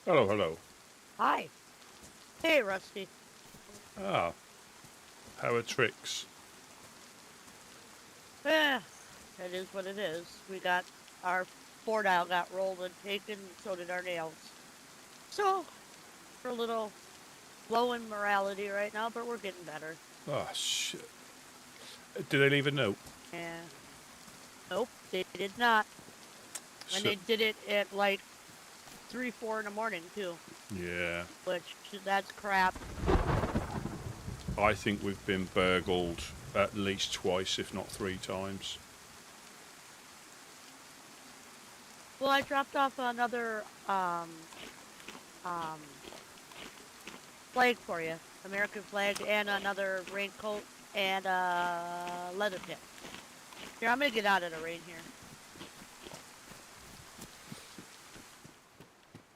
Hello, hello. Hi. Hey, Rusty. Ah, how are tricks? Eh, it is what it is. We got our 4 dial got rolled and taken, so did our nails. So, we're a little low in morality right now, but we're getting better. Ah, shit. Did they leave a note? And nope, they did not. And So, they did it at like 3, 4 in the morning too, yeah. which that's crap. I think we've been burgled at least twice, if not three times. Well, I dropped off another um flag for you, American flag, and another raincoat and a leather pin. Here, I'm gonna get out of the rain here.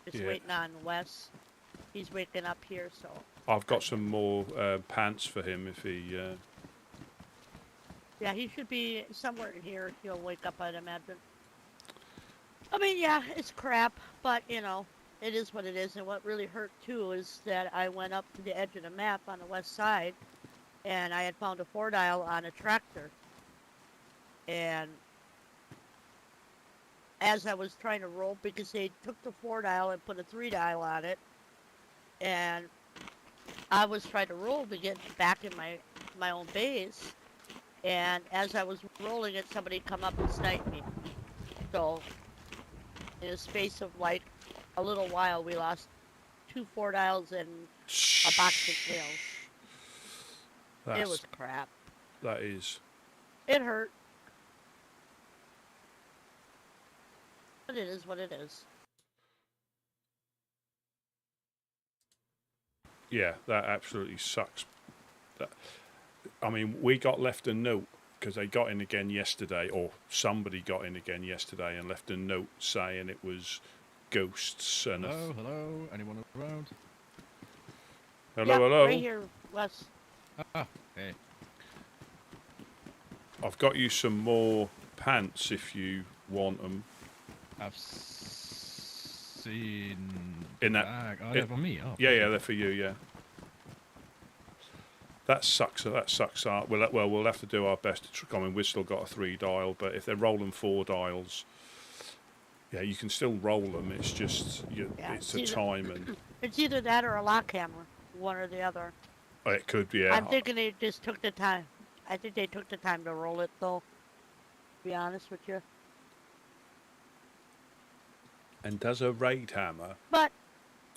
Just Yeah. waiting on Wes. He's waking up here, so. I've got some more pants for him if he... Yeah, he should be somewhere in here. He'll wake up, I'd imagine. I mean, yeah, it's crap, but, it is what it is. And what really hurt, too, is that I went up to the edge of the map on the west side, and I had found a 4 dial on a tractor. And as I was trying to roll, because they took the 4 dial and put a 3 dial on it, and I was trying to roll to get back in my own base, and as I was rolling it, somebody come up and sniped me. So, in a space of like a little while, we lost 2 4 dials and a box of nails. It was crap. That is... It hurt, but it is what it is. Yeah, that absolutely sucks. I mean, we got left a note because they got in again yesterday, or somebody got in again yesterday and left a note saying it was ghosts and... Hello, anyone around? Hello. Right here, Wes. Ah, hey. I've got you some more pants if you want them. I've seen In that... bag. Oh, they're for me. Oh, yeah, they're for you, yeah. That sucks. We'll have to do our best to... I mean, we've still got a 3 dial, but if they're rolling 4 dials... Yeah, you can still roll them. It's just... it's a time and... It's either that or a lock hammer. One or the other. It could, yeah. I'm thinking they just took the time. I think they took the time to roll it, though. To be honest with you. And does a raid hammer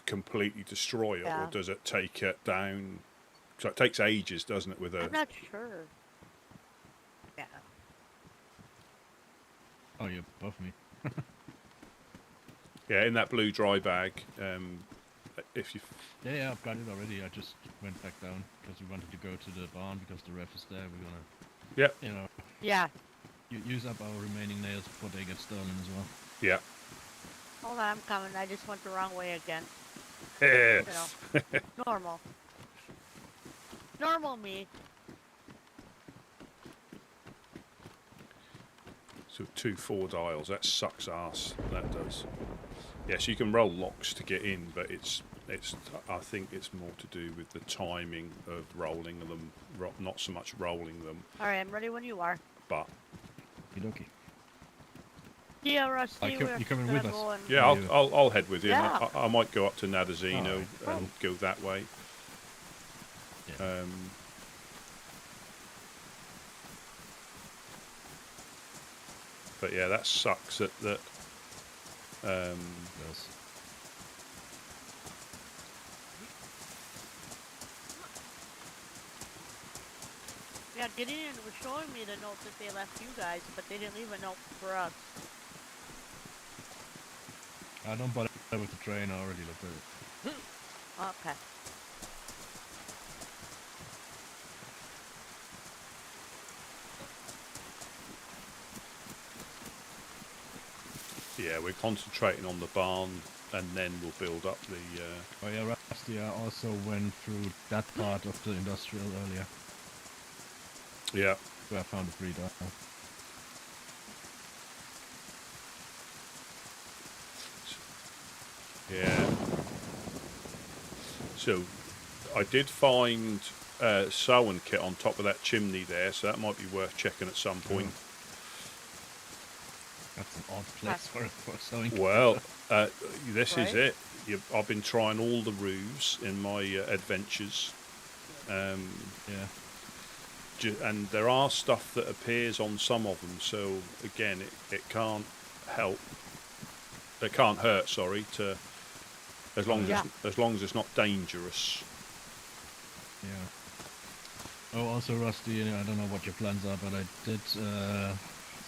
completely destroy it, or does it take it down? So it takes ages, doesn't it? I'm not sure. Yeah. Oh, you're above me. Yeah, in that blue dry bag. If you... Yeah, I've got it already. I just went back down because we wanted to go to the barn because the ref is there. We're gonna... Yep. Yeah. Use up our remaining nails before they get stolen as well. Yeah. Hold on, I'm coming. I just went the wrong way again. Normal. Normal me. So 2 4 dials. That sucks ass. That does. Yes, you can roll locks to get in, but it's. I think it's more to do with the timing of rolling them, not so much rolling them. All right, I'm ready when you are. But. Okie. Yeah, Rusty, you coming with us? Yeah, I'll head with you. Yeah. I might go up to Nadazino and go that way. Yeah. But yeah, that sucks. That. Yes. Yeah, Gideon was showing me the note that they left you guys, but they didn't leave a note for us. I don't bother with the train. I already looked at it. Okay. Yeah, we're concentrating on the barn, and then we'll build up the... Oh yeah, Rusty, I also went through that part of the industrial earlier. Yeah. Where I found the 3 dial. Yeah. So I did find sewing kit on top of that chimney there, so that might be worth checking at some point. That's an odd place for sewing. Well, this is Right? it. I've been trying all the roofs in my adventures. Yeah. And there are stuff that appears on some of them, so again, it can't help. It can't hurt, sorry, to as long Yeah. as it's not dangerous. Yeah. Oh, also, Rusty, I don't know what your plans are, but I did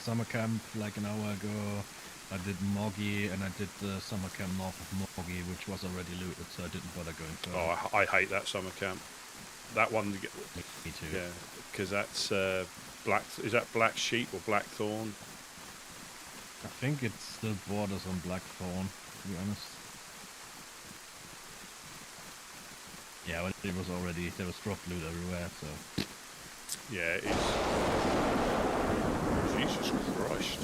summer camp like an hour ago. I did Moggy, and I did the summer camp north of Moggy, which was already looted, so I didn't bother going further. Oh, I hate that summer camp. That one, Me too. yeah, because that's black. Is that black sheep or blackthorn? I think it still borders on Blackthorn, to be honest. Yeah, well, it was already, there was drop loot everywhere, so... Yeah, it is. Jesus Christ.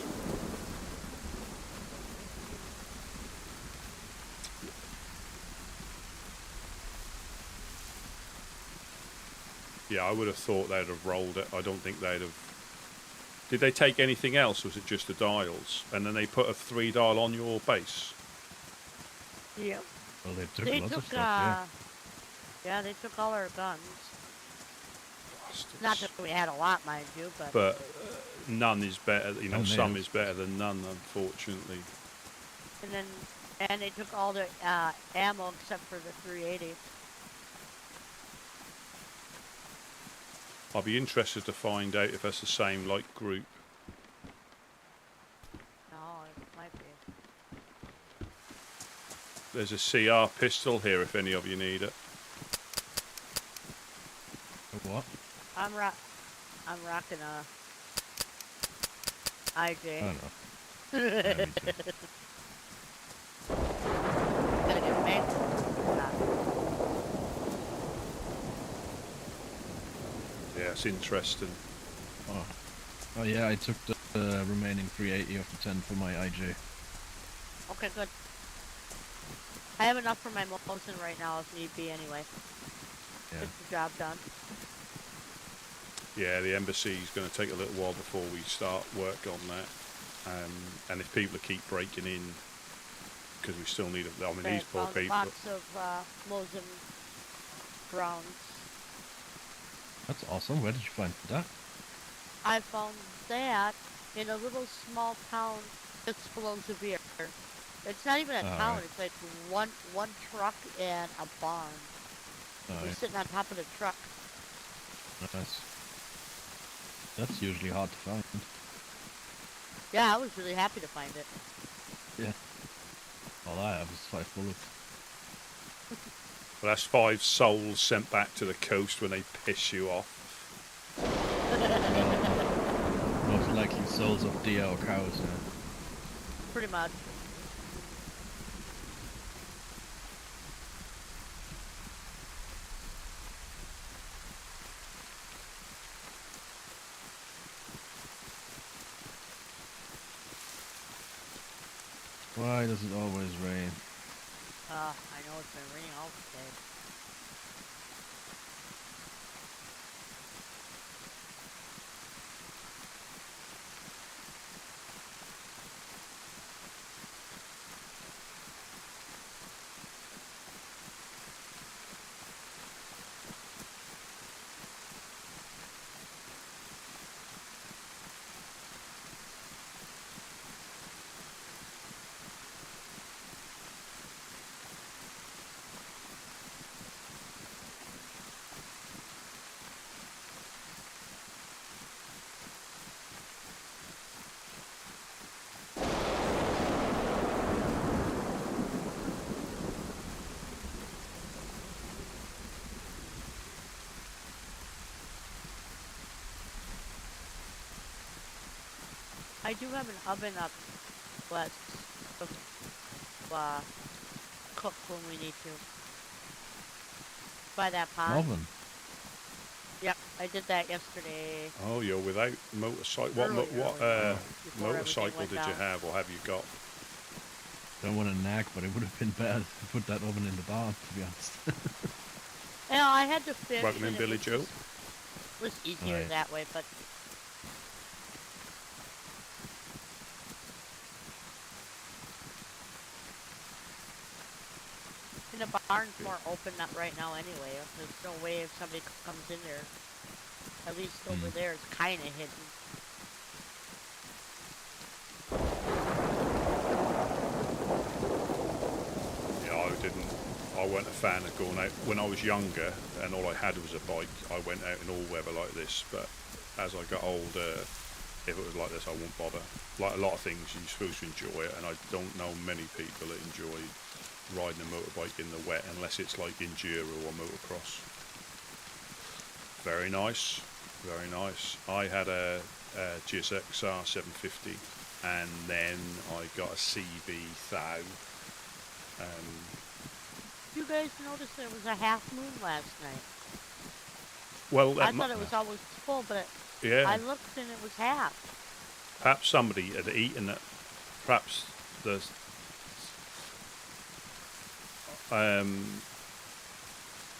Yeah, I would have thought they'd have rolled it. I don't think they'd have... Did they take anything else, or was it just the dials? And then they put a 3-dial on your base? Yeah. Well, they took They lots of took, stuff, yeah, they took all our guns. Bastards. Not that we had a lot, mind you, but... But none is better, you know, And some nails. is better than none, unfortunately. And they took all the ammo except for the 380. I'll be interested to find out if that's the same like group. No, it might be. There's a CR pistol here if any of you need it. What? I'm rocking a I IJ. don't know. Yeah, me too. Gotta get made. Yeah, it's interesting. Oh yeah, I took the remaining 380 of the 10 for my IJ. Okay, good. I have enough for my Mosin right now if need be anyway. Yeah. Get the job done. Yeah, the embassy is going to take a little while before we start work on that. And if people keep breaking in, because we still need, I mean, these poor Found a people. box of Mosin browns. That's awesome. Where did you find that? I found that in a little small town that's below Severe. It's not even a town, right. it's like one truck and a barn. Oh, We're yeah. sitting on top of the truck. Nice. That's usually hard to find. Yeah, I was really happy to find it. Yeah. All I have is 5 bullets. Well, that's 5 souls sent back to the coast when they piss you off. Most likely souls of deer or cows, yeah. Pretty much. Why does it always rain? I know it's been raining all day. I do have an oven up, but cook when we need to. By that pond. Oven. Yep, I did that yesterday. Oh, you're without motorcycle. What Earlier, before motorcycle everything did went you down. have, or have you got? Don't want to nag, but it would have been bad to put that oven in the barn, to be honest. I had to fish, Welcome in, and it Billy Joe. was easier Right. that way, but and the barn's more open not right now anyway. There's no way if somebody comes in there. At least over Mm. there, it's kind of hidden. Yeah, I weren't a fan of going out when I was younger, and all I had was a bike. I went out in all weather like this, but as I got older, if it was like this, I won't bother. Like a lot of things, you're supposed to enjoy it, and I don't know many people that enjoy riding a motorbike in the wet unless it's like enduro or motocross. Very nice, very nice. I had a GSXR 750, and then I got a CB 1000. You guys noticed there was a half moon last night. Well, I thought it was always full, but yeah. I looked and it was half. Perhaps somebody had eaten it. Perhaps there's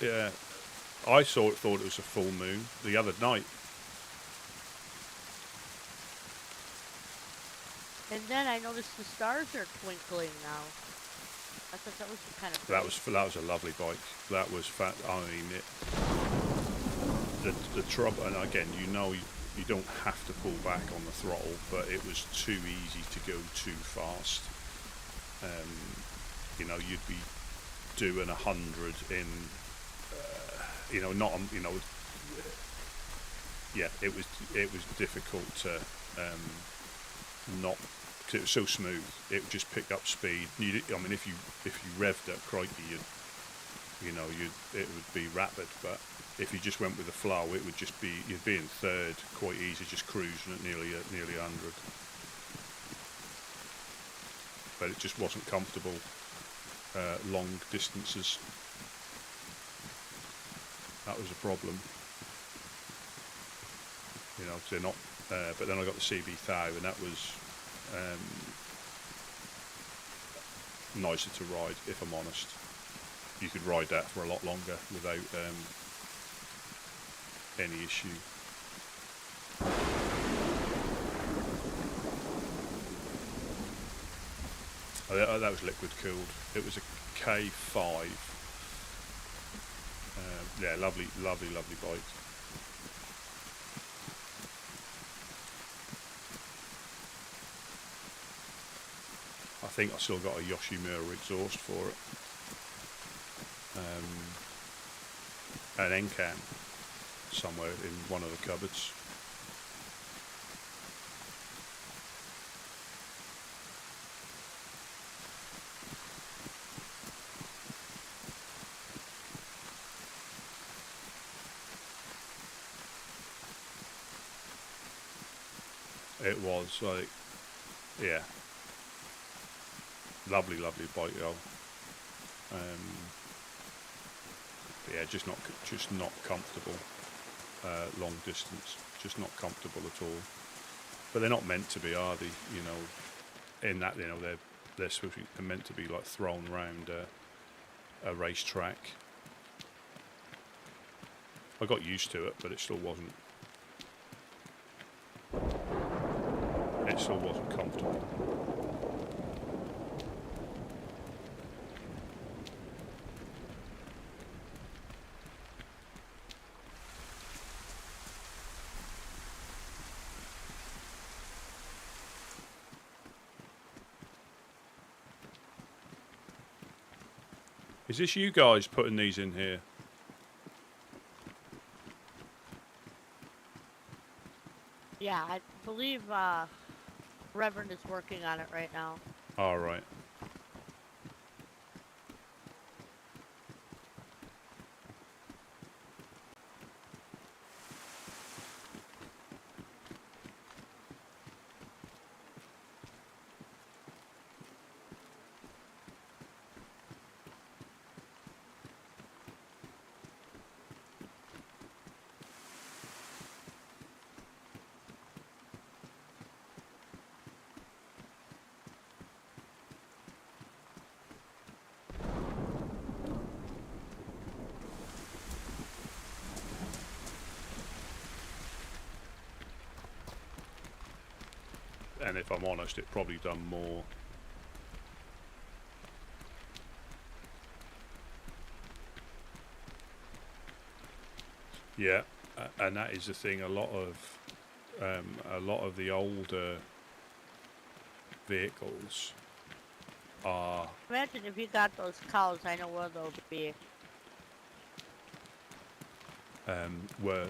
yeah. I thought it was a full moon the other night. And then I noticed the stars are twinkling now. I thought that was kind of That was a lovely bike. That was fat. I mean, the trouble, and again, you don't have to pull back on the throttle, but it was too easy to go too fast. You'd be doing 100 in, not yeah, it was difficult to not. Cause it was so smooth, it would just pick up speed. If you revved it, crikey, it would be rapid. But if you just went with the flow, it would just be, you'd be in third quite easy, just cruising at nearly 100. But it just wasn't comfortable long distances. That was a problem. They're not. But then I got the CB 1000, and that was nicer to ride, if I'm honest. You could ride that for a lot longer without any issue. That was liquid cooled. It was a K5. Yeah, lovely bike. I think I still got a Yoshimura exhaust for it. An N-can somewhere in one of the cupboards. It was like, yeah. Lovely bike though. Yeah, just not comfortable. Long distance, just not comfortable at all. But they're not meant to be, are they? In that they're supposed to be, they're meant to be like thrown around a racetrack. I got used to it, but it still wasn't. It still wasn't comfortable. Is this you guys putting these in here? Yeah, I believe Reverend is working on it right now. All right. And if I'm honest, it probably done more. Yeah, and that is the thing. A lot of the older vehicles are Imagine if you got those cows, I know where they'll be. were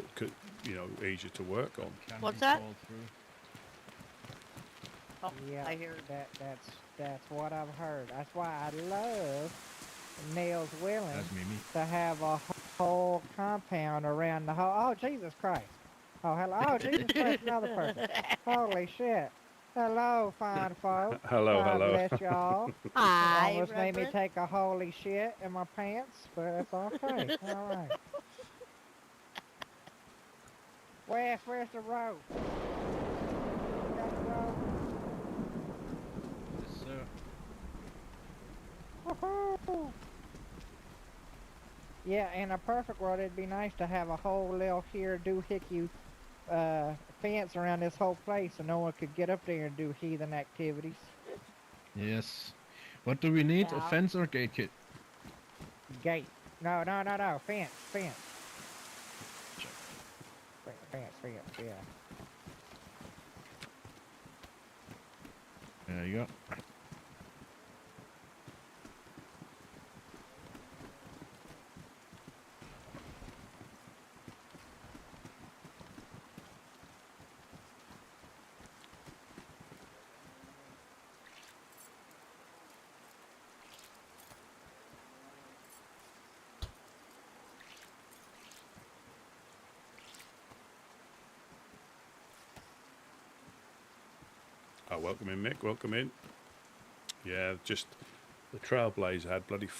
easier to work on. Can What's be that? called through. Oh, Yeah, I hear it. that's what I've heard. That's why I love Nails Willing That's Mimi. to have a whole compound around the whole. Oh Jesus Christ! Oh hello! Oh Jesus Christ! Another person! Holy shit! Hello, fine folks. Hello, God hello. bless y'all. It Hi, almost made me Reverend. take a holy shit in my pants, but it's okay. All right. Where's the road? Got the road? Yes, sir. Woohoo! Yeah, in a perfect world, it'd be nice to have a whole little here doohickey fence around this whole place so no one could get up there and do heathen activities. Yes. What do we need? A Yeah. fence or gate kit? Gate. No. Fence. Fence, yeah. There you go. Oh, welcome in, Mick. Welcome in. Yeah, just the Trailblazer had bloody two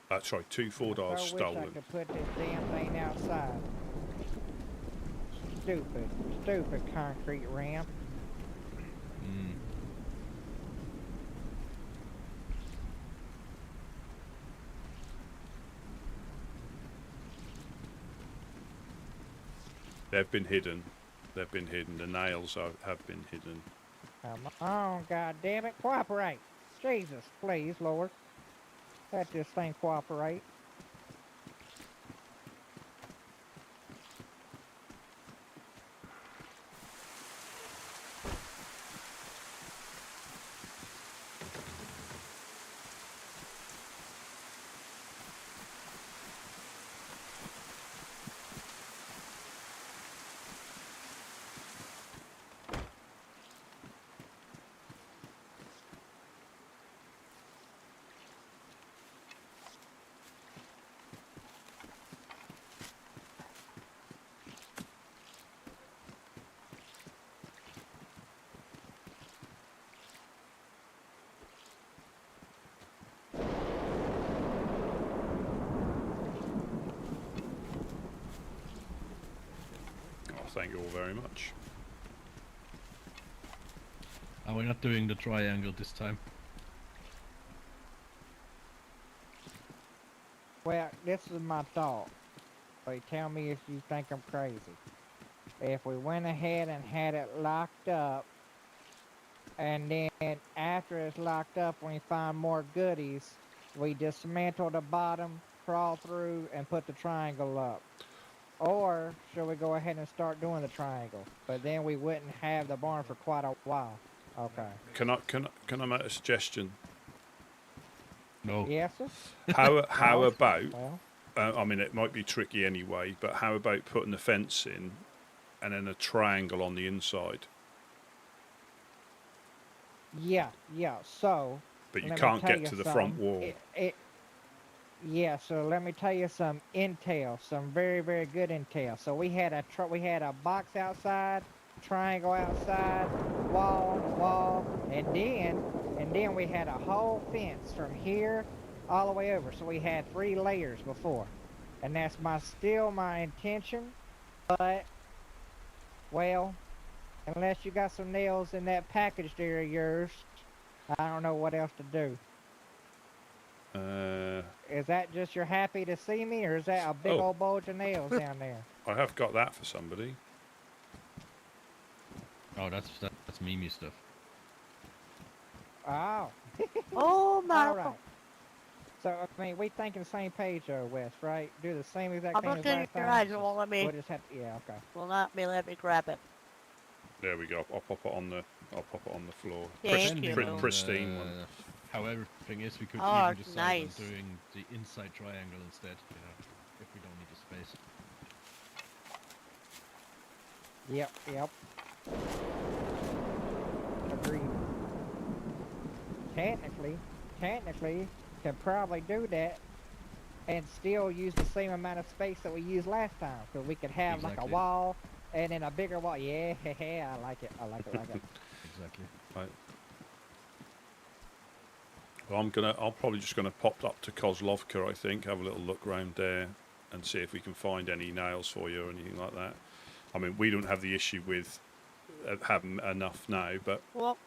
4-dials I wish I stolen. could put this damn thing outside. Stupid concrete ramp. Mm. They've been hidden. They've been hidden. The nails have been hidden. Come on, God damn it, cooperate. Jesus, please, Lord. Let this thing cooperate. Oh, thank you all very much. Oh, we're not doing the triangle this time. Well, this is my thought. But tell me if you think I'm crazy. If we went ahead and had it locked up, and then after it's locked up, when we find more goodies, we dismantle the bottom, crawl through, and put the triangle up. Or should we go ahead and start doing the triangle? But then we wouldn't have the barn for quite a while. Okay. Can I make a suggestion? No. Yes, sir? How about? Well, I mean, it might be tricky anyway, but how about putting the fence in, and then a triangle on the inside? yeah. So, But you let me can't tell get you to the front something. wall. Yeah, so let me tell you some intel, some very, very good intel. So we had a box outside, triangle outside, wall, and then we had a whole fence from here all the way over. So we had 3 layers before, and that's still my intention. But well, unless you got some nails in that package there of yours, I don't know what else to do. Is that just you're happy to see me, or is that a big Oh. old bulge of nails down there? I have got that for somebody. Oh, that's Mimi stuff. Oh. Oh my! All right. So I mean, we thinking the same page, though, Wes, right? Do the same exact I'm thing as looking at last your time. eyes. It won't let me. We'll just have to. Yeah. Okay. Will not me let me grab it. There we go. I'll pop it on the floor. Thank you. Pristine one. How everything is, we could Oh, even decide nice. on doing the inside triangle instead. You know, if we don't need the space. Yep. Yep. Agreed. Technically, can probably do that and still use the same amount of space that we used last time. So we could have like a Exactly. wall and then a bigger wall. Yeah, I like it. I like it. Exactly. Right. Well, I'm probably just gonna pop up to Kozlovka, I think, have a little look round there, and see if we can find any nails for you or anything like that. I mean, we don't have the issue with having enough now, but Well,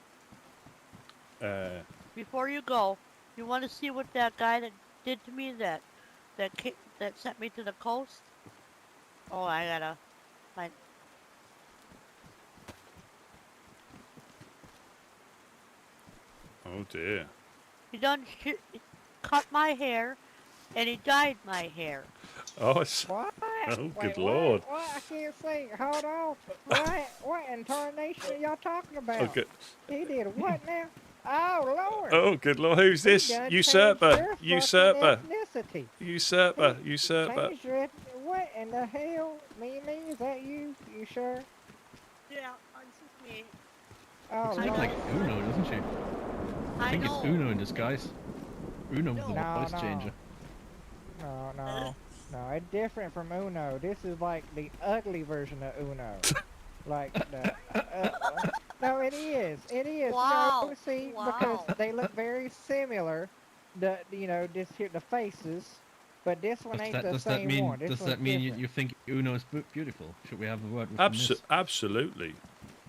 before you go, you want to see what that guy that did to me that sent me to the coast? Oh, I gotta find. oh dear. He cut my hair, and he dyed my hair. Oh, it's, What? oh, Wait, good lord. What? I can't say. Hold on. What in tarnation are y'all talking about? Oh, good. He did what now? Oh, Lord. Oh, good lord. Who's He this? done Usurper. changed their Usurper. fucking ethnicity. Usurper. He Usurper. changed their what in the hell? Mimi, is that you? You sure? Yeah, it's me. Oh, She looks Lord. like Uno, doesn't she? I think know. it's Uno in disguise. Uno with the No, voice changer. No, it's different from Uno. This is like the ugly version of Uno. Like the. No, it is. It is. Wow. No, see, Wow. because they look very similar. This here, the faces, but this one ain't the same one. This Does one's that mean different. you think Uno is beautiful? Should we have a word with Miss? Absolutely.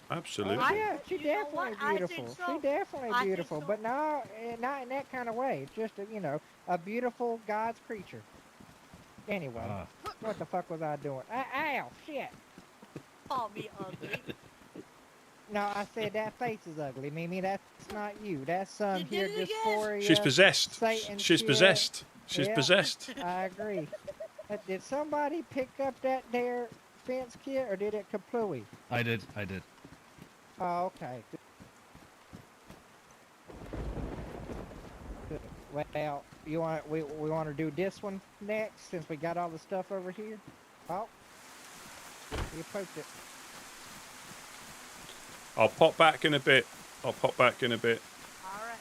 Absolutely. Yeah, she You know what? definitely I think beautiful. so. She definitely I think beautiful, so. but no, not in that kind of way. It's just a beautiful God's creature. Anyway, Ah, what the fuck was I doing? Ow, shit. Call me ugly. No, I said that face is ugly, Mimi. That's not you. That's You here did it just again. for She's possessed. Satan She's shit. possessed. She's Yeah. possessed. I agree. Did somebody pick up that there fence kit, or did it kaplooey? I did. Oh, okay. Good. Well, we want to do this one next since we got all the stuff over here. Oh, you poked it. I'll pop back in a bit. All right.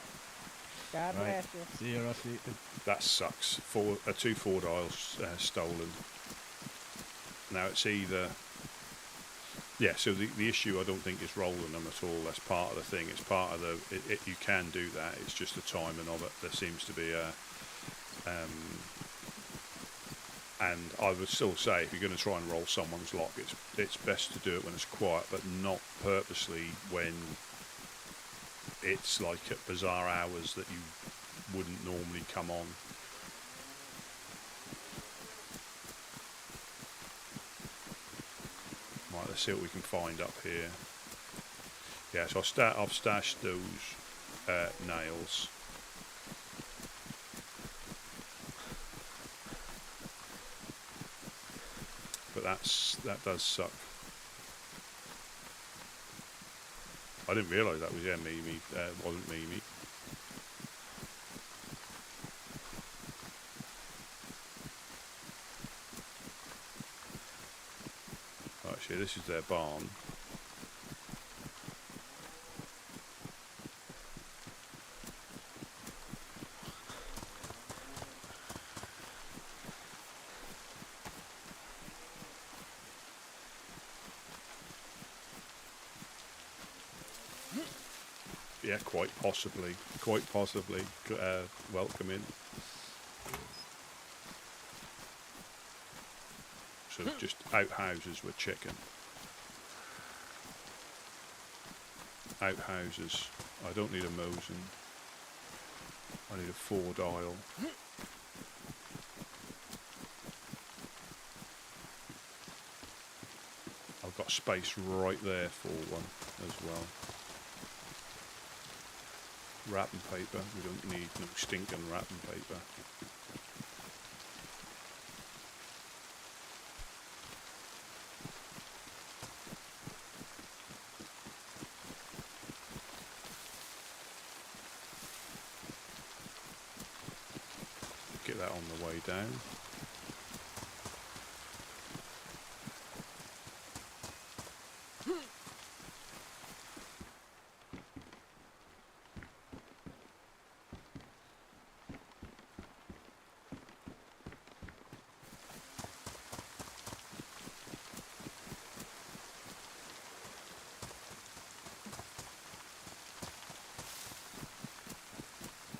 God Right. bless you. See you, Rusty. That sucks. Two Ford Isles stolen. Now it's either. Yeah, so the issue I don't think is rolling them at all. That's part of the thing. It's part of the. You can do that. It's just the timing of it. There seems to be a. And I would still say if you're going to try and roll someone's lock, it's best to do it when it's quiet, but not purposely when it's like at bizarre hours that you wouldn't normally come on. Right, let's see what we can find up here. Yeah, so I've stashed those nails. But that does suck. I didn't realise that was Mimi. Wasn't Mimi. Actually, this is their barn. Yeah, quite possibly. Welcome in. So just outhouses with chicken. Outhouses. I don't need a Mosin. I need a 4-dial. I I've got space right there for one as well. Wrapping paper. We don't need no stinking wrapping paper. Get that on the way down.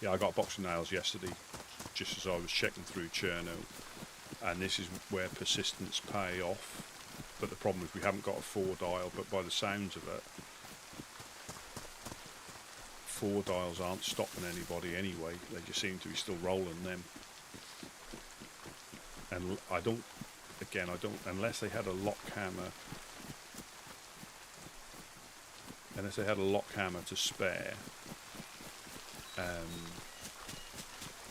Yeah, I got a box of nails yesterday, just as I was checking through Chernarus, and this is where persistence pay off. But the problem is we haven't got a 4-dial, but by the sounds of it, 4-dials aren't stopping anybody anyway. They just seem to be still rolling them. And I don't, unless they had a lock hammer, to spare.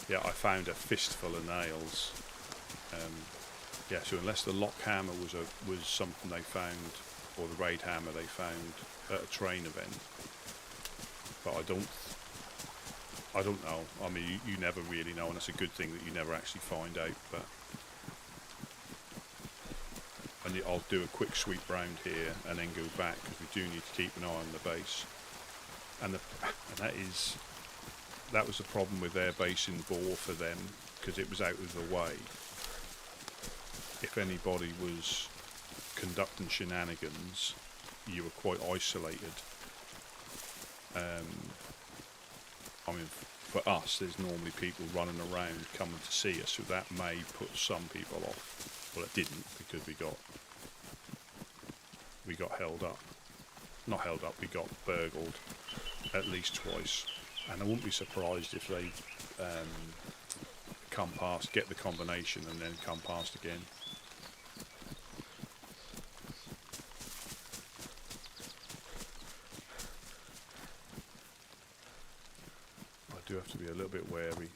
Yeah, I found a fistful of nails. Yeah, so unless the lock hammer was something they found, or the raid hammer they found at a train event, but I don't know. I mean, you never really know, and it's a good thing that you never actually find out. But I'll do a quick sweep round here and then go back, because we do need to keep an eye on the base, and that was the problem with their base in Boar for them, because it was out of the way. If anybody was conducting shenanigans, you were quite isolated. I mean, for us, there's normally people running around coming to see us, so that may put some people off. Well, it didn't, because we got held up. Not held up, we got burgled at least twice. And I wouldn't be surprised if they come past, get the combination, and then come past again. I do have to be a little bit wary.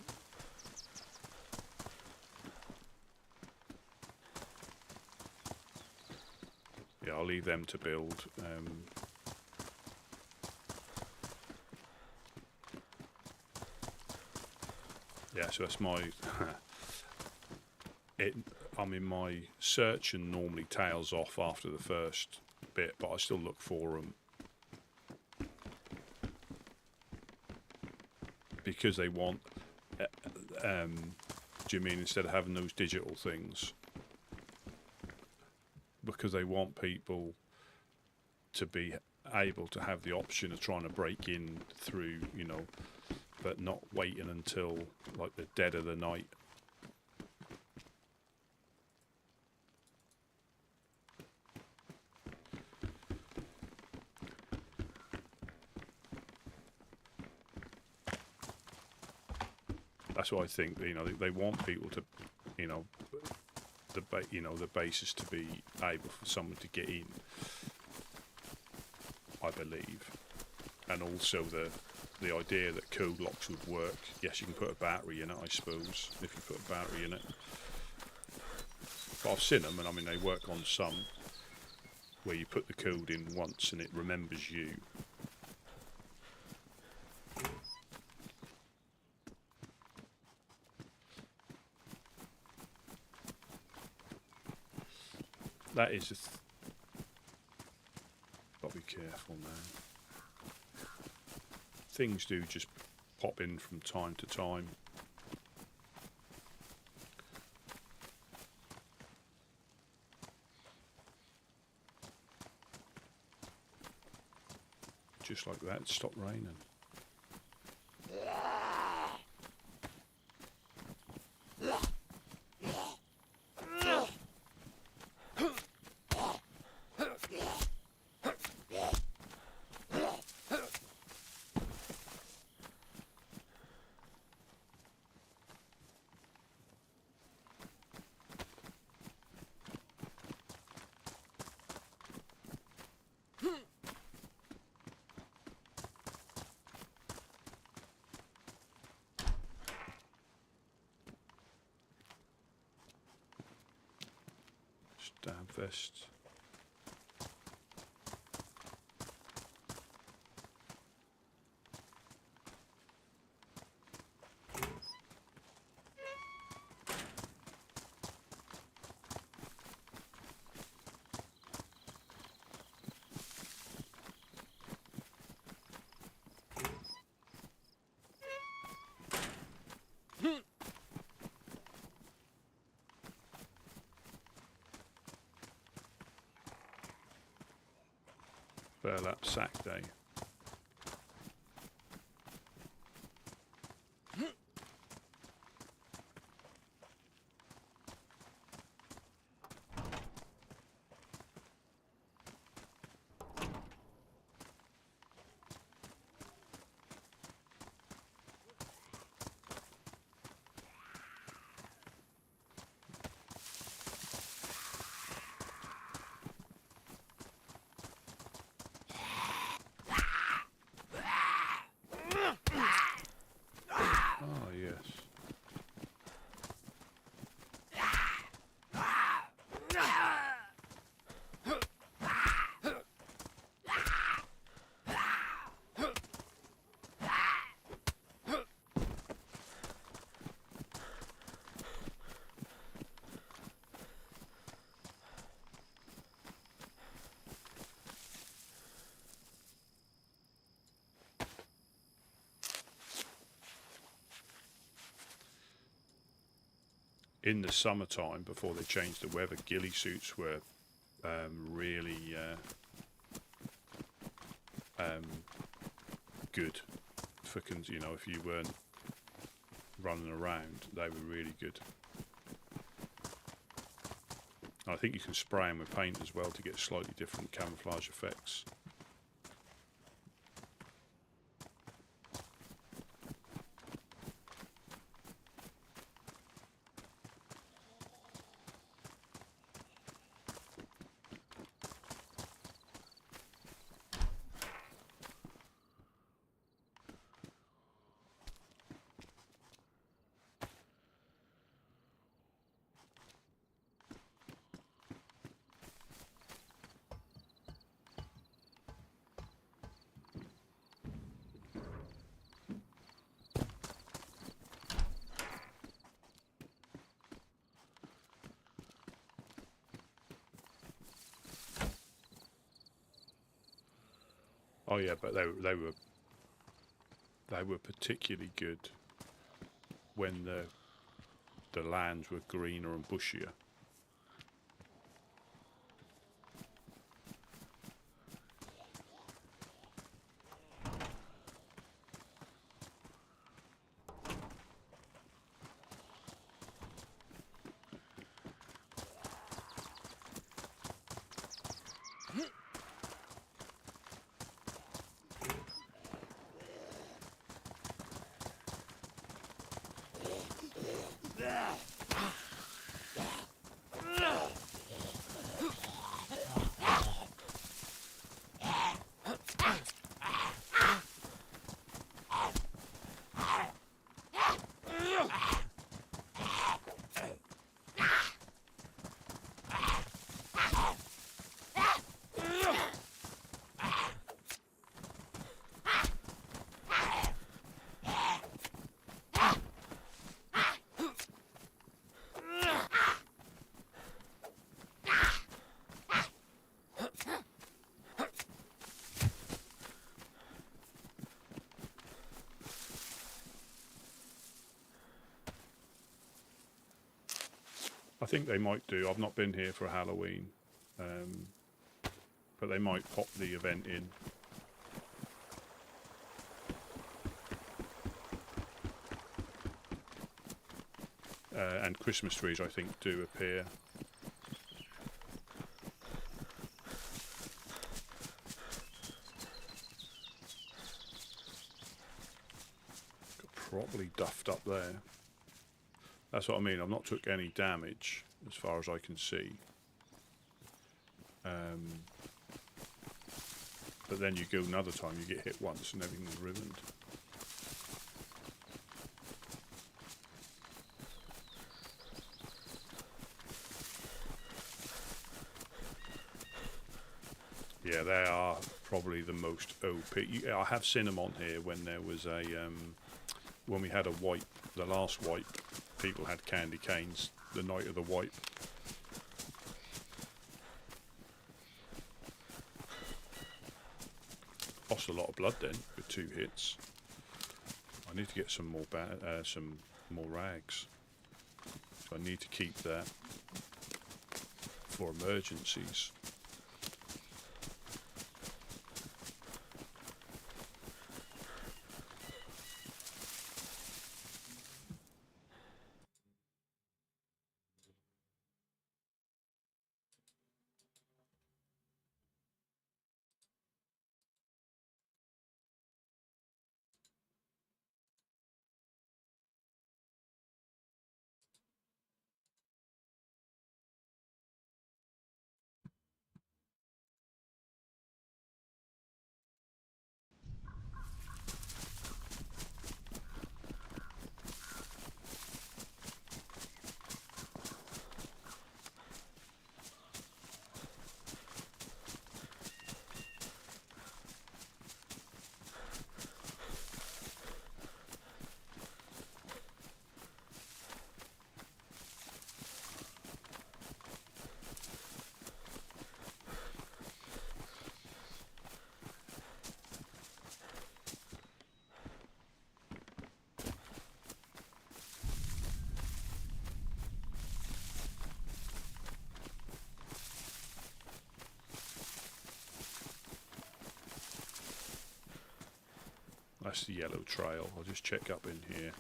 Yeah, I'll leave them to build. Yeah, so that's my... I mean, my searching normally tails off after the first bit, but I still look for them. Because they want... do you mean instead of having those digital things? Because they want people to be able to have the option of trying to break in through, you know, but not waiting until like the dead of the night. That's what I think. You know, they want people to, you know, the basis to be able for someone to get in. I believe, and also the idea that code locks would work. Yes, you can put a battery in it, I suppose, if you put a battery in it. But I've seen them, and I mean, they work on some where you put the code in once and it remembers you. That is just... Gotta be careful now. Things do just pop in from time to time. Just like that, it stopped raining. Damn vests. Burlap sack day. Oh, yes. In the summertime, before they changed the weather, ghillie suits were really good for, you know, if you weren't running around, they were really good. I think you can spray them with paint as well to get slightly different camouflage effects. Oh yeah, but they were particularly good when the lands were greener and bushier. I think they might do. I've not been here for Halloween, but they might pop the event in. And Christmas trees, I think, do appear. Got properly duffed up there. That's what I mean. I've not took any damage as far as I can see. But then you go another time, you get hit once and everything's ruined. Yeah, they are probably the most OP. I have seen them on here when there was a when we had a wipe, the last wipe. People had candy canes the night of the wipe. Lost a lot of blood then with 2 hits. I need to get some more rags. So I need to keep that for emergencies. That's the yellow trail. I'll just check up in here.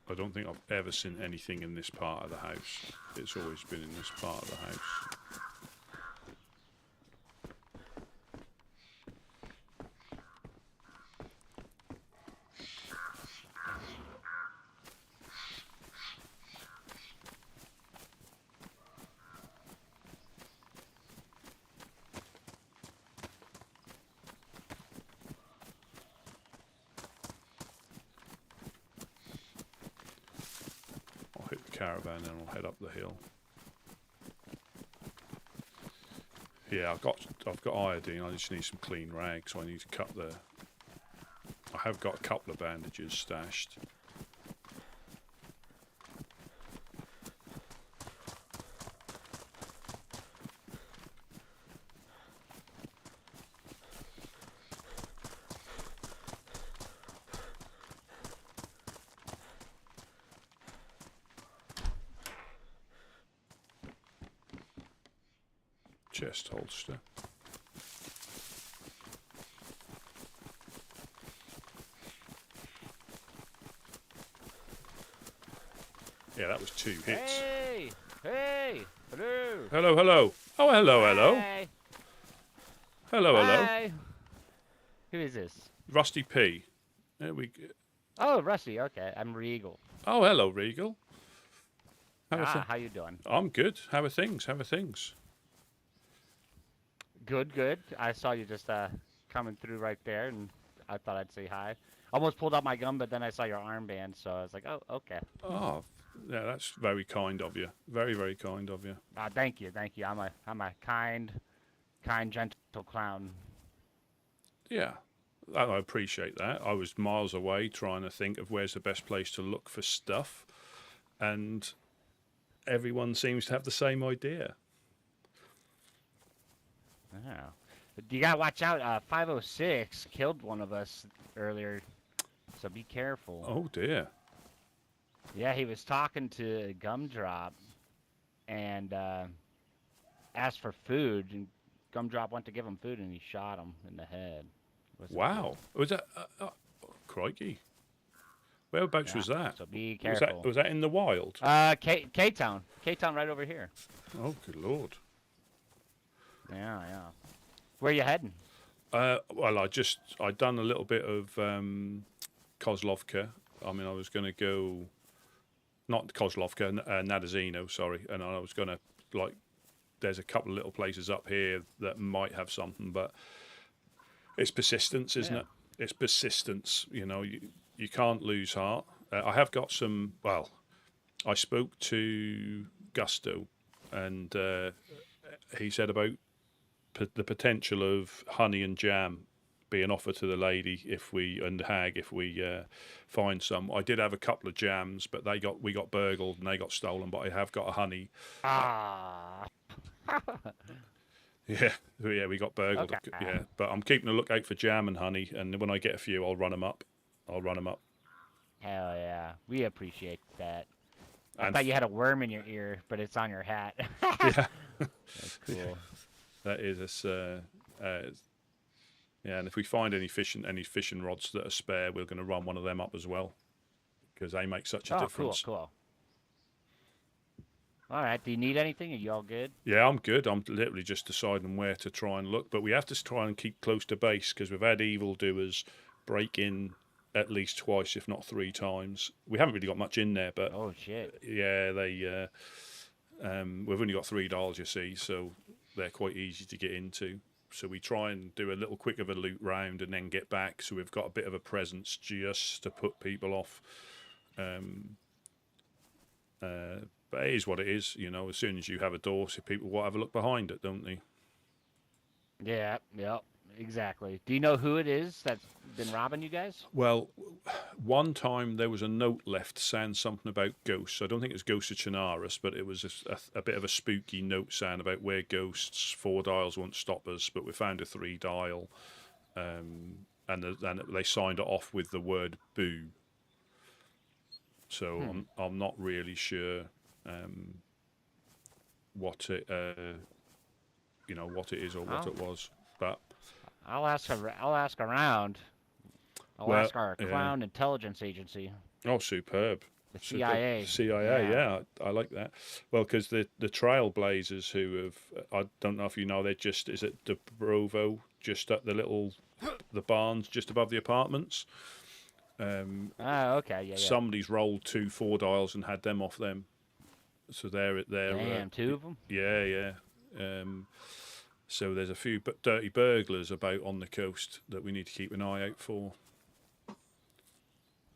I don't think I've ever seen anything in this part of the house. It's always been in this part of the house. Caravan and I'll head up the hill. Yeah, I've got iodine. I just need some clean rags, so I need to cut the. I have got a couple of bandages stashed. Chest holster. Yeah, that was 2 hits. Hey! Hey! Hello! Hello, hello. Oh, hello, hello. Hi. Hello, hello. Hi. Who is this? Rusty P. There we go. Oh, Rusty. Okay, I'm Regal. Oh, hello, Regal. How you doing? I'm good. How are things? How are things? Good, good. I saw you just coming through right there, and I thought I'd say hi. Almost pulled out my gun, but then I saw your armband, so I was like, oh, okay. Oh, yeah, that's very kind of you. Very, very kind of you. Thank you, thank you. I'm a kind, gentle clown. Yeah, I appreciate that. I was miles away trying to think of where's the best place to look for stuff, and everyone seems to have the same idea. Oh. You gotta watch out. 506 killed one of us earlier, so be careful. Oh dear. Yeah, he was talking to Gumdrop and asked for food, and Gumdrop went to give him food, and he shot him in the head. Wow. Was that? Crikey. Whereabouts was that? So be careful. Was that in the wild? K-Town. K-Town right over here. Oh, good lord. Yeah, yeah. Where you heading? Well, I'd done a little bit of Kozlovka. I mean, I was going to go, not Kozlovka, Nadazino, sorry. And I was going to, there's a couple of little places up here that might have something, but it's persistence, isn't it? It's persistence. You know, you can't lose heart. I have got some. Well, I spoke to Gusto, and he said about the potential of honey and jam being offered to the lady if we find some. I did have a couple of jams, but we got burgled and they got stolen. But I have got a honey. Ah. Yeah, we got burgled. Okay. Yeah, but I'm keeping a lookout for jam and honey, and when I get a few, I'll run them up. Hell yeah, we appreciate that. I And thought you had a worm in your ear, but it's on your hat. yeah, That's cool. that is yeah. And if we find any fishing rods that are spare, we're going to run one of them up as well, because they make such a difference. Cool. All right. Do you need anything? Are you all good? Yeah, I'm good. I'm literally just deciding where to try and look, but we have to try and keep close to base because we've had evildoers break in at least twice, if not 3 times. We haven't really got much in there, but Oh shit. yeah, we've only got $3, you see, so they're quite easy to get into. So we try and do a little quick of a loot round and then get back, so we've got a bit of a presence just to put people off. But it is what it is, you know. As soon as you have a door, so people will have a look behind it, don't they? Yeah. Yep. Exactly. Do you know who it is that's been robbing you guys? Well, one time there was a note left saying something about ghosts. I don't think it was Ghosts of Chernarus, but it was a bit of a spooky note saying about where ghosts, 4 dials won't stop us, but we found a 3 dial, and they signed it off with the word boo. So I'm not really sure what it what it is or what it was, but I'll ask around. I'll ask our clown intelligence agency. Oh, superb. The CIA. CIA, yeah, I like that. Well, because the Trailblazers who have, I don't know if you know, they're just, is it the Brovo, just at the barns just above the apartments? Okay, yeah. Somebody's rolled 2 4 dials and had them off them. So they're Damn, 2 of them? Yeah. So there's a few dirty burglars about on the coast that we need to keep an eye out for. All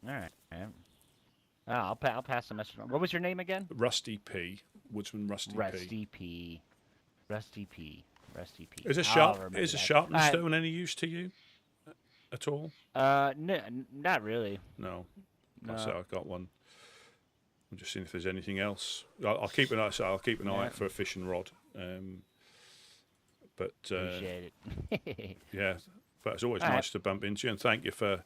right. Yeah. I'll pass the message on. What was your name again? Rusty P. Woodsman Rusty P. Rusty P. Is a sharpening stone any use to you at all? No, not really. No. So I've got one. I'm just seeing if there's anything else. I'll keep an eye. So I'll keep an eye out for a fishing rod. But appreciate it. yeah, but it's always nice to bump into you, and thank you for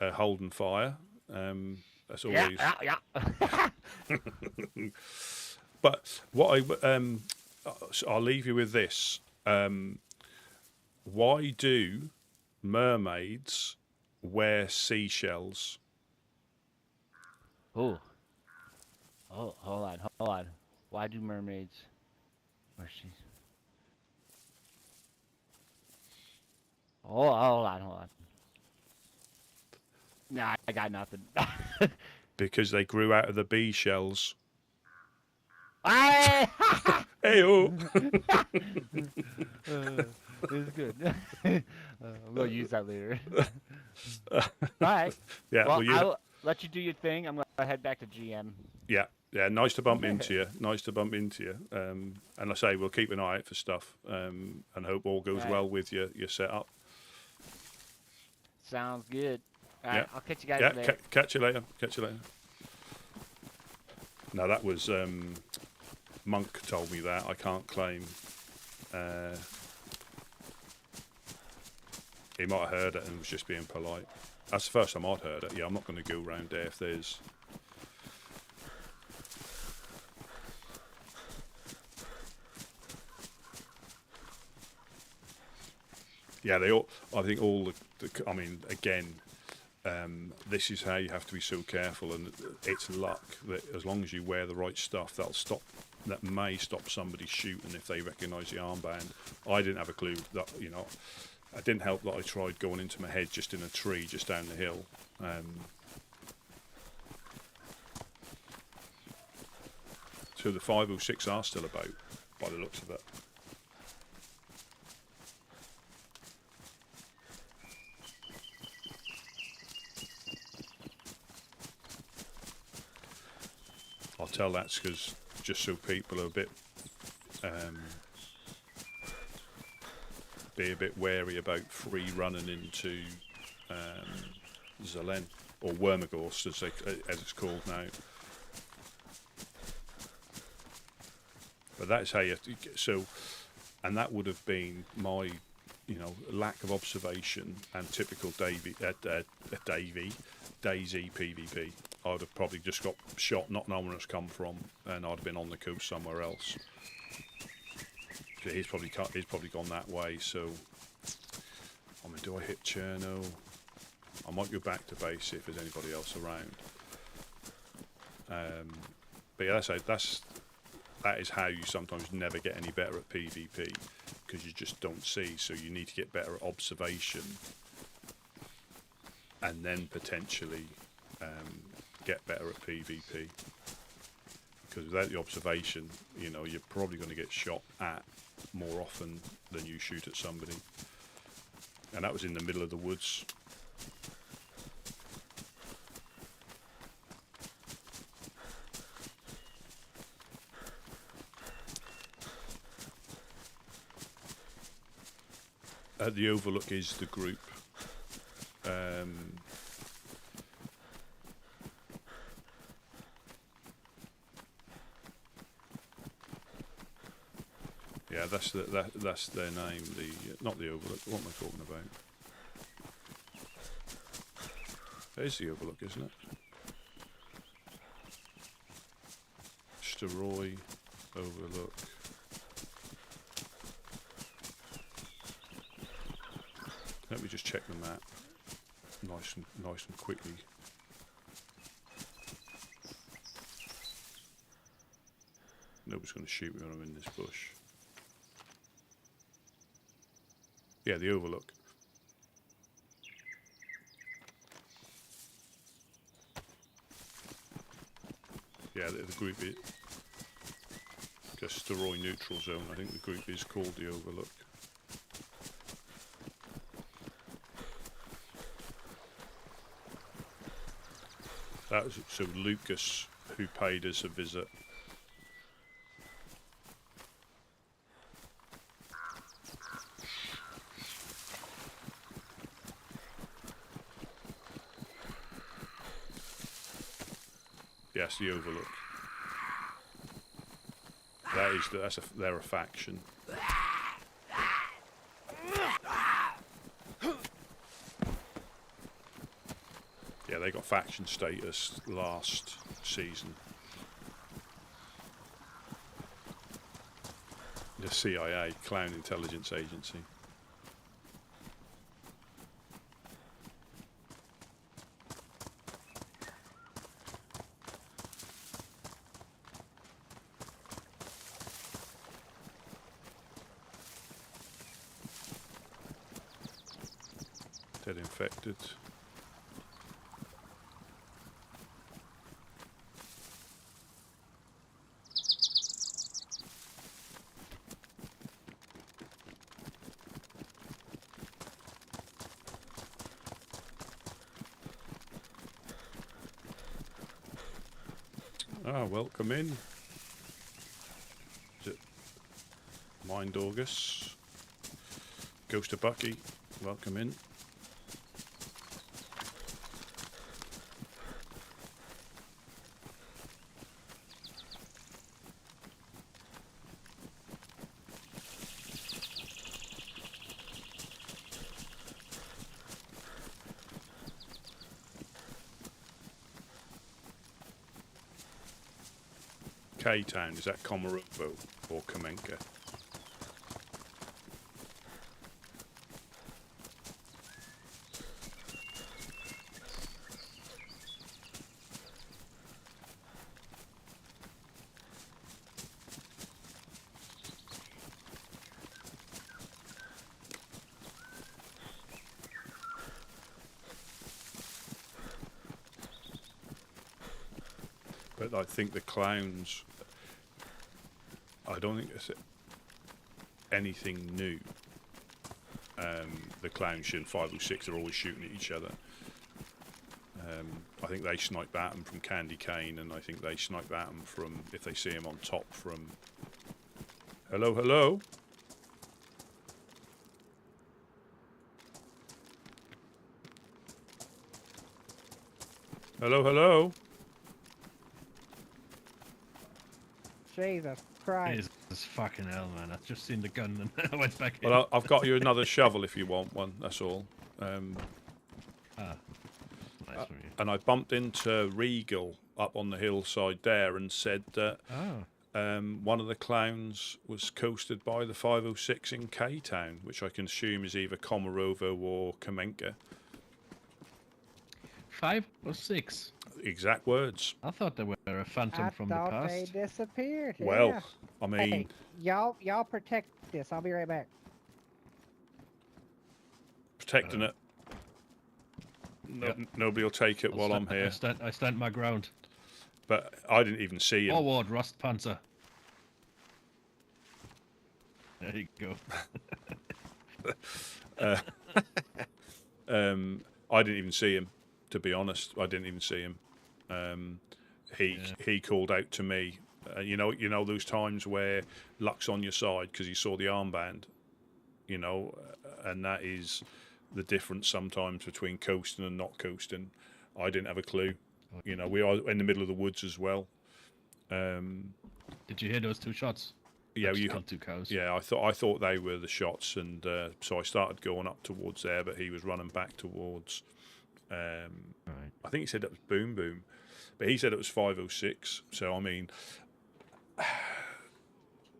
holding fire. That's always. Yeah. But what I'll leave you with this. Why do mermaids wear seashells? Oh, hold on. Why do mermaids wear seashells? Oh, hold on. Nah, I got nothing. Because they grew out of the bee shells. Hey-oh! It's good. I'm going to use that later. All right. Yeah, well I'll let you do your thing. I'm going to head back to GM. Yeah, nice to bump into you. And I say we'll keep an eye out for stuff and hope all goes well with your setup. Sounds good. All right, I'll catch you guys later. Catch you later. No, that was Monk told me that. I can't claim. He might have heard it and was just being polite. That's the first time I'd heard it. Yeah, I'm not going to go around there if there's. Yeah, I think all I mean, again, this is how you have to be so careful, and it's luck that as long as you wear the right stuff, that may stop somebody shooting if they recognise the armband. I didn't have a clue that, it didn't help that I tried going into my head just in a tree just down the hill. So the 506 are still about, by the looks of it. I'll tell that's because just so people are a bit be a bit wary about free running into Zelen, or Wormagorst as it's called now. But that's how you have to, so, and that would have been my, lack of observation and typical DayZ PvP. I'd have probably just got shot, not knowing where it's come from, and I'd have been on the coast somewhere else. He's probably gone that way. So, I mean, do I hit Cherno? I might go back to base, see if there's anybody else around. But yeah, that is how you sometimes never get any better at PvP, because you just don't see. So you need to get better at observation, and then potentially get better at PvP. Because without the observation, you're probably going to get shot at more often than you shoot at somebody. And that was in the middle of the woods. The Overlook is the group. Yeah, that's their name. Not the Overlook. What am I talking about? That is the Overlook, isn't it? Steroy Overlook. Let me just check the map, nice and quickly. Nobody's going to shoot me when I'm in this bush. Yeah, the Overlook. Yeah, the group is just Steroy Neutral Zone. I think the group is called the Overlook. That was so Lucas, who paid us a visit. Yes, the Overlook. They're a faction. Yeah, they got faction status last season. The CIA, Clown Intelligence Agency. Dead infected. Welcome in. Is it Mind August? Ghost of Bucky, welcome in. K-Town, is that Komarovo or Kamenka? But I think the clowns, I don't think it's anything new. The clowns in 506 are always shooting at each other. I think they snipe at them from Candy Cane, and I think they snipe at them from, if they see him on top, from... Hello, hello? Hello, hello? Jesus Christ. Jesus fucking hell, man. I've just seen the gun and I went back in. Well, I've got you another shovel if you want one, that's all. Nice from you. And I bumped into Regal up on the hillside there and said that one of the clowns was coasted by the 506 in K-Town, which I can assume is either Komarovo or Kamenka. 5 or 6? Exact words. I thought they were a phantom from the I thought past. they disappeared. Well, yeah. I mean, Hey, y'all protect this. I'll be right back. protecting it. No, Yep. Nobody will take it while I'm here. I stand my ground. But I didn't even see him. Forward, Rust Panzer. There you go. I didn't even see him, to be honest. I didn't even see him. He called out to me. You know those times where luck's on your side because you saw the armband. And that is the difference sometimes between coasting and not coasting. I didn't have a clue. We are in the middle of the woods as well. Did you hear those 2 shots? Yeah, You you killed 2 cows. Yeah, I thought they were the shots, and so I started going up towards there, but he was running back towards. Right. I think he said that was Boom Boom, but he said it was 506. So I mean,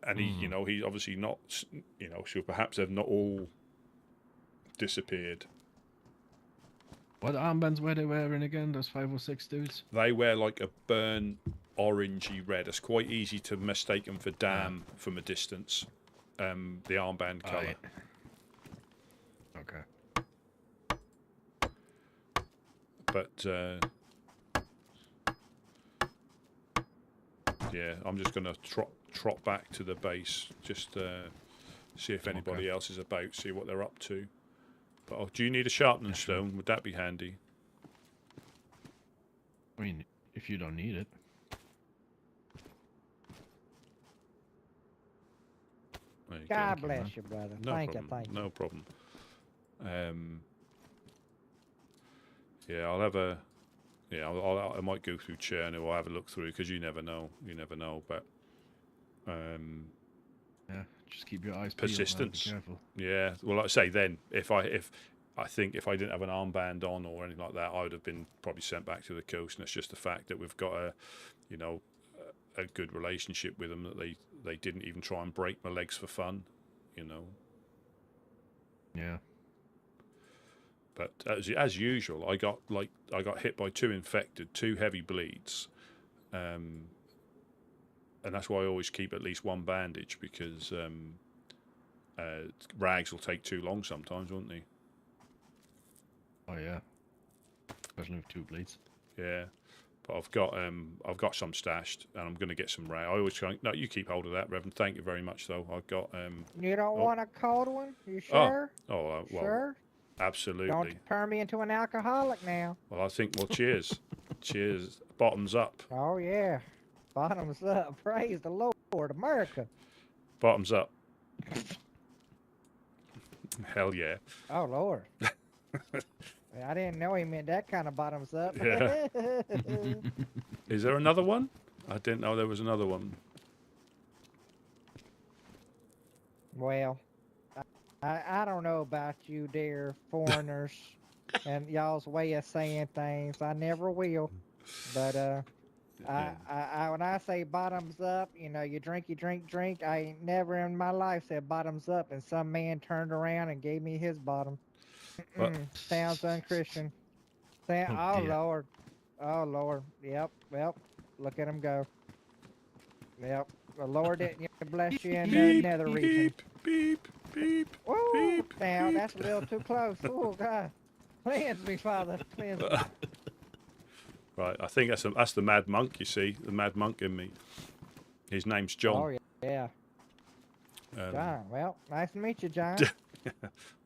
and he's obviously not. So perhaps they've not all disappeared. What armbands were they wearing again? Those 506 dudes? They wear like a burnt orangey red. It's quite easy to mistake them for Dam from a distance. The armband colour. Yeah. Okay. But yeah, I'm just going to trot back to the base, just see if anybody else is about, see what they're up to. But do you need a sharpening stone? Would that be handy? I mean, if you don't need it. There you God go. bless you, brother. No Thank problem. you, thank you. No problem. Yeah, I'll have a. Yeah, I might go through Chernarus or have a look through because you never know. You never know, but. Yeah, just keep your eyes Persistence. peeled. Be careful. Yeah, well, like I say, then if I think if I didn't have an armband on or anything like that, I would have been probably sent back to the coast. And it's just the fact that we've got a good relationship with them that they didn't even try and break my legs for fun, Yeah. But as usual, I got hit by 2 infected, 2 heavy bleeds, and that's why I always keep at least 1 bandage because rags will take too long sometimes, won't they? Oh yeah. Especially with 2 bleeds. Yeah, but I've got some stashed, and I'm going to get some rag. I always try. No, you keep hold of that, Reverend. Thank you very much, though. I've got. You don't want a cold one? You sure? Well, Sure? absolutely. Don't turn me into an alcoholic now. Well, I think. Well, cheers, cheers. Bottoms up. Oh, yeah. Bottoms up. Praise the Lord, America. Bottoms up. Hell yeah. Oh, Lord. I didn't know he meant that kind of bottoms up. Yeah. Is there another one? I didn't know there was another one. Well, I don't know about you dear foreigners and y'all's way of saying things. I never will. But I when I say bottoms up, you drink, I ain't never in my life said bottoms up and some man turned around and gave me his bottom. Sounds unchristian. Oh, dear. Lord. Oh, Lord. Yep. Well, look at him go. Yep. The Lord didn't bless you in the nether region. Beep, beep. Whoa, beep, now beep. that's a little too close. Oh, God. Cleanse me, Father. Cleanse me. Right, I think that's the mad monk. You see, the mad monk in me. His name's John. Oh, yeah. John. Well, nice to meet you, John.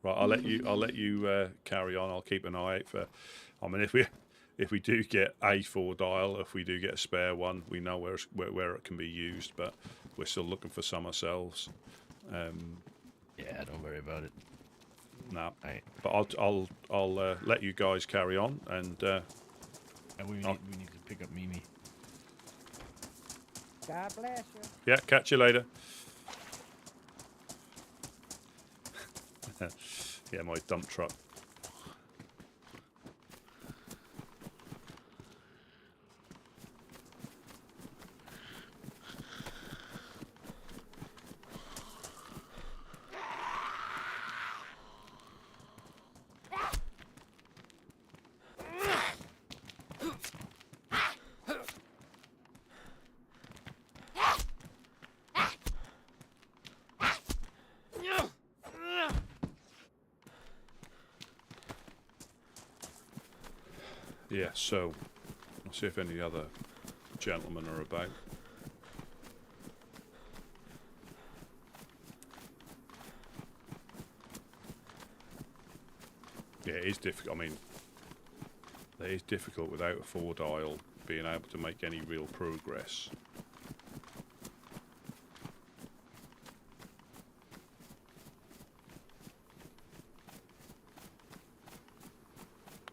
Right, I'll let you carry on. I'll keep an eye out for. I mean, if we do get a 4-dial, if we do get a spare one, we know where it can be used. But we're still looking for some ourselves. Yeah, don't worry about it. No, Right. but I'll let you guys carry on, and And we need to pick up Mimi. God bless you. yeah, catch you later. Yeah, my dump truck. Yeah, so I'll see if any other gentlemen are about. Yeah, it is difficult. I mean, it is difficult without a 4-dial being able to make any real progress.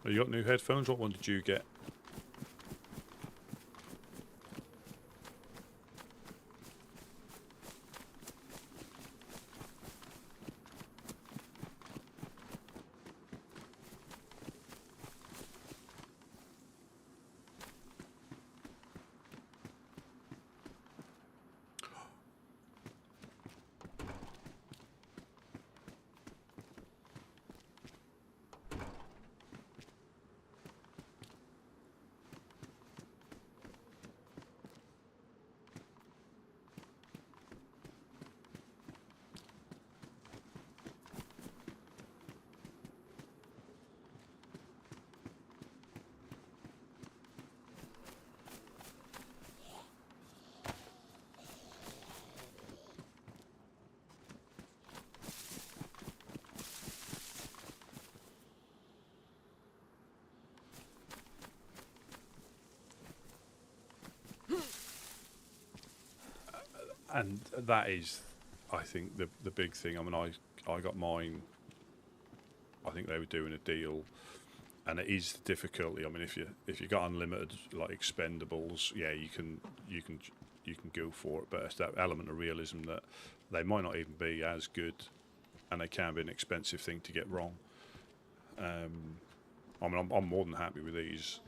Oh, you got new headphones? What one did you get? And that is, I think, the big thing. I mean, I got mine. I think they were doing a deal, and it is the difficulty. I mean, if you got unlimited like expendables, yeah, you can go for it. But it's that element of realism that they might not even be as good, and they can be an expensive thing to get wrong. I mean, I'm more than happy with these.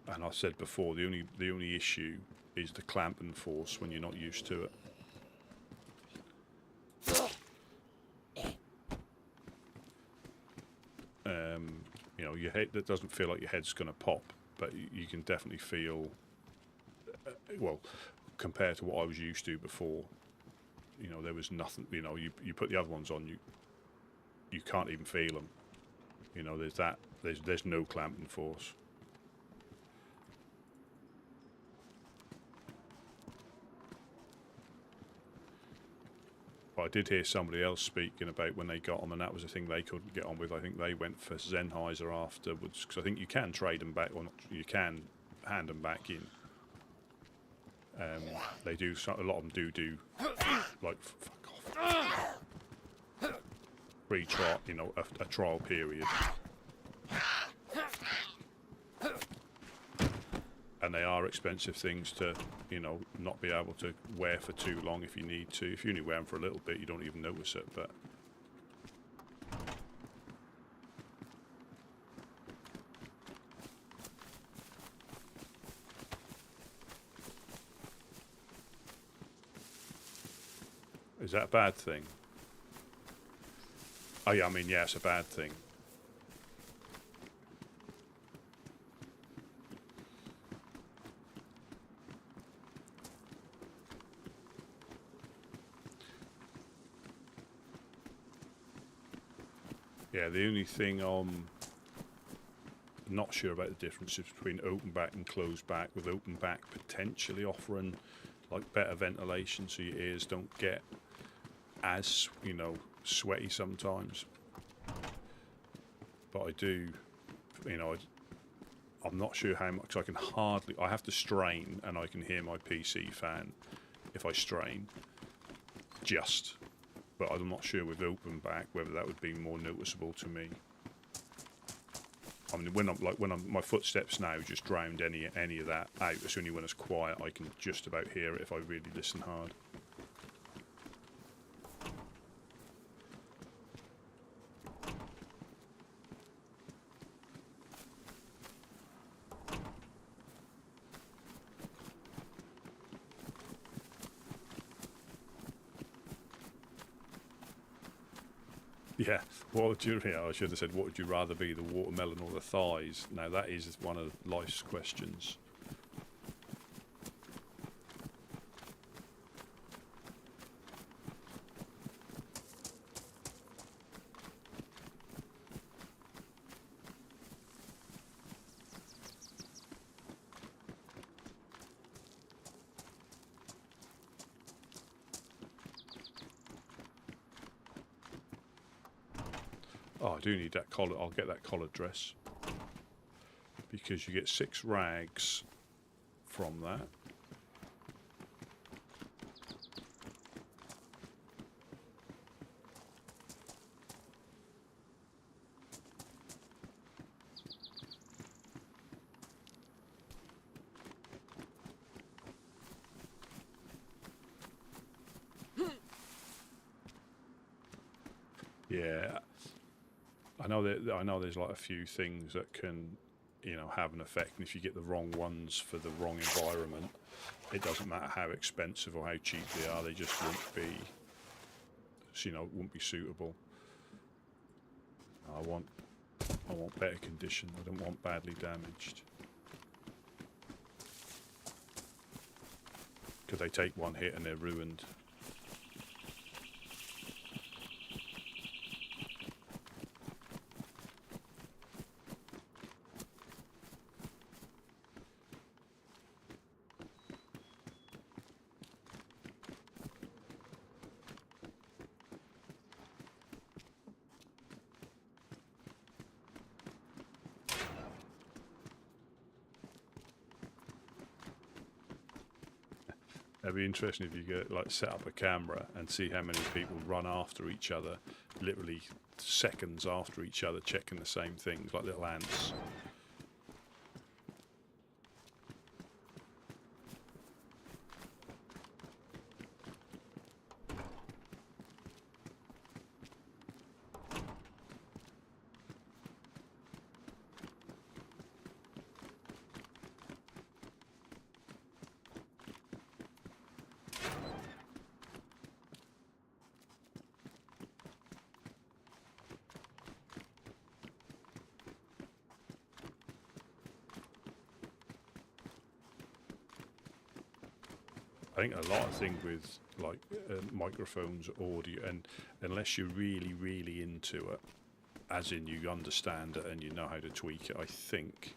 And I said before, the only issue is the clamp and force when you're not used to it. You know, your head, that doesn't feel like your head's going to pop, but you can definitely feel, well, compared to what I was used to before, you know, there was nothing. You know, you put the other ones on, you can't even feel them. You know, there's no clamp and force. But I did hear somebody else speaking about when they got them, and that was a thing they couldn't get on with. I think they went for Sennheiser afterwards, because I think you can trade them back, or not, you can hand them back in. They do. A lot of them do like fuck off. Free trial, you know, a trial period. And they are expensive things to, you know, not be able to wear for too long if you need to. If you only wear them for a little bit, you don't even notice it, but... Is that a bad thing? Oh yeah, I mean, yeah, it's a bad thing. Yeah, the only thing I'm not sure about the differences between open back and closed back, with open back potentially offering like better ventilation so your ears don't get as, you know, sweaty sometimes. But I do you know, I'm not sure how much I can hardly. I have to strain, and I can hear my PC fan if I strain. Just, but I'm not sure with open back whether that would be more noticeable to me. I mean, my footsteps now just drowned any of that out. It's only when it's quiet I can just about hear it if I really listen hard. Yeah, what would you? Yeah, I should have said, what would you rather be, the watermelon or the thighs? Now that is one of life's questions. Oh, I do need that collar. I'll get that collared dress. Because you get 6 rags from that. Yeah. I know there's like a few things that can, you know, have an effect, and if you get the wrong ones for the wrong environment, it doesn't matter how expensive or how cheap they are, they just won't be, you know, won't be suitable. I want better condition. I don't want badly damaged. Because they take one hit and they're ruined. It'd be interesting if you get like set up a camera and see how many people run after each other, literally seconds after each other, checking the same things like little ants. I think a lot of things with like microphones, audio, and unless you're really, really into it, as in you understand it and you know how to tweak it, I think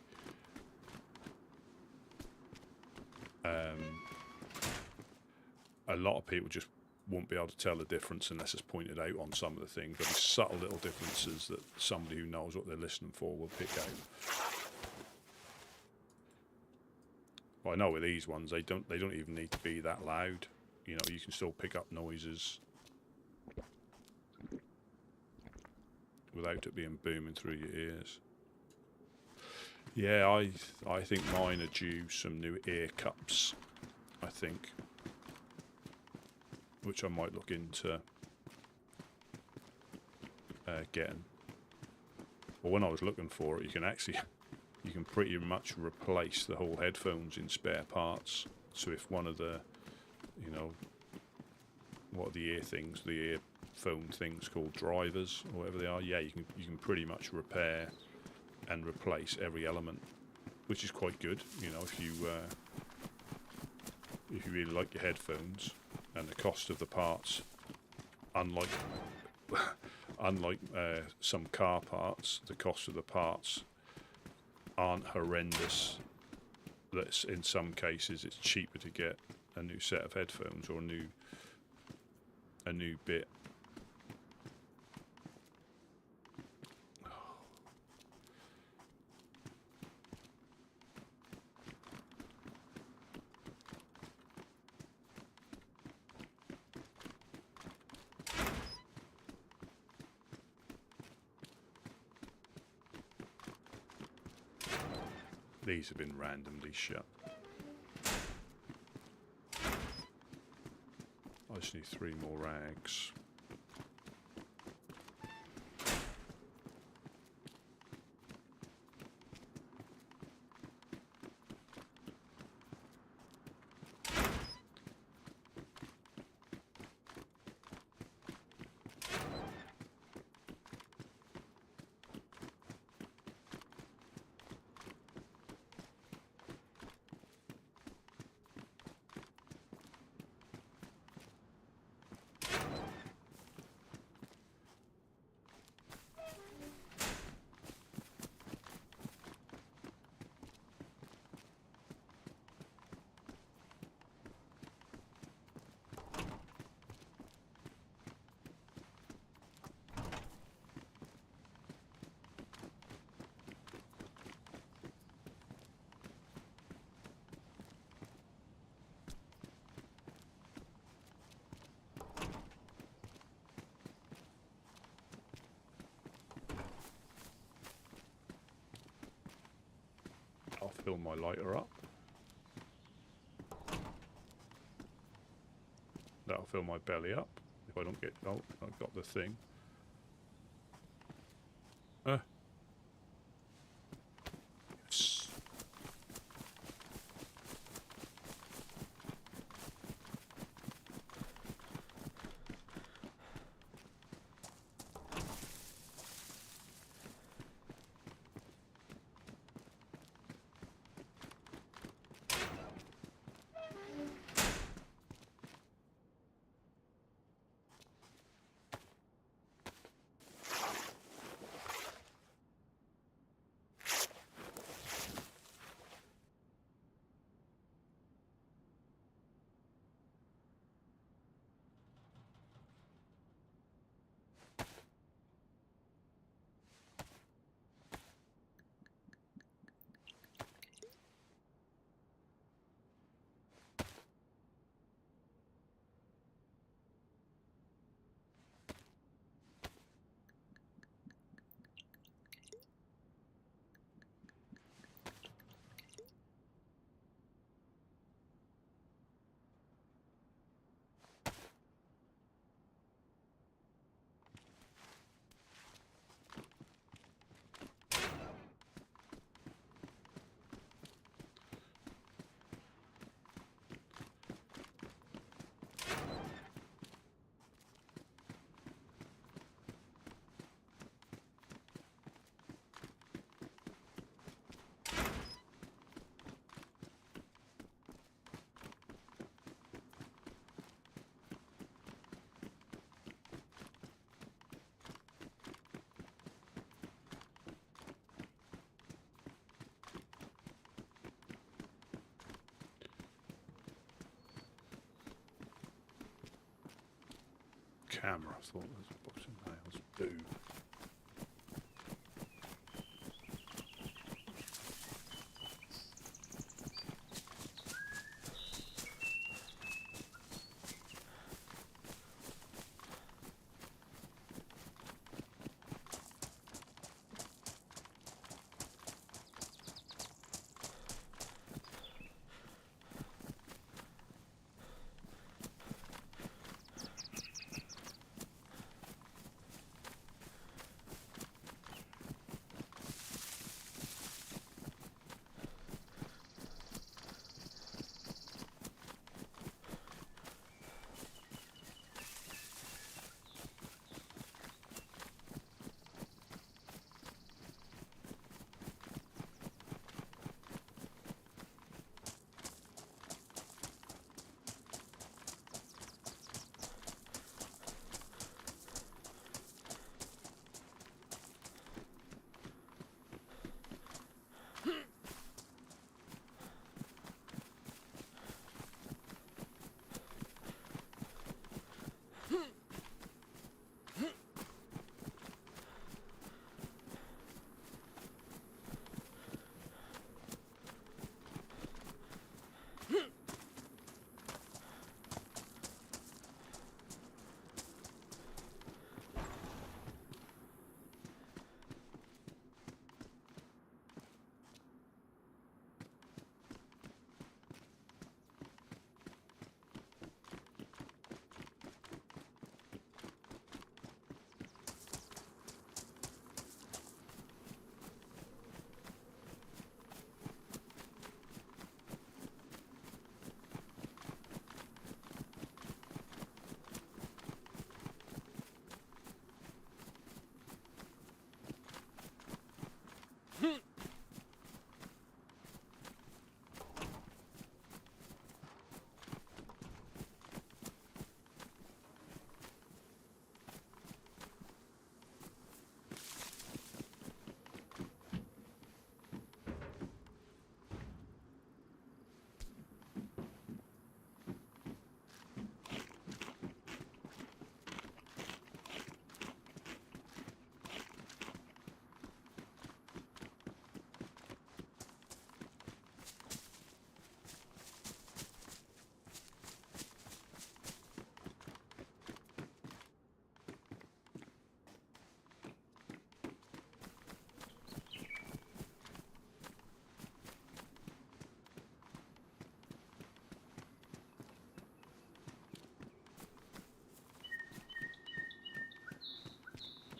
a lot of people just won't be able to tell the difference unless it's pointed out on some of the things. There'll be subtle little differences that somebody who knows what they're listening for will pick out. Well, I know with these ones they don't even need to be that loud. You know, you can still pick up noises without it being booming through your ears. Yeah, I think mine are due some new ear cups, I think, which I might look into getting. Well, when I was looking for it, you can pretty much replace the whole headphones in spare parts. So if one of the, you know, what are the earphone things called, drivers or whatever they are, yeah, you can pretty much repair and replace every element, which is quite good. You know, if you really like your headphones, and the cost of the parts, unlike some car parts, the cost of the parts aren't horrendous. That's in some cases it's cheaper to get a new set of headphones or a new bit. These have been randomly shut. I just need 3 more rags. I'll fill my lighter up. That'll fill my belly up. If I don't get... Oh, I've got the thing. Yes. Camera, I thought it was a box of nails. Boo.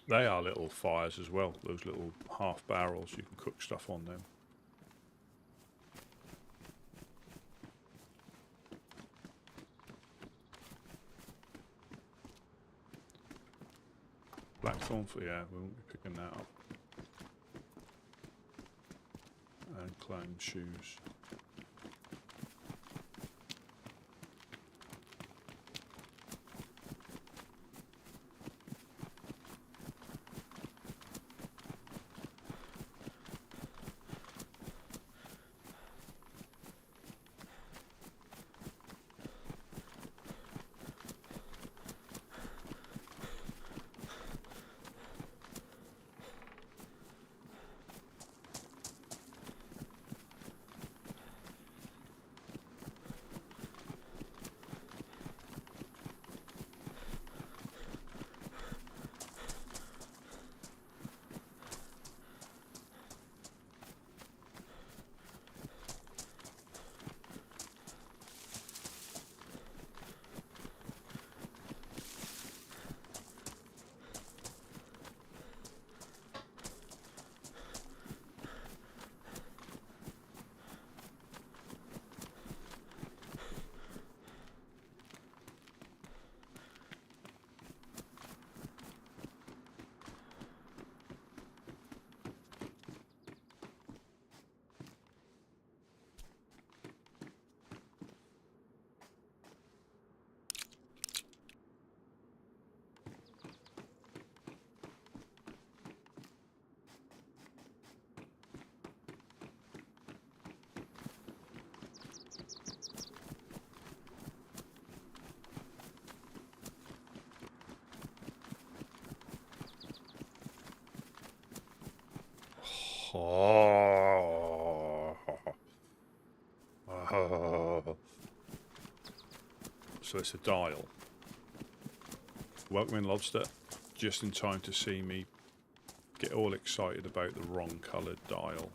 They are little fires as well. Those little half barrels. You can cook stuff on them. Blackthorn for yeah, we won't be picking that up. And clone shoes. Oh. So it's a dial. Welcome in, Lobster. Just in time to see me get all excited about the wrong coloured dial.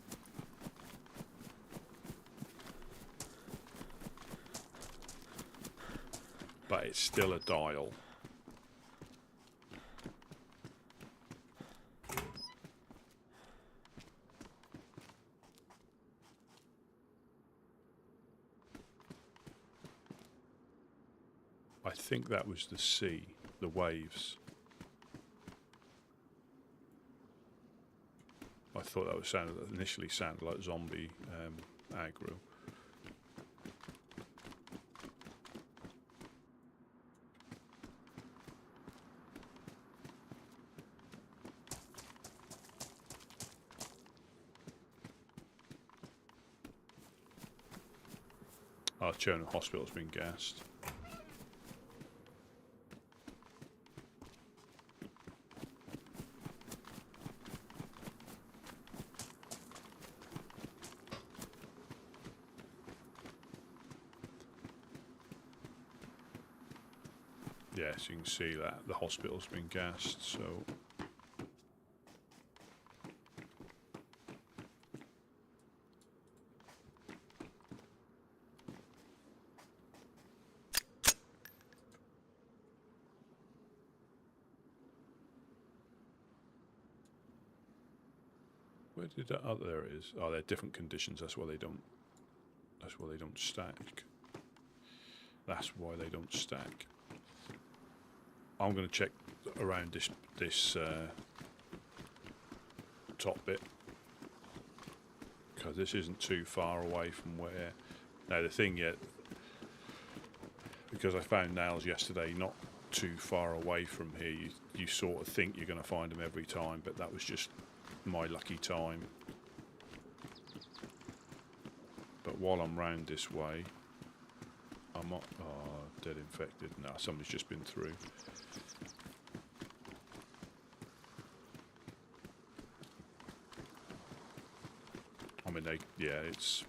But it's still a dial. I think that was the sea, the waves. I thought that was initially sounded like zombie aggro. Our Chernarus hospital's been gassed. Yes, you can see that the hospital's been gassed, so where did that? Oh, there it is. Oh, they're different conditions. That's why they don't. That's why they don't stack. That's why they don't stack. I'm going to check around this top bit because this isn't too far away from where. Now the thing yet, because I found nails yesterday, not too far away from here. You sort of think you're going to find them every time, but that was just my lucky time. But while I'm round this way, I'm not. Oh, dead infected. No, somebody's just been through. I mean, yeah, it's.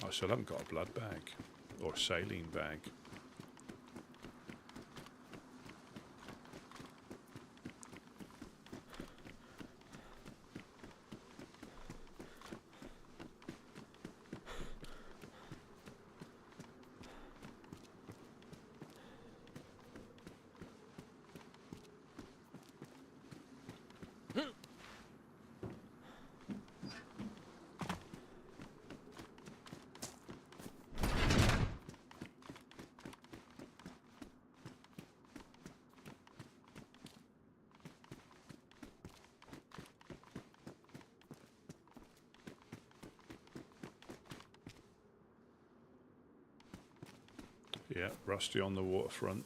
I still haven't got a blood bag or a saline bag. Yeah, Rusty on the waterfront.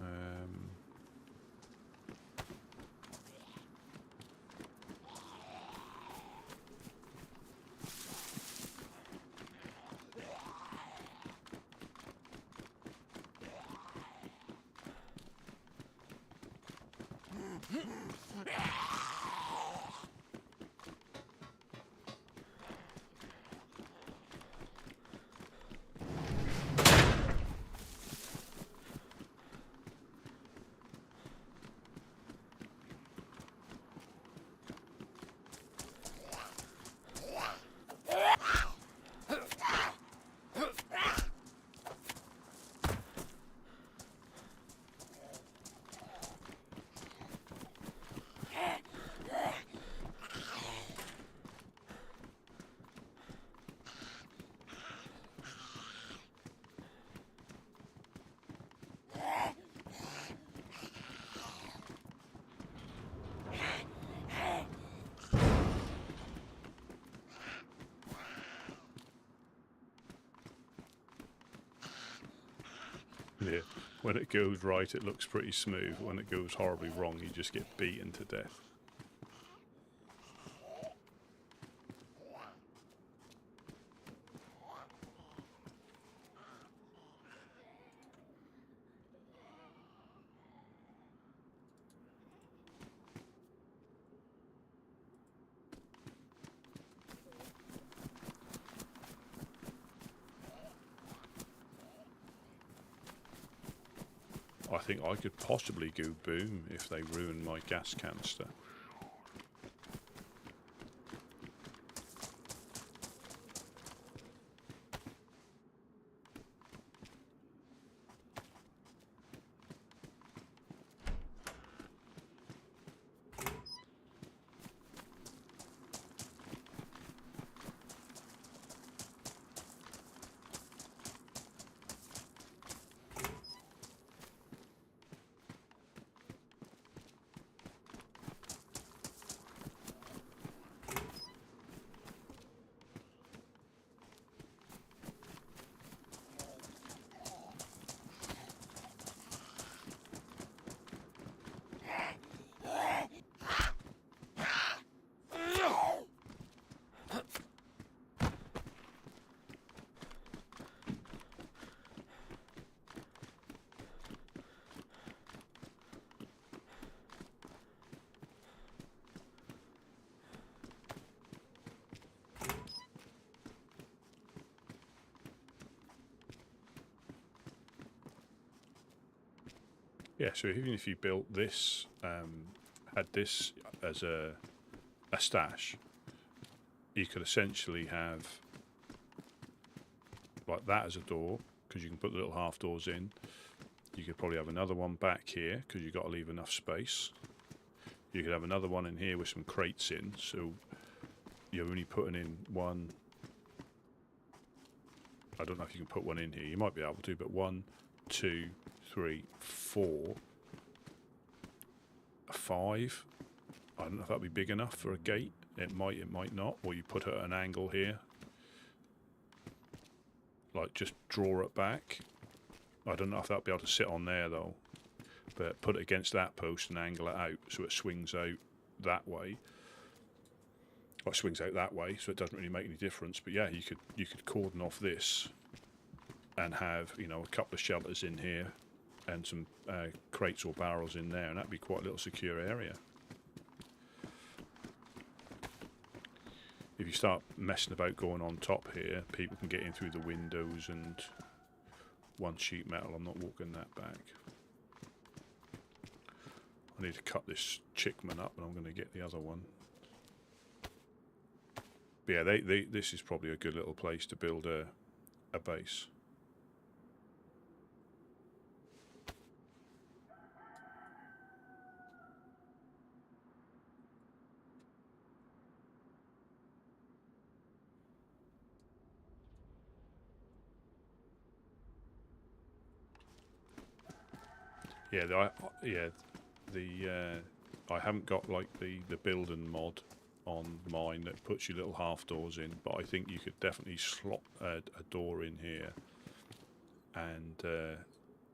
Um, yeah, when it goes right, it looks pretty smooth. When it goes horribly wrong, you just get beaten to death. I think I could possibly go boom if they ruin my gas canister. Yeah, so even if you built this, had this as a stash, you could essentially have like that as a door, because you can put the little half doors in. You could probably have another one back here, because you've got to leave enough space. You could have another one in here with some crates in, so you're only putting in one. I don't know if you can put one in here. You might be able to, but 1, 2, 3, 4, 5. I don't know if that'd be big enough for a gate. It might not. Or you put it at an angle here. Like just draw it back. I don't know if that'd be able to sit on there though. But put it against that post and angle it out so it swings out that way. Or it swings out that way, so it doesn't really make any difference. But yeah, you could cordon off this and have, you know, a couple of shelters in here and some crates or barrels in there, and that'd be quite a little secure area. If you start messing about going on top here, people can get in through the windows, and one sheet metal, I'm not walking that back. I need to cut this chickman up, and I'm going to get the other one. But yeah, this is probably a good little place to build a base. Yeah, I haven't got like the building mod on mine that puts your little half doors in, but I think you could definitely slot a door in here and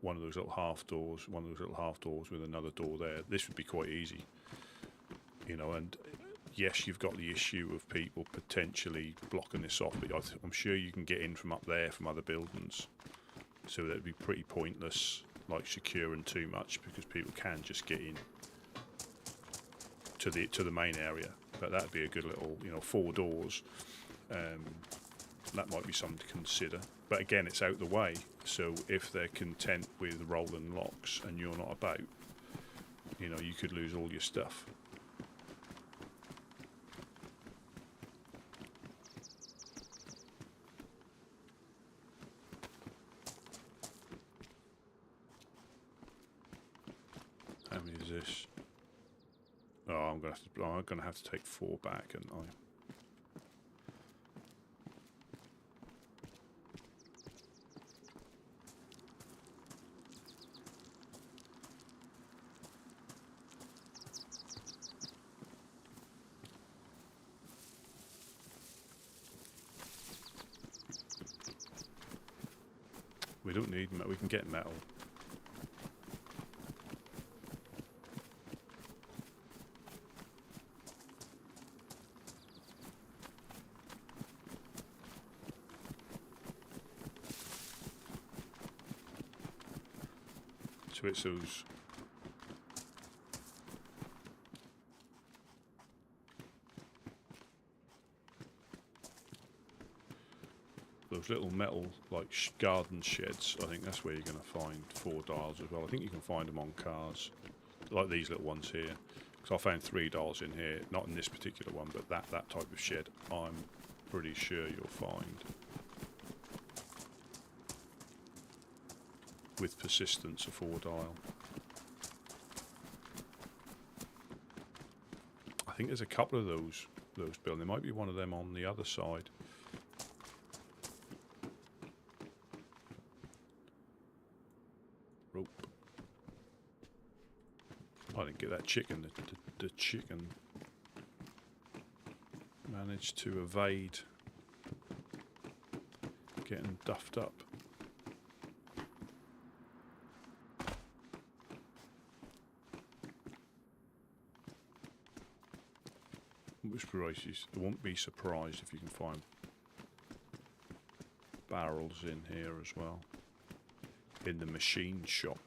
one of those little half doors with another door there. This would be quite easy, you know. And yes, you've got the issue of people potentially blocking this off, but I'm sure you can get in from up there from other buildings, so that'd be pretty pointless, like securing too much, because people can just get in to the main area. But that'd be a good little, you know, 4 doors. That might be something to consider. But again, it's out the way, so if they're content with rolling locks and you're not about, you know, you could lose all your stuff. How many is this? Oh, I'm gonna have to take 4 back, and I. We don't need metal. We can get metal. So it's those little metal, like garden sheds. I think that's where you're going to find 4 dials as well. I think you can find them on cars, like these little ones here. Because I found 3 dials in here, not in this particular one, but that type of shed, I'm pretty sure you'll find. With persistence, a 4 dial. I think there's a couple of those buildings. There might be one of them on the other side. Rope. I didn't get that chicken. The chicken managed to evade getting duffed up. I won't be surprised if you can find barrels in here as well, in the machine shop.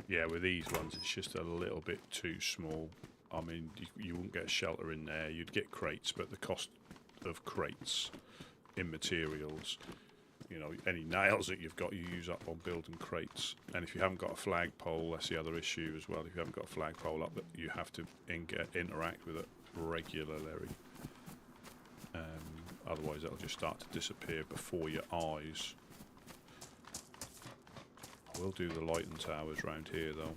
Yeah, with these ones, it's just a little bit too small. I mean, you wouldn't get shelter in there. You'd get crates, but the cost of crates in materials, you know, any nails that you've got, you use up on building crates. And if you haven't got a flagpole, that's the other issue as well. If you haven't got a flagpole up, that you have to interact with it regularly. Otherwise, it'll just start to disappear before your eyes. We'll do the lighting towers round here though.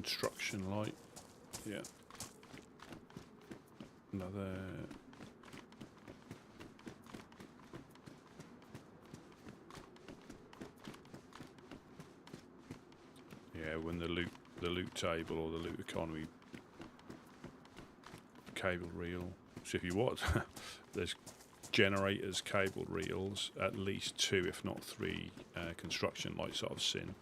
construction light. Yeah. Another. Yeah, when the loot table or the loot economy cable reel. So if you want, there's generators, cable reels, at least 2, if not 3, construction lights that I've seen.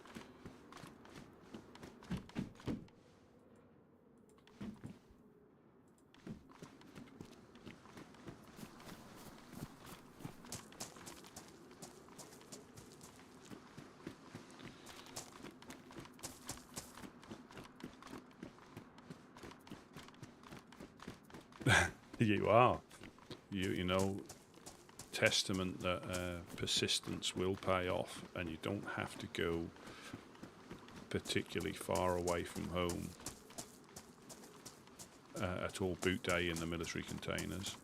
You are. You know, testament that persistence will pay off, and you don't have to go particularly far away from home at all. Boot day in the military containers.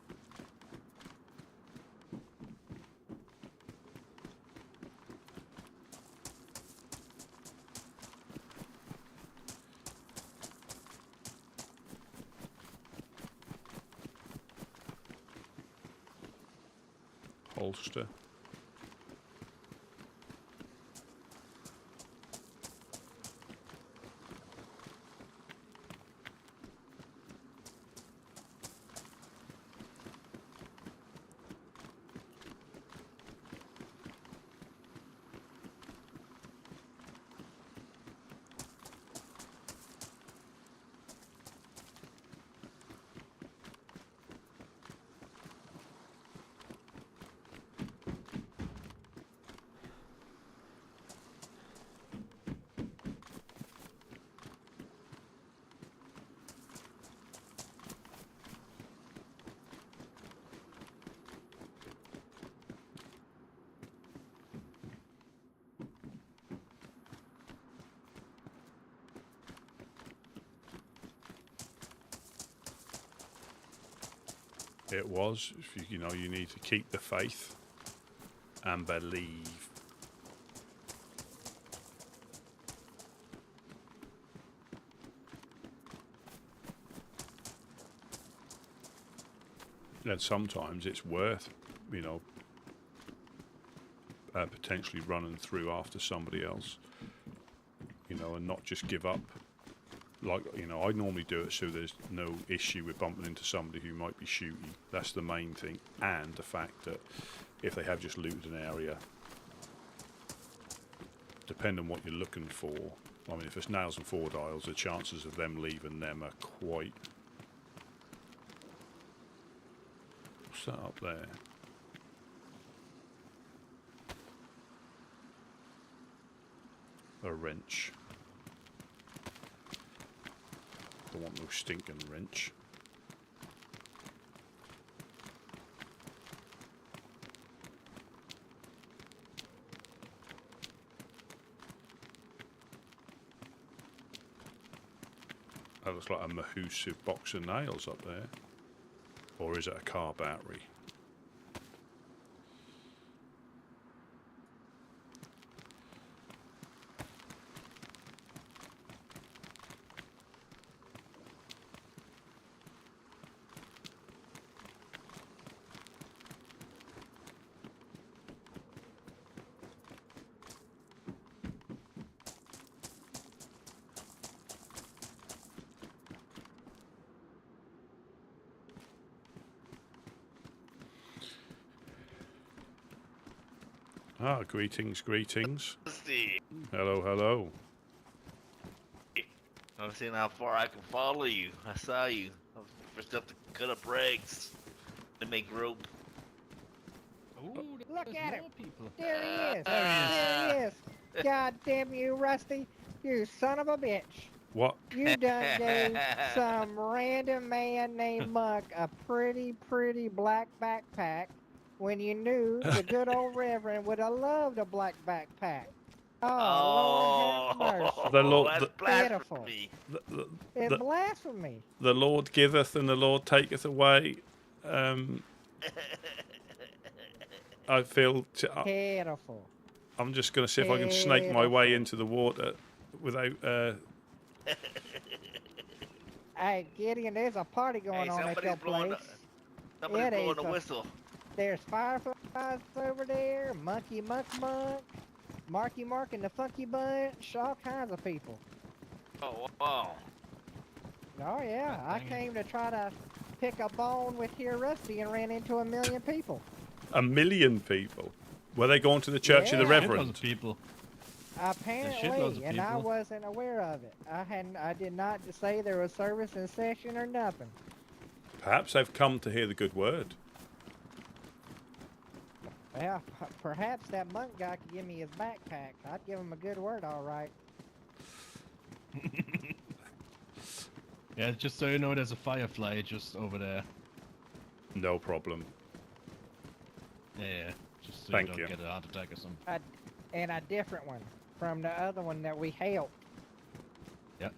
Holster. It was. You know, you need to keep the faith and believe. And sometimes it's worth, you know, potentially running through after somebody else, you know, and not just give up. Like, you know, I normally do it so there's no issue with bumping into somebody who might be shooting. That's the main thing. And the fact that if they have just looted an area, depending on what you're looking for, I mean, if it's nails and 4 dials, the chances of them leaving them are quite... What's that up there? A wrench. Don't want no stinking wrench. That looks like a mahoosive box of nails up there. Or is it a car battery? Ah, greetings, greetings. See, Hello, hello. I'm seeing how far I can follow you. I saw you. I was first up to cut up rags to make rope. Ooh, Look there's at him. more people. There he is. There There he is. God damn you, Rusty. You son of a bitch. What? You done gave some random man named Muck a pretty black backpack when you knew the good old Reverend would have loved a black backpack. Oh, Lord have mercy. The Lord- that's the- blasphemy. It's the- blasphemy. The Lord giveth and the Lord taketh away. I feel... Pitiful. I'm just going to see if I can snake my way into the water without Hey, Gideon, there's a party going Hey, on at your place. somebody's blowing is the whistle. There's fireflies over there, Monkey Monk, Marky Mark and the Funky Bunch, all kinds of people. Oh, wow. Oh yeah, God I dang it. came to try to pick a bone with here Rusty and ran into 1 million people. 1 million people. Were they going to the Church of the Yeah. Shitloads Reverend? of people. Apparently, of and I people. wasn't aware of it. I did not say there was service in session or nothing. Perhaps they've come to hear the good word. Yeah, perhaps that monk guy could give me his backpack. I'd give him a good word, all right. Yeah, just so you know, there's a firefly just over there. No problem. Yeah, just so Thank you you. don't get a heart attack or something. And a different one from the other one that we helped. Yep.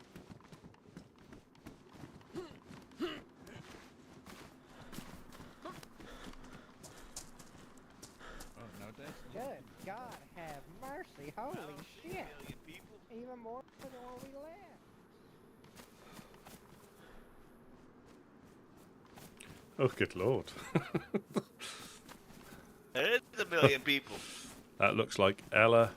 Oh, nowadays? Good God, have mercy! Holy shit! Million people. Even more than when we left. Oh, good lord. It's 1 million people. That looks like Ella.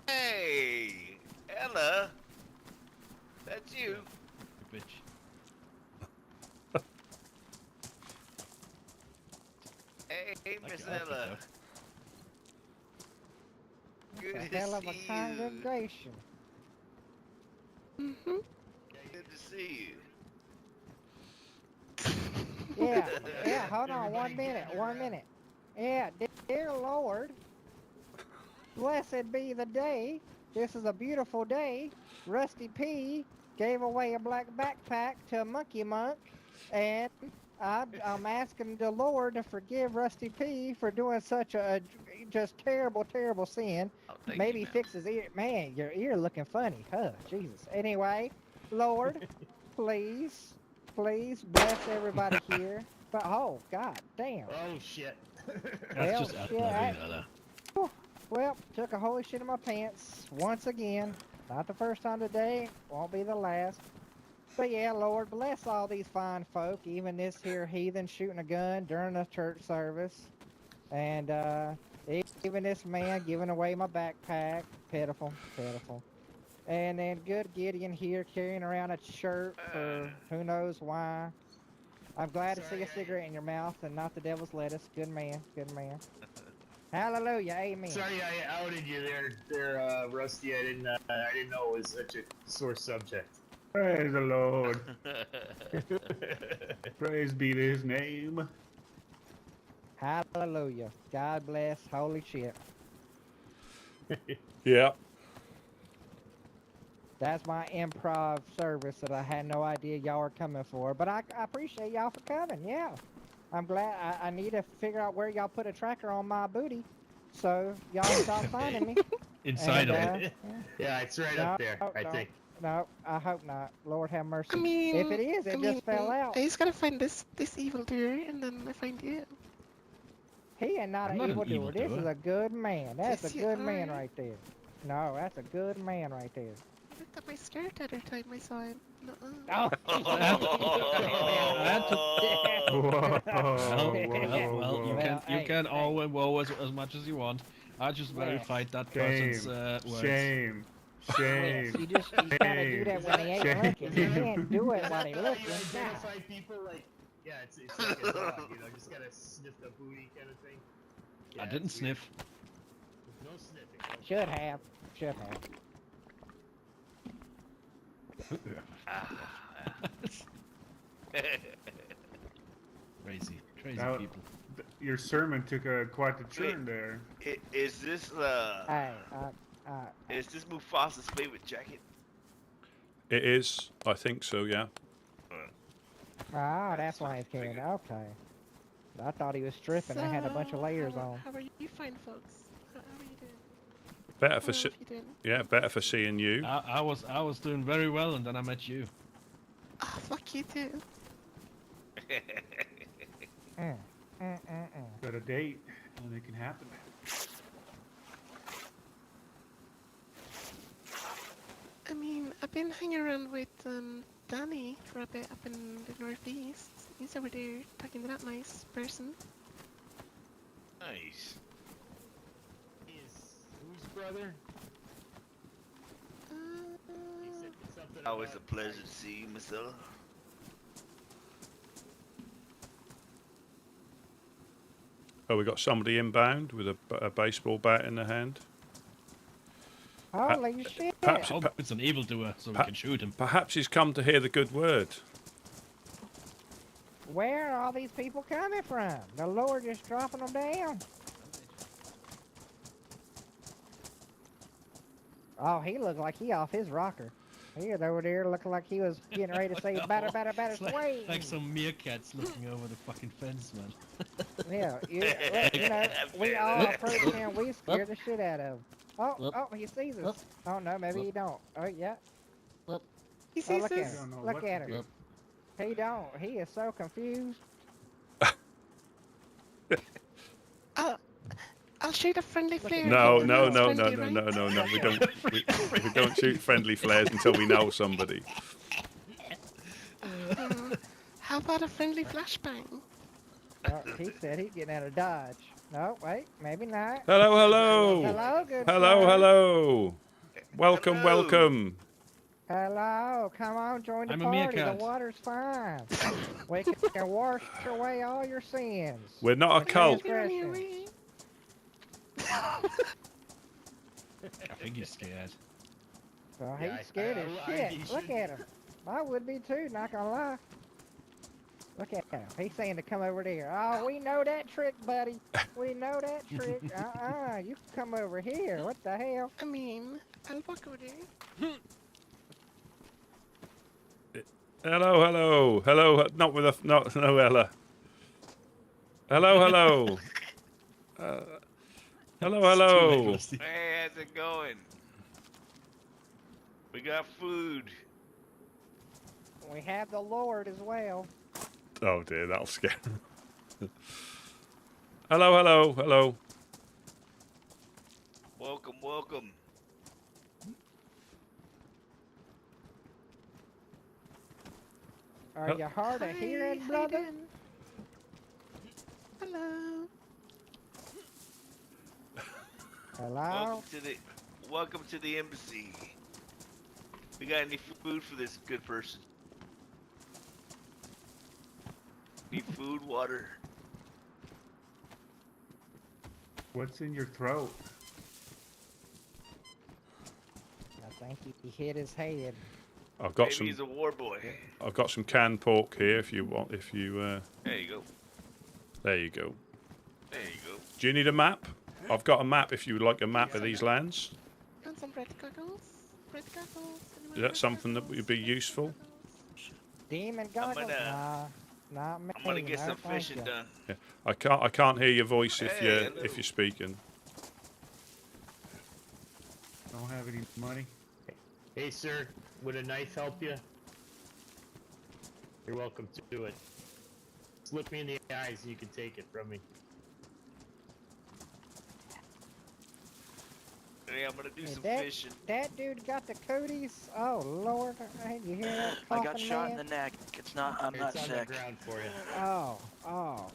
Hey, Ella. That's you. You bitch. Hey, Like Miss your outfit, Ella. though. Good A to hell of see a you. congregation. Good to see you. Yeah, yeah, hold on, 1 minute, 1 minute. Yeah, dear Lord, blessed be the day. This is a beautiful day. Rusty P gave away a black backpack to a monkey monk, and I'm asking the Lord to forgive Rusty P for doing such a just terrible, terrible sin. Oh, thank Maybe you, fix his ear. Man, your ear looking funny. Huh, Jesus. Anyway, Lord, please bless everybody here. But oh, God damn. Oh shit. That's Well, just shit, outlawing, Ella. Well, took a holy shit in my pants once again. Not the first time today. Won't be the last. But yeah, Lord, bless all these fine folk, even this here heathen shooting a gun during a church service. And even this man giving away my backpack. Pitiful, pitiful. And then good Gideon here carrying around a shirt for who knows why. I'm glad to see a cigarette in your mouth and not the devil's lettuce. Good man, good man. Hallelujah, amen. Sorry I outed you there, Rusty. I didn't know it was such a sore subject. Praise the Lord. Praise be to his name. Hallelujah. God bless. Holy shit. Yeah. That's my improv service that I had no idea y'all were coming for. But I appreciate y'all for coming. Yeah. I'm glad. I need to figure out where y'all put a tracker on my booty. So y'all stop finding me. Inside of And, it. Yeah, it's right No, up there, I no. think. No, I hope not. Lord have mercy. I mean, if it is, it just fell out. I just gotta find this evildoer, and then I find you. He is not I'm an not an evildoer. This evildoer. is a good man. That's Yes, a you good man are. right there. No, that's a good man right there. You looked at my skirt the other time I saw him. Oh. Whoa, Well, you Well, can hey. always woe as much as you want. I just Well, verified that person's words. Shame. Yes, Shame. you gotta do that when he ain't Shame. looking. You can't do it while he Is that how looking. you Nah. identify people like? Yeah, it's like a dog, just gotta sniff the booty kind of thing. I Yeah, didn't it's weird. sniff. No sniffing. Should have. Should have. Crazy Now- people. Your sermon took quite the turn there. Is this Hey, is this Mufasa's favorite jacket? It is. I think so, yeah. that's why he's carrying it. Okay. I thought he was stripping. I had a bunch of layers on. How are you fine, folks? How are you doing? Better for How si- are you doing? yeah, better for seeing you. I was doing very well, and then I met you. Oh, fuck you too. Got a date, and it can happen. been hanging around with Danny for a bit up in the northeast. He's over there talking to that nice person. Nice. Whose brother? Uh, He said something Always about a pleasure to see you, Marcella. Oh, we got somebody inbound with a baseball bat in their hand. Holy shit! Perhaps, Oh, it's an evildoer, so we Pa- can shoot him. perhaps he's come to hear the good word. Where are all these people coming from? The Lord just dropping them down. Oh, he looked like he off his rocker. He was over there looking like he was getting ready to say batter, batter, batter, It's like, swing. like some meerkats looking over the fucking fence, man. Yeah, you know, we all approached him. We scared the shit out of him. Oh, oh, he sees us. Oh no, maybe he don't. Oh yeah. he Oh, sees look at us. him. Don't know Look what at to him. do. He don't. He is so confused. I'll shoot a friendly flare. No, at no, him. no, It's no, friendly, no, right? no, no, no. We don't shoot friendly flares until we know somebody. How about a friendly flashbang? Oh, he said he's getting out of Dodge. No, wait, maybe not. Hello, hello. Hello, good Hello, sir. hello. Welcome, Hello. welcome. Hello, come on, join the I'm a party. The meerkat. water's fine. We can wash away all your sins. We're not a cult. Transgressions. I think he's scared. So Yeah, he's scared as I shit. he Look should at him. I would be too, not gonna lie. Look at him. He's saying to come over there. Oh, we know that trick, buddy. We know that trick. You come over here. What the hell? I mean, I'll walk over there. Hello, hello, hello. Not with a not no Ella. Hello, hello. Hello, hello. Hey, how's it going? We got food. We have the Lord as well. Oh dear, that'll scare him. Hello, hello, hello. Welcome, welcome. Are you hard of hearing, brother? Hayden. Hello. Hello? Welcome to the embassy. We got any food for this good person? Need food, water. What's in your throat? I think he hit his head. I've got Maybe some. he's a war boy. I've got some canned pork here. If you want, if you. There you go. There you go. There you go. Do you need a map? I've got a map. If you would like a map of these lands, And some bread goggles. Bread goggles. is that something that would be useful? Demon goggles? gonna- Nah, not me. I'm gonna get no, some thank fishing ya. done. Yeah. I can't hear your voice if Hey, you're hello. if you're speaking. Don't have any money. Hey, sir, would a knife help you? You're welcome to do it. Just look me in the eyes and you can take it from me. Hey, I'm gonna do Hey, some that- fishing. That dude got the cooties. Oh Lord, hey, you hear that? I got coughing shot man? in the neck. It's not. I'm not It's on sick. the ground for you. Oh.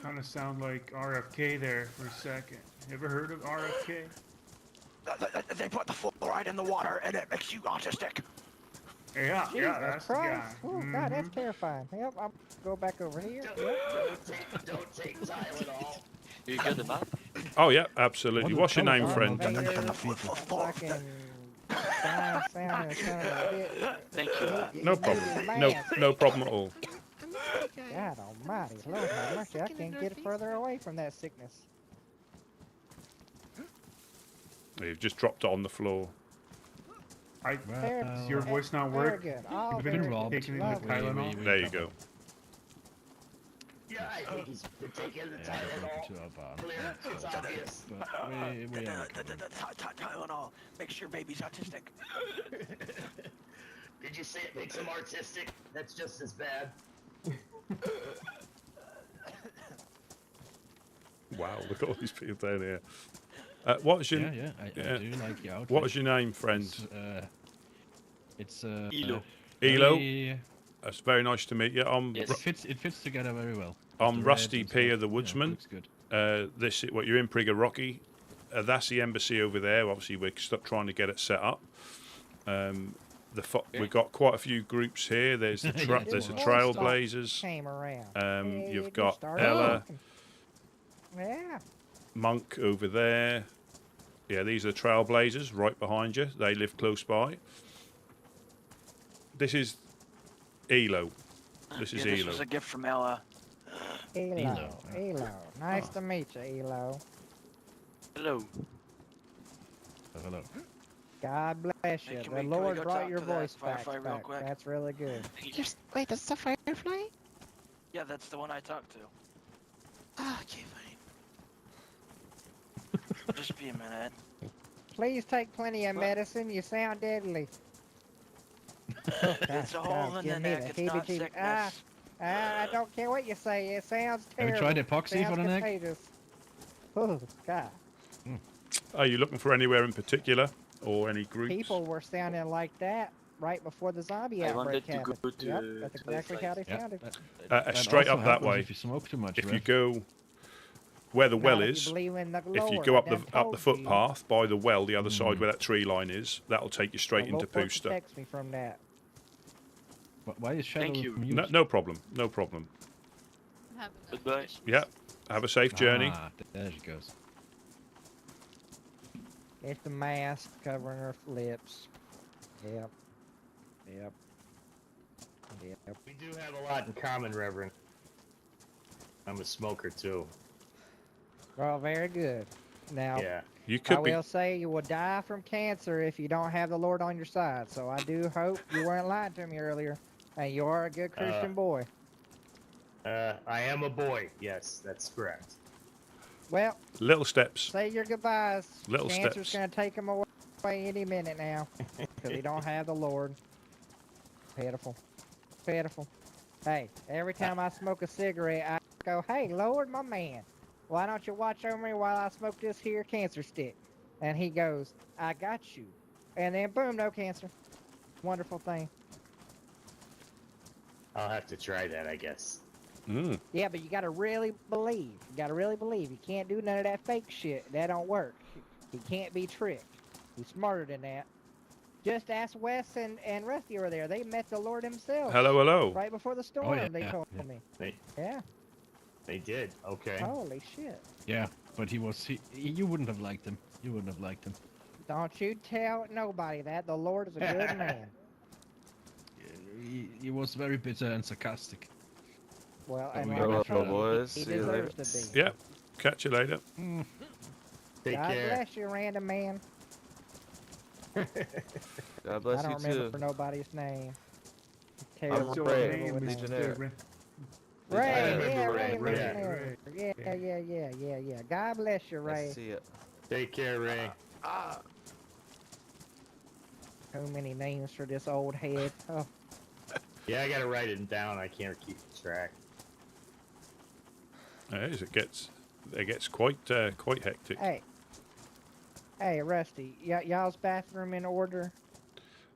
Kind of sound like RFK there for a second. Ever heard of RFK? They put the fluoride in the water and it makes you autistic. Yeah, Jesus yeah, that's the Christ. guy. Oh God, that's Mhm. terrifying. Yep, I'll go back over here. Yep. Don't take Tylenol. You good enough? Oh yeah, absolutely. What What's your colour name, are friend? they? Fucking sign sounding son of a bitch. Thank you. No You problem. need No, a mask. no problem at all. I'm sorry, guys. God almighty, Lord have mercy, I can't get further away from that sickness. You've just dropped it on the floor. Does your Well, voice not Very work? good. All You've been been very robbed. good. taking the Lovely. Tylenol? There you go. Yeah, I think he's been taking the Yeah, welcome Tylenol. to our barn. Clear, it's obvious. But we are covered. Tylenol makes your babies autistic. Did you say it makes him artistic? That's just as bad. Wow, look at all these people down here. What was your Yeah, I yeah. do like the outfit. What was your name, friend? It's, It's Elo. Elo. very- That's very nice to meet you. Yes. It fits together very well. I'm The red Rusty and P stuff, of the yeah, Woodsman. looks good. This what you're in Prigger Rocky. That's the embassy over there. Obviously, we're trying to get it set up. We've got quite a few groups here. There's the Yeah, there's the it's Trailblazers. Came around. You've It got just started Ella, talking. Yeah. Monk over there. Yeah, these are the Trailblazers right behind you. They live close by. This is Elo. This is This Elo. was a gift from Ella. Elo. Elo. Nice to meet you, Elo. Hello. Hello. God bless you. Can The we Lord go brought talk your to that voice back. firefly real quick? That's really good. Wait, that's the firefly? Yeah, that's the one I talked to. Ah, okay, fine. Just be a minute. Please take plenty of medicine. You sound deadly. It's a hole in the give me neck. the It's not heebie-jeebies. sickness. I don't care what you say. It sounds Have you terrible. tried epoxy Sounds for the neck? contagious. Oh, God. Are you looking for anywhere in particular or any groups? People were sounding like that right before the zombie I outbreak wanted to happened. go to Yep, that's exactly how they Yeah, sounded. that Straight also up that happens way. If you smoke too much, If right? you go where the well Not if is, you believe in the if you Lord, go I up the done told you. footpath by the well, the other side where that tree line is, that'll take you straight The into Lord Pooster. protects me from that. Why is Shadow Thank you. mute? No problem. No problem. Goodbye. Yeah. Have a safe journey. Ah, there she goes. It's the mask covering her lips. Yep. Yep. Yep. We do have a lot in common, Reverend. I'm a smoker too. Well, very good. Now, Yeah. You I could be. will say you will die from cancer if you don't have the Lord on your side. So I do hope you weren't lying to me earlier, and you are a good Christian boy. I am a boy. Yes, that's correct. Well, Little steps. say your goodbyes. Little Cancer's steps. gonna take him away any minute now, because he don't have the Lord. Pitiful, pitiful. Hey, every time I smoke a cigarette, I go, "Hey, Lord, my man, why don't you watch over me while I smoke this here cancer stick?" And he goes, "I got you." And then boom, no cancer. Wonderful thing. I'll have to try that, I guess. Mm. Yeah, but you gotta really believe. You gotta really believe. You can't do none of that fake shit. That don't work. He can't be tricked. He's smarter than that. Just ask Wes and Rusty over there. They met the Lord himself. Hello, hello. Right before the storm, yeah, they told yeah. me. Yeah. They did. Okay. Holy shit. Yeah, but you wouldn't have liked him. You wouldn't have liked him. Don't you tell nobody that. The Lord is a good man. He was very bitter and sarcastic. Well, And and we like I go, told you, boys. he See you deserves later. to be. Yeah. Catch you later. Take God care. bless you, random man. God bless I don't you remember too. nobody's name. I'm Terrible, Your Ray, name terrible is name. Legionnaire. Ray. Ray, I yeah, remember Ray, Ray, Legionnaire. Yeah. God bless you, Nice Ray. to see you. Take care, Ray. Too many names for this old head. Oh, Yeah, I gotta write it down. I can't keep track. It gets quite hectic. hey, Rusty, y'all's bathroom in order?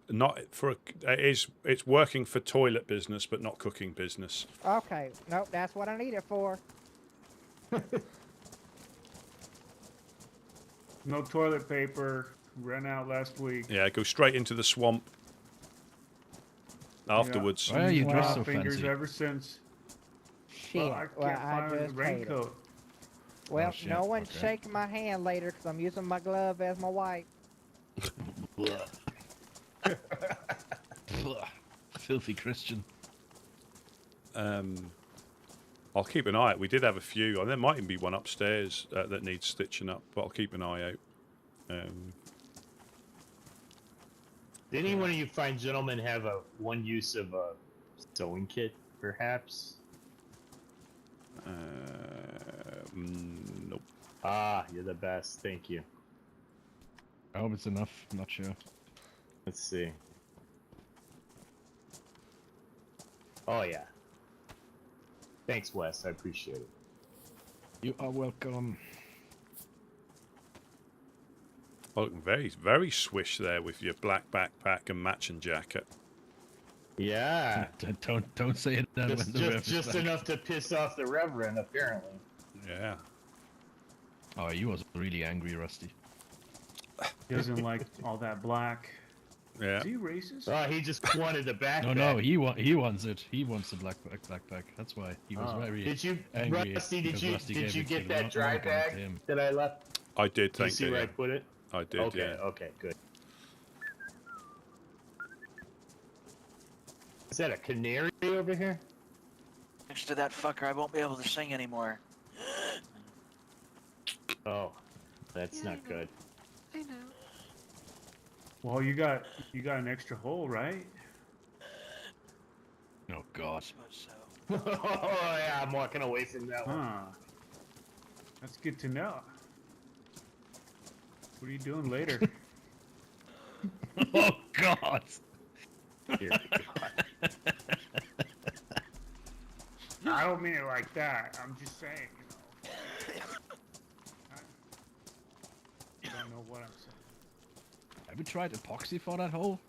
Not for it's working for toilet business, but not cooking business. Okay, nope, that's what I need it for. No toilet paper. Ran out last week. Yeah, go straight into the swamp. Afterwards. Why are you Used dressed my so fingers fancy? ever since. Shit, Well, I can't find the just hate it. raincoat. Well, Oh, shit, no one's okay. shaking my hand later because I'm using my glove as my wipe. Filthy Christian. I'll keep an eye out. We did have a few. There might even be one upstairs that needs stitching up, but I'll keep an eye out. Did any one of you fine gentlemen have one use of a sewing kit, perhaps? Nope. Ah, you're the best. Thank you. I hope it's enough. I'm not sure. Let's see. Oh, yeah. Thanks, Wes. I appreciate it. You are welcome. Oh, looking very, very swish there with your black backpack and matching jacket. Yeah. Don't say it that when the Rev is Just back. enough to piss off the Reverend, apparently. Yeah. Oh, he was really angry, Rusty. He doesn't like all that black. Yeah. Is he racist? Oh, he just wanted the backpack. No, he wants it. He wants the black backpack. That's why he was very Did you, angry. Rusty? because Rusty Did gave you it get to that dry Armband to bag him. that I left? I did, Do you thank see you. where I Yeah. put it? I did, Okay, yeah. okay, good. Is that a canary over here? Thanks to that fucker, I won't be able to sing anymore. Oh, that's Yeah, not I know. good. I know. Well, you got an extra hole, right? Oh God. So, Oh yeah, I'm walking away from that one. Huh. That's good to know. What are you doing later? Oh God. Dear God. I don't mean it like that. I'm just saying, you know. I don't know what I'm saying. Have you tried epoxy for that hole?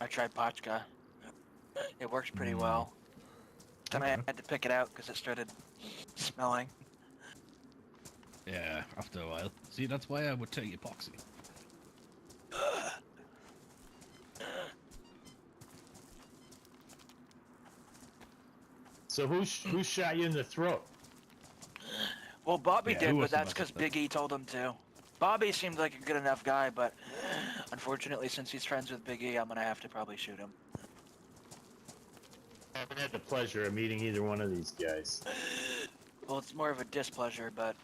I tried Pachka. It works pretty well. Then I Okay. had to pick it out because it started smelling. Yeah, after a while. See, that's why I would take epoxy. So who shot you in the throat? Well, Bobby Yeah, did, who but was the that's because master? Big E told him to. Bobby seemed like a good enough guy, but unfortunately, since he's friends with Big E, I'm gonna have to probably shoot him. I haven't had the pleasure of meeting either one of these guys. Well, it's more of a displeasure, but...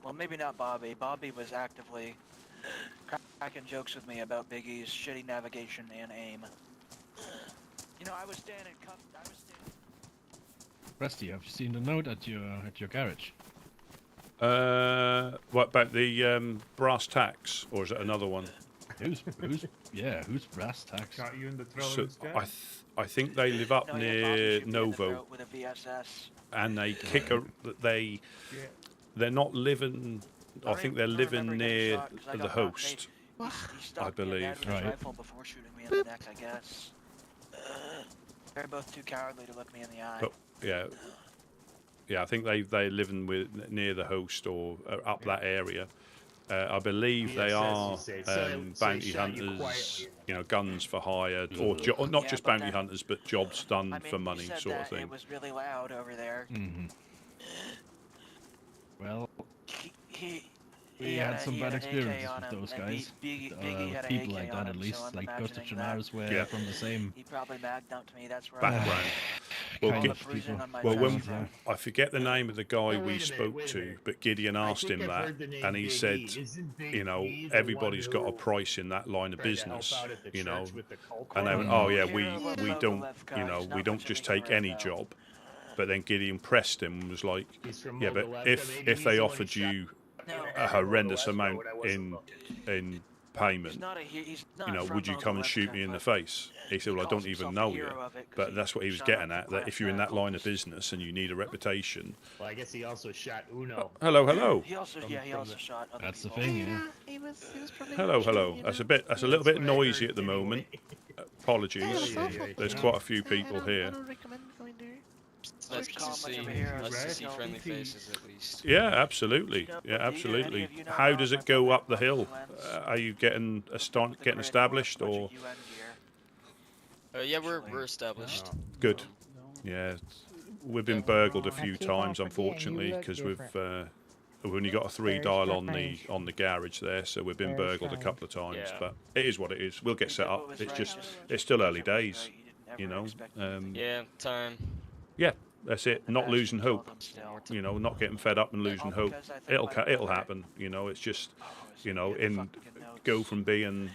Well, maybe not Bobby. Bobby was actively cracking jokes with me about Big E's shitty navigation and aim. You know, I was standing... Rusty, have you seen the note at your garage? What about the brass tacks, or is it another one? Who's brass tacks? Shot you in the throat So instead? I think they live up No, he had near Bobby shoot me in the Novo, throat with a VSS. and they kick a. Yeah. They're not living. I think they're living near the host. He stopped me in the head with his Right. rifle before shooting me in the neck, I guess. They're both too cowardly to look me in the eye. But yeah, I think they're living near the host or up that area. I believe they VSS, are you say. So he bounty shot you hunters, quietly. you know, guns for hire, or not Yeah, just but bounty then- hunters, but jobs done I mean, for he money, said sort that of thing. It was really loud over there. Mm-hmm. Well, He we had had some he bad had an AK experiences on with him, those and guys. Biggie had an People AK like on that, at him, least. so I'm Like Ghost of imagining that Chernarus were Yeah. from the same He probably mag dumped me. That's where Background. kind Well, all the of bruising people. on my Well, chest when from. I forget the name of the guy Oh, we wait a minute, spoke wait a to, minute. but Gideon I asked think him I've that, heard the name and he Big said, E. Isn't Big you know, E the everybody's one got a who price in that line of tried to help business, out at the you know. church with the cold And they corn? went, oh yeah, Hero of we Local don't, Levka, you know, he's we not don't much of just a take hero, any though. job. But then Gideon pressed him and was like, He's from yeah, but Mogilevka, if maybe if he's they the one who offered shot you No, a horrendous Mogilevka amount when I wasn't in looking. he's payment, not a he's not you know, from would you come and shoot Mogilevka, me in the but face? He said, well, I calls don't even himself know a you. hero of it 'cause But that's what he was shot getting up at, the that if you're in class that line of cultists. business and you need a reputation. Well, I guess he also shot Uno. Hello. He also From- he from also the- shot other That's the people. thing, yeah. Yeah, he was probably Hello. watching, you That's know. a little bit That's what I noisy heard at the anyway. moment. Yeah, Apologies. it's yeah, awful. yeah. There's Yeah. quite a few I people don't- here. I don't recommend going there. Let's Nice call to much see, of a hero. nice to Red see Healthy friendly Tea. faces at least. Yeah, absolutely. You know, Yeah, do any absolutely. of you know How about does my it go brother up the hill? Woodsmen? Are you getting With the getting grid, established, bunch of or UN gear. Yeah, we're established. good? No. Yeah, we've been burgled a few times, unfortunately, because we've only got a 3-dial on the garage there, so we've been Very burgled a strange. couple of times. Yeah. But it is what it is. We'll get You set did what up. was It's right, just however, it's still early whichever was days, right, you didn't you ever know. expect anything. Yeah, time. Yeah, that's it. And Not as losing you told hope. them still. You know, not getting fed up and losing All hope. because I think It'll my it'll brother- happen. You know, it's just Oh, it's you in know, your in fucking notes. go from being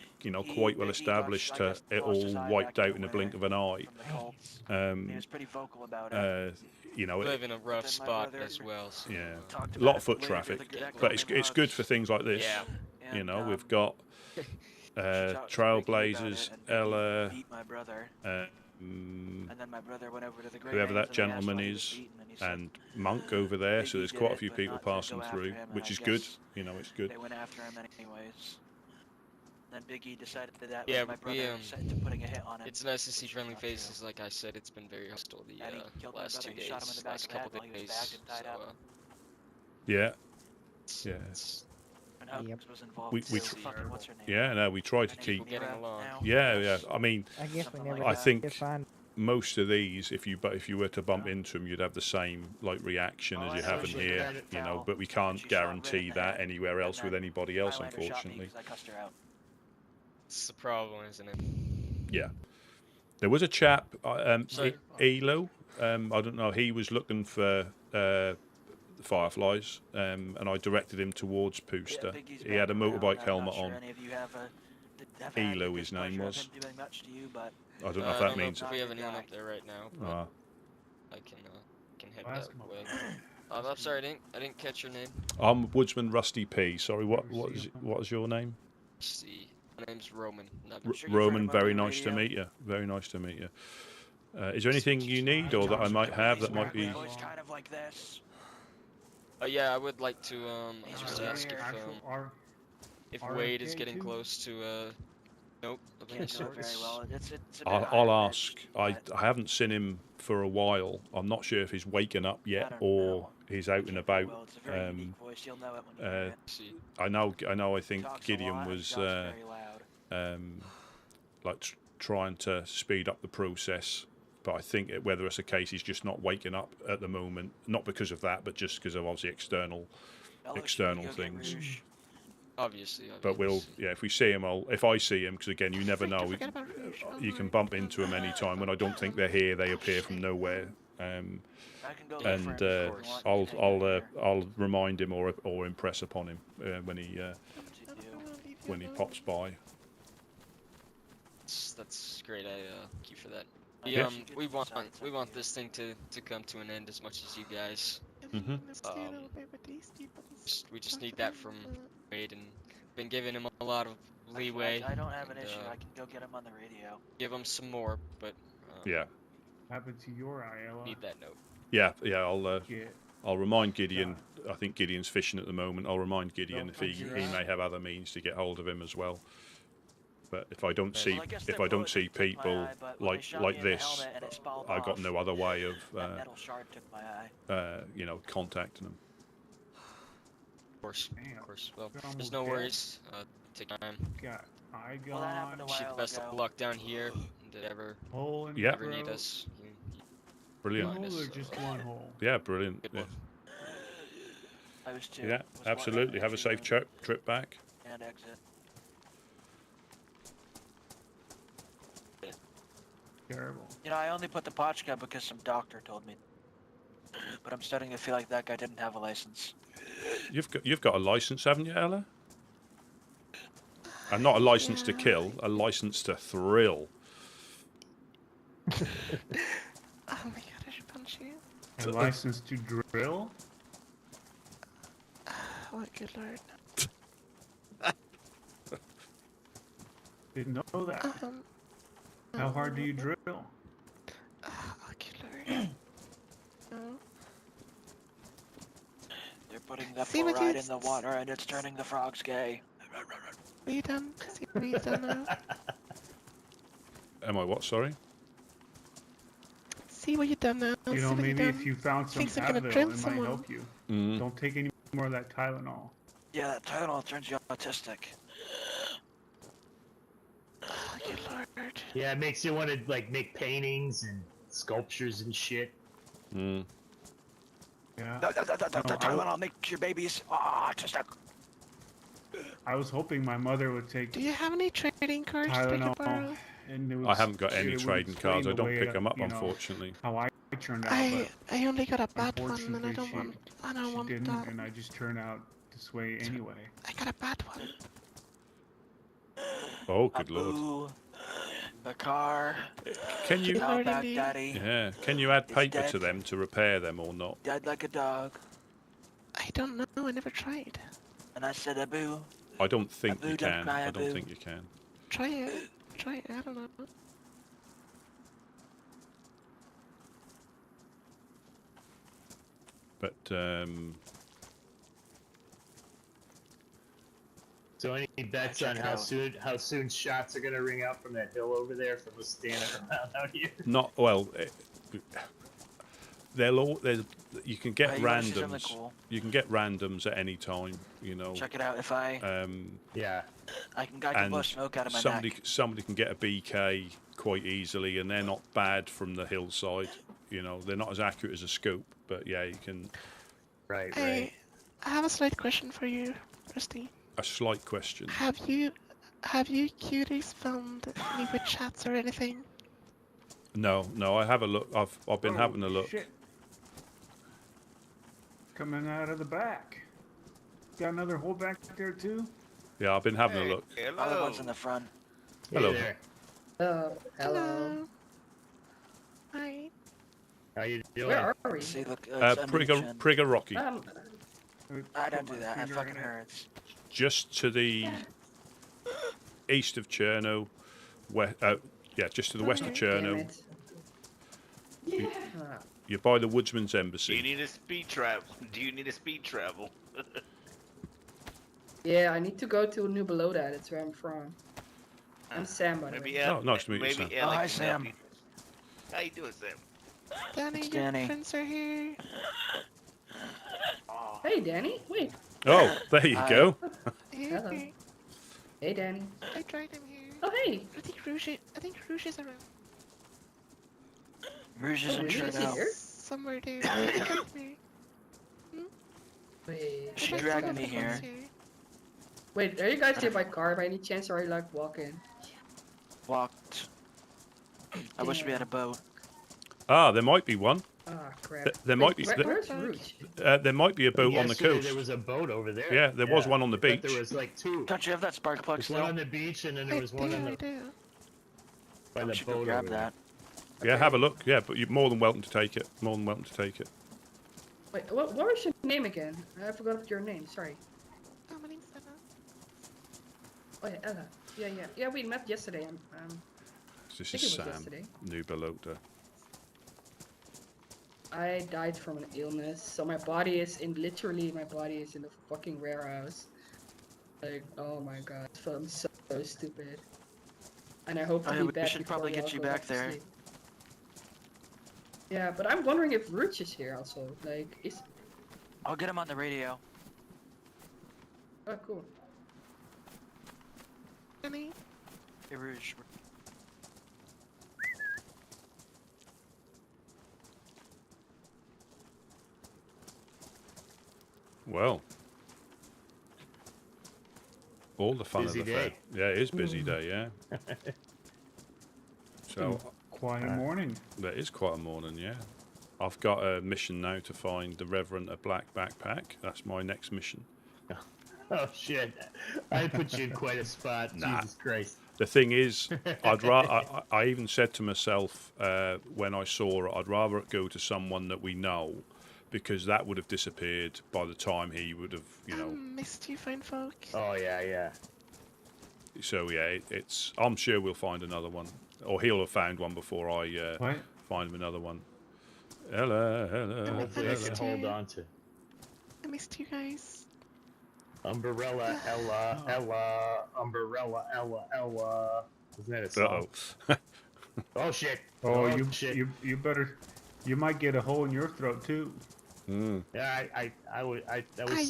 quite well He established I to guess, it lost his all eye wiped back out in a the blink of an eye. from the Colts. He was pretty vocal about it. You know, We live in a rough Then my spot brother as well. So, yeah, Talked a about lot it of foot later, traffic, that got but me it's good nuts. for things like this. Yeah. You And, know, we've got she talked to Ricky about Trailblazers, it, and Ricky Ella, beat my brother. And then my brother went over to the Great whoever Names that and they asked gentleman why he was is, beaten, and he said, and Monk over there. So Biggie there's did quite a it, few but people not to passing go after through, him, and which I is good. guess You know, it's good. They went after him anyways. Then Biggie decided that Yeah, was my we, brother set to putting a hit on him. It's nice to see which is friendly not true. faces. Like I said, it's been very hostile the And he killed my last brother. 2 He shot him in the days, back last of the head couple while he was days. bagged and tied So, up. Yeah, it's- yeah. it's- And Hugs Yep. was involved We too. tr- Fucking what's her name? Yeah, no, we try to And keep. he's Getting around along. now. Yeah, yeah. Yes. I mean, I guess we Something never like I that. think did find. most of these, if you were to bump into them, you'd have the same like reaction Oh, as I you know, have in she was here. mad at You know, Val, but we and can't she shot Red in guarantee the that head, anywhere and else with then anybody else, Highlander shot me unfortunately. 'cause I cussed her out. It's the problem, isn't it? Yeah. There was a chap, Sorry. Elo. I don't know. He was looking for the fireflies, and I directed him towards Pooster. Biggie's He had a back around. motorbike I'm helmet not sure on. any of you have had Elo, the his name displeasure of was. him doing much to you, but I don't know I if that don't know means. if we have Not anyone your up there right now, but Ah. I can head Ask that him way. about I'm sorry, I didn't catch your name. I'm Woodsman Rusty P. Sorry, Never see what is your name? Let's see. My name's Roman. Not I'm sure you've heard Roman. him on Very the nice to radio. meet you. Very nice to meet you. Is there anything you need or that I might have that might be? Voice kind of like this. Yeah, I would like to He's just really ask weird. if RFK Wade is getting too? close to nope, of any Can't do it very sorts. well. It's a bit I'll higher ask. pitched, I but haven't seen him for a while. I'm not sure if he's waking up I yet don't or know. he's I out and can't do about. well. It's a very unique voice. You'll know it when you hear it. See. I know. I He think talks a Gideon lot and he was talks very loud. like trying to speed up the process, but I think whether it's a case he's just not waking up at the moment, not because of that, but just because of obviously external Alex, external you go get things. Rouge. Obviously. But we'll, yeah, if we see him, if I see him, because again, you never Freak, I know. forgot about Rouge. Oh You can my bump into them any time. When I don't think they're here, they appear from nowhere. I can go look And for him if you want. I'll You can hang out here. I'll remind him or impress upon him when he Up to you. when he pops by. That's great. I thank you for that. Yeah. We want this thing to come to an end as much as you guys. Mhm. We just need that from Wade, and been giving him a lot of leeway. I don't have an and, issue. I can go get him on the radio. give him some more, but Yeah, Happened to your Iowa. need that note. yeah. Yeah. I'll remind Gideon. I think Gideon's fishing at the moment. I'll remind Gideon if he may have other means to get hold of him as well. But if I don't see Well, I guess if their I don't bullet see took my people eye, but when they shot me like in the this, helmet and it spalled I got off, no other way of that metal shard took my eye. contacting them. Damn. Of course. Well, You're almost there's no dead. worries. Take your time. Got eye Well, that happened gone. a Wish you the while best ago. of luck down here. And ever Hole in Yeah. the ever need throat. us. Two Brilliant. Minus, holes or just one hole? Yeah, brilliant. Good Yeah, one. I was two. yeah, Was one absolutely. Have a entry safe in trip back. and exit. Terrible. You know, I only put the Potchka because some doctor told me. But I'm starting to feel like that guy didn't have a license. You've got a license, haven't you, Ella? And not a license to kill, a license to thrill. Oh my god, I should punch you. A license to drill? Oh, good lord. Didn't know that. How Oh, hard do you drill? Oh, good lord. No. They're putting the See what fluoride you in the water and it's turning the frogs gay. Are you done? See what you've done now? Am I what? Sorry. See what you've done now? You See know, what you've maybe if done? you found some Thinks I'm gonna Advil, drill it might someone. help you. Mm. Don't take any more of that Tylenol. Yeah, that Tylenol turns you autistic. Oh, good lord. Yeah, it makes you want to like make paintings and sculptures and shit. Mm. Yeah. Tylenol makes your babies autistic. I was hoping my mother would take Do you have any trading cards I could Tylenol, borrow? and it would, I haven't got it any would trading explain cards. I the don't way pick them up, you know, unfortunately. how I turned out, I but only got a bad one, and I unfortunately don't want. I don't she want didn't, that. and I just turned out this way anyway. I got a bad one. Oh, good lord. Ooh, the car. Can you? Lord, Outback indeed. Daddy. Yeah. Can you add It's paper dead. to them to repair them or not? Died like a dog. I don't know. I never tried. And I said, Abu. I don't think Abu, you don't can. cry, I don't Abu. think you can. Try it. Try it. I don't know. But So any bets check on it how soon shots are gonna ring out from that hill over there from us standing around out here? not well. They'll all. You can get You wanna see something randoms. cool? You can get randoms at any time. You know. Check it out. If I Yeah. I can blow And smoke out of my neck. somebody can get a BK quite easily, and they're not bad from the hillside. You know, they're not as accurate as a scope, but yeah, you can. Right. I have a slight question for you, Rusty. A slight question. Have you cuties found any witch chats or anything? No, I have a look. I've been Oh, having a look. shit. Coming out of the back. Got another hole back there too? Yeah, I've been having a look. Other ones in the front. Hello. Hey there. Hello. Hi. How you doing? Where are we? See, look, it's under the chin. Prigger Rocky. I don't do that. That fucking hurts. Just to the east of Cherno. Just to the west of Cherno. Yeah. You're by the Woodsman's Do you embassy. need a speed travel? Do you need a speed travel? Yeah, I need to go to New Below that. That's where I'm from. I'm Sam, by the way. Oh, nice to meet you, Sam. Oh, hi, Sam. How you doing, Sam? Danny, It's your Danny. friends are here. Hey, Danny. Wait. Oh, there you go. Hello. Hey, Danny. I dragged him here. Oh, hey. I think Rouge is around. Rouge is in Rouge is Chernarus. here? Somewhere there. Come here. Wait. She what's dragged going me on? here. Wait, are you guys here by car by any chance, or are you like walking? Walked. I wish we had a boat. Ah, there might be one. Ah, crap. There might be. Where's Rouge? There might be a boat on the Yesterday coast. There was a boat over there. Yeah, there was one on the But beach. there was like two. Don't you have that spark plug There's one still? on the beach, and then there was one on I the do. by We the should go boat grab over there. that. Yeah, have a look. Yeah, but you're more than welcome to take it. More than welcome to take it. Wait, what was your name again? I forgot your name. Sorry. Oh, my name's Emma. Oh yeah, Ella. Yeah. We met yesterday. This think is it was Sam, yesterday. New Belota. I died from an illness, so my body is in the fucking warehouse. Like, oh my god, I'm so stupid. And I hope to Oh, yeah, be we back should before probably we get all you go back to there. sleep. Yeah, but I'm wondering if Rooch is here also. Like, is I'll get him on the radio. oh cool. Danny. Hey, Rouge. Well, all the fun Busy of the day. fair. Yeah, it is busy day. Yeah. So Quiet morning. that is quite a morning. Yeah. I've got a mission now to find the Reverend a black backpack. That's my next mission. Oh shit! I put you in quite a spot. Nah. Jesus Christ! The thing is, I even said to myself when I saw it, I'd rather it go to someone that we know, because that would have disappeared by the time he would have, you know. Missed you, fine folk. Oh yeah. So yeah, it's. I'm sure we'll find another one, or he'll have found one before I What? find him another one. Hello. Hopefully I can hold on to I missed you guys. Umbrella Ella, Umbrella Ella. Isn't that a song? Uh-oh. Oh shit! Oh, shit! you better. You might get a hole in your throat too. Yeah, I was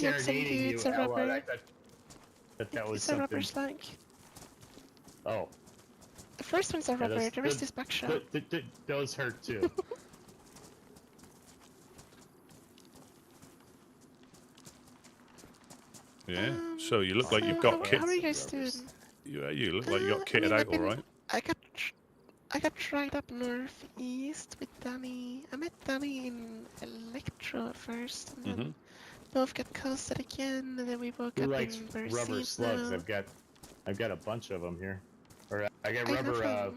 Yes, serenading you, it's a Ella. rubber. I thought that was It's a rubber something. slang. Oh, The first one's a rubber, those- the rest is buckshot. those hurt too. Yeah. So you look like So you've got how, kit. How are you guys doing? You look like you got I kitted mean, out I've all been- right. I got dragged up northeast with Danny. I met Danny in Electro at first, and then both got coasted again, and then we woke Who up likes in rubber Berseed slugs? now. I've got a bunch of them here. Or I got I have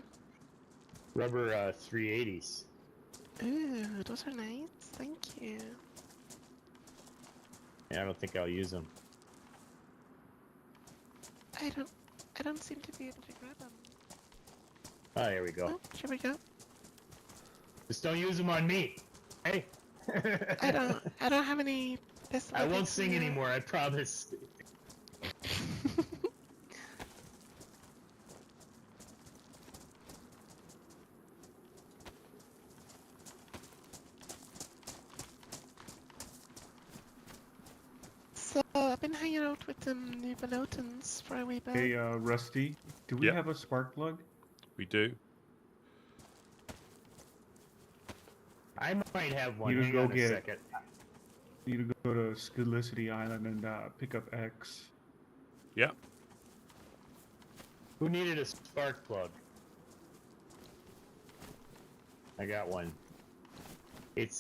rubber 380s. Ooh, those are nice. Thank you. Yeah, I don't think I'll use them. I don't seem to be able to grab them. Oh, here we go. Oh, here we go. Just don't use them on me. Hey, I don't have any. I won't sing anymore. I promise. So I've been hanging out with the new Balotans for a wee bit. Hey, Rusty, do we have a spark plug? We do. I might have one. You Hang go on a get second. You need to go to Scalicity Island and pick up X. Yeah. Who needed a spark plug? I got one. It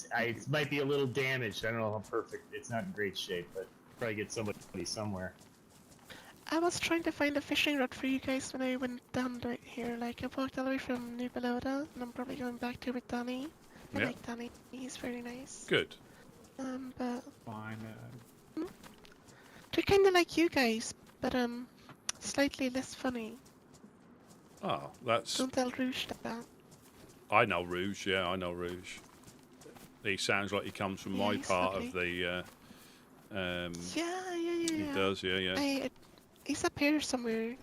might be a little damaged. I don't know how perfect. It's not in great shape, but probably get somebody somewhere. I was trying to find a fishing rod for you guys when I went down right here. Like, I walked all the way from New Balota, and I'm probably going back to with Danny. I Yeah. like Danny. He's very nice. Good. But Fine. they're kind of like you guys, but slightly less funny. Oh, that's. Don't tell Rouge that. I know Rouge. Yeah, I know Rouge. He sounds like he comes from my he's part lovely. of the. Yeah. He does. Yeah, yeah. He's up here somewhere.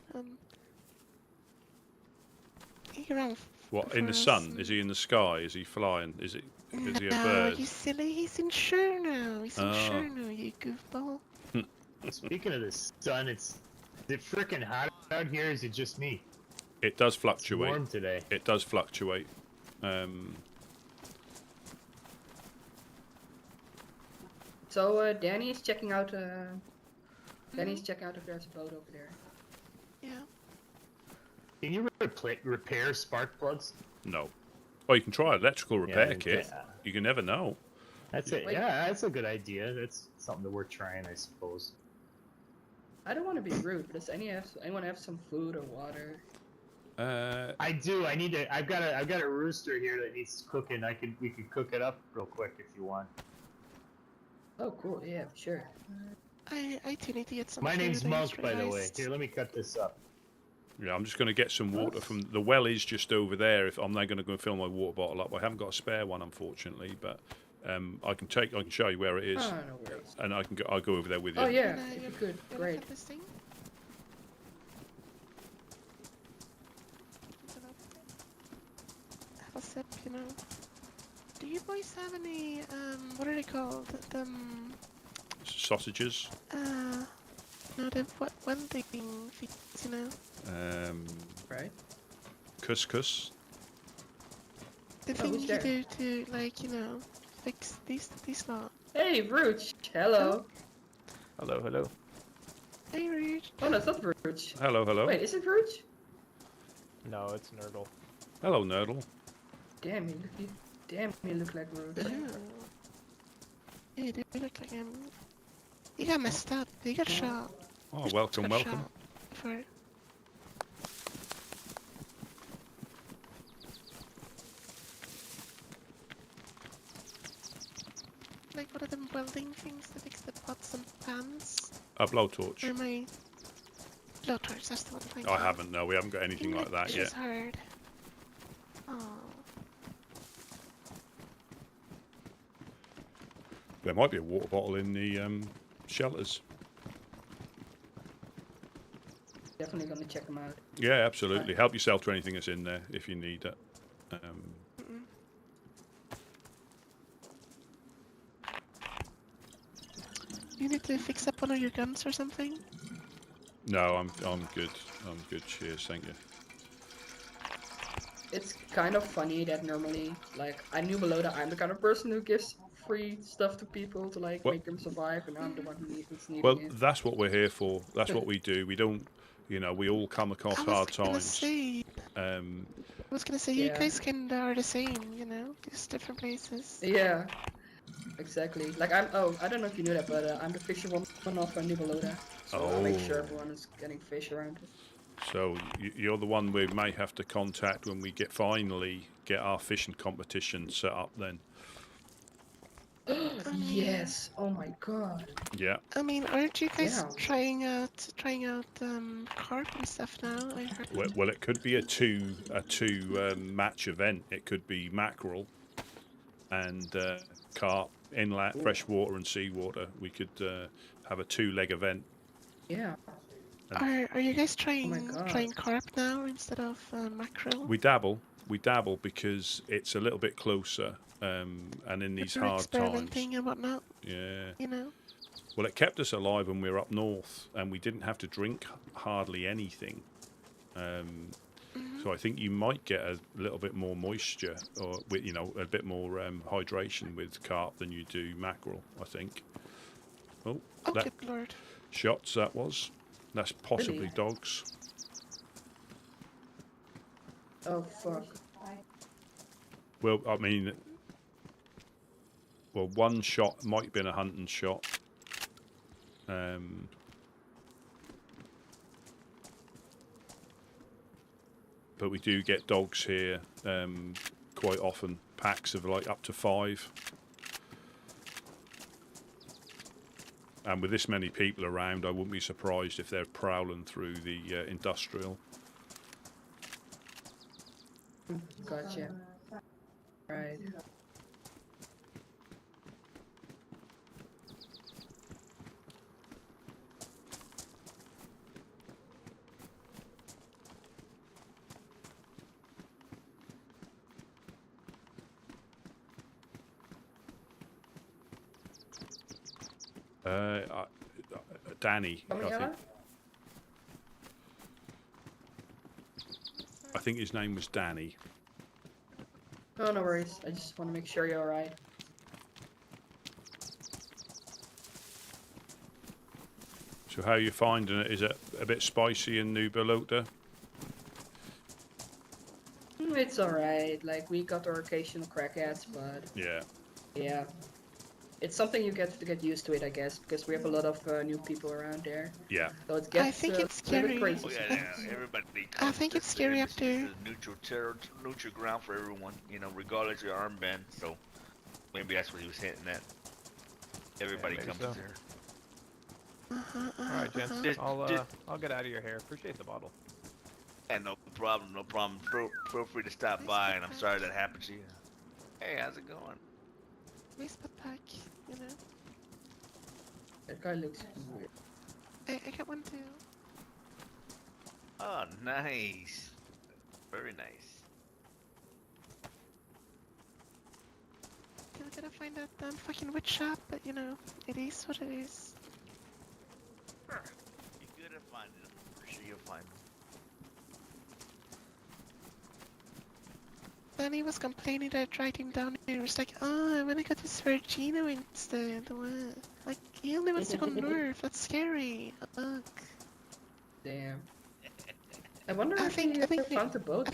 He's around. What in the for us sun? and- Is he in the sky? Is he flying? Is he a No, bird? you silly. He's in Chernarus. He's in Oh. Chernarus, you goofball. Speaking of the sun, is it freaking hot out here? Is it just me? It does It's fluctuate. warm today. It does fluctuate. So Danny's checking out. Danny's checking out if there's a boat over there. Yeah. Can you repair spark plugs? No. Oh, you can try electrical repair Yeah, kit. yeah. You can never know. That's it. Wait. Yeah, that's a good idea. That's something that we're trying, I suppose. I don't want to be rude, but does anyone have some food or water? I do. I need to. I've got a rooster here that needs cooking. We could cook it up real quick if you want. Oh, cool. Yeah, sure. I do need to get some My food, name's I Monk, just by the way. realised. Here, let me cut this up. Yeah, I'm just going to get some water from the well. Is just over there. If I'm now going to go and fill my water bottle up, I haven't got a spare one, unfortunately. But I can show you where it is, Oh, no worries. and I'll go over there with you. Oh yeah, Can I- if you could, can I great. cut this thing? Have a sip, you know. Do you boys have any, what are they called? Sausages. No, the welding feet, you know. Right. Couscous. The Oh, thing who's you there? do to, like, you know, fix these lot. Hey, Rooch. Hello. Hello, hello. Hey, Rude. Oh no, it's not Rooch. Hello, hello. Wait, is it Rooch? No, it's Nerdle. Hello, Nerdle. Damn, you look like Rooch. Yeah, you do look like him. You got messed up. You got shot. Oh, welcome, Got welcome. shot for it. Like one of them welding things to fix the pots and pans. A blowtorch. Or my blowtorch, that's the one thing. I haven't. No, we haven't got anything like that yet. It's hard. Oh. There might be a water bottle in the shelters. Definitely gonna check them out. Yeah, absolutely. Help yourself to anything that's in there if you need it. You need to fix up one of your guns or something? No, I'm good. I'm good. Cheers, thank you. It's kind of funny that normally, like, I knew below that I'm the kind of person who gives free stuff to people to like Well- make them survive, and I'm the one who needs needing Well, it. that's what we're here for. That's what we do. We don't, we all come across hard I was times. say, you Yeah. guys kinda are the same, you know? Just different places. Yeah, exactly. Like I don't know if you knew that, but I'm the fishing woman of New Balota, so I make sure Oh. everyone is getting fish around us. So you're the one we may have to contact when we finally get our fishing competition set up. Then. Yes. Oh my god. Yeah. I mean, aren't you guys Yeah. trying out carp and stuff now? I heard. Well, it could be a two match event. It could be mackerel. and carp, inlet, freshwater and seawater. We could have a 2-leg event. Yeah. Are you guys trying God. trying carp now instead of mackerel? We dabble because it's a little bit closer, and in these You're hard experimenting times. and whatnot. Yeah. You know. Well, it kept us alive when we were up north, and we didn't have to drink hardly anything. So I think you might get a little bit more moisture, or a bit more hydration with carp than you do mackerel. I think. Oh, that good lord! Shots that was. That's possibly Really? dogs. Oh fuck. Well, I mean, one shot might have been a hunting shot. But we do get dogs here quite often, packs of like up to 5. And with this many people around, I wouldn't be surprised if they're prowling through the industrial. Gotcha. Right. Danny, How many I think. are I think his name was Danny. there? Oh, no worries. I just want to make sure you're alright. So how are you finding it? Is it a bit spicy in New Balota? It's alright. Like, we got our occasional crackheads, but Yeah. yeah. It's something you get to get used to it, I guess, because we have a lot of new people around there. Yeah. So it gets I think it's a little bit scary. crazy. Oh, yeah, everybody. I think it's scary up there. It's a neutral ground for everyone, regardless of your armband. So maybe that's what he was hitting at. Everybody maybe comes so. there. Alright, gents. Just- I'll get out of your hair. Appreciate the bottle. Yeah, no problem, no problem. Feel free to stop by, and I'm sorry that happened to you. Hey, how's it going? Nice pack, you know. That guy looks weird. I got one too. Oh, nice. Very nice. Still gotta find that damn fucking wood shop, but it is what it is. You're good at finding them. I'm sure you'll find them. Danny was complaining that I dragged him down here. He was like, oh, I wanna go to Svergino instead. What? Like, he only wants to go north. That's scary. Ugh. Damn. I wonder I if think- he I think found the boat. I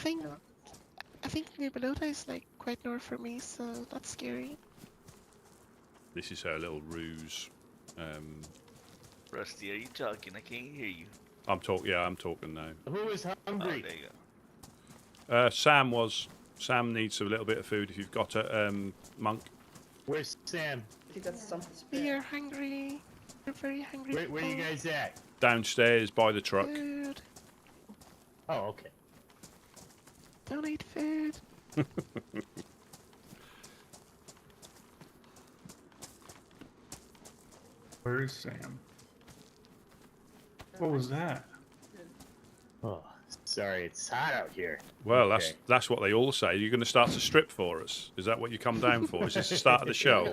think New Balota is like quite north for me, so that's scary. This is her little ruse. Rusty, are you talking? I can't hear you. I'm talking now. Who is Oh, hungry? there you go. Sam needs a little bit of food if you've got it, Monk. Where's Sam? He got something We spare. are hungry. We're very hungry. Where you people. guys at? Downstairs by the truck. Food. Oh, okay. Don't eat food. Where's Sam? What was that? Oh, sorry, it's hot out here. Well, Okay. that's what they all say. You're going to start to strip for us. Is that what you come down for? Is this the start of the show?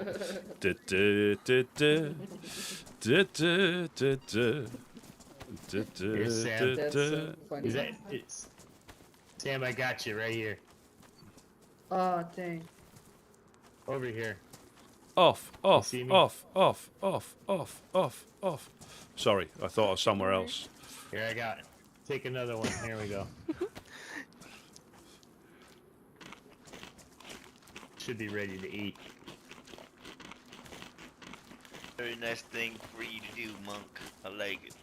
Here's Sam. That's so funny. It's Sam, I got you right here. Oh, dang. Over here. Off. see me? Sorry, I thought I was somewhere else. Here, I got it. Take another one. Here we go. Should be ready to eat. Very nice thing for you to do, Monk. I like it.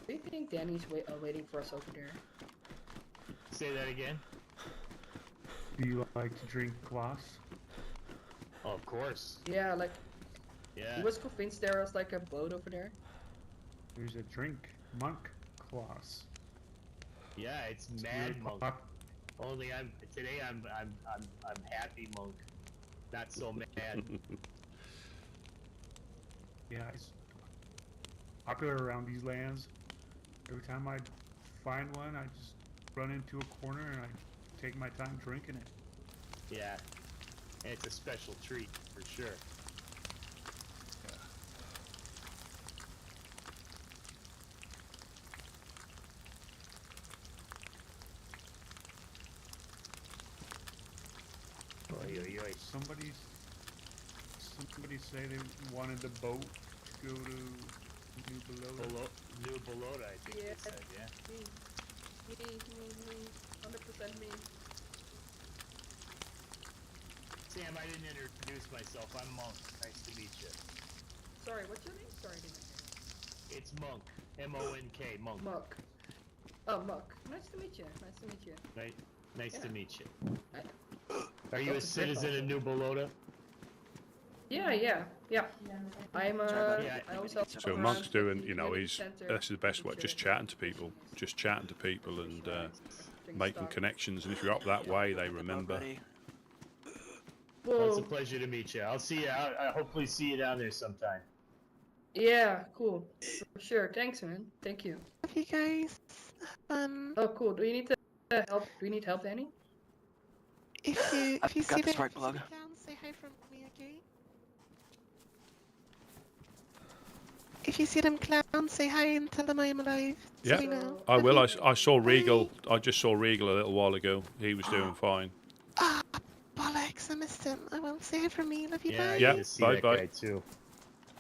Do you think Danny's waiting for us over there? Say that again. Do you like to drink kvass? Oh, of course. Yeah, like, Yeah. He was convinced there was like a boat over there. There's a drink, monk class. Yeah, it's mad monk. Only I'm happy monk. Not so mad. Yeah, it's popular around these lands. Every time I find one, I just run into a corner and I take my time drinking it. Yeah. And it's a special treat for sure. Somebody say they wanted the boat to go to New Belota. New Belota, I think they said, yeah. Me. 100% me. Sam, I didn't introduce myself. I'm Monk. Nice to meet you. Sorry, what's your name? Sorry, I didn't hear. It's Monk. M-O-N-K, Monk. Monk. Oh, Monk. Nice to meet you. Nice to meet you. Are you a citizen of New Belota? Yeah. I'm I also So Monk's doing, you know, that's the best way, just chatting to people and making connections, and if you're up that way, they remember. Well, it's a pleasure to meet you. I'll see you. I'll hopefully see you down there sometime. Yeah, cool. For sure. Thanks, man. Thank you. Love you guys. Oh, cool. Do you need help? Do you need help, Danny? If you I've see got the them spark plug. down, say hi from me, okay? If you see them clowns, say hi and tell them I'm alive. Yeah, So we know. I will. Love I saw Regal. Bye. I just saw Regal a little while ago. He was doing fine. Ah, bollocks! I missed him. I will say hi from me. Love you. Bye. Yeah, bye. Guy too.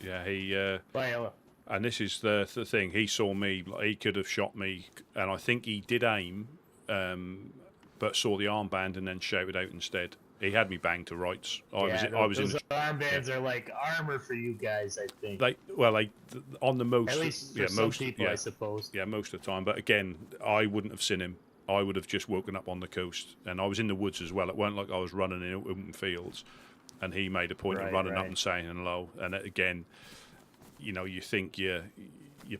Yeah, he. Bye, Ella. And this is the thing. He saw me. Like, he could have shot me, and I think he did aim, but saw the armband and then shouted out instead. He had me banged to rights. I was in. Those armbands are like armor for you guys, I think. They on the most. At least for yeah, some most people, I suppose. Yeah, most of the time. But again, I wouldn't have seen him. I would have just woken up on the coast, and I was in the woods as well. It weren't like I was running in open fields, and he made a point of running up and saying hello. And again, you know, you think you're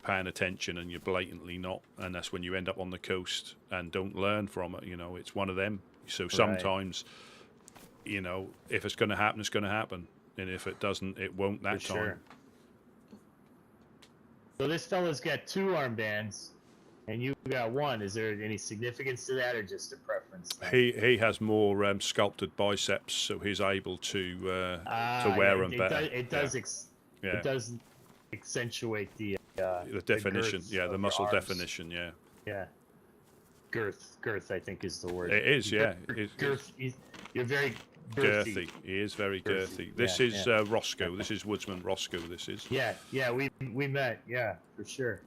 paying attention and you're blatantly not, and that's when you end up on the coast and don't learn from it. You know, it's one of them. So sometimes, you know, if it's going to happen, it's going to happen, and if it doesn't, it won't that time. Sure. So this fella's got 2 armbands, and you got 1. Is there any significance to that, or just a preference thing? He has more sculpted biceps, so he's able to wear them better. It does accentuate the definition. The The muscle arms. definition. Yeah. Girth, I think is the word. It is. Yeah. Girth. You're very girthy. He is very girthy. This is Roscoe. This is Woodsman Roscoe. This is. Yeah. We met. Yeah, for sure.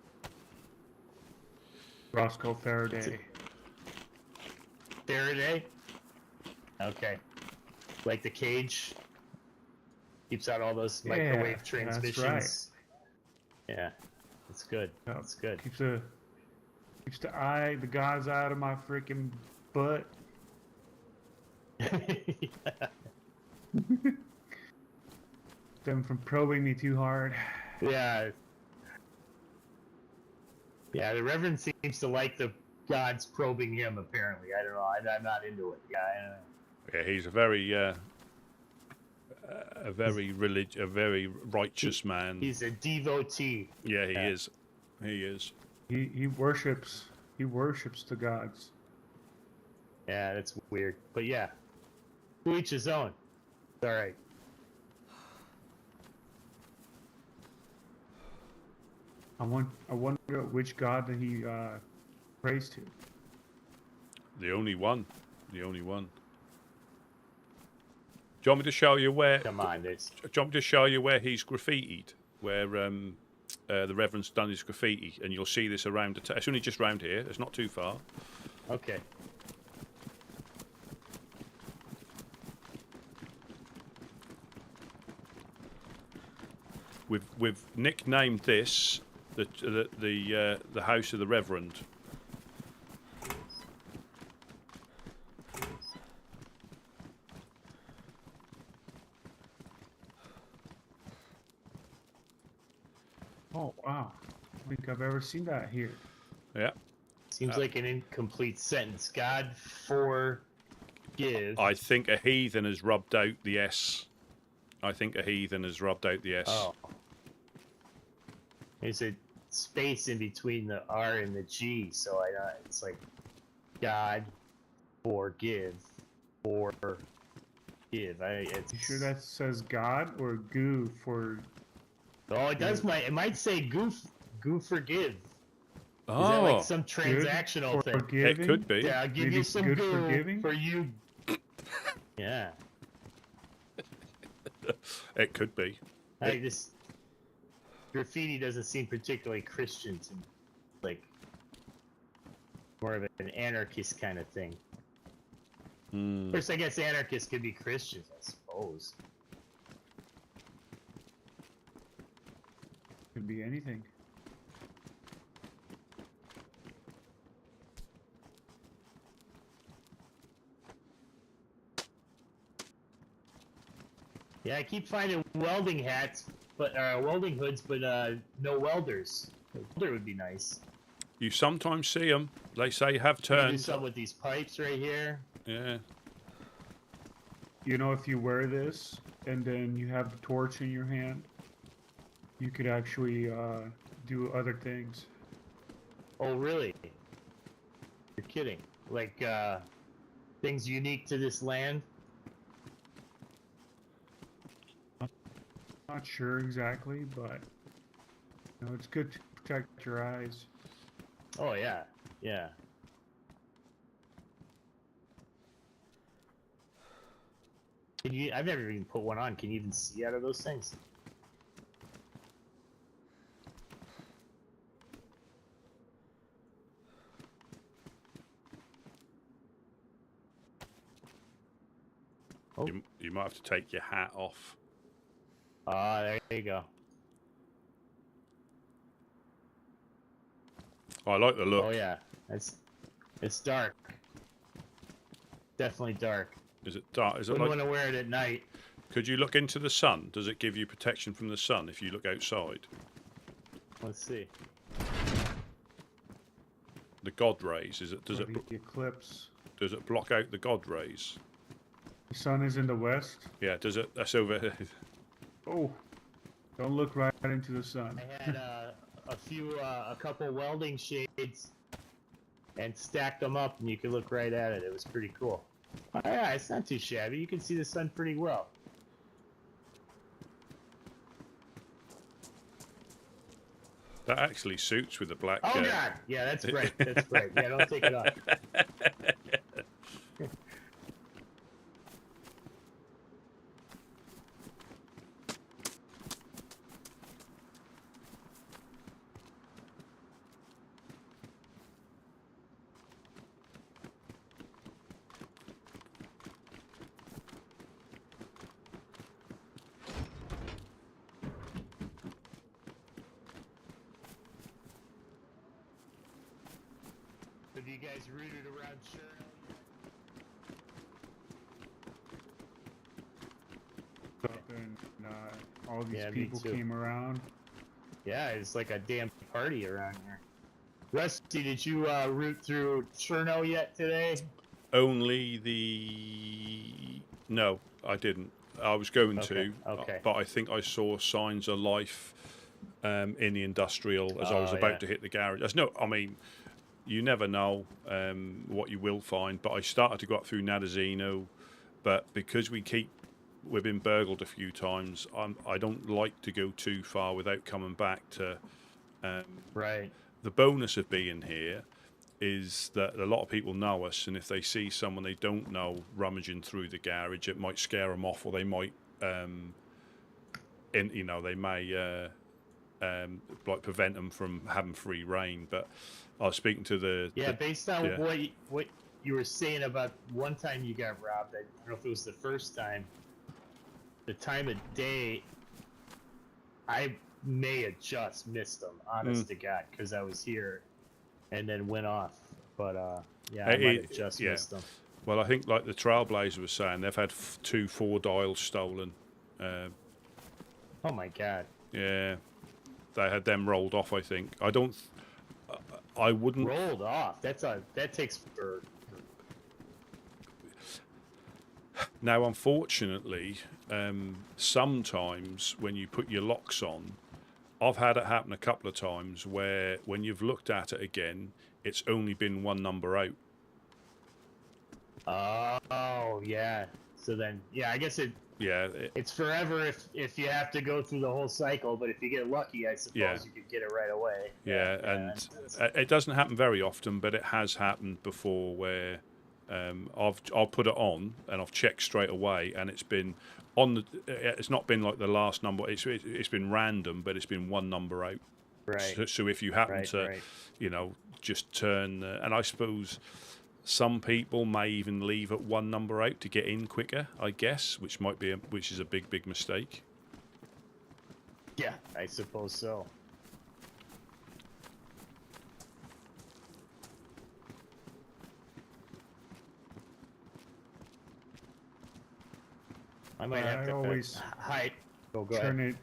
Roscoe Faraday. Faraday? Okay. Like the cage? Keeps out all those microwave transmissions. That's right. Yeah. That's good. That's good. Keeps the gods out of my freaking butt. Them from probing me too hard. Yeah. Yeah, the Reverend seems to like the gods probing him, apparently. I don't know. I'm not into it. Yeah, I don't know. Yeah, he's a very righteous man. He's a devotee. Yeah, he is. He is. He worships the gods. Yeah, that's weird. But yeah, to each his own. It's all right. I wonder which god that he prays to. The only one. The only one. Do you want me to show you where? Come on, Do you want me to show you where he's graffitied? Where the Reverend's done his graffiti, and you'll see this around. It's only just round here. It's not too far. Okay. We've nicknamed this the house of the Reverend. Oh wow! I don't think I've ever seen that here. Yeah. Seems like an incomplete sentence. God forgive. I think a heathen has rubbed out the S. I think a heathen has rubbed out the S. Oh. There's a space in between the R and the G, so it's like God forgive. Forgive. You sure that says God or goo for? Oh, it does. It might say goof forgive. Oh. Is that like some transactional thing? It could be. Yeah, I'll give Maybe you some good goo forgiving? for you. Yeah. It could be. This graffiti doesn't seem particularly Christian to me. Like more of an anarchist kind of thing. Of course, I guess anarchists could be Christians, I suppose. Could be anything. Yeah, I keep finding welding hats, but welding hoods, but no welders. A welder would be nice. You sometimes see them. They say have Do turned. some with these pipes right here. Yeah. You know, if you wear this and then you have the torch in your hand, you could actually do other things. Oh, really? You're kidding? Like things unique to this land? Not sure exactly, but you know, it's good to protect your eyes. Oh yeah, yeah. Can you? I've never even put one on. Can you even see out of those things? Oh. You might have to take your hat off. Ah, there you go. I like the look. Oh yeah, it's dark. Definitely dark. Is it dark? Is it Wouldn't like? want to wear it at night. Could you look into the sun? Does it give you protection from the sun if you look outside? Let's see. The God rays. Is it? Does Or it? the eclipse. Does it block out the God rays? The sun is in the west. Yeah. Does it? That's over. Oh, don't look right into the sun. I had a couple welding shades, and stacked them up, and you could look right at it. It was pretty cool. Oh, yeah, it's not too shabby. You can see the sun pretty well. That actually suits with the black. Oh God! Yeah, that's right. That's right. Yeah, don't take it off. Have you guys rooted around Chernarus? And all these Yeah, me people too. came around. Yeah, it's like a damn party around here. Rusty, did you root through Cherno yet today? Only the. No, I didn't. I was going to. Okay. But I think I saw signs of life in the industrial as I was Oh, about yeah. to hit the garage. There's no. I mean, you never know what you will find. But I started to go up through Nadazino, but because we've been burgled a few times. I don't like to go too far without coming back to. Right. The bonus of being here is that a lot of people know us, and if they see someone they don't know rummaging through the garage, it might scare them off, or they might, they may like prevent them from having free reign. But I was speaking to the Based on what you were saying about one time you got robbed. I don't know if it was the first time. The time of day, I may have just missed them, honest to God, because I was here and then went off. But yeah, I might have just missed them. Well, I think like the Trailblazer was saying, they've had 2 4 dials stolen. Oh my God. Yeah. they had them rolled off. I think. I don't. I wouldn't. Rolled off. That takes for. Now, unfortunately, sometimes when you put your locks on, I've had it happen a couple of times where when you've looked at it again, it's only been one number out. Oh yeah. So then, yeah, I guess it's forever if you have to go through the whole cycle. But if you get lucky, I suppose you could get it right away. Yeah, and it doesn't happen very often, but it has happened before where I'll put it on and I've checked straight away, and it's been on the. It's not been like the last number. It's been random, but it's been one number out. Right. So if you happen to, just turn, and I suppose some people may even leave at one number out to get in quicker. I guess, which is a big mistake. Yeah, I suppose so. I might have to always hide. Go turn ahead. it.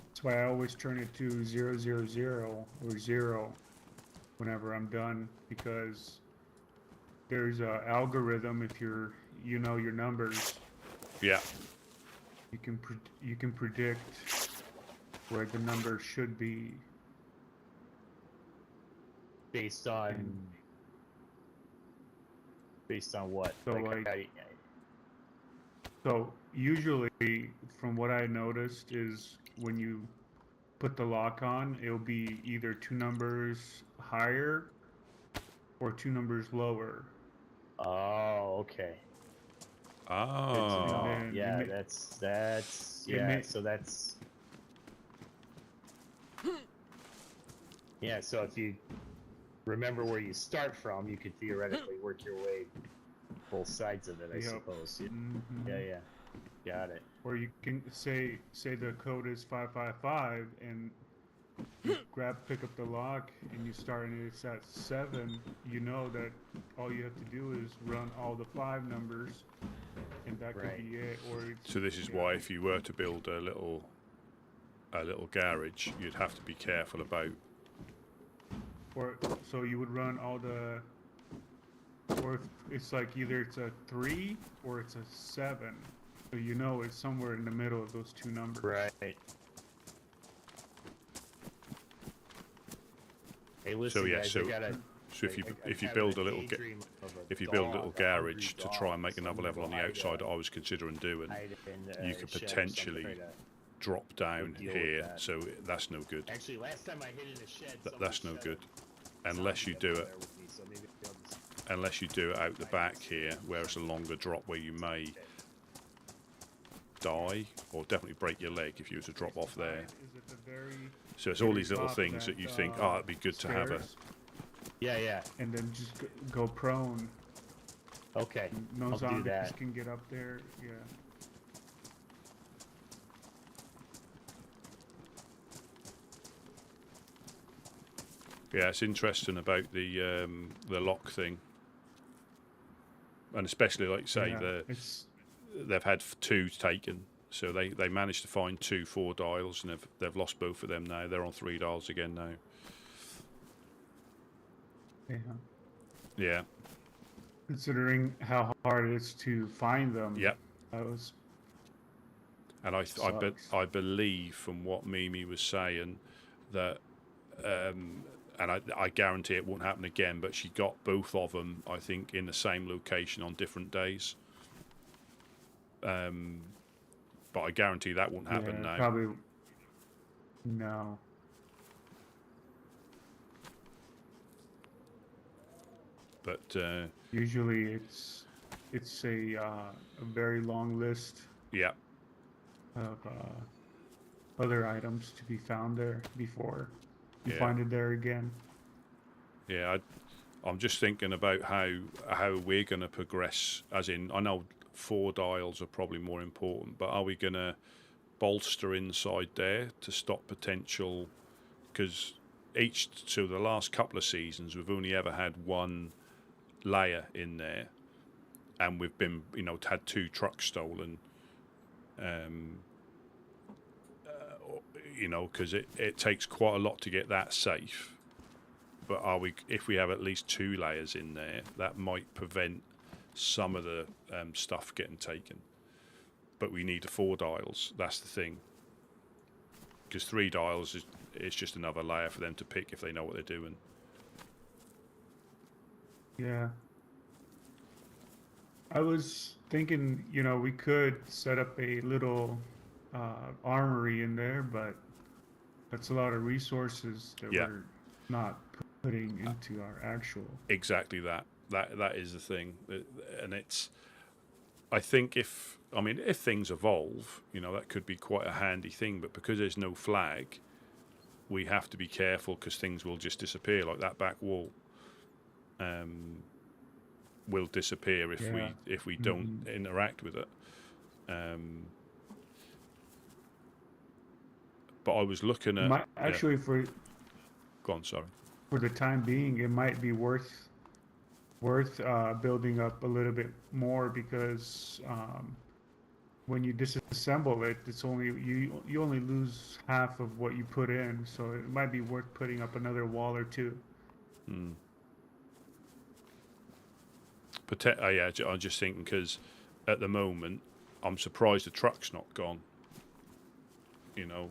That's why I always turn it to 000 or 0 whenever I'm done, because there's a algorithm. If you know your numbers, Yeah. you can predict where the number should be Based on what? So so usually, from what I noticed, is when you put the lock on, it'll be either 2 numbers higher or 2 numbers lower. Oh, okay. Oh. Yeah, that's yeah. So that's yeah. So if you remember where you start from, you could theoretically work your way both sides of it, I suppose. Yeah. Got it. Or you can say the code is 555, and you pick up the lock, and you start, and it's at 7. You know that all you have to do is run all the 5 numbers, and that could be it. Or So this is why, if you were to build a little garage, you'd have to be careful about. Or so you would run all the. Or if it's like either it's a 3 or it's a 7. So you know it's somewhere in the middle of those 2 numbers. Right. Hey, listen, So yeah, guys, so if you build a little garage to try and make another level on the outside, I was considering doing, you could potentially drop down here. So that's no good. Actually, last time I hid in a shed. That's no good, unless you do it. Unless you do it out the back here, where it's a longer drop, where you may die or definitely break your leg if you were to drop off there. So it's all these little things that you think, oh, it'd be good to have a. Yeah. And then just go prone. Okay. No I'll do zombies that. can get up there. Yeah. Yeah, it's interesting about the lock thing, and especially like you say they've had 2 taken, so they managed to find 2 4 dials, and they've lost both of them now. They're on 3 dials again now. Yeah. Considering how hard it is to find them. Yep. That was. And I believe from what Mimi was saying that, and I guarantee it won't happen again, but she got both of them, I think, in the same location on different days. But I guarantee that won't happen now. Probably. No. But usually it's a very long list. Yeah. Of other items to be found there before you find it there again. Yeah, I'm just thinking about how we're going to progress. As in, I know 4 dials are probably more important, but are we going to bolster inside there to stop potential? Because the last couple of seasons, we've only ever had 1 layer in there, and we've been, had 2 trucks stolen. you know, because it takes quite a lot to get that safe. But if we have at least 2 layers in there, that might prevent some of the stuff getting taken. But we need 4 dials. That's the thing. Because 3 dials is just another layer for them to pick if they know what they're doing. Yeah. I was thinking, you know, we could set up a little armory in there, but that's a lot of resources that we're not putting into our actual. Exactly that. That is the thing, and it's. I think if things evolve, you know, that could be quite a handy thing. But because there's no flag, we have to be careful because things will just disappear, like that back wall. Will disappear if we don't interact with it. But I was looking at Go on, sorry. For the time being, it might be worth building up a little bit more because when you disassemble it, it's only you only lose half of what you put in, so it might be worth putting up another wall or 2. Yeah, I'm just thinking because at the moment I'm surprised the truck's not gone. You know,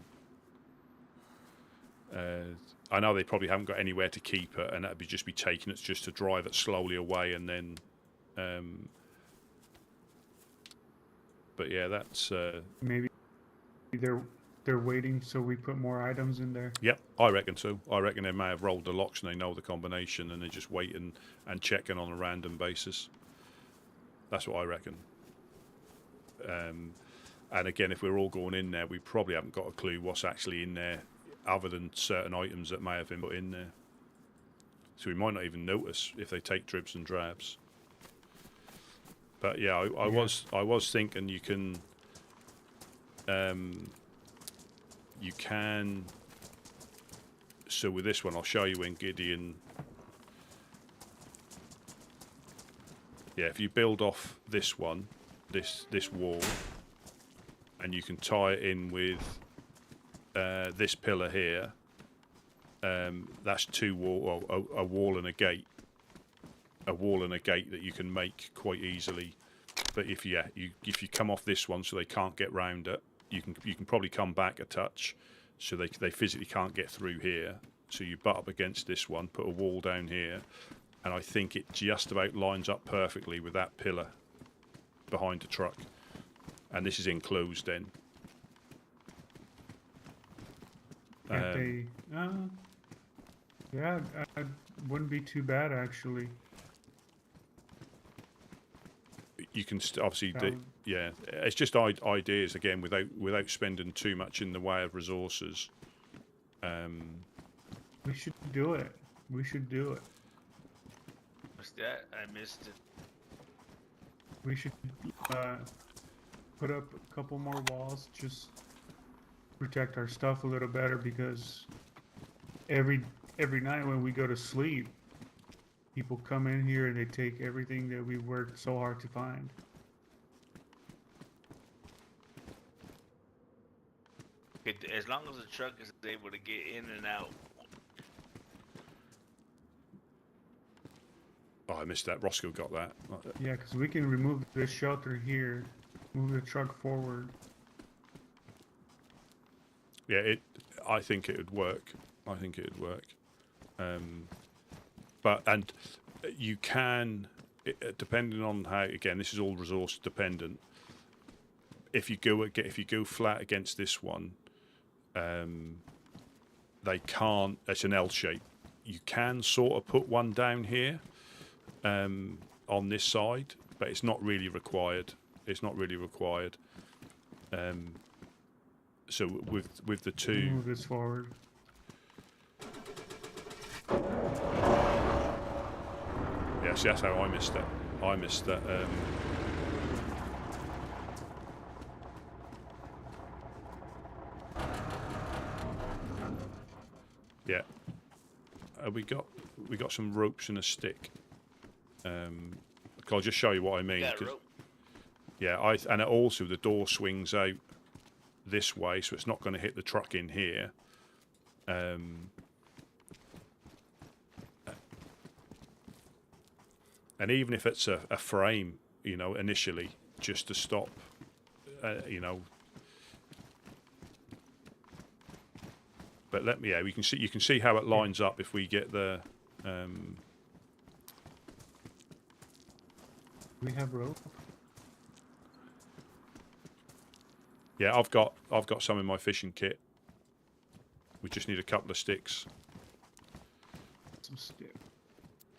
I know they probably haven't got anywhere to keep it, and that'd be just be taking it just to drive it slowly away, and then. But yeah, that's maybe they're waiting so we put more items in there. Yep, I reckon so. I reckon they may have rolled the locks and they know the combination, and they're just waiting and checking on a random basis. That's what I reckon. And again, if we're all going in there, we probably haven't got a clue what's actually in there, other than certain items that may have been put in there. So we might not even notice if they take dribs and drabs. But yeah, I was thinking you can. So with this one, I'll show you when Gideon. Yeah, if you build off this one, this wall, and you can tie it in with this pillar here. That's 2 wall, a wall and a gate. A wall and a gate that you can make quite easily. But if you come off this one, so they can't get round it, you can probably come back a touch, so they physically can't get through here. So you butt up against this one, put a wall down here, and I think it just about lines up perfectly with that pillar behind the truck. And this is enclosed then. Yeah, it wouldn't be too bad actually. You can obviously yeah. It's just ideas again without spending too much in the way of resources. We should do it. What's that? I missed it. We should put up a couple more walls, just protect our stuff a little better, because every night when we go to sleep, people come in here and they take everything that we worked so hard to find. As long as the truck is able to get in and out. Oh, I missed that. Roscoe got that. Yeah, because we can remove this shelter here, move the truck forward. Yeah, I think it would work. But you can, depending on how, again, this is all resource dependent. If you go flat against this one, they can't. It's an L shape. You can sort of put one down here, on this side, but it's not really required. So with the two. Move this forward. Yeah, see, that's how I missed that. Yeah. We got some ropes and a stick. I'll just show you what I mean. Got a rope. Yeah, and also the door swings out. this way, so it's not going to hit the truck in here. And even if it's a frame, you know, initially, just to stop, you know. But yeah, you can see how it lines up if we get the. We have rope. Yeah, I've got some in my fishing kit. We just need a couple of sticks. Some stick.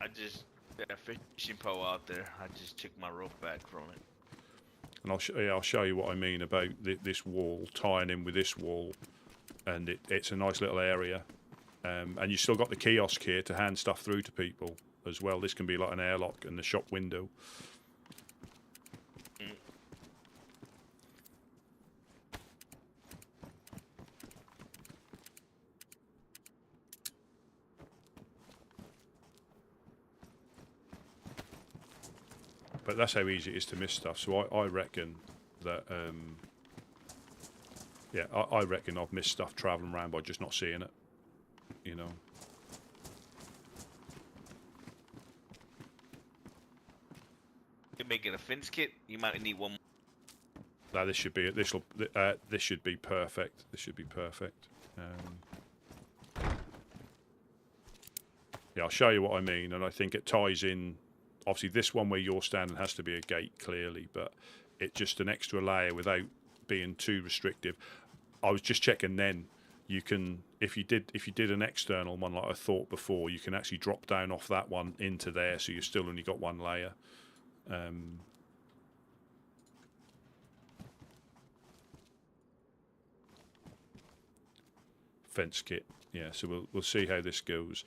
I just got a fishing pole out there. I just took my rope back from it. And I'll show you what I mean about this wall tying in with this wall, and it's a nice little area. And you still got the kiosk here to hand stuff through to people as well. This can be like an airlock and the shop window. But that's how easy it is to miss stuff. So I reckon that, yeah, I reckon I've missed stuff travelling around by just not seeing it, you know. You're making a fence kit. You might need one more. No, this should be this should be perfect. This should be perfect. Yeah, I'll show you what I mean, and I think it ties in. Obviously, this one where you're standing has to be a gate, clearly, but it's just an extra layer without being too restrictive. I was just checking then. You can, if you did an external one like I thought before, you can actually drop down off that one into there, so you've still only got one layer. Fence kit, yeah. So we'll see how this goes.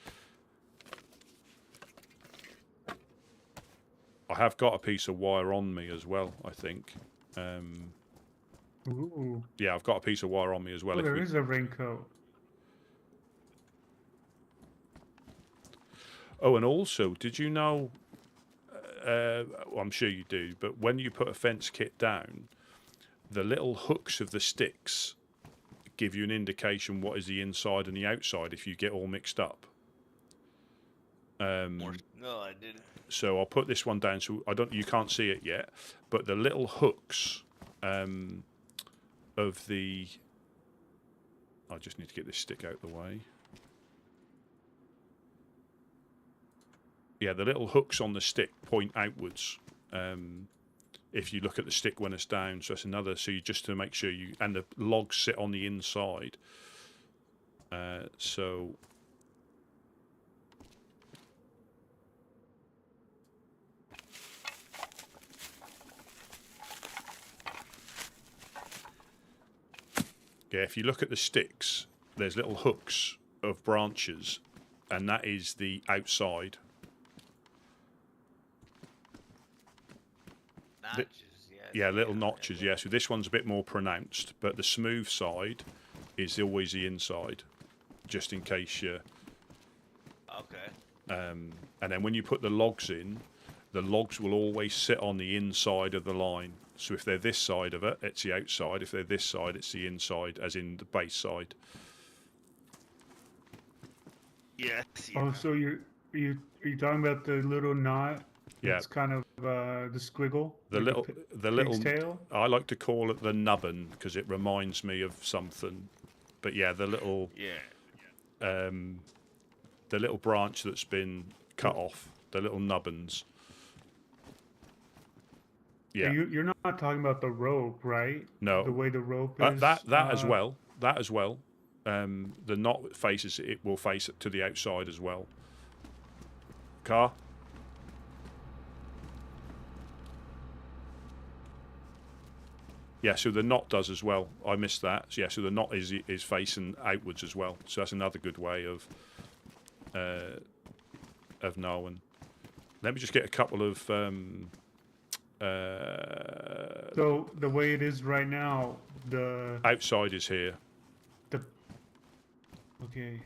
I have got a piece of wire on me as well, I think. Ooh. Yeah, I've got a piece of wire on me as well. Oh, there is a raincoat. Oh, and also, did you know, well, I'm sure you do, but when you put a fence kit down, the little hooks of the sticks give you an indication what is the inside and the outside if you get all mixed up. No, I didn't. So I'll put this one down so you can't see it yet, but the little hooks of the, I just need to get this stick out of the way. Yeah, the little hooks on the stick point outwards. If you look at the stick when it's down, so that's another. So you just to make sure and the logs sit on the inside. So. Yeah, if you look at the sticks, there's little hooks of branches, and that is the outside. Notches, yeah, little notches, yeah. So this one's a bit more pronounced, but the smooth side is always the inside, just in case you... Okay. And then when you put the logs in, the logs will always sit on the inside of the line. So if they're this side of it, it's the outside. If they're this side, it's the inside, as in the base side. Yes. Yeah. Oh, so are you talking about the little knot? Yeah. It's kind of the squiggle. The like little tail? I like to call it the nubbin because it reminds me of something. But yeah, the little the little branch that's been cut off, the little nubbins. Yeah. You're not talking about the rope, right? No. The way the rope is. That as well. That as well. The knot faces it will face it to the outside as well. Car. Yeah, so the knot does as well. I missed that. So yeah, so the knot is facing outwards as well. So that's another good way of knowing. Let me just get a couple of. So the way it is right now, the outside is here. Okay,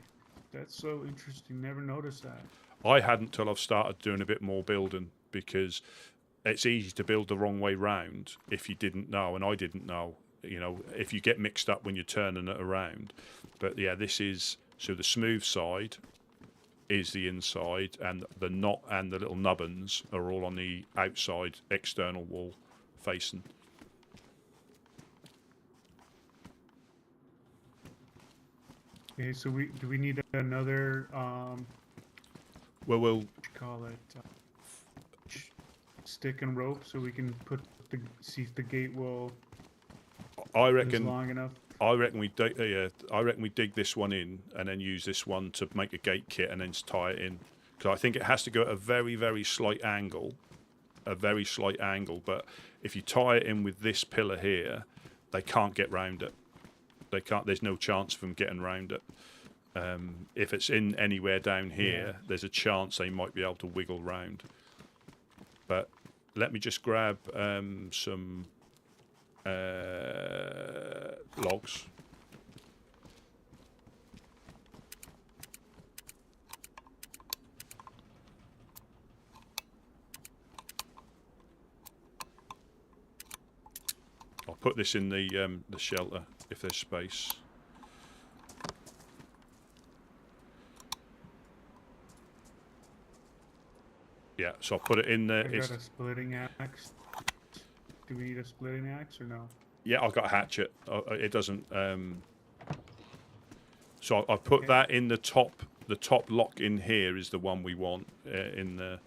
that's so interesting. Never noticed that. I hadn't till I've started doing a bit more building because it's easy to build the wrong way round if you didn't know, and I didn't know. you know, if you get mixed up when you're turning it around. But yeah, this is, so the smooth side is the inside, and the knot and the little nubbins are all on the outside external wall facing. Okay, so do we need another Well, we'll call it stick and rope so we can see if the gate will I is reckon long enough. I reckon we dig this one in and then use this one to make a gate kit and then tie it in, because I think it has to go at a very, very slight angle, but if you tie it in with this pillar here, they can't get round it. They can't. There's no chance of them getting round it. If it's in anywhere down here, there's a chance they might be able to wiggle round. But let me just grab some logs. I'll put this in the shelter if there's space. Yeah, so I'll put it in there. I got a splitting axe. Do we need a splitting axe or no? Yeah, I've got a hatchet. It doesn't. So I put that in the top. The top lock in here is the one we want in the.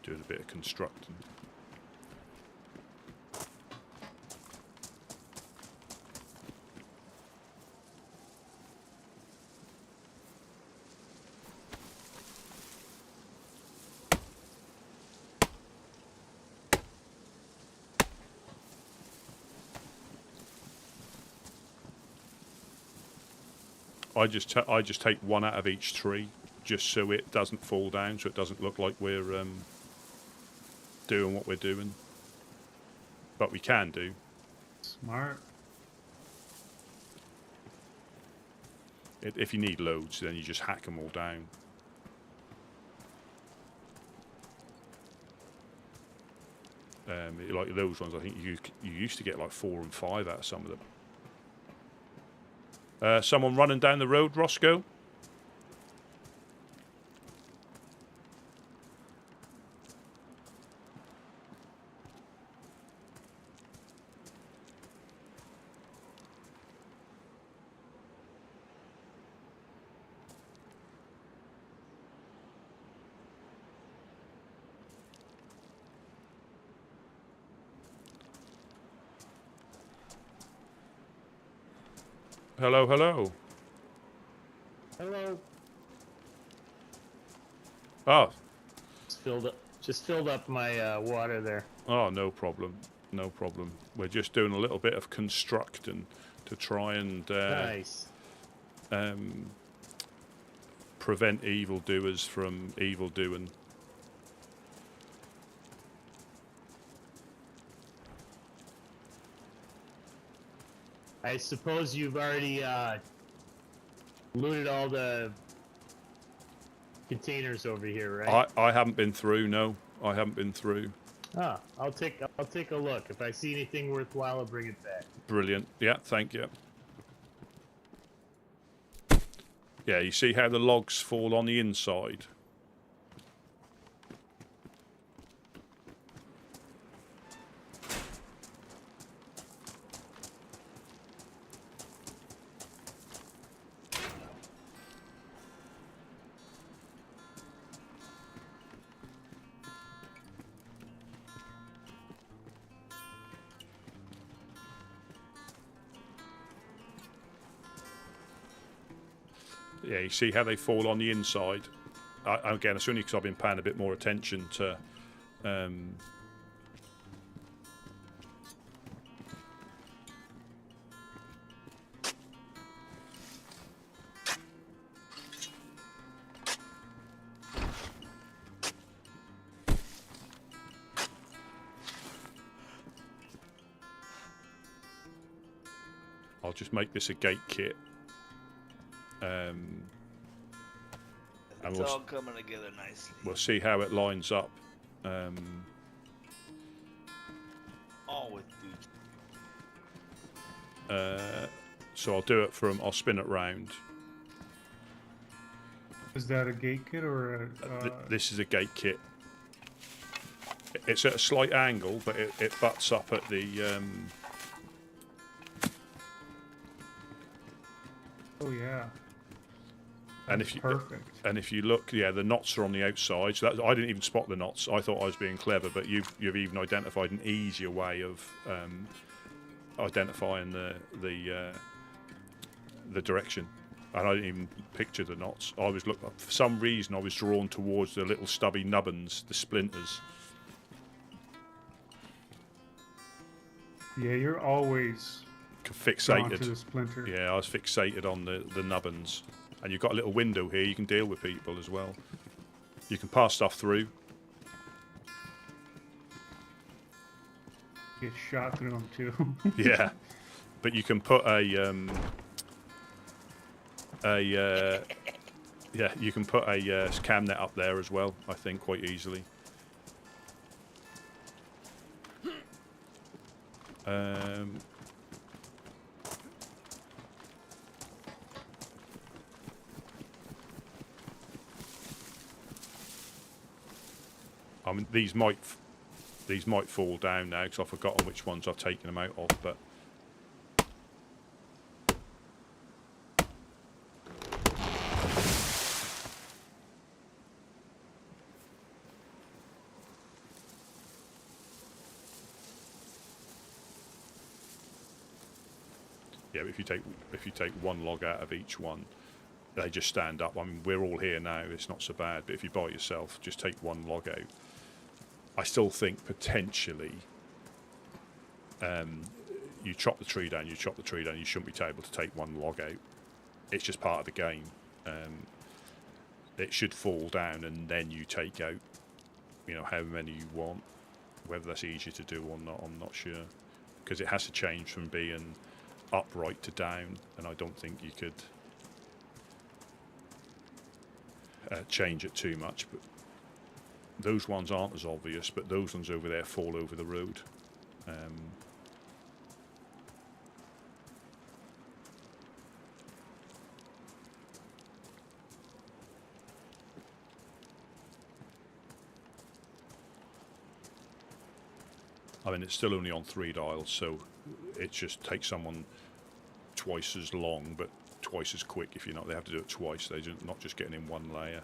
Doing a bit of constructing. I just take one out of each tree, just so it doesn't fall down, so it doesn't look like we're doing what we're doing. But we can do. Smart. If you need loads, then you just hack them all down. Like those ones, I think you used to get like 4 and 5 out of some of them. Someone running down the road, Roscoe? Hello, hello. Hello. Oh. Just filled up my water there. Oh, no problem. No problem. We're just doing a little bit of constructing to try and Nice. Prevent evildoers from evil doing. I suppose you've already looted all the containers over here, right? I haven't been through. No, I haven't been through. Ah, I'll take a look. If I see anything worthwhile, I'll bring it back. Brilliant. Yeah, thank you. Yeah, you see how the logs fall on the inside? Yeah, you see how they fall on the inside. Again, it's only because I've been paying a bit more attention to. I'll just make this a gate kit. And It's all coming together nicely. we'll see how it lines up. Always do. So I'll do it from. I'll spin it round. Is that a gate kit or a? This is a gate kit. It's at a slight angle, but it butts up at the. Oh yeah. And That's if you perfect. and if you look, yeah, the knots are on the outside. So I didn't even spot the knots. I thought I was being clever, but you've even identified an easier way of identifying the direction. And I didn't even picture the knots. I was for some reason I was drawn towards the little stubby nubbins, the splinters. Yeah, you're always drawn Fixated. to the splinter. Yeah, I was fixated on the nubbins. And you've got a little window here. You can deal with people as well. You can pass stuff through. Get shot through them too. Yeah, but you can put you can put a cam net up there as well. I think quite easily. I mean, these might fall down now because I've forgotten which ones I've taken them out of, but. Yeah, but if you take one log out of each one, they just stand up. I mean, we're all here now; it's not so bad. But if you by yourself, just take one log out. I still think potentially, you chop the tree down. You shouldn't be able to take one log out. It's just part of the game. It should fall down, and then you take out, how many you want. Whether that's easier to do or not, I'm not sure, because it has to change from being upright to down, and I don't think you could change it too much. But those ones aren't as obvious, but those ones over there fall over the road. I mean, it's still only on 3 dials, so it just takes someone twice as long, but twice as quick. If they have to do it twice. They're not just getting in one layer.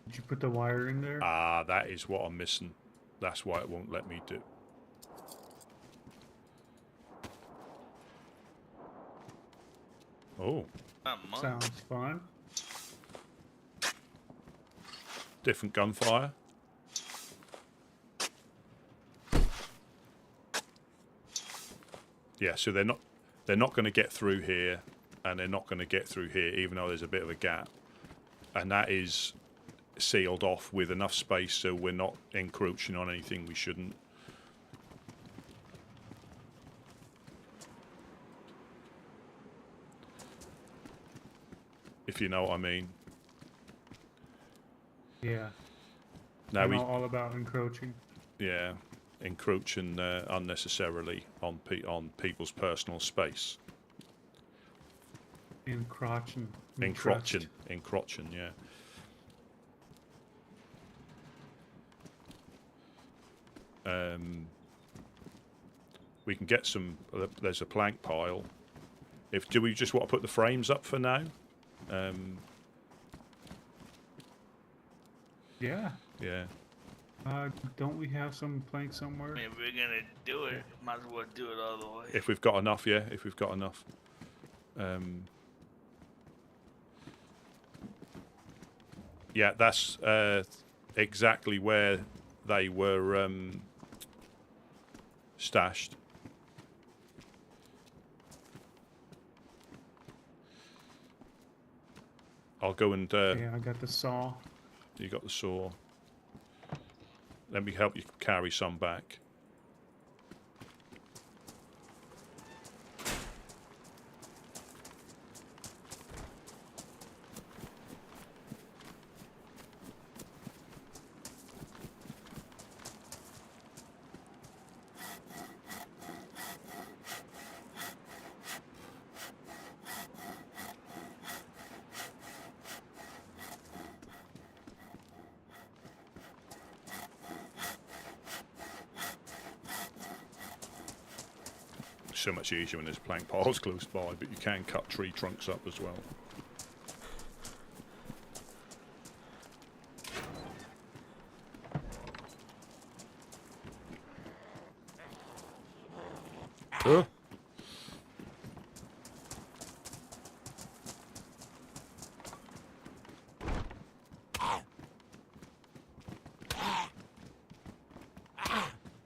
Did you put the wire in there? Ah, that is what I'm missing. That's why it won't let me do. Oh. Sounds fun. Different gunfire. Yeah, so they're not going to get through here, and they're not going to get through here, even though there's a bit of a gap, and that is sealed off with enough space so we're not encroaching on anything we shouldn't. If you know what I mean. Yeah. Now I know all about encroaching. Yeah, encroaching unnecessarily on people's personal space. Encroaching. Encroaching, yeah. We can get some. There's a plank pile. Do we just want to put the frames up for now? Yeah. Yeah. Don't we have some planks somewhere? I mean, if we're gonna do it, might as well do it all the way. If we've got enough, yeah. If we've got enough. Yeah, that's exactly where they were stashed. I'll go and... yeah, I got the saw. You got the saw. Let me help you carry some back. So much easier when there's plank piles close by, but you can cut tree trunks up as well. Oh.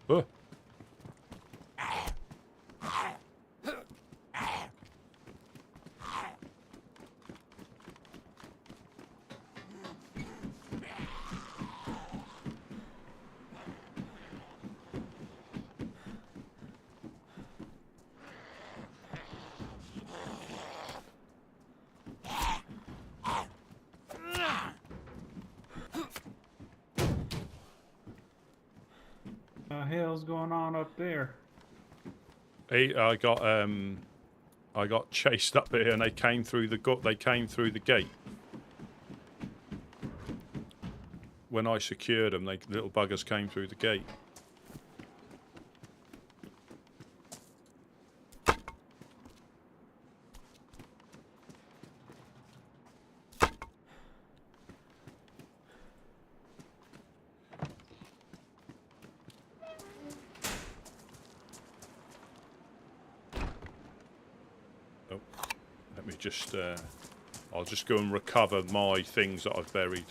Oh. Hell's going on up there? Hey, I got chased up here, and they came through the gate. When I secured them, little buggers came through the gate. I'll just go and recover my things that I've buried.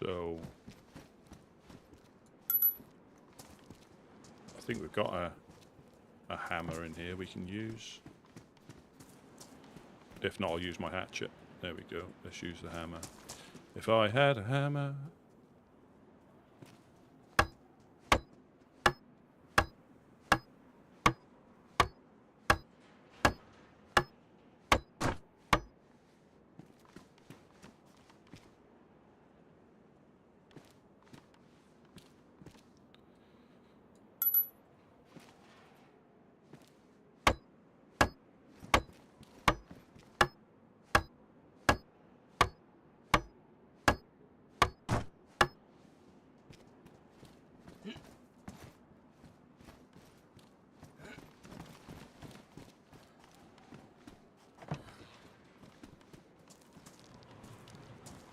So I think we've got a hammer in here we can use. If not, I'll use my hatchet. There we go. Let's use the hammer. If I had a hammer.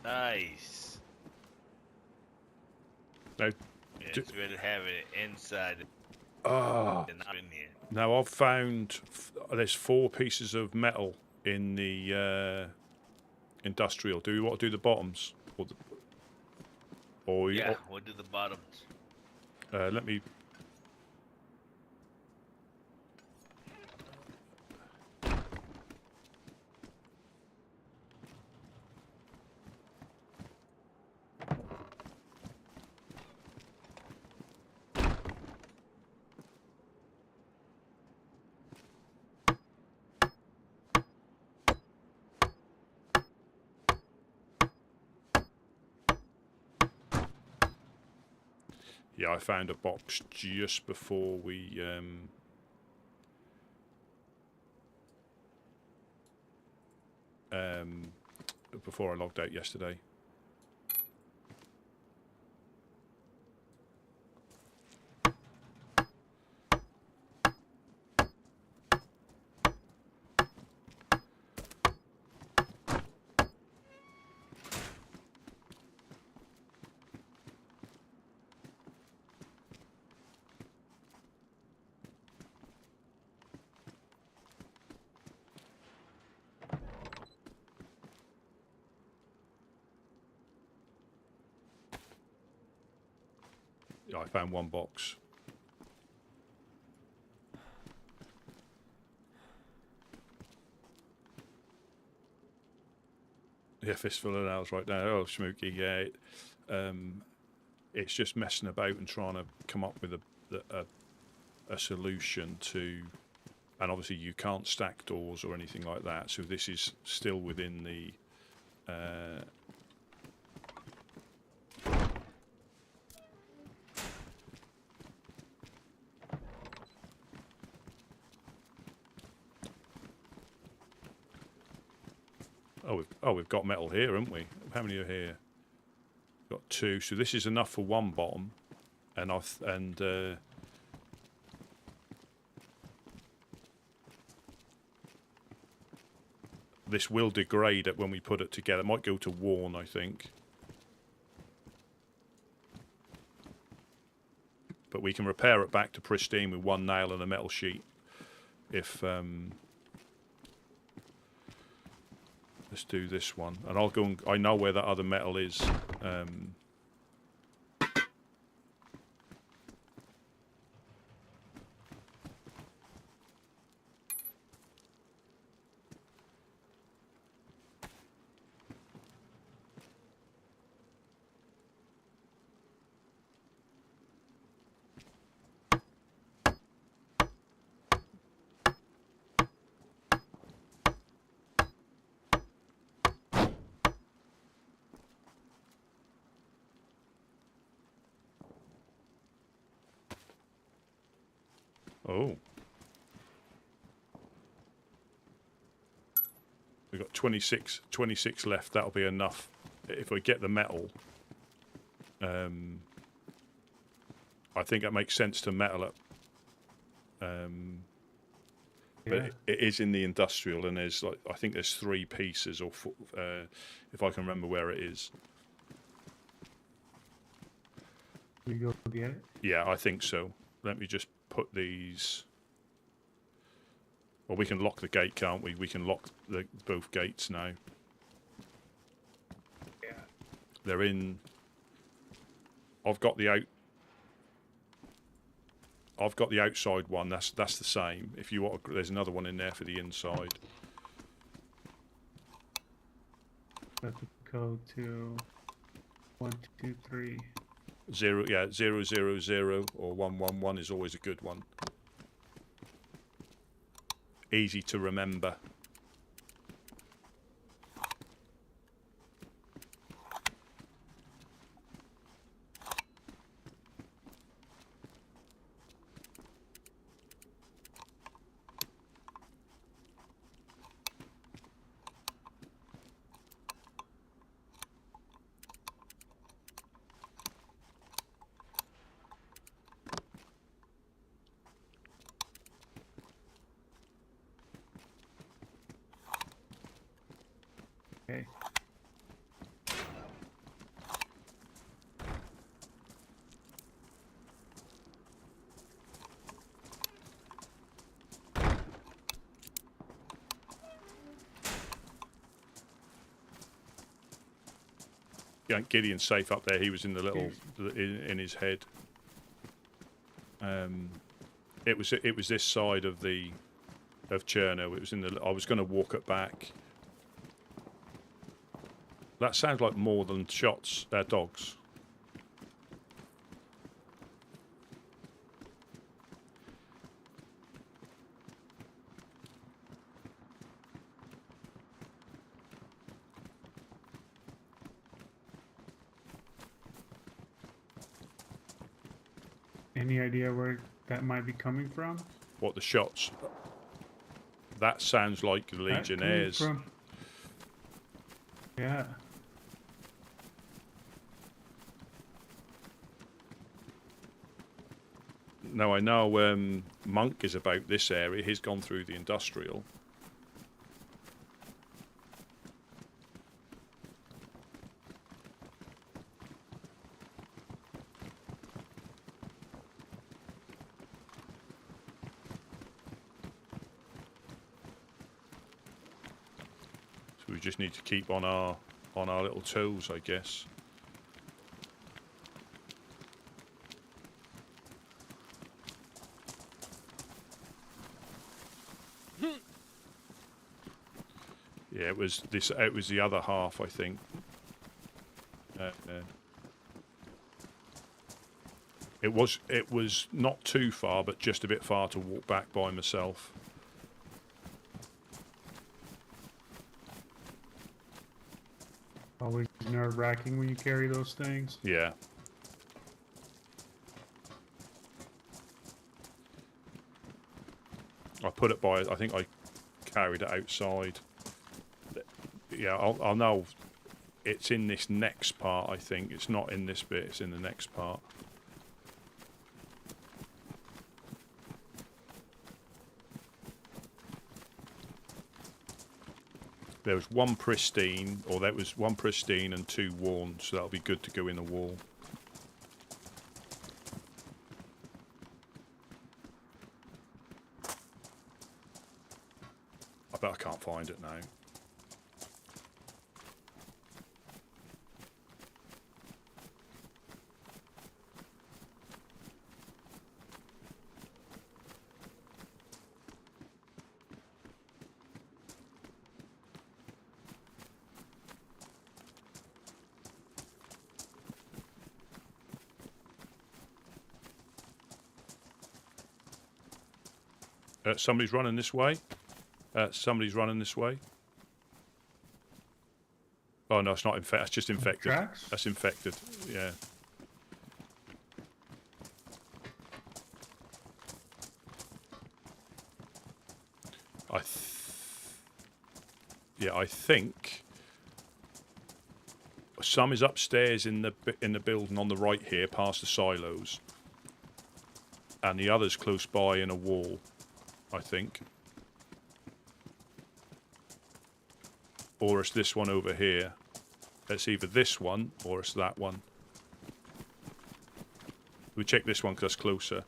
Nice. No. Yeah, it's good to have it inside. Ah. And not in here. Now I've found there's 4 pieces of metal in the industrial. Do you want to do the bottoms, Yeah, we'll do the bottoms. Let me. Yeah, I found a box just before we before I logged out yesterday. Yeah, I found one box. Yeah, fistful of nails right now. Oh, Smokey, yeah. It's just messing about and trying to come up with a solution to, and obviously you can't stack doors or anything like that. So this is still within the. We've got metal here, haven't we? How many are here? Got 2. So this is enough for one bottom, and this will degrade it when we put it together. It might go to worn, I think. But we can repair it back to pristine with one nail and a metal sheet. If let's do this one, and I'll go. I know where that other metal is. Oh. We've got 26 left. That'll be enough. If we get the metal, I think that makes sense to metal it. But it is in the industrial, and there's like, I think there's 3 pieces, or 4, if I can remember where it is. We go get it? Yeah, I think so. Let me just put these. Well, we can lock the gate, can't we? We can lock both gates now. Yeah. They're in. I've got the outside one. That's the same. If you want, there's another one in there for the inside. That's the code to 123. 0, 000 or 111 is always a good one. Easy to remember. Okay. Yeah, Gideon's safe up there. He was in the little in his head. It was this side of Chernarus. It was in the. I was going to walk it back. That sounds like more than shots. Dogs. Any idea where that might be coming from? What, the shots? That sounds like the That coming Legionnaires. from- Yeah. Now I know Monk is about this area. He's gone through the industrial. So we just need to keep on our little toes, I guess. Yeah, it was this. It was the other half, I think. It was not too far, but just a bit far to walk back by myself. Always nerve-wracking when you carry those things. Yeah. I put it by. I think I carried it outside. Yeah, I'll know. It's in this next part, I think. It's not in this bit, it's in the next part. There was one pristine, or there was one pristine and two worn, so that'll be good to go in the wall. I bet I can't find it now. Somebody's running this way. Somebody's running this way. Oh no, it's not infected. That's just infected. Tracks? That's infected. Yeah. I think some is upstairs in the building on the right here, past the silos, and the other's close by in a wall, I think. Or it's this one over here. It's either this one or it's that one. We check this one because that's closer.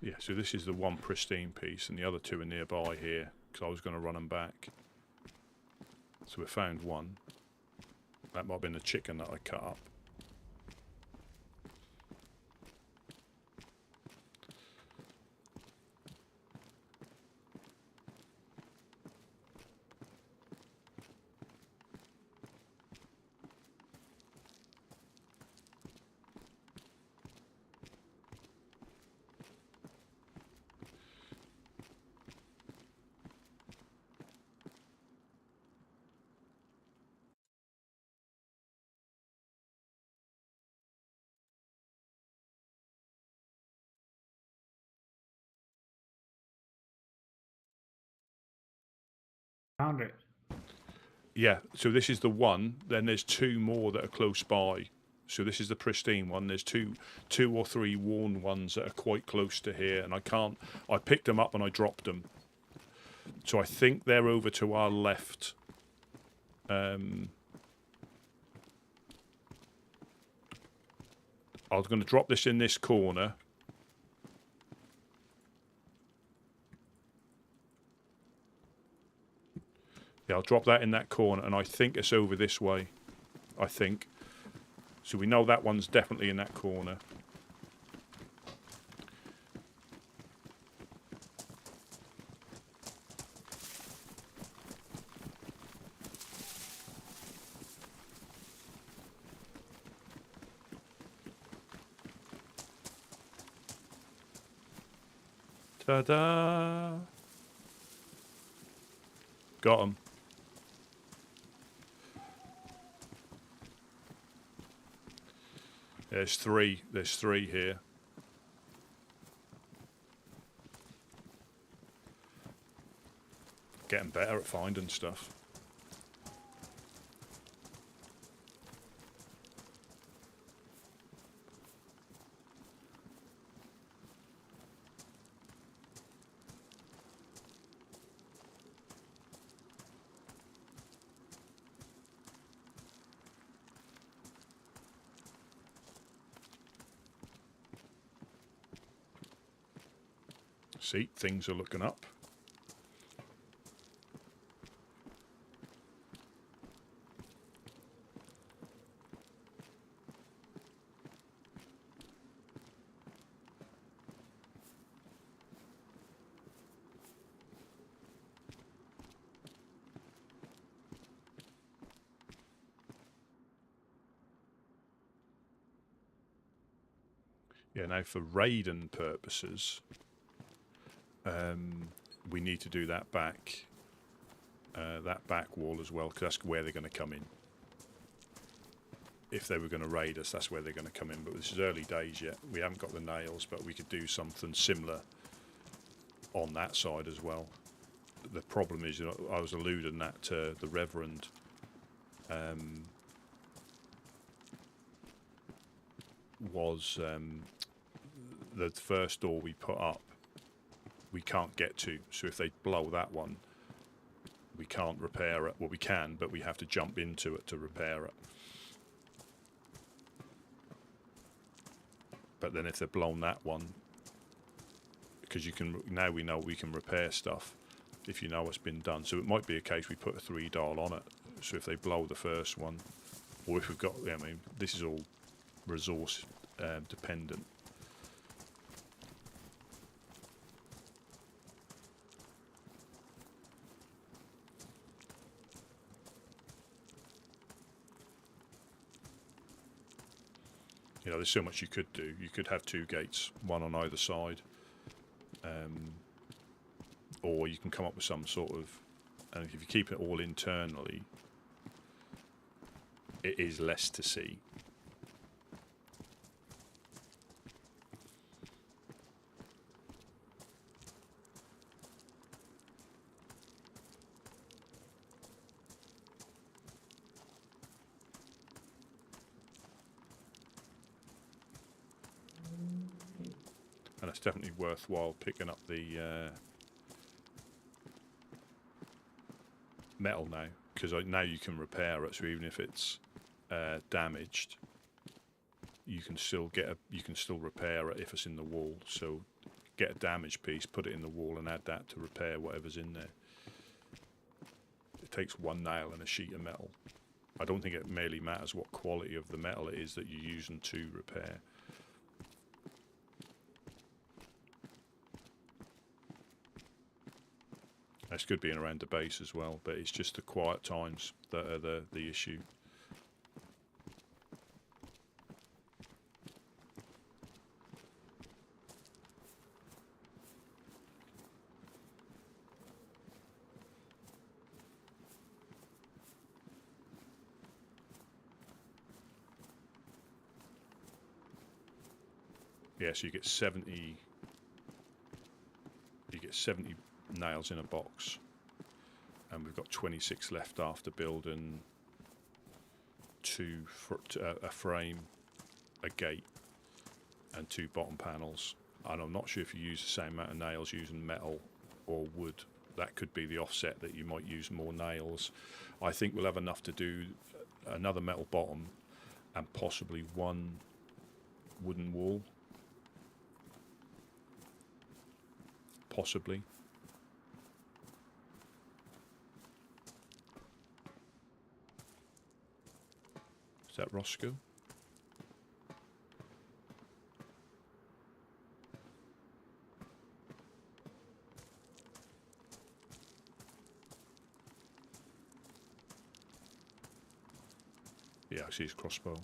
Yeah, so this is the one pristine piece, and the other two are nearby here, because I was going to run them back. So we found one. That might have been the chicken that I cut up. Found it. Yeah, so this is the one. Then there's 2 more that are close by. So this is the pristine one. There's two or three worn ones that are quite close to here, and I picked them up and I dropped them. So I think they're over to our left. I'm going to drop this in this corner. Yeah, I'll drop that in that corner, and I think it's over this way. I think. So we know that one's definitely in that corner. Ta-da! Got him. There's three here. Getting better at finding stuff. See, things are looking up. Yeah, now for raiding purposes, we need to do that back wall as well, because that's where they're going to come in. If they were going to raid us, that's where they're going to come in. But this is early days yet. We haven't got the nails, but we could do something similar on that side as well. The problem is, I was alluding that to the Reverend. Was the first door we put up, we can't get to. So if they blow that one, we can't repair it. Well, we can, but we have to jump into it to repair it. But then if they've blown that one, because now we know we can repair stuff if you know what's been done. So it might be a case we put a 3 dial on it. So if they blow the first one, or if we've got, I mean, this is all resource dependent. You know, there's so much you could do. You could have 2 gates, one on either side, or you can come up with some sort of. And if you keep it all internally, it is less to see. And it's definitely worthwhile picking up the metal now, because now you can repair it. So even if it's damaged, you can still repair it if it's in the wall. So get a damaged piece, put it in the wall, and add that to repair whatever's in there. It takes 1 nail and a sheet of metal. I don't think it merely matters what quality of the metal it is that you're using to repair. It's good being around the base as well, but it's just the quiet times that are the issue. Yeah, so you get 70 nails in a box, and we've got 26 left after building a frame, a gate, and 2 bottom panels. And I'm not sure if you use the same amount of nails using metal or wood. That could be the offset, that you might use more nails. I think we'll have enough to do another metal bottom and possibly 1 wooden wall. Possibly. Is that Roscoe? Yeah, I see his crossbow.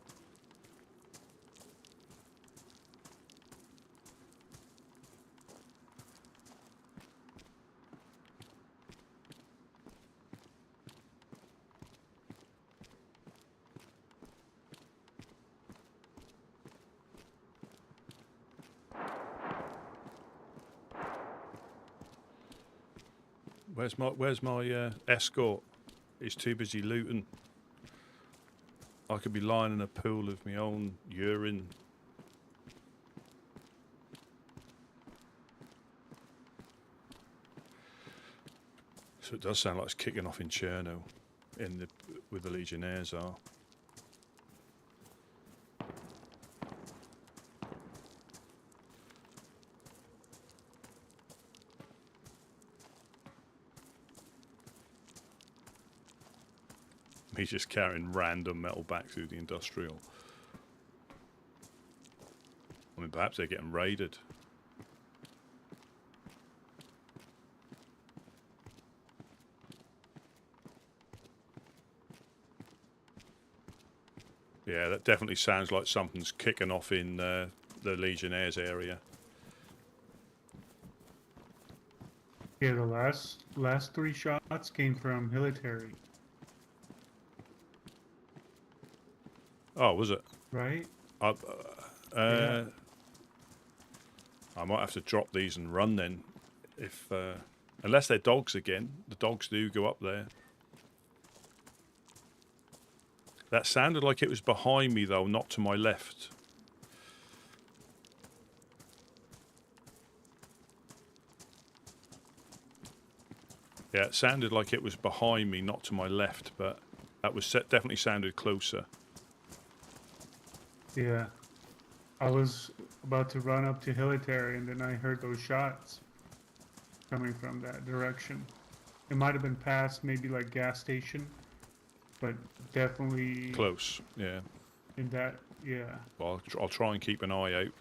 Where's my escort? He's too busy looting. I could be lying in a pool of my own urine. So it does sound like it's kicking off in Chernarus, with the Legionnaires are. He's just carrying random metal back through the industrial. I mean, perhaps they're getting raided. Yeah, that definitely sounds like something's kicking off in the Legionnaires area. Yeah, the last 3 shots came from military. Oh, was it? Right? I might have to drop these and run then, if unless they're dogs again. The dogs do go up there. That sounded like it was behind me though, not to my left. Yeah, it sounded like it was behind me, not to my left, but that was definitely sounded closer. Yeah. I was about to run up to military, and then I heard those shots coming from that direction. It might have been past maybe like gas station, but definitely Close, yeah. in that, yeah. Well, I'll try and keep an eye out.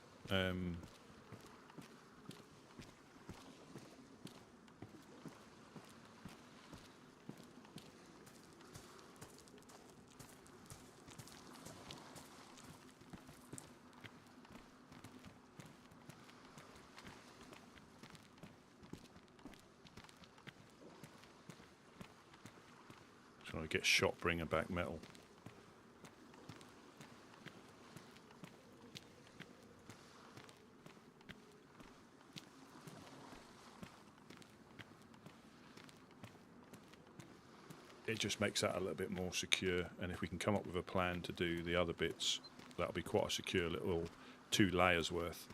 Trying to get shot bringing back metal. It just makes that a little bit more secure, and if we can come up with a plan to do the other bits, that'll be quite a secure little 2 layers worth.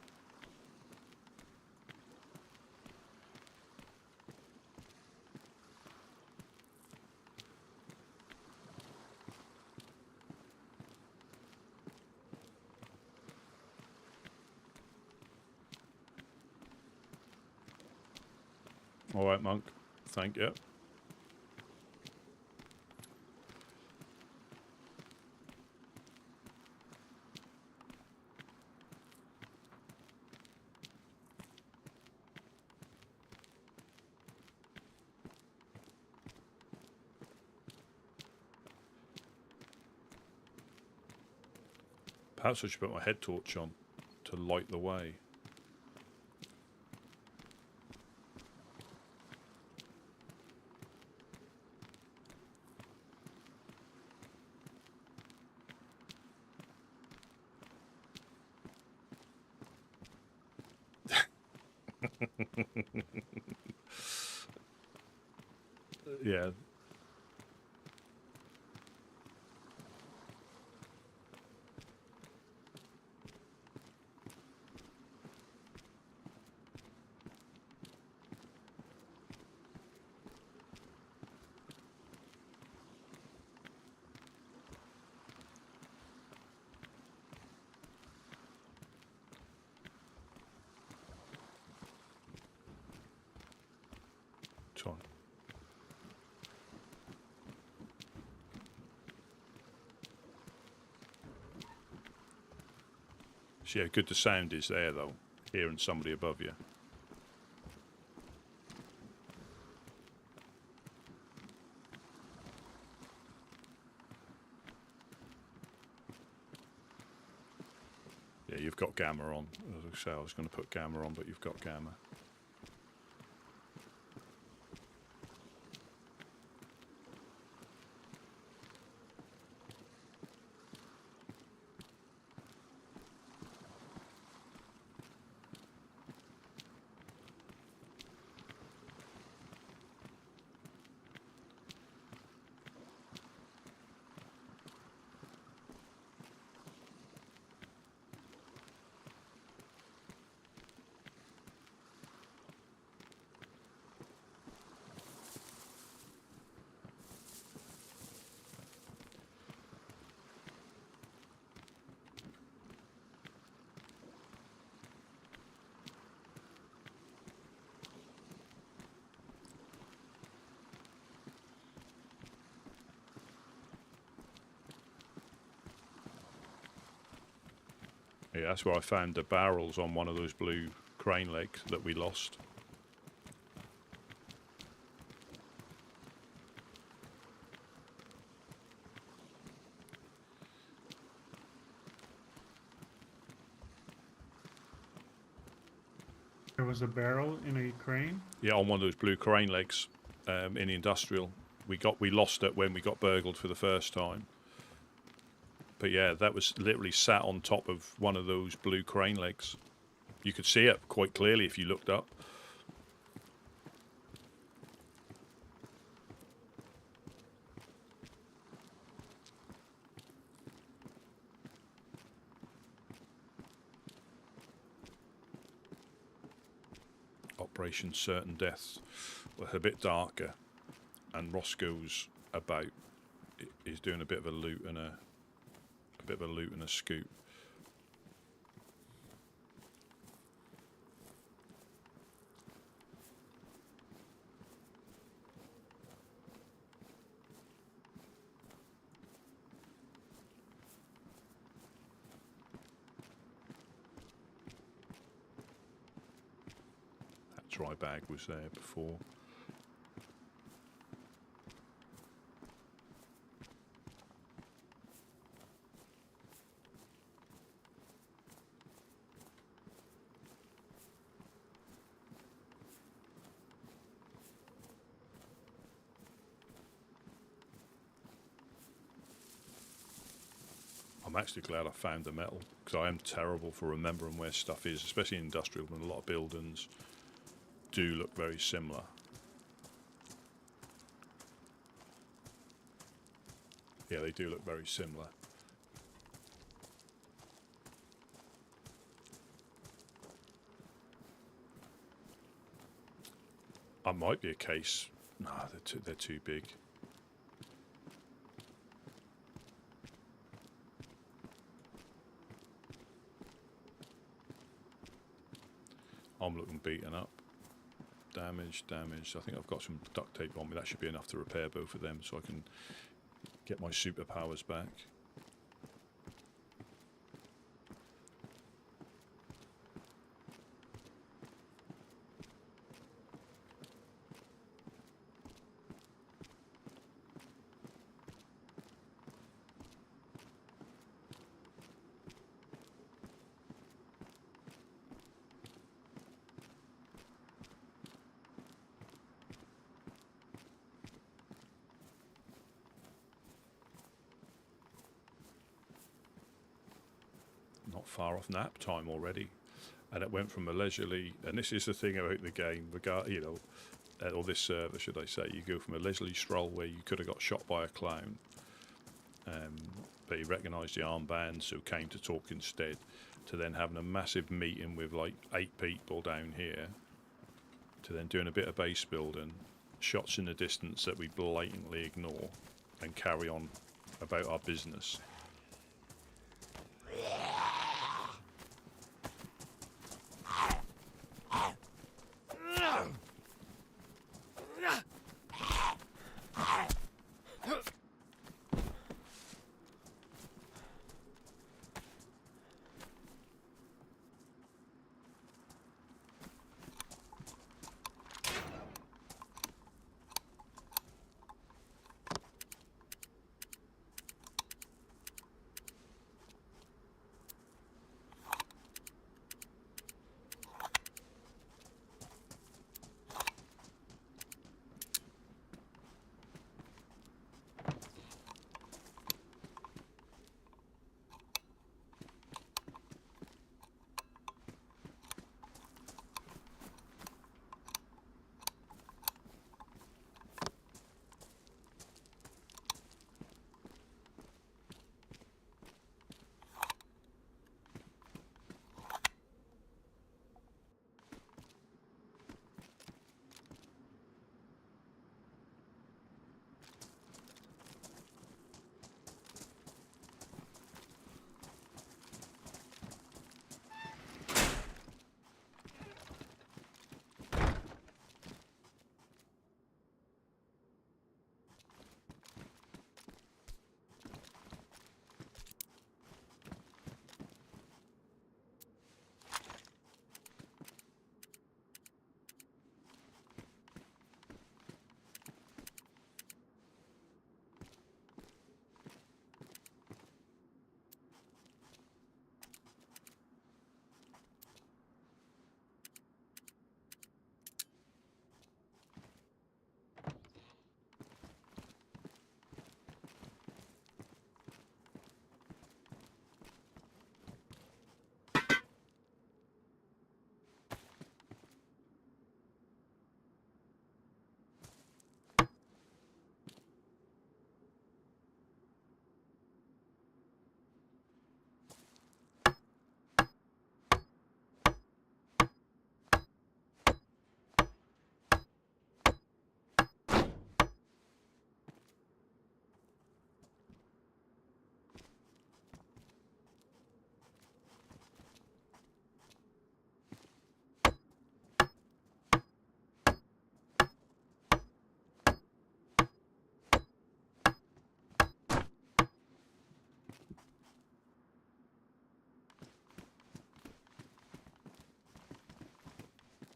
All right, Monk. Thank you. Perhaps I should put my head torch on to light the way. Yeah, So yeah, good the sound is there though, hearing somebody above you. Yeah, you've got gamma on. As I say, I was going to put gamma on, but you've got gamma. Yeah, that's where I found the barrels on one of those blue crane legs that we lost. There was a barrel in a crane. Yeah, on one of those blue crane legs in the industrial. We lost it when we got burgled for the first time. But yeah, that was literally sat on top of one of those blue crane legs. You could see it quite clearly if you looked up. Operation Certain Deaths was a bit darker, and Roscoe's about. He's doing a bit of a loot and a scoop. That dry bag was there before. I'm actually glad I found the metal, because I am terrible for remembering where stuff is, especially in industrial, when a lot of buildings do look very similar. Yeah, they do look very similar. I might be a case. No, they're too big. I'm looking beaten up. Damaged. I think I've got some duct tape on me. That should be enough to repair both of them so I can get my superpowers back. Not far off nap time already, and it went from a leisurely, and this is the thing about the game, or this server should I say, you go from a leisurely stroll where you could have got shot by a clown, but he recognised the armband so came to talk instead, to then having a massive meeting with like 8 people down here, to then doing a bit of base building, shots in the distance that we blatantly ignore and carry on about our business.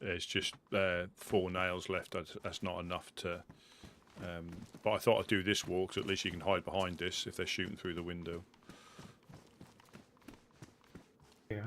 There's just 4 nails left. That's not enough to... but I thought I'd do this wall, because at least you can hide behind this if they're shooting through the window. Yeah.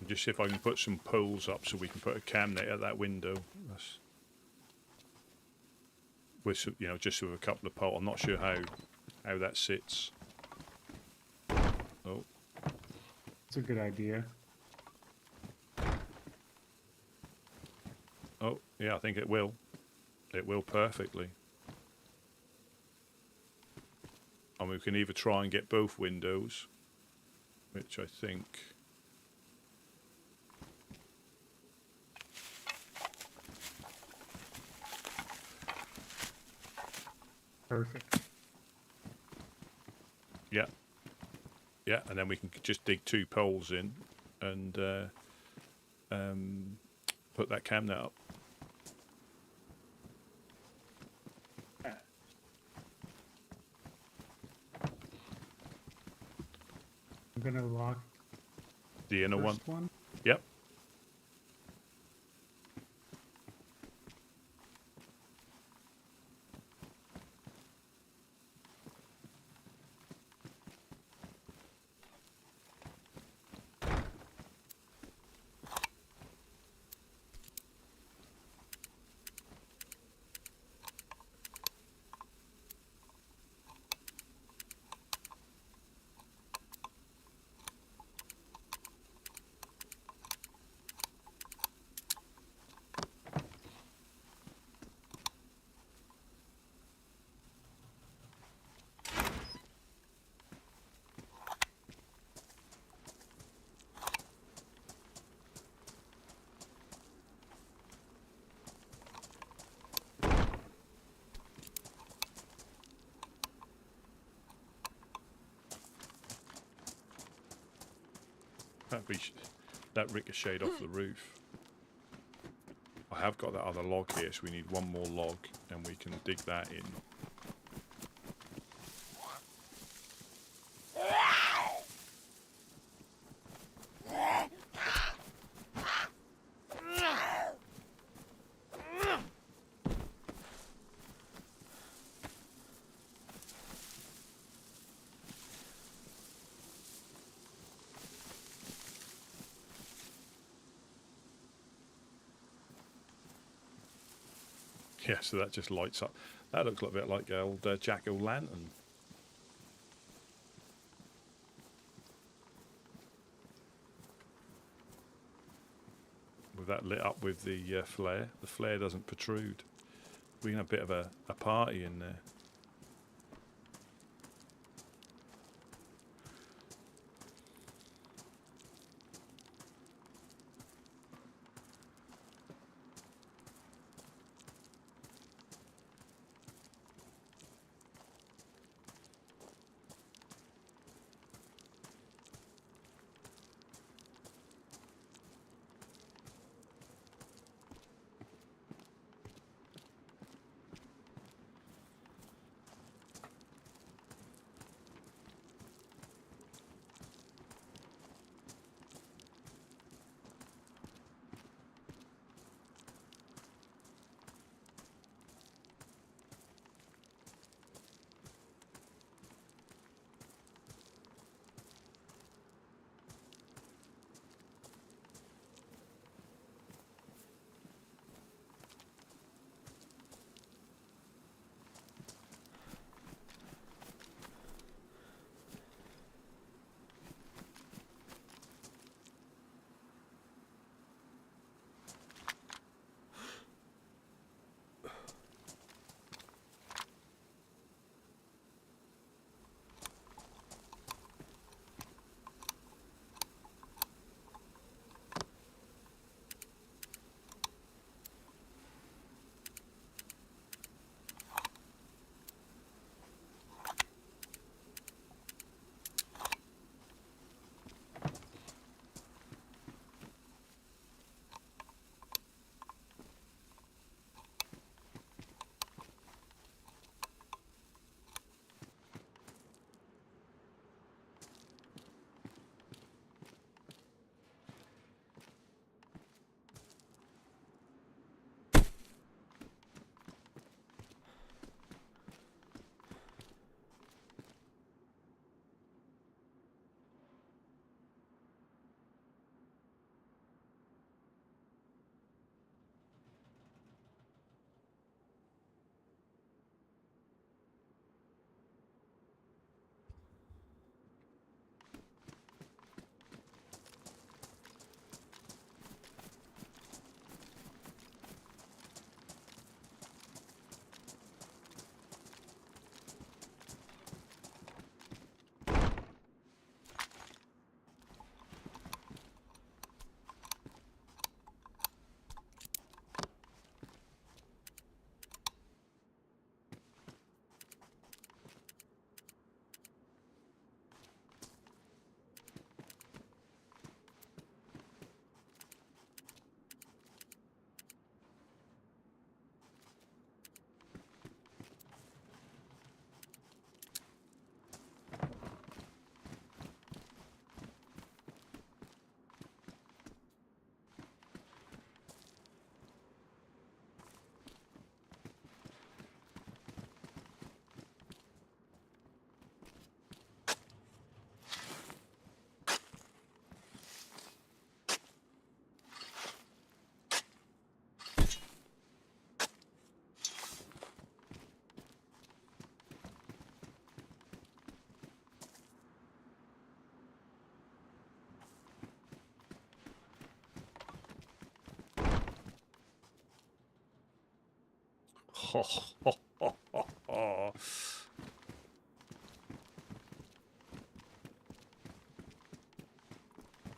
Just see if I can put some poles up so we can put a cam net at that window. That's with some, you know, just with a couple of poles. I'm not sure how that sits. Oh, It's a good idea. oh, yeah, I think it will. It will perfectly. And we can either try and get both windows, which I think. Perfect. Yeah. Yeah, and then we can just dig 2 poles in and put that cam net up. I'm gonna lock The inner one. first one. Yep. That ricocheted off the roof. I have got that other log here, so we need one more log, and we can dig that in. Yeah, so that just lights up. That looks a little bit like the old jack-o'-lantern. with that lit up with the flare. The flare doesn't protrude. We can have a bit of a party in there.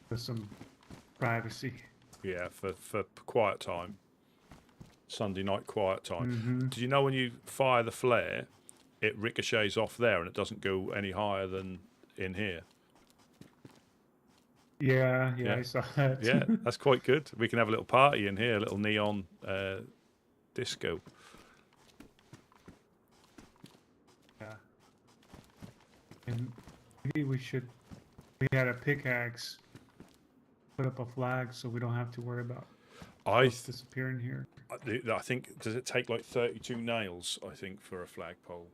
For some privacy. Yeah, for quiet time. Sunday night quiet time. Mm-hmm. Do you know when you fire the flare, it ricochets off there and it doesn't go any higher than in here? Yeah, I saw that. Yeah, that's quite good. We can have a little party in here, a little neon disco. Yeah. And maybe we had a pickaxe, put up a flag so we don't have to worry about disappearing here. I think, does it take like 32 nails, I think, for a flagpole?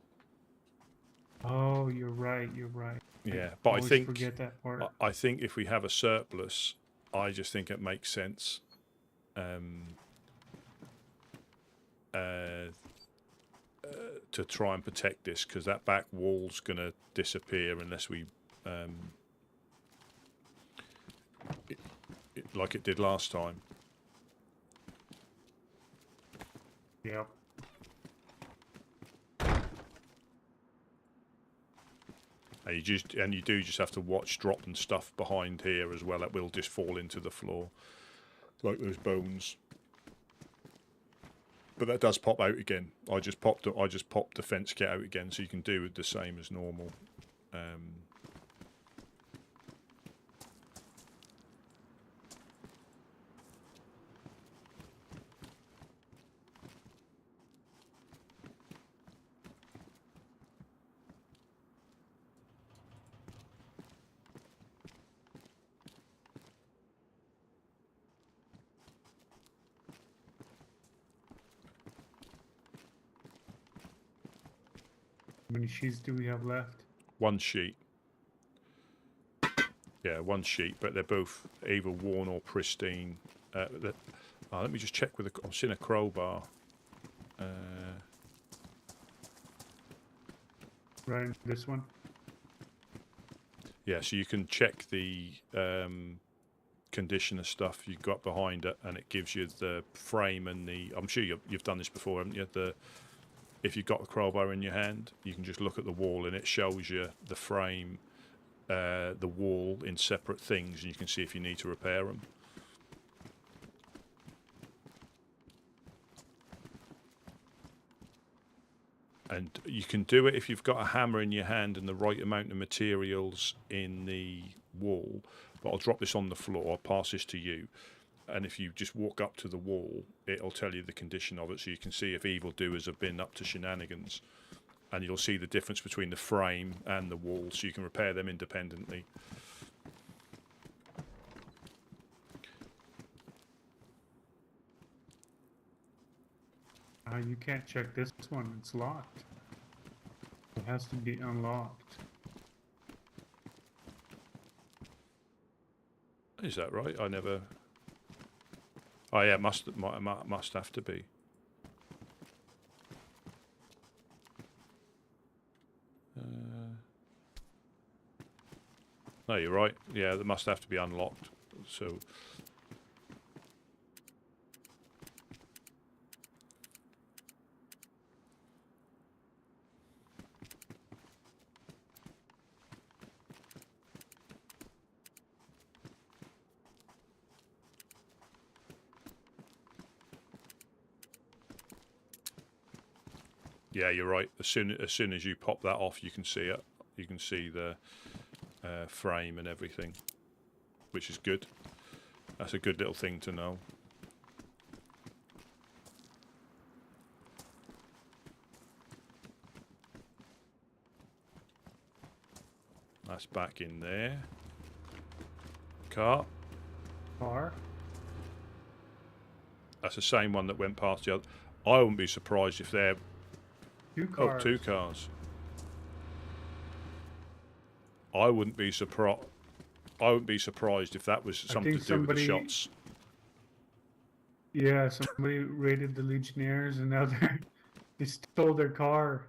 Oh, you're right. Yeah, but I think forget that part. I think if we have a surplus, I just think it makes sense to try and protect this, because that back wall's going to disappear unless we like it did last time. Yep. And you do just have to watch dropping stuff behind here as well. That will just fall into the floor, like those bones. But that does pop out again. I just popped the fence kit out again, so you can do it the same as normal. How many sheets do we have left? One sheet. Yeah, one sheet, but they're both either worn or pristine. Let me just check with I've seen a crowbar. Right, this one? Yeah, so you can check the condition of stuff you've got behind it, and it gives you the frame and the... I'm sure you've done this before, haven't you? If you've got a crowbar in your hand, you can just look at the wall and it shows you the frame, the wall in separate things, and you can see if you need to repair them. And you can do it if you've got a hammer in your hand and the right amount of materials in the wall. But I'll drop this on the floor, I'll pass this to you. And if you just walk up to the wall, it'll tell you the condition of it, so you can see if evildoers have been up to shenanigans. And you'll see the difference between the frame and the wall, so you can repair them independently. You can't check this one, it's locked. It has to be unlocked. Is that right? I never... Oh yeah, must have to be. No, you're right. Yeah, they must have to be unlocked. So... Yeah, you're right. As soon as you pop that off, you can see it. You can see the frame and everything, which is good. That's a good little thing to know. That's back in there. Car. That's the same one that went past the other. I wouldn't be surprised if they're... Two cars. Oh, two cars. I wouldn't be surprised. I wouldn't be surprised if that was something to do with the shots. Yeah, somebody raided the Legionnaires, and now they stole their car.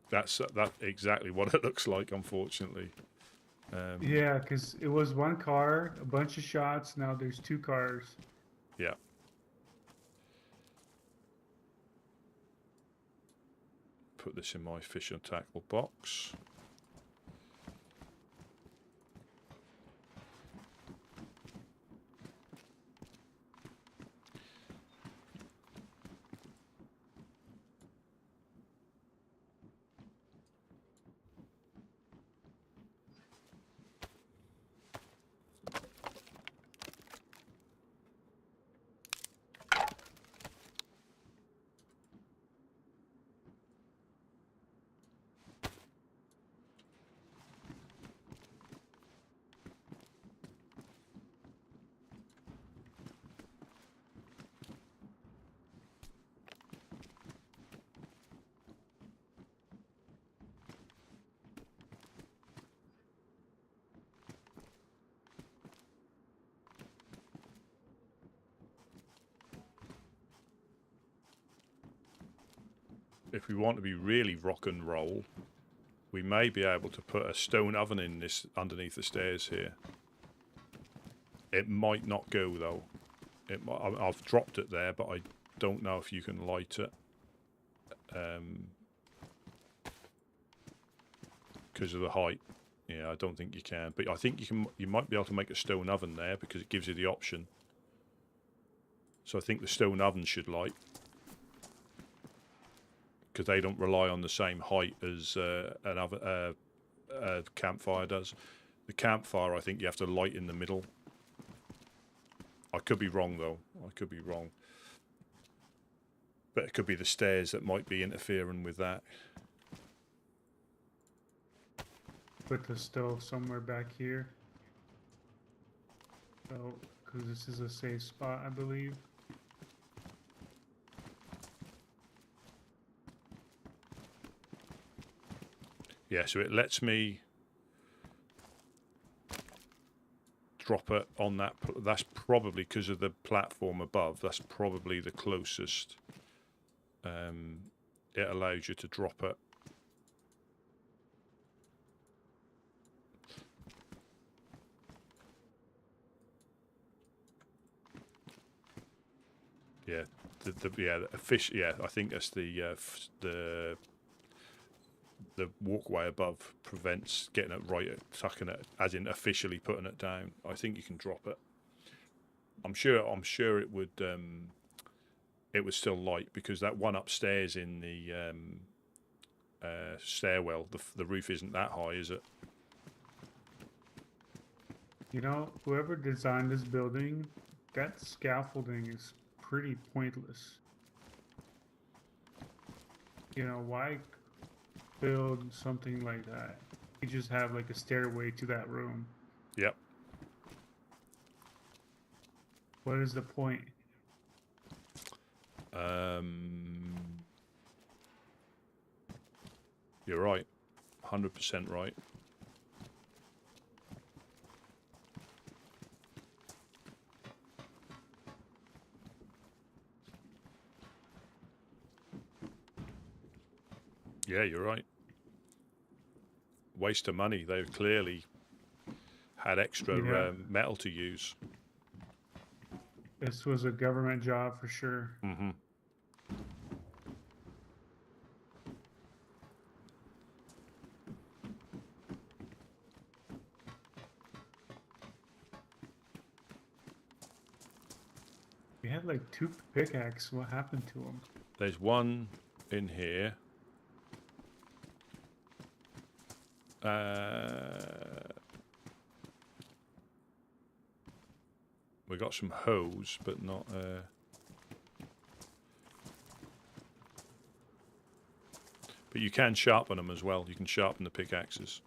That's exactly what it looks like, unfortunately. Yeah, because it was one car, a bunch of shots. Now there's two cars. Yeah. Put this in my fish and tackle box. If we want to be really rock and roll, we may be able to put a stone oven in this underneath the stairs here. It might not go though. I've dropped it there, but I don't know if you can light it. because of the height. Yeah, I don't think you can, but I think you can. You might be able to make a stone oven there because it gives you the option. So I think the stone oven should light because they don't rely on the same height as an oven, a campfire does. The campfire, I think you have to light in the middle. I could be wrong though. I could be wrong, but it could be the stairs that might be interfering with that. Put the stove somewhere back here. So, because this is a safe spot, I believe. Yeah, so it lets me drop it on that. That's probably because of the platform above. That's probably the closest. It allows you to drop it. Yeah, the fish. Yeah, I think that's the walkway above prevents getting it right at tucking it, as in officially putting it down. I think you can drop it. I'm sure it would still light because that one upstairs in the stairwell, the roof isn't that high, is it? You know, whoever designed this building, that scaffolding is pretty pointless. You know, why build something like that? You just have like a stairway to that room. Yep. What is the point? You're right. 100% right. Yeah, you're right. Waste of money. They've clearly had extra metal to use. This was a government job for sure. Mm-hmm. We had like 2 pickaxes. What happened to them? There's one in here. We got some hose, but not. But you can sharpen them as well. You can sharpen the pickaxes.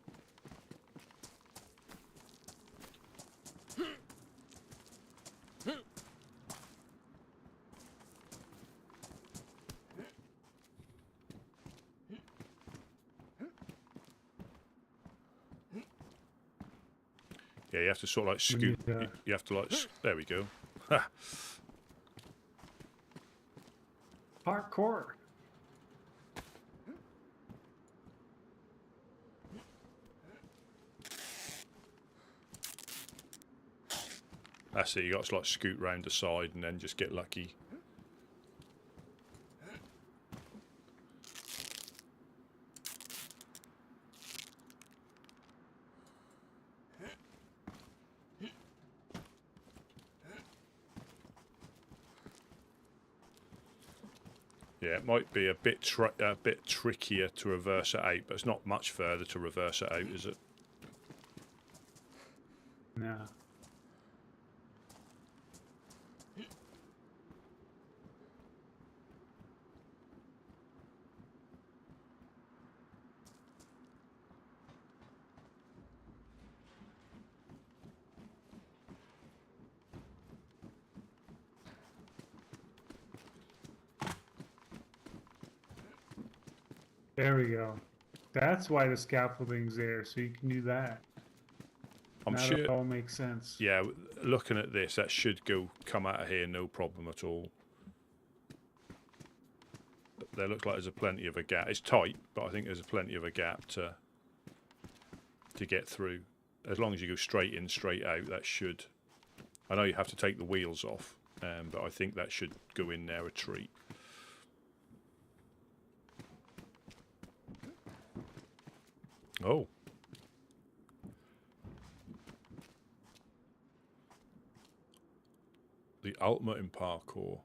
Yeah, you have to sort of like scoot. You have to like. There we go. Parkour. That's it. You got to like scoot round the side and then just get lucky. Yeah, it might be a bit trickier to reverse it out, but it's not much further to reverse it out, is it? No. There we go. That's why the scaffolding's there, so you can do that. I'm now sure it all makes sense. Yeah, looking at this, that should come out of here no problem at all. There looks like there's plenty of a gap. It's tight, but I think there's plenty of a gap to get through. As long as you go straight in, straight out, that should. I know you have to take the wheels off, but I think that should go in there a treat. Oh. The ultimate in parkour.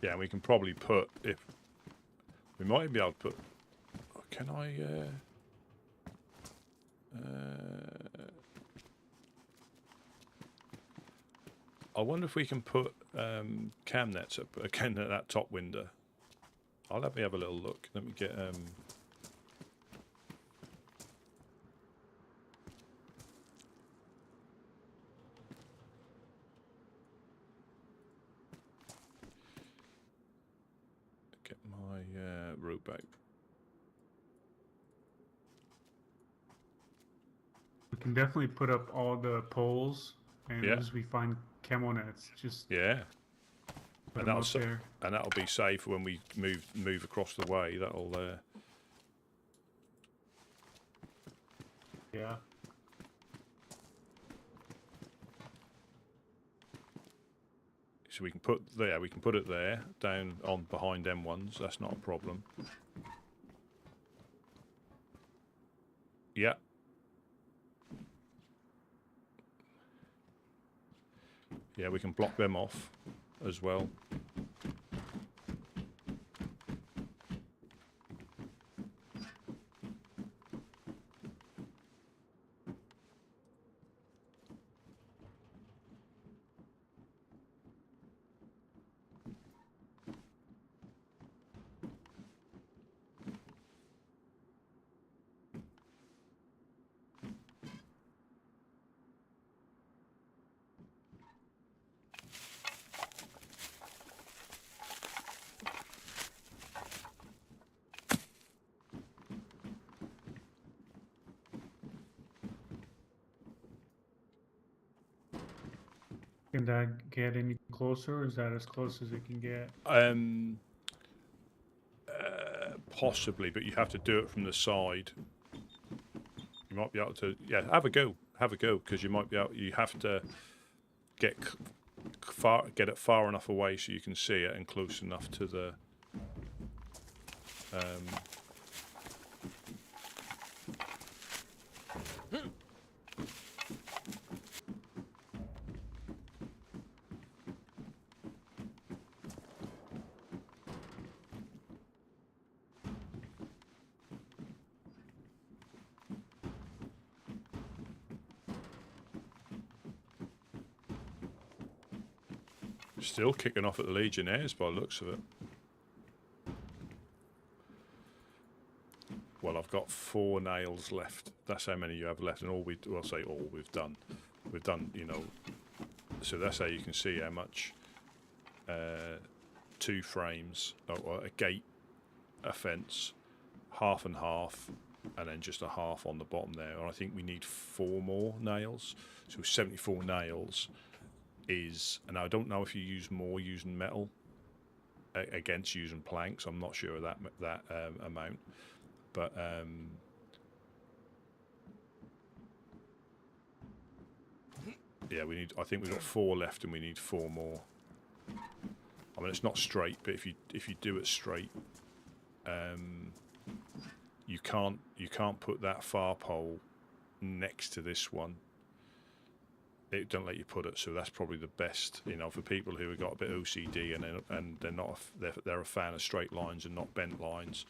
Yeah, we can probably put, if we might be able to put, can I I wonder if we can put cam nets up again at that top window. Let me have a little look. Let me get my route back. We can definitely put up all the poles, and Yeah. as we find camo nets, just Yeah. put And them up there. that'll be safe when we move across the way. That'll Yeah. so we can put it there down on behind M1s. That's not a problem. Yeah. Yeah, we can block them off as well. Can that get any closer, or is that as close as it can get? Possibly, but you have to do it from the side. You might be able to, yeah, have a go, because you might be able. You have to get it far enough away so you can see it, and close enough to the. Still kicking off at the Legionnaires by the looks of it. Well, I've got 4 nails left. That's how many you have left, and we've done. We've done, you know. So that's how you can see how much 2 frames, or a gate, a fence, half and half, and then just a half on the bottom there. And I think we need 4 more nails. So 74 nails is, and I don't know if you use more using metal against using planks. I'm not sure of that amount, but yeah, we need. I think we've got 4 left, and we need 4 more. mean, it's not straight, but if you do it straight, you can't put that far pole next to this one. It don't let you put it, so that's probably the best, you know, for people who have got a bit OCD and they're not they're a fan of straight lines and not bent lines.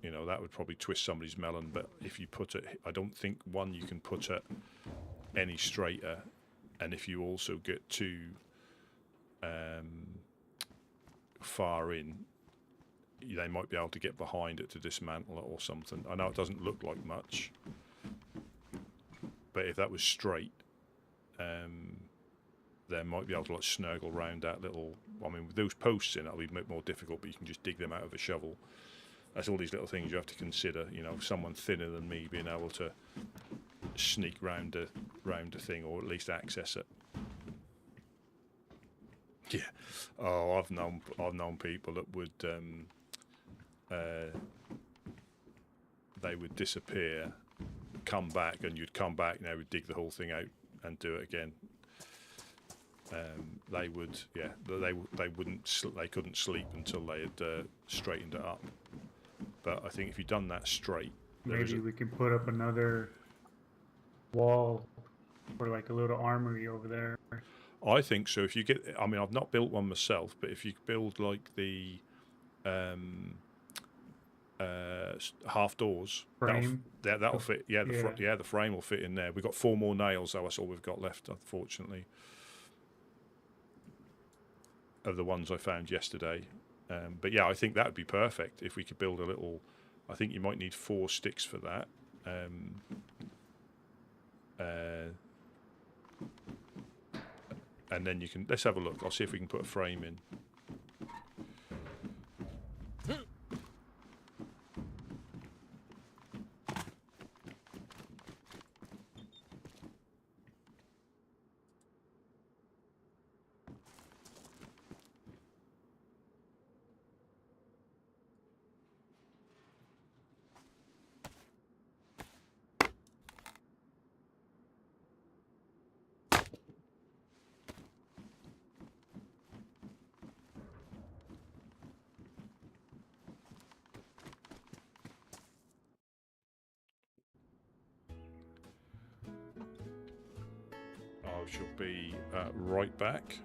You know, that would probably twist somebody's melon. But if you put it, I don't think you can put it any straighter, and if you also get too far in, they might be able to get behind it to dismantle it or something. I know it doesn't look like much, but if that was straight, they might be able to like snuggle around that little. I mean, with those posts in, it'll be a bit more difficult, but you can just dig them out of a shovel. That's all these little things you have to consider. You know, someone thinner than me being able to sneak round a thing, or at least access it. Yeah. Oh, I've known people that would they would disappear, come back, and you'd come back and they would dig the whole thing out and do it again. They would, yeah. They couldn't sleep until they had straightened it up. But I think if you've done that straight, maybe we can put up another wall or like a little armory over there. I think so. If you get, I mean, I've not built one myself, but if you build like the half doors, frame, that'll fit. Yeah, the frame will fit in there. We've got 4 more nails, though. That's all we've got left, unfortunately, of the ones I found yesterday. But yeah, I think that would be perfect if we could build a little. I think you might need 4 sticks for that. And then you can. Let's have a look. I'll see if we can put a frame in. I shall be right back.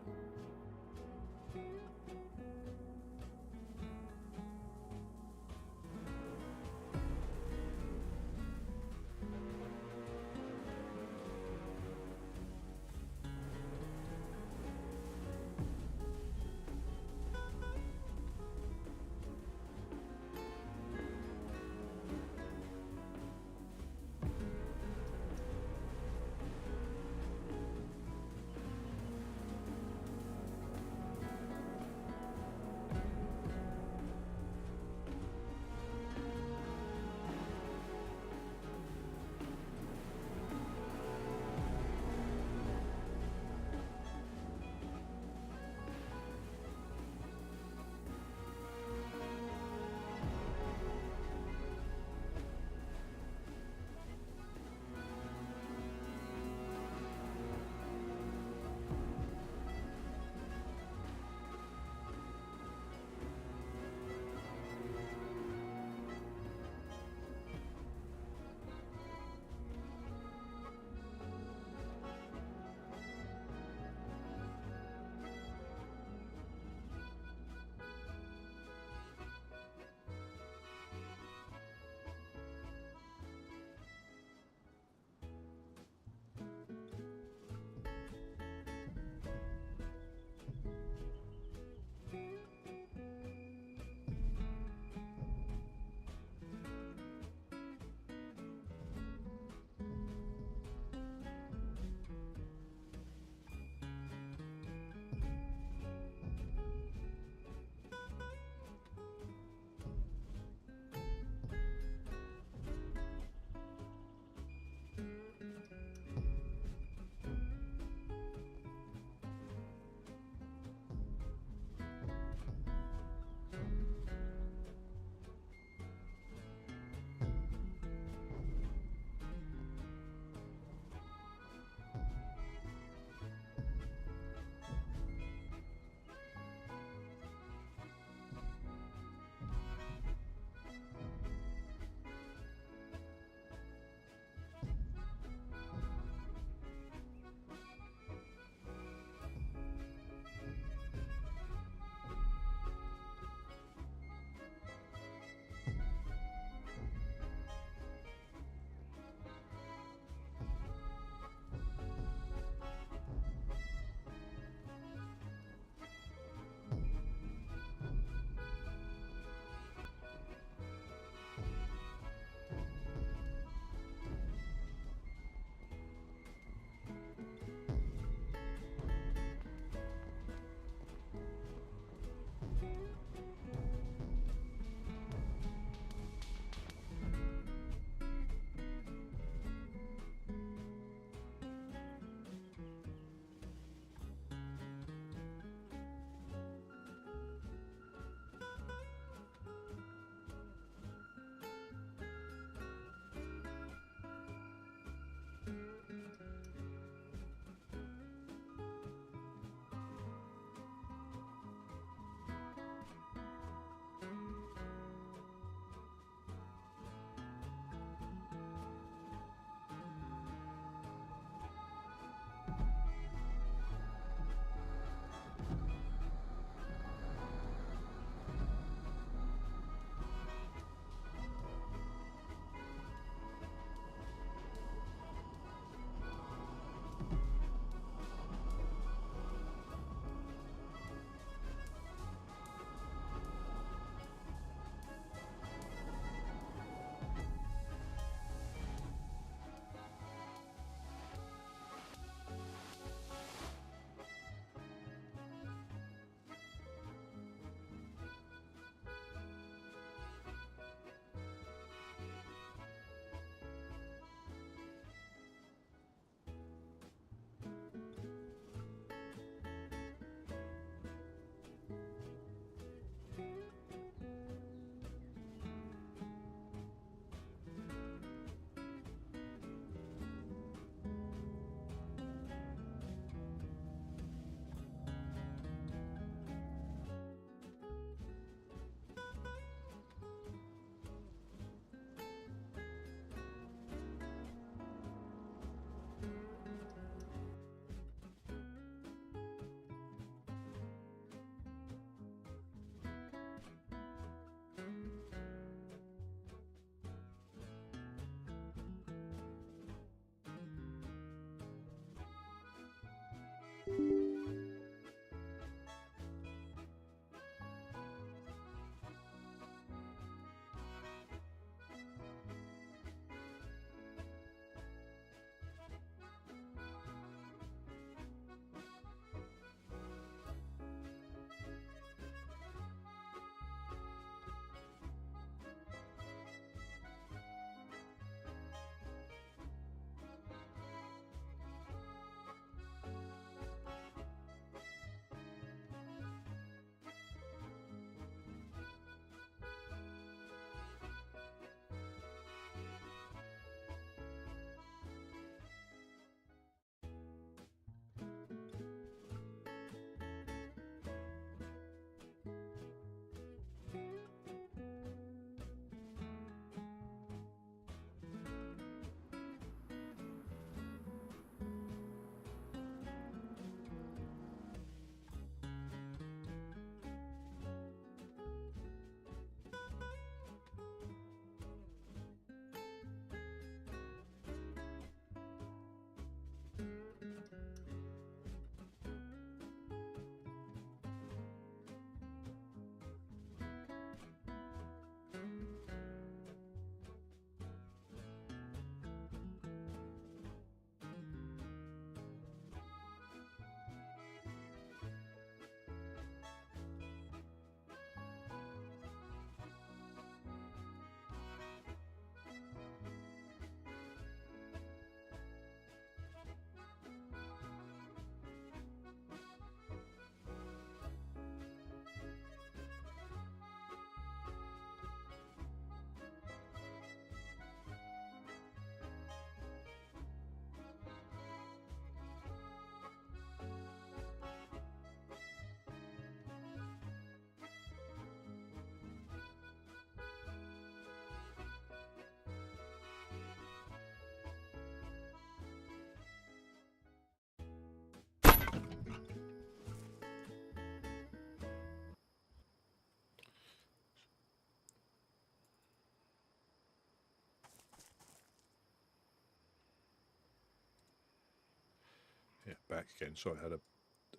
Yeah, back again. So I had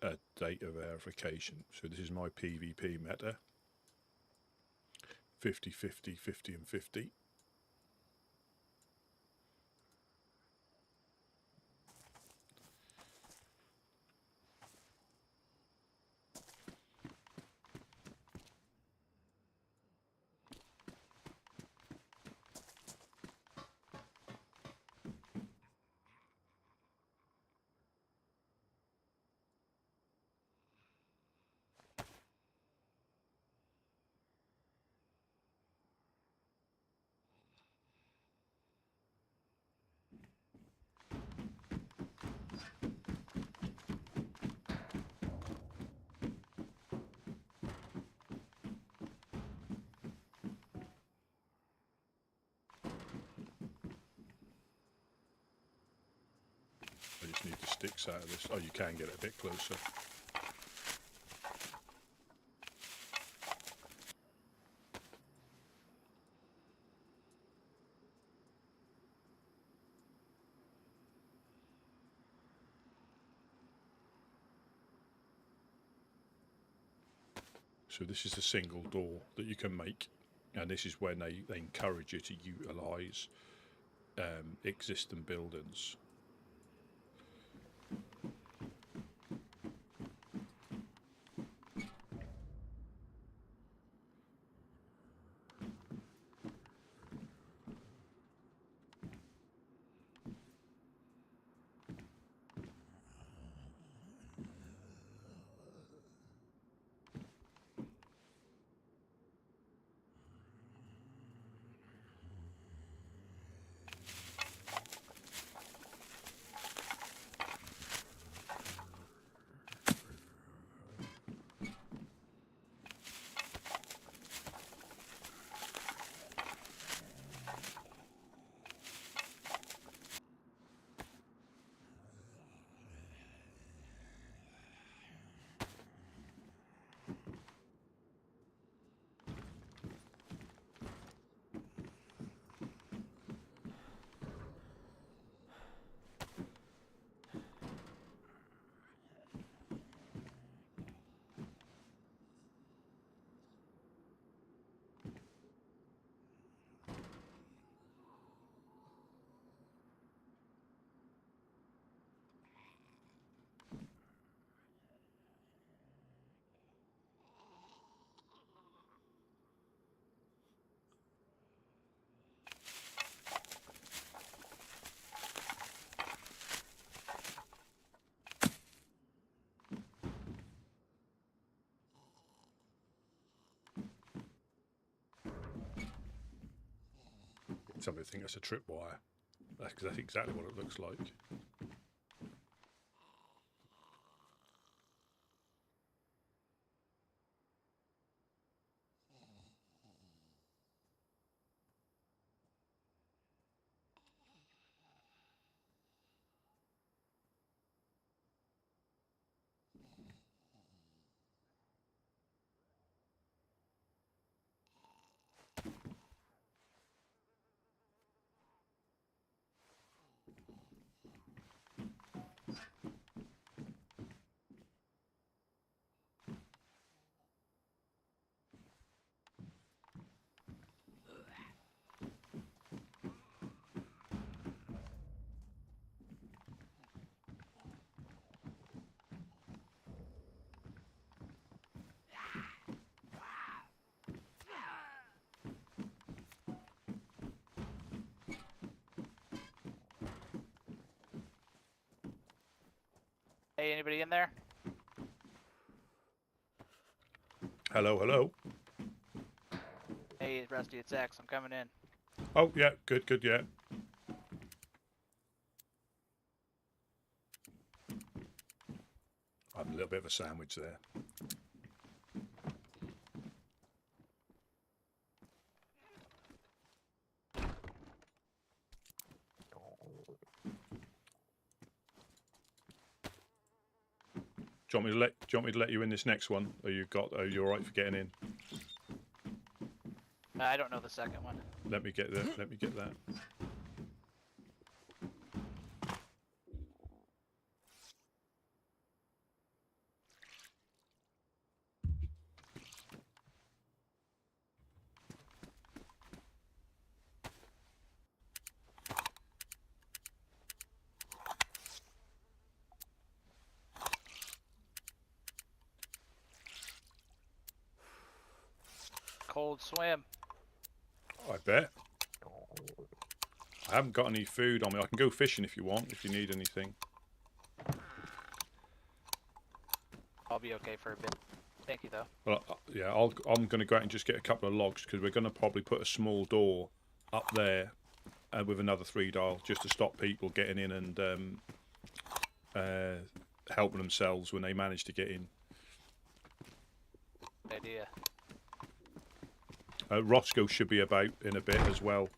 a data verification. So this is my PvP meta. 50, 50, 50 and 50. I just need the sticks out of this. Oh, you can get it a bit closer. So this is a single door that you can make, and this is when they encourage you to utilise existing buildings. Some people think it's a tripwire. That's exactly what it looks like. Hey, anybody in there? Hello, hello. Hey, Rusty, it's X. I'm coming in. Oh, yeah, good, yeah. I'm a little bit of a sandwich there. Do you want me to let you in this next one? Are you all right for getting in? I don't know the second one. Let me get that. Let me get that. Cold swim. I bet. I haven't got any food on me. I can go fishing if you want, if you need anything. I'll be okay for a bit. Thank you, though. Well, yeah, I'm going to go out and just get a couple of logs because we're going to probably put a small door up there with another 3-dial just to stop people getting in and helping themselves when they manage to get in. Good idea. Roscoe should be about in a bit as well.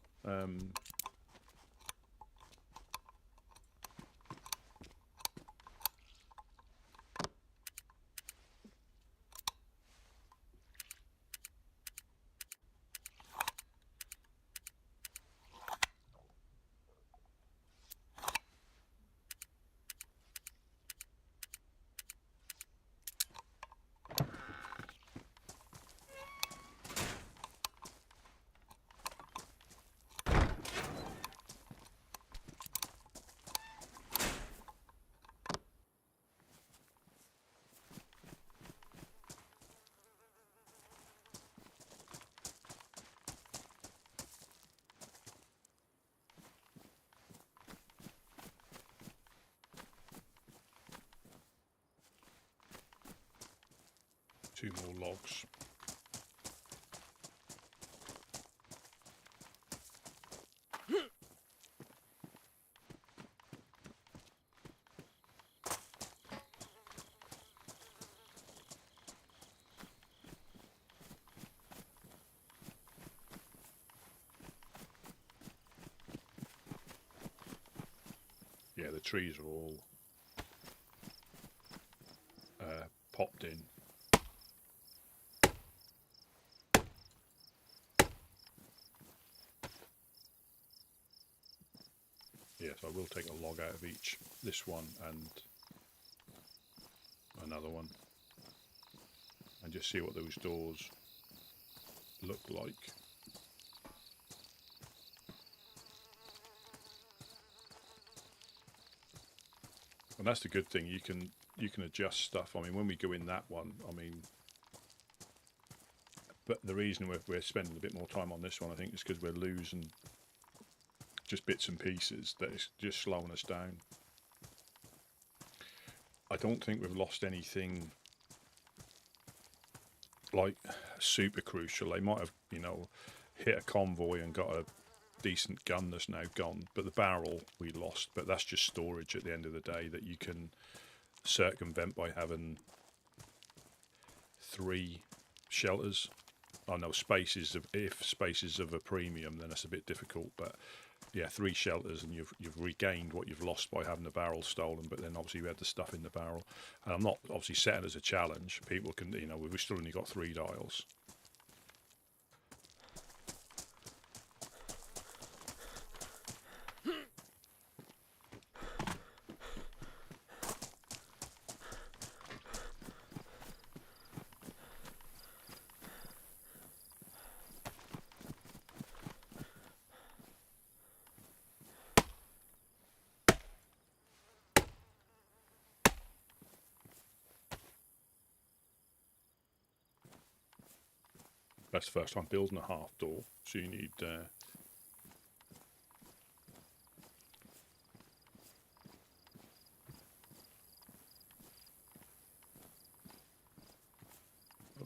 Two more logs. Yeah, the trees are all popped in. Yes, I will take a log out of each. This one and another one. And just see what those doors look like. And that's the good thing, you can adjust stuff. I mean, when we go in that one, I mean, but the reason we're spending a bit more time on this one, I think, is because we're losing just bits and pieces that is just slowing us down. I don't think we've lost anything like super crucial. They might have, you know, hit a convoy and got decent gun that's now gone, but the barrel we lost. But that's just storage at the end of the day that you can circumvent by having 3 shelters. I know spaces of, if spaces of a premium, then it's a bit difficult, but yeah, 3 shelters and you've regained what you've lost by having the barrel stolen. But then obviously you had the stuff in the barrel, and I'm not obviously setting as a challenge. People can, you know, we've still only got 3 dials. That's the first time building a half door, so you need oh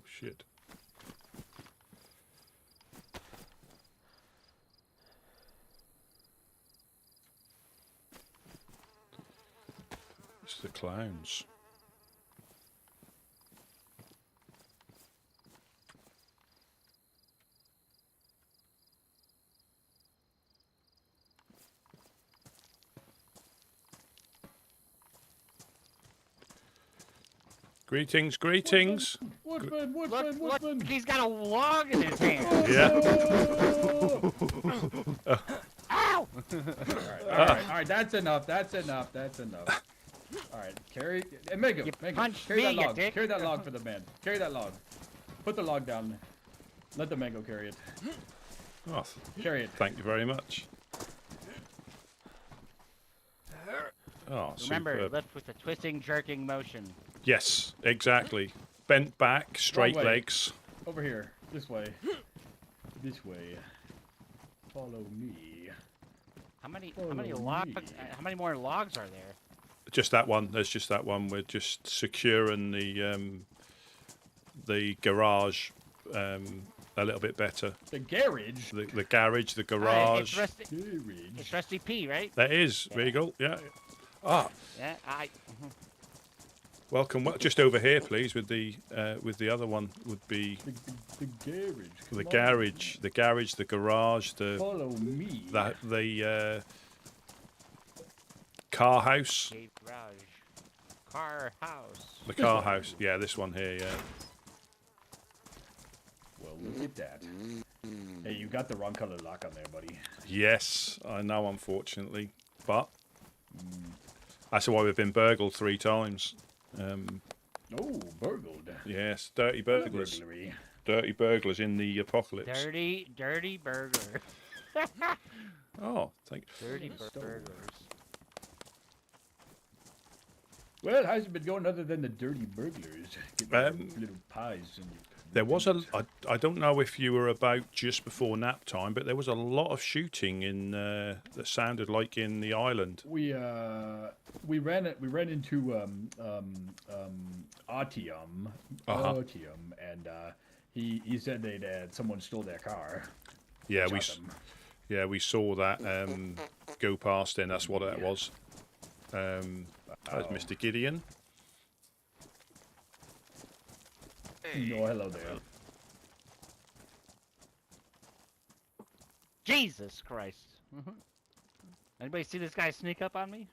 shit. It's the clowns. Greetings, greetings. Woodman, Look, he's got a log in his hand. Yeah. Ow! Alright, that's enough. Alright, carry. And Mego, carry that log. Carry that log for the man. Carry that log. Put the log down. Let the mango carry it. Oh, carry it. Thank you very much. Oh, remember, superb. lift with the twisting, jerking motion. Yes, exactly. Bent back, straight legs. Over here. This way. This way. Follow me. How many logs? How many more logs are there? Just that one. There's just that one. We're just securing the garage a little bit better. The garage? The garage, the garage. It's Rusty P, right? That is. Yeah. Regal, yeah. Ah. Yeah, Welcome. Well, just over here, please. With the other one would be the garage. The garage, the garage, the garage, the follow me. The car house. Garage. Car house. The car house. Yeah, this one here. Yeah. Well, look at that. Hey, you got the wrong color lock on there, buddy. Yes, I know. Unfortunately, but that's why we've been burgled 3 times. Oh, burgled. Yes, dirty burglars. Burglary. Dirty burglars in the apocalypse. Dirty burglar. Oh, thank you. Dirty burglars. Well, how's it been going other than the dirty burglars? Getting little pies and there was I don't know if you were about just before nap time, but there was a lot of shooting in that sounded like in the island. We ran into Artyom, and he said that someone stole their car. Yeah, we saw that go past, and that's what that was. That was Mr. Gideon. No, hello there. Jesus Christ. Anybody see this guy sneak up on me?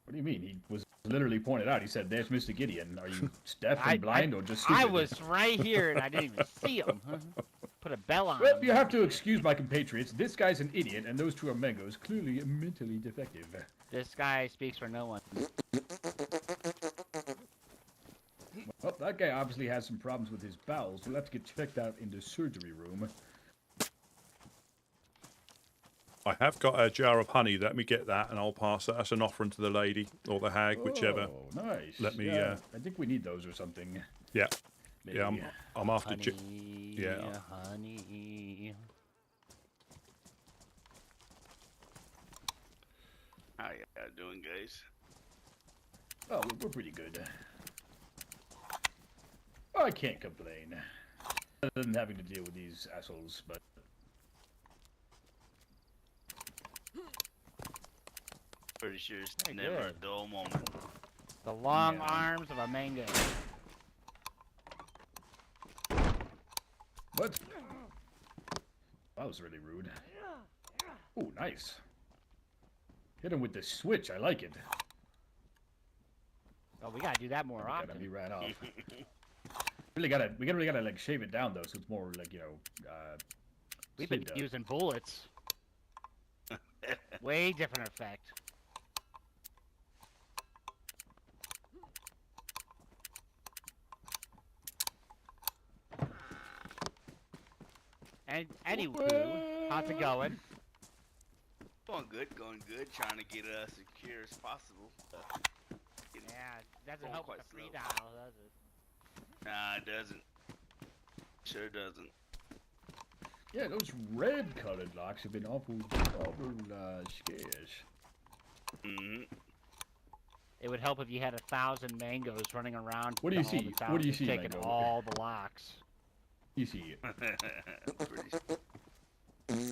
What do you mean? He was literally pointed out. He said, "There's Mr. Gideon." Are you deaf and blind or just stupid? I was right here and I didn't even see him. Put a bell on Well, him. you have to excuse my compatriots. This guy's an idiot, and those 2 are Mengos, clearly mentally defective. This guy speaks for no one. Well, that guy obviously has some problems with his bowels. We'll have to get checked out in the surgery room. I have got a jar of honey. Let me get that, and I'll pass that as an offering to the lady or the hag, whichever. Oh, nice. Let me. I think we need those or something. Yeah. Maybe. Yeah, I'm after. Honey, yeah. Honey. How y'all doing, guys? Oh, we're pretty good. I can't complain. Other than having to deal with these assholes, but Pretty sure it's Very never good. a dull moment. The long Yeah. arms of a mango. What? That was really rude. Ooh, nice. Hit him with the switch. I like it. Oh, we gotta do that more God, often. he ran off. We really gotta like shave it down though, so it's more like We've been slimmed up. using bullets. Way different effect. And anywho, how's it going? Going good, going good. Trying to get it as secure as possible. Yeah, doesn't going help with quite the free slow. dial, does it? Nah, it doesn't. Sure doesn't. Yeah, those red-colored locks have been awful scarce. Mm-hmm. It would help if you had 1,000 mangoes running around. What do you to all see? the What do you towns, see, taking Mango? all the locks. You see it. Alright,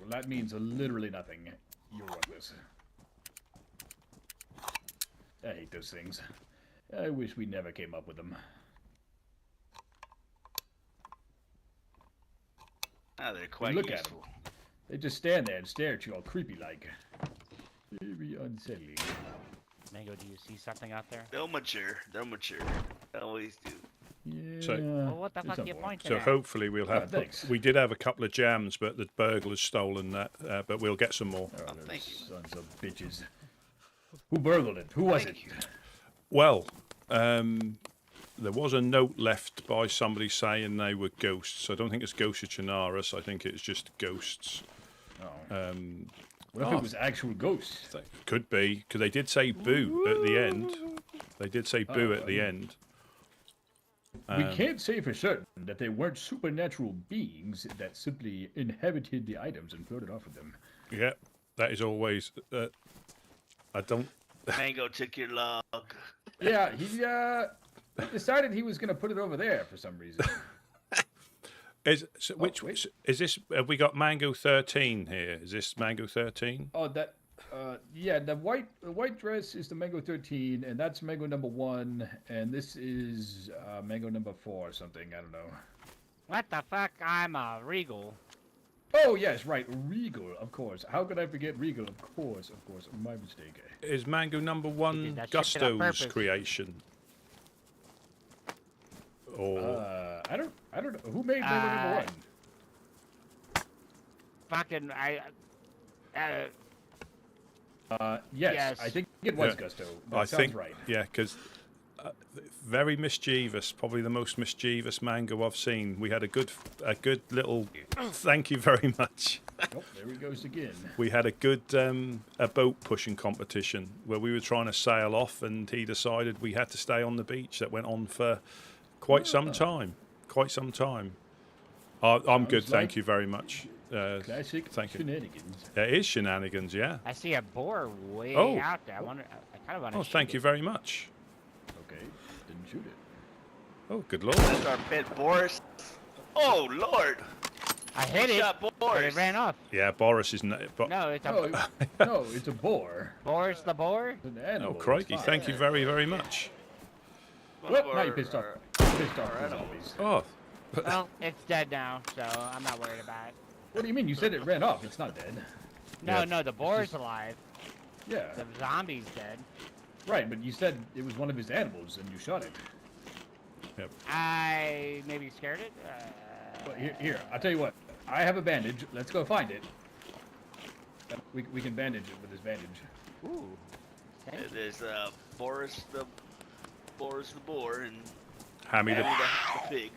well that means literally nothing. You're worthless. I hate those things. I wish we never came up with them. Ah, they're quite Look at useful. them. They just stand there and stare at you all creepy-like. Very unsettling. Mango, do you see something out there? They'll mature. They'll mature. They always do. Yeah. So- Well, what the fuck are you pointing So at? hopefully we'll have. thanks. We did have a couple of jams, but the burglar's stolen that. But we'll get some more. Oh, those sons of bitches. Who burgled it? Who was it? Well, there was a note left by somebody saying they were ghosts. I don't think it's ghosts of Chernarus. I think it's just ghosts. Oh. What if it was actual ghosts? Could be, because they did say boo at the end. They did say boo Oh, at the end. We can't say for certain that they weren't supernatural beings that simply inhabited the items and floated off with them. Yeah, that is always. I don't. Mango took your log. Yeah, he decided he was going to put it over there for some reason. Which is this? Have we got Mango 13 here? Is this Mango 13? Oh, that. Yeah, the white dress is the Mango 13, and that's Mango number 1, and this is Mango number 4 or something. I don't know. What the fuck? I'm a Regal. Oh yes, right, Regal, of course. How could I forget Regal? Of course, my mistake. Is Mango number did 1 that shit on Gusto's purpose. creation? Or I don't know who made Mango number 1. Fucking Yes, I think it was Yeah. Gusto. That I sounds think right. Yeah, because very mischievous, probably the most mischievous Mango I've seen. We had a good little. Thank you very much. Oh, there he goes again. We had a good a boat pushing competition where we were trying to sail off, and he decided we had to stay on the beach. That went on for quite some time. I'm good, Sounds thank like you very much. Classic thank you. shenanigans. It is shenanigans, yeah. I see a boar way Oh. out there. I wonder. I kind of want to. Oh, thank you very much. Okay, didn't shoot it. Oh, good lord. That's our pet Boris. Oh Lord! I hit it, Shot but Boris. it ran off. Yeah, Boris is. No, it's a No, it's a boar. Boris the boar. It's an animal. Oh, crikey! It's Thank you fine. very, very much. Well, now you pissed off. Pissed off the zombies. Oh, Well, it's dead now, so I'm not worried about it. What do you mean? You said it ran off. It's not dead. No, Yeah. no, the boar's alive. Yeah. The zombie's dead. Right, but you said it was one of his animals and you shot it. yep. I maybe scared it. Well, here, I'll tell you what. I have a bandage. Let's go find it. We can bandage it with this bandage. Ooh. There's Boris the boar and Hammy the. the pig.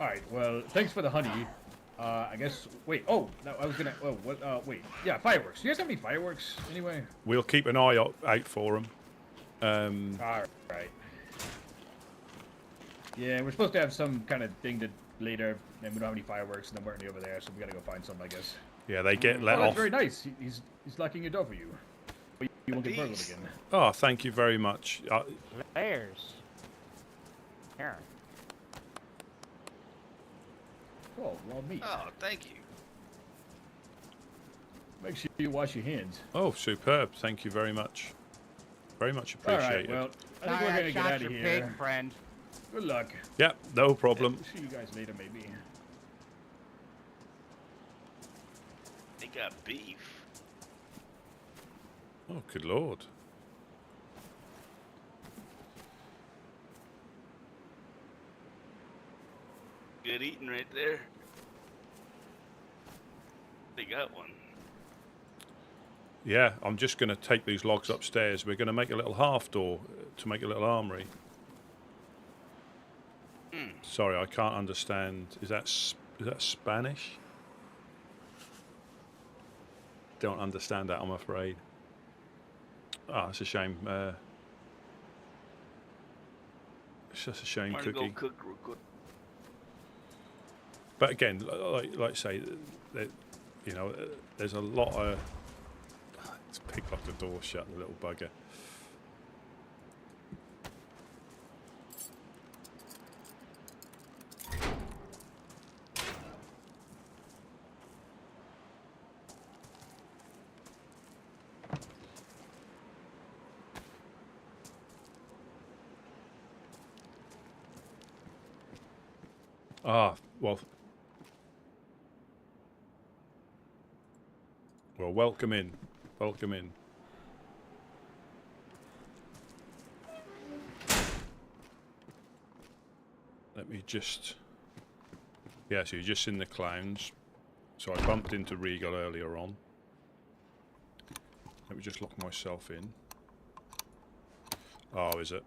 All right. Well, thanks for the honey. I guess. Wait. Oh, no, I was gonna. Oh, what? Wait. Yeah, fireworks. Do you guys have any fireworks anyway? We'll keep an eye out for them. All right. Yeah, we're supposed to have some kind of thing to later, and we don't have any fireworks, and there weren't any over there, so we gotta go find some, I guess. Yeah, they get let Oh, that's off. very nice. He's locking your door for you. But you won't get burgled Peace. again. Oh, thank you very much. Bears. Here. Oh, raw meat. Oh, thank you. Make sure you wash your hands. Oh, superb. Thank you very much. Very much All appreciated. right, well, I think Sorry, we're I gonna get shot out your of pig here. friend. Good luck. Yeah, no problem. See you guys later, maybe. They got beef. Oh, good lord. Good eating right there. They got one. Yeah, I'm just going to take these logs upstairs. We're going to make a little half door to make a little armory. Sorry, I can't understand. Is that Spanish? Don't understand that, I'm afraid. Ah, it's a shame. It's just a shame, I'm gonna Cookie. go cook real quick. But again, like I say, you know, there's a lot of. It's picked up the door shut, the little bugger. Ah, well, welcome in, welcome in. Let me just, yeah, so you're just in the clowns. So I bumped into Regal earlier on. Let me just lock myself in. Oh, is it?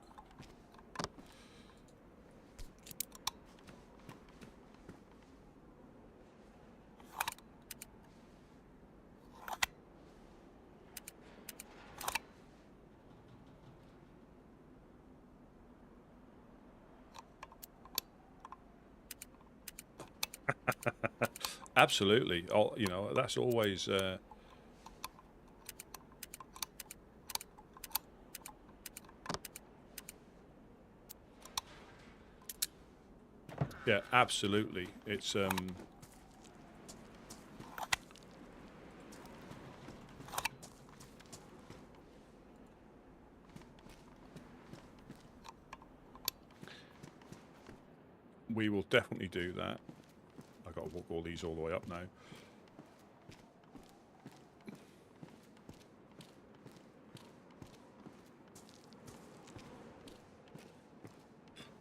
Absolutely. You know, that's always yeah, absolutely. It's we will definitely do that. I've got to walk all these all the way up now.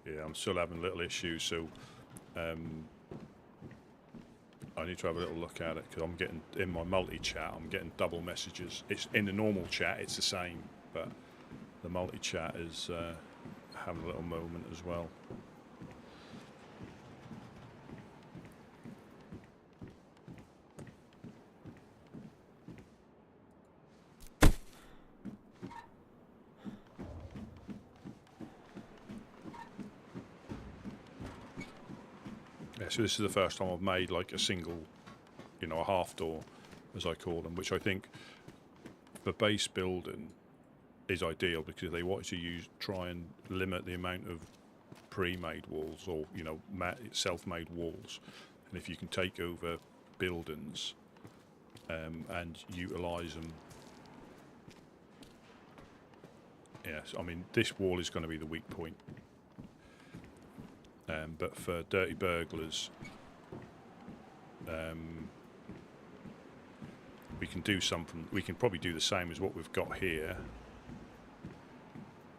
Yeah, I'm still having little issues, so I need to have a little look at it because I'm getting in my multi-chat. I'm getting double messages. It's in the normal chat, it's the same, but the multi-chat is having a little moment as well. So this is the first time I've made like a single, you know, a half door, as I call them, which I think for base building is ideal because they want you to try and limit the amount of pre-made walls or, you know, self-made walls. And if you can take over buildings and utilise them. Yes, I mean, this wall is going to be the weak point. But for dirty burglars, we can do something. We can probably do the same as what we've got here.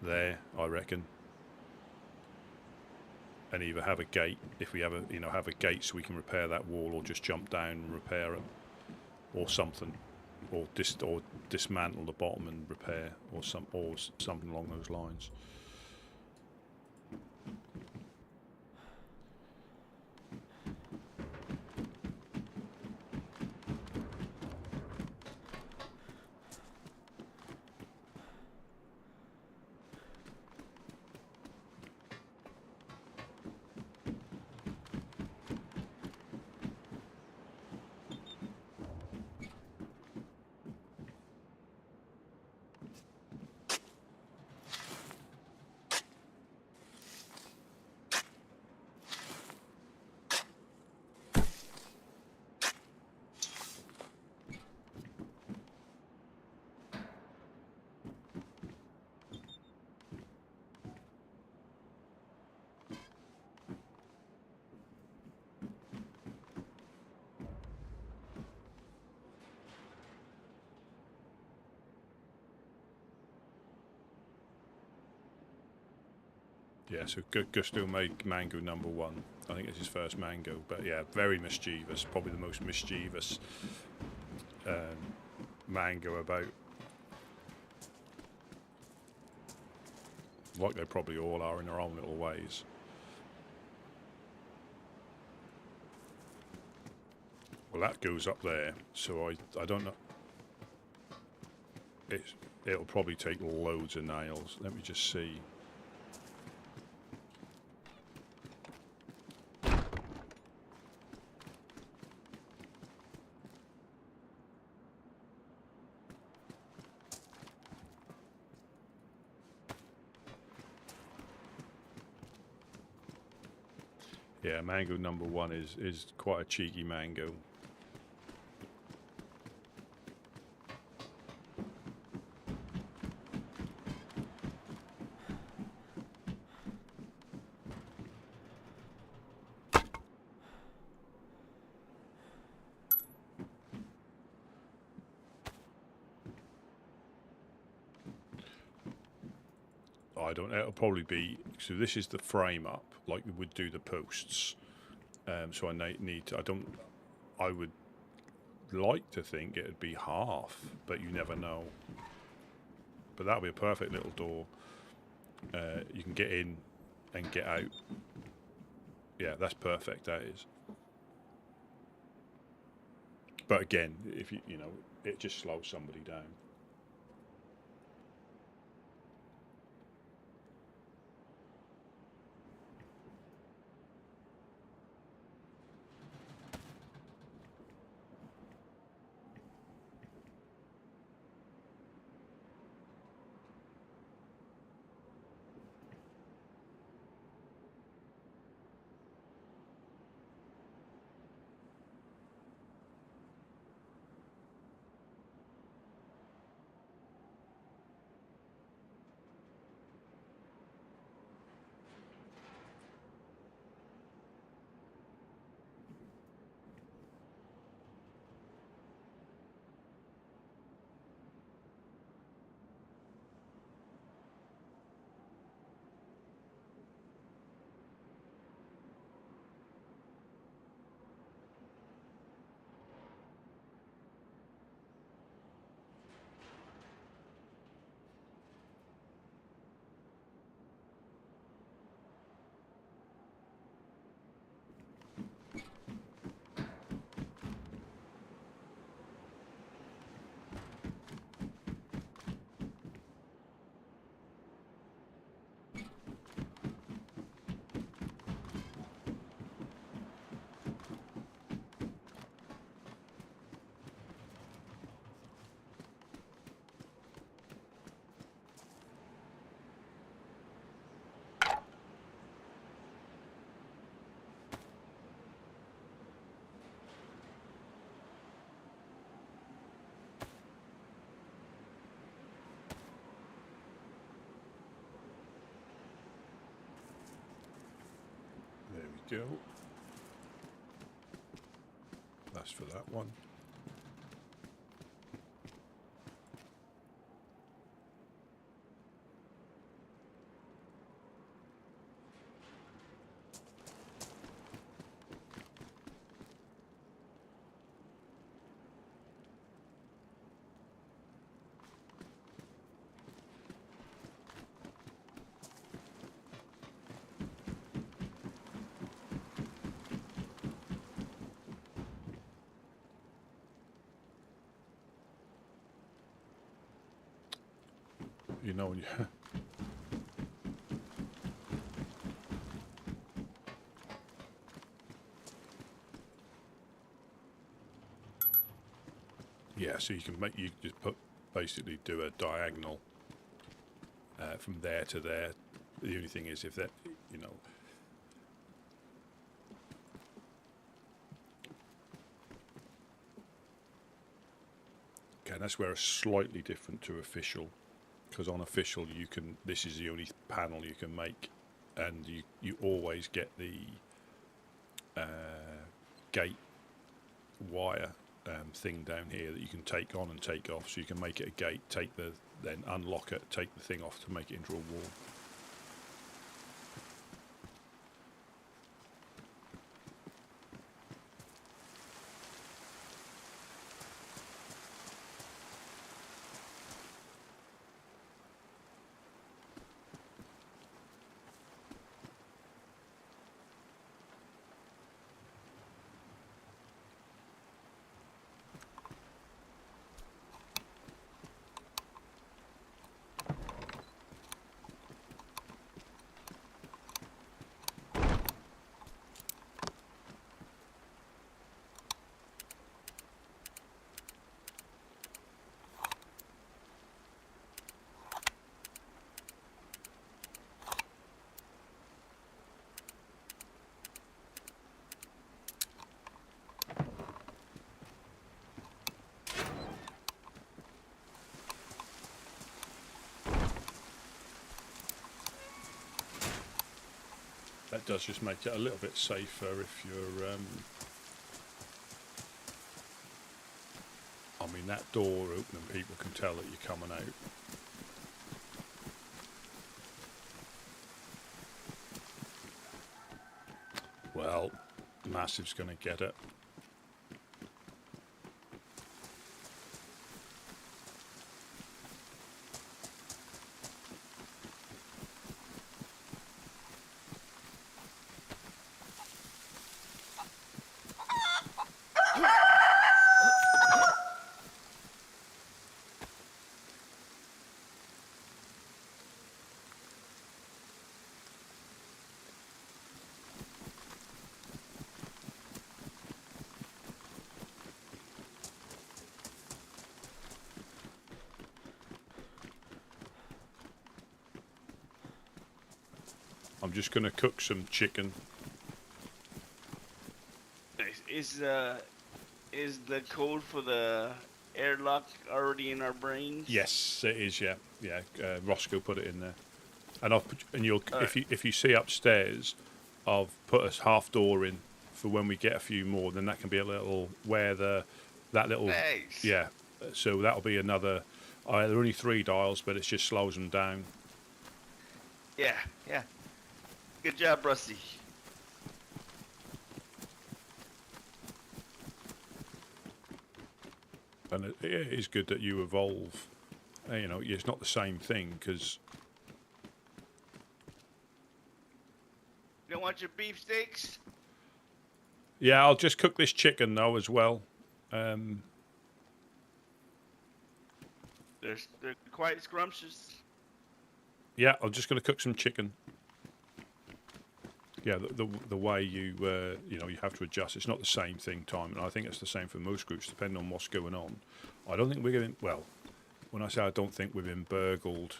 There, I reckon, and either have a gate if we have a, you know, have a gate so we can repair that wall, or just jump down and repair it, or something, or dismantle the bottom and repair, or something along those lines. Yeah, so Gusto made mango number 1. I think it's his first mango, but yeah, very mischievous. Probably the most mischievous mango about. Like they probably all are in their own little ways. Well, that goes up there, so I don't know. It'll probably take loads of nails. Let me just see. Yeah, mango number 1 is quite a cheeky mango. I don't. It'll probably be. So this is the frame up, like we would do the posts. So I need to. I would like to think it'd be half, but you never know. But that'll be a perfect little door. You can get in and get out. Yeah, that's perfect. That is. But again, if you know, it just slows somebody down. There we go. That's for that one. You know, when you yeah, so you can make, you just put, basically do a diagonal from there to there. The only thing is if that, you know, okay, that's where it's slightly different to official, because on official you can, this is the only panel you can make, and you always get the gate wire thing down here that you can take on and take off, so you can make it a gate, take the, then unlock it, take the thing off to make it into a wall. That does just make it a little bit safer if you're. I mean, that door opening, people can tell that you're coming out. Well, Massive's going to get it. I'm just going to cook some chicken. Is the code for the airlock already in our brains? Yes, it is. Yeah, yeah. Roscoe put it in there, and I've put, and you'll All right. if you see upstairs, I've put a half door in for when we get a few more. Then that can be a little where that little Nice. yeah. So that'll be another. There are only 3 dials, but it just slows them down. Yeah, yeah. Good job, Rusty. And it is good that you evolve. You know, it's not the same thing because You don't want your beefsteaks? yeah, I'll just cook this chicken though as well. They're quite scrumptious. Yeah, I'm just going to cook some chicken. Yeah, the way you you know, you have to adjust. It's not the same thing time, and I think it's the same for most groups, depending on what's going on. I don't think we're going. Well, when I say I don't think we've been burgled,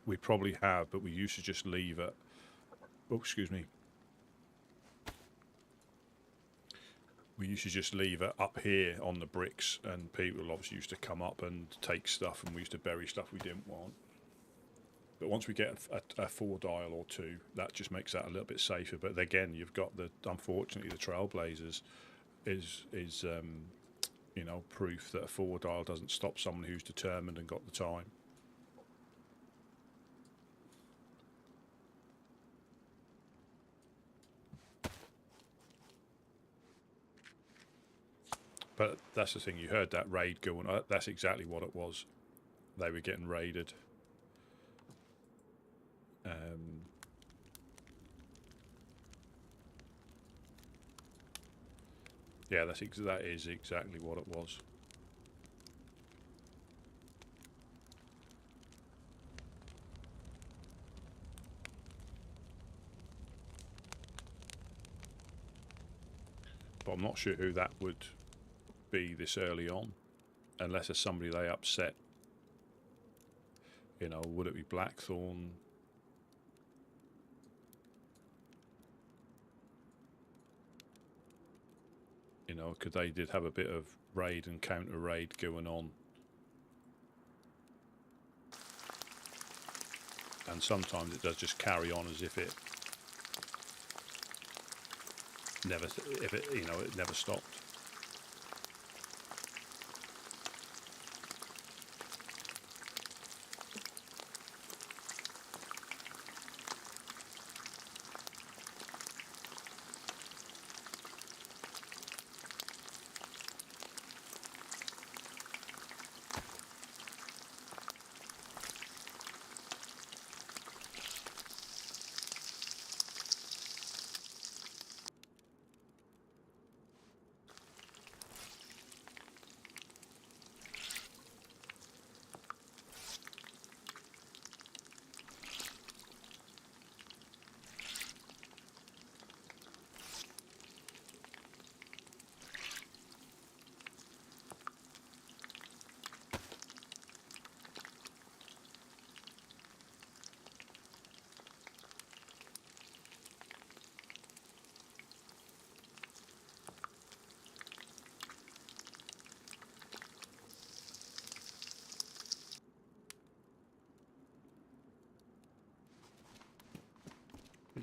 we probably have, but we used to just leave it. Oh, excuse me. We used to just leave it up here on the bricks, and people obviously used to come up and take stuff, and we used to bury stuff we didn't want. But once we get a 4 dial or 2, that just makes that a little bit safer. But again, you've got unfortunately the Trailblazers is you know, proof that a 4 dial doesn't stop someone who's determined and got the time. But that's the thing, you heard that raid going. That's exactly what it was. They were getting raided. Yeah, that is exactly what it was. But I'm not sure who that would be this early on, unless it's somebody they upset. You know, would it be Blackthorn? You know, because they did have a bit of raid and counter raid going on. And sometimes it does just carry on as if it never, you know, it never stopped.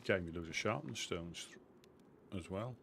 gave me loads of sharpening stones as well.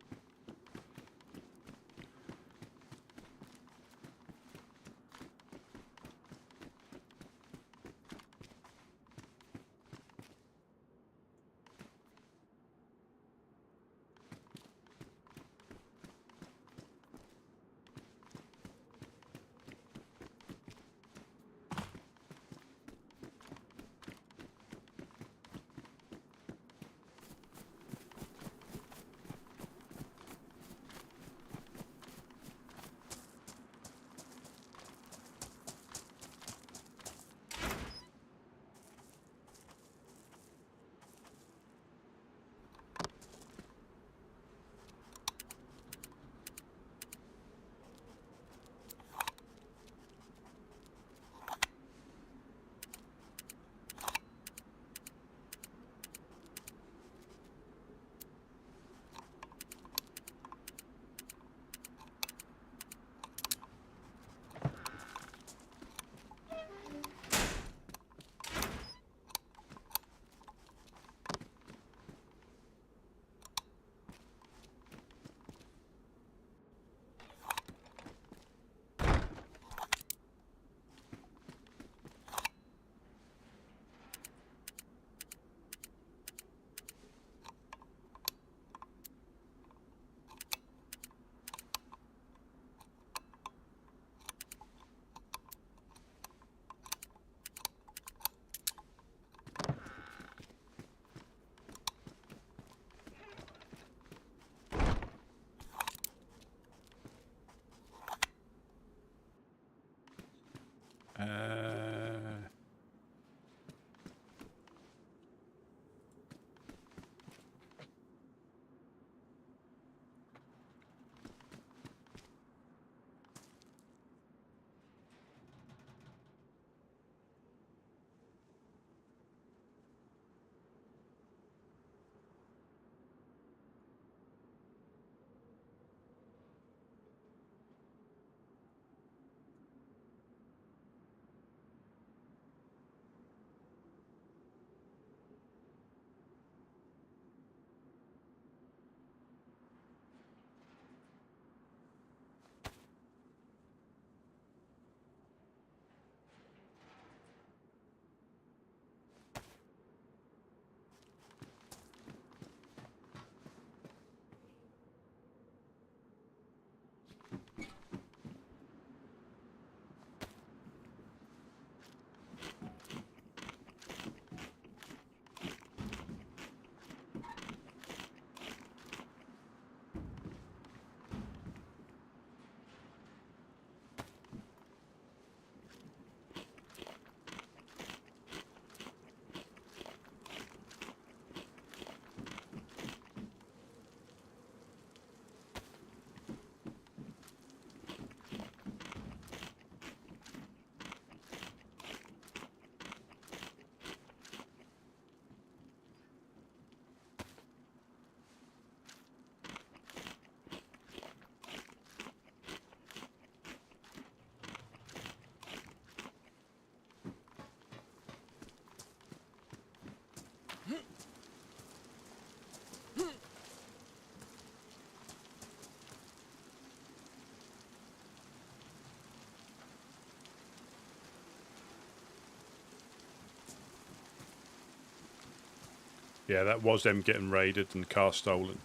Yeah, that was them getting raided and car stolen.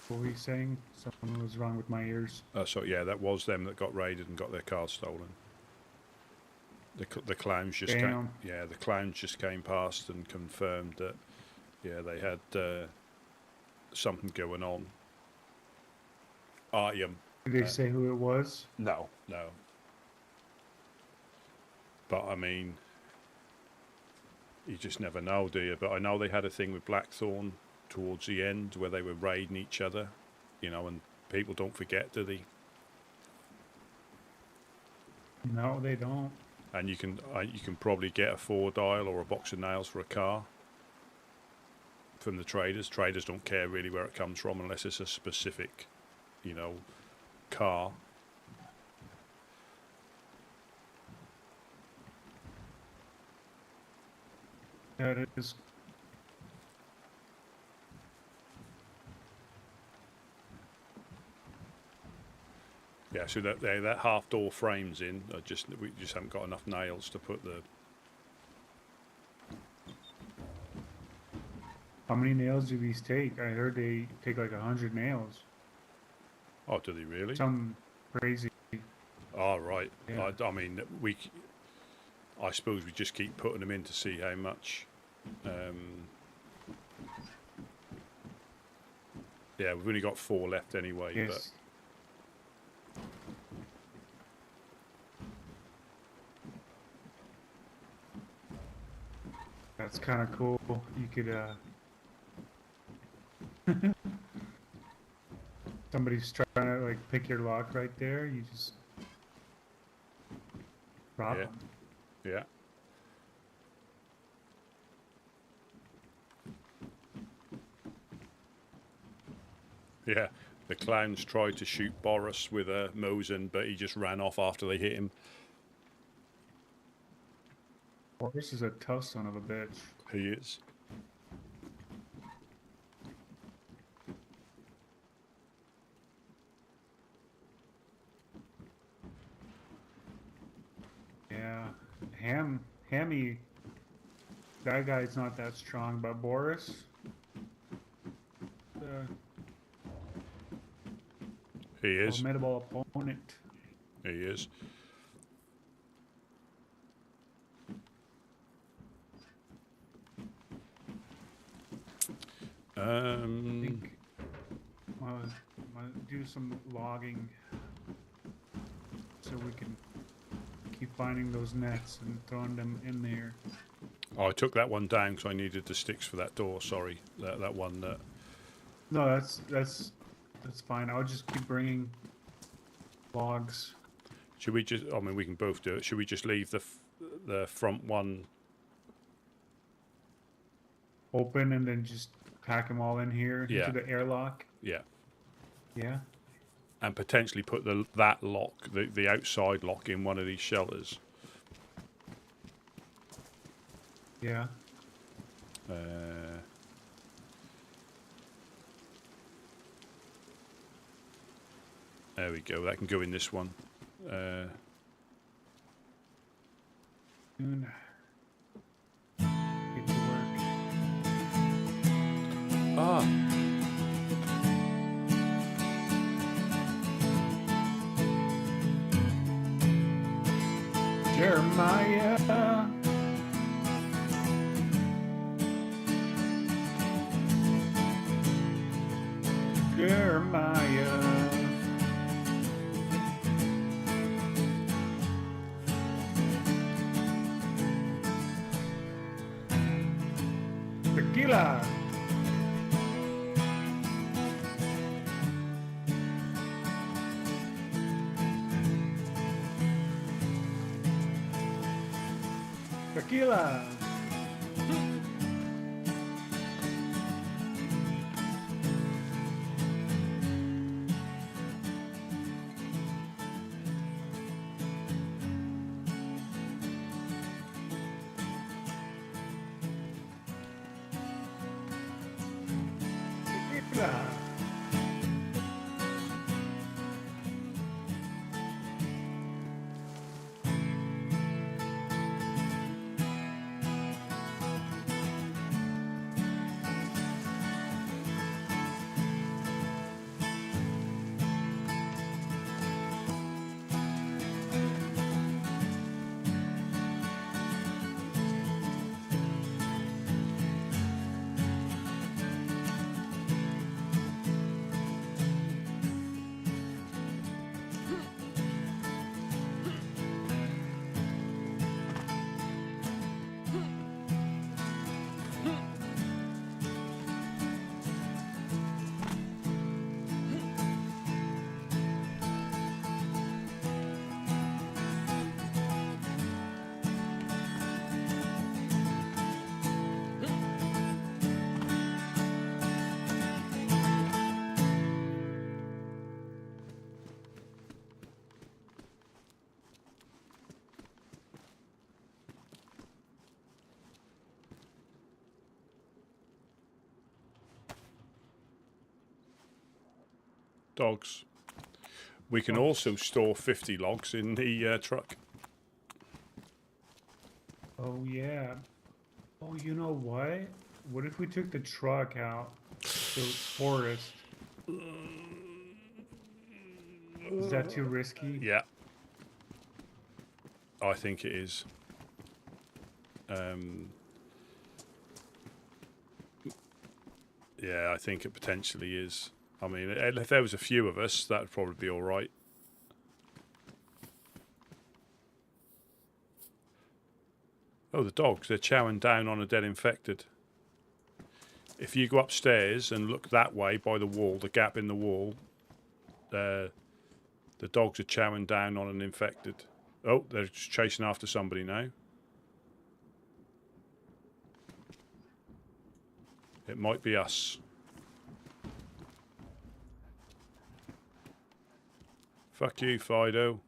What were you saying? Something was wrong with my ears. So yeah, that was them that got raided and got their car stolen. The clowns just came. Yeah, the clowns just came past and confirmed that. Yeah, they had something going on. Did they say who it was? No. But I mean, you just never know, do you? But I know they had a thing with Blackthorn towards the end where they were raiding each other, you know, and people don't forget, do they? No, they don't. And you can probably get a 4-dial or a box of nails for a car. from the traders. Traders don't care really where it comes from unless it's a specific, you know, car. Yeah, it is. Yeah, so that half door frame's in. We just haven't got enough nails to put the. How many nails do these take? I heard they take like 100 nails. Oh, do they really? Some crazy. Oh, right. Yeah. I mean, I suppose we just keep putting them in to see how much. Yeah, we've only got 4 left anyway. Yes. But That's kind of cool. You could, somebody's trying to like pick your lock right there. You just drop yeah, them. yeah. Yeah, the clowns tried to shoot Boris with a Mosin, but he just ran off after they hit him. Boris is a tough son of a bitch. He is. Yeah, Hammy, that guy's not that strong, but Boris, He is. formidable opponent. He is. I think I'll do some logging so we can keep finding those nets and throwing them in there. Oh, I took that one down because I needed the sticks for that door. Sorry, that one. No, that's fine. I'll just keep bringing logs. Should we just? I mean, we can both do it. Should we just leave the front one Open and then just pack them all in here Yeah. into the airlock? Yeah. Yeah. And potentially put that lock, the outside lock, in one of these shelters. Yeah. There we go. That can go in this one. Soon. Get to work. Ah. Jeremiah. Jeremiah. Tequila. Tequila. Tequila. Dogs. We can also store 50 logs in the truck. Oh yeah. Oh, you know what? What if we took the truck out to forest? Is that too risky? Yeah. I think it is. Yeah, I think it potentially is. I mean, if there was a few of us, that would probably be all right. Oh, the dogs, they're chowing down on a dead infected. If you go upstairs and look that way by the wall, the gap in the wall, the dogs are chowing down on an infected. Oh, they're just chasing after somebody now. It might be us. Fuck you, Fido.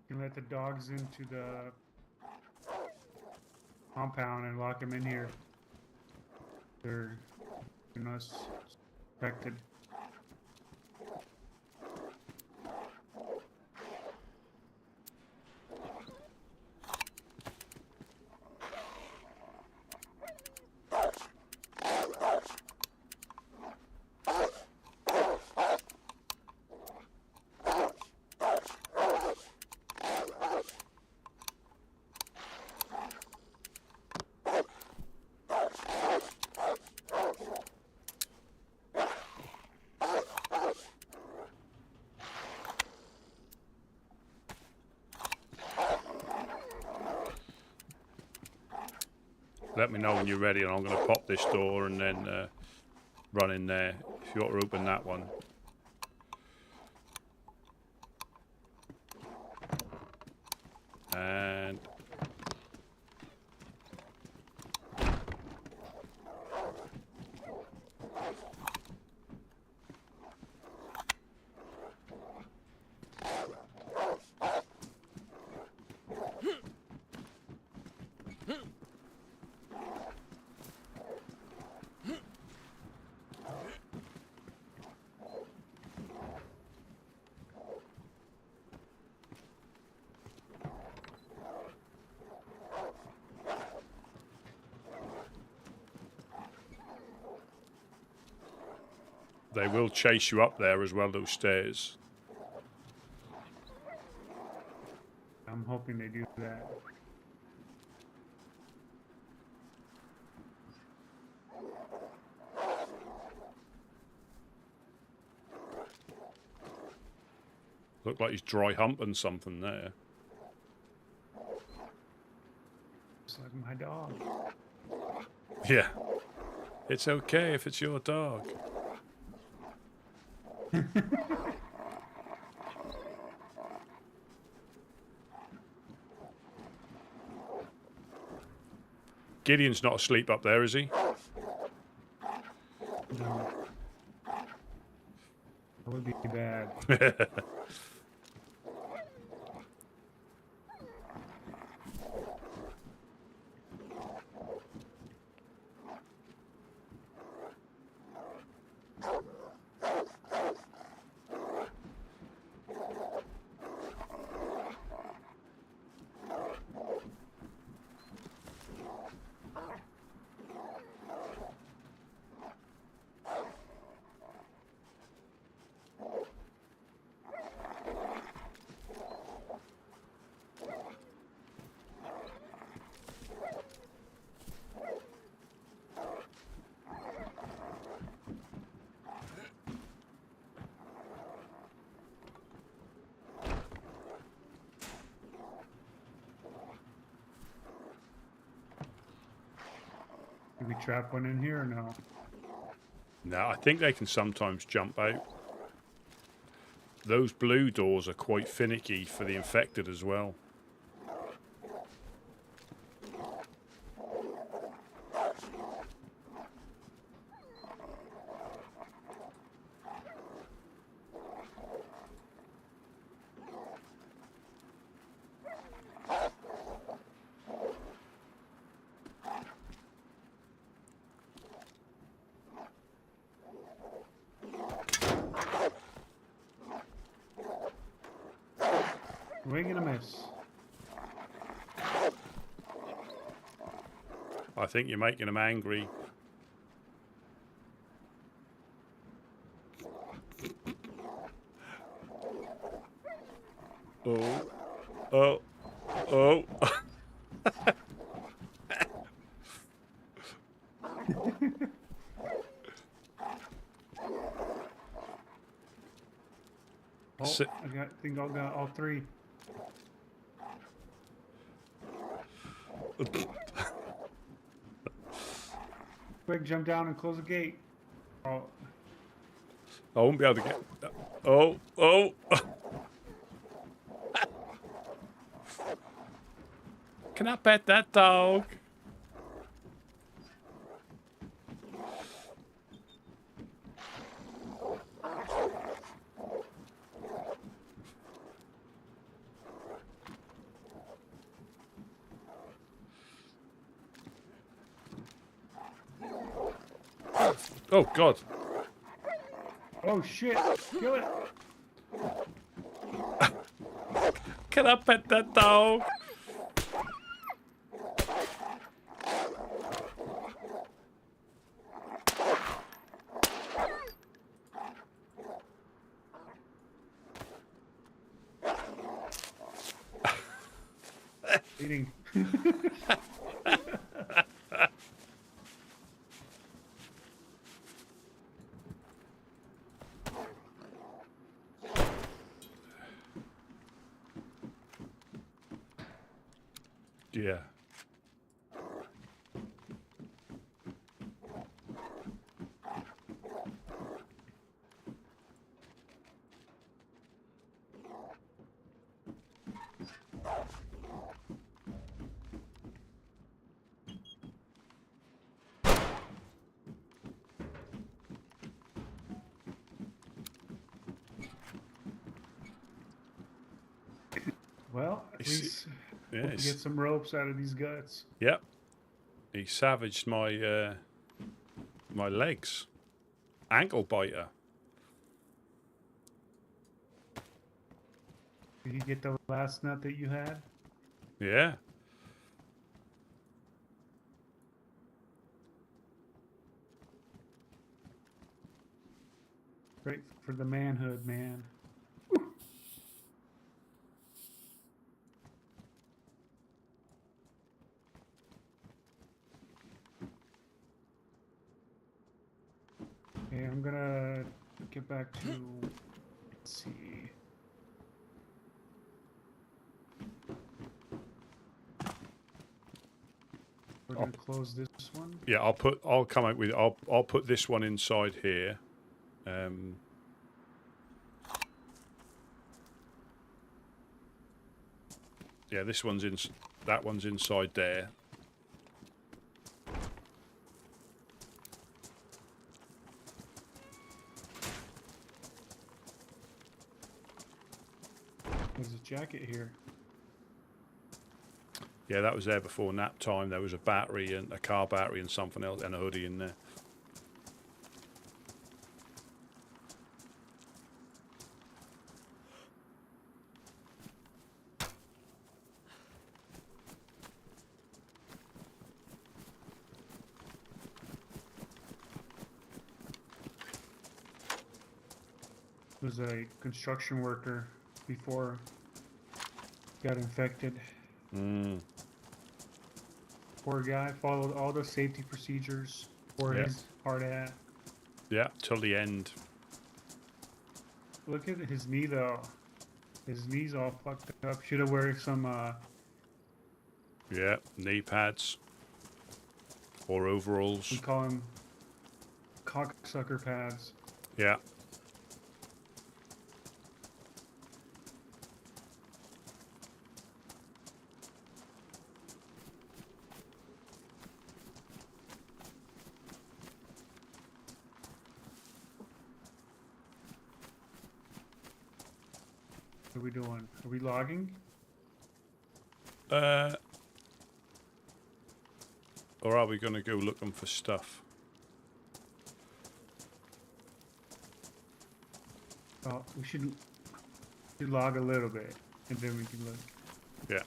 You can let the dogs into the compound and lock them in here. They're not suspected. Let me know when you're ready, and I'm going to pop this door and then run in there. If you want to open that one. And they will chase you up there as well, those stairs. I'm hoping they do that. Look like he's dry humping something there. It's like my dog. Yeah. It's okay if it's your dog. Gideon's not asleep up there, is he? No. That would be bad. Did we trap one in here or no? No, I think they can sometimes jump out. those blue doors are quite finicky for the infected as well. Wing and a miss. I think you're making them angry. Oh. Oh. Oh. Oh, I think I got all three. Quick, jump down and close the gate. Oh. I won't be able to get. Oh. Oh. Can I pet that dog? Oh God! Oh shit! Kill it! Can I pet that dog? Eating. Yeah. Well, at least yeah, hope to get some ropes out of these guts. Yep. He savaged my my legs. Ankle biter. Did you get the last nut that you had? Yeah. Great for the manhood, man. Okay, I'm gonna get back to, let's see. We're gonna close this one. Yeah, I'll come out with I'll put this one inside here. Yeah, this one's in. That one's inside there. There's a jacket here. Yeah, that was there before nap time. There was a battery and a car battery and something else and a hoodie in there. Was a construction worker before got infected. Poor guy, followed all the safety procedures for his hard hat. Yeah, till the end. Look at his knee though. His knee's all fucked up. Should have wear some Yeah, knee pads or overalls. we call them cocksucker pads. Yeah. are we doing? Are we logging? Or are we going to go looking for stuff? Oh, we should log a little bit, and then we can look. Yeah.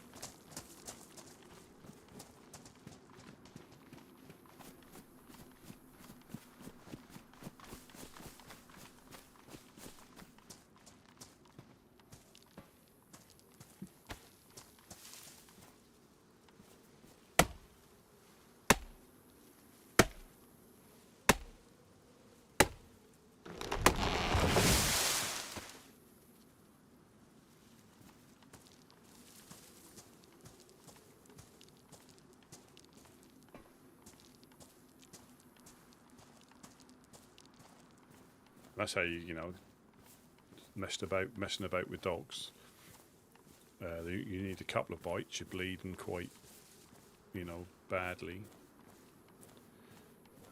That's how you know, messing about with dogs. You need a couple of bites. You're bleeding quite, badly,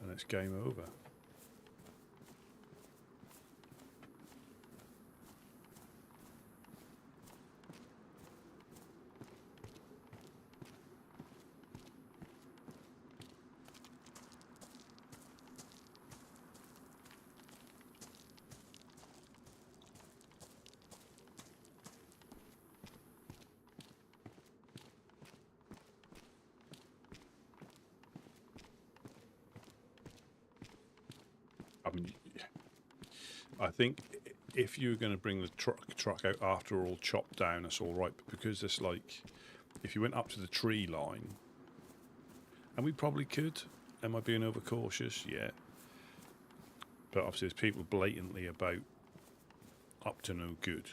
and it's game over. I think if you're going to bring the truck out after all chopped down, that's all right. But because it's like, if you went up to the tree line, and we probably could. Am I being overcautious? Yeah. But obviously, there's people blatantly about up to no good.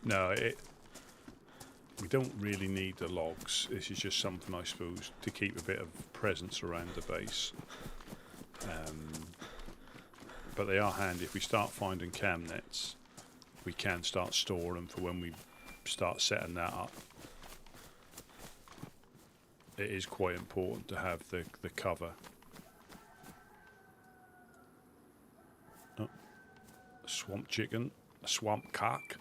No, we don't really need the logs. This is just something, I suppose, to keep a bit of presence around the base. But they are handy. If we start finding cam nets, we can start storing them for when we start setting that up. It is quite important to have the cover. Oh, swamp chicken, a swamp cock.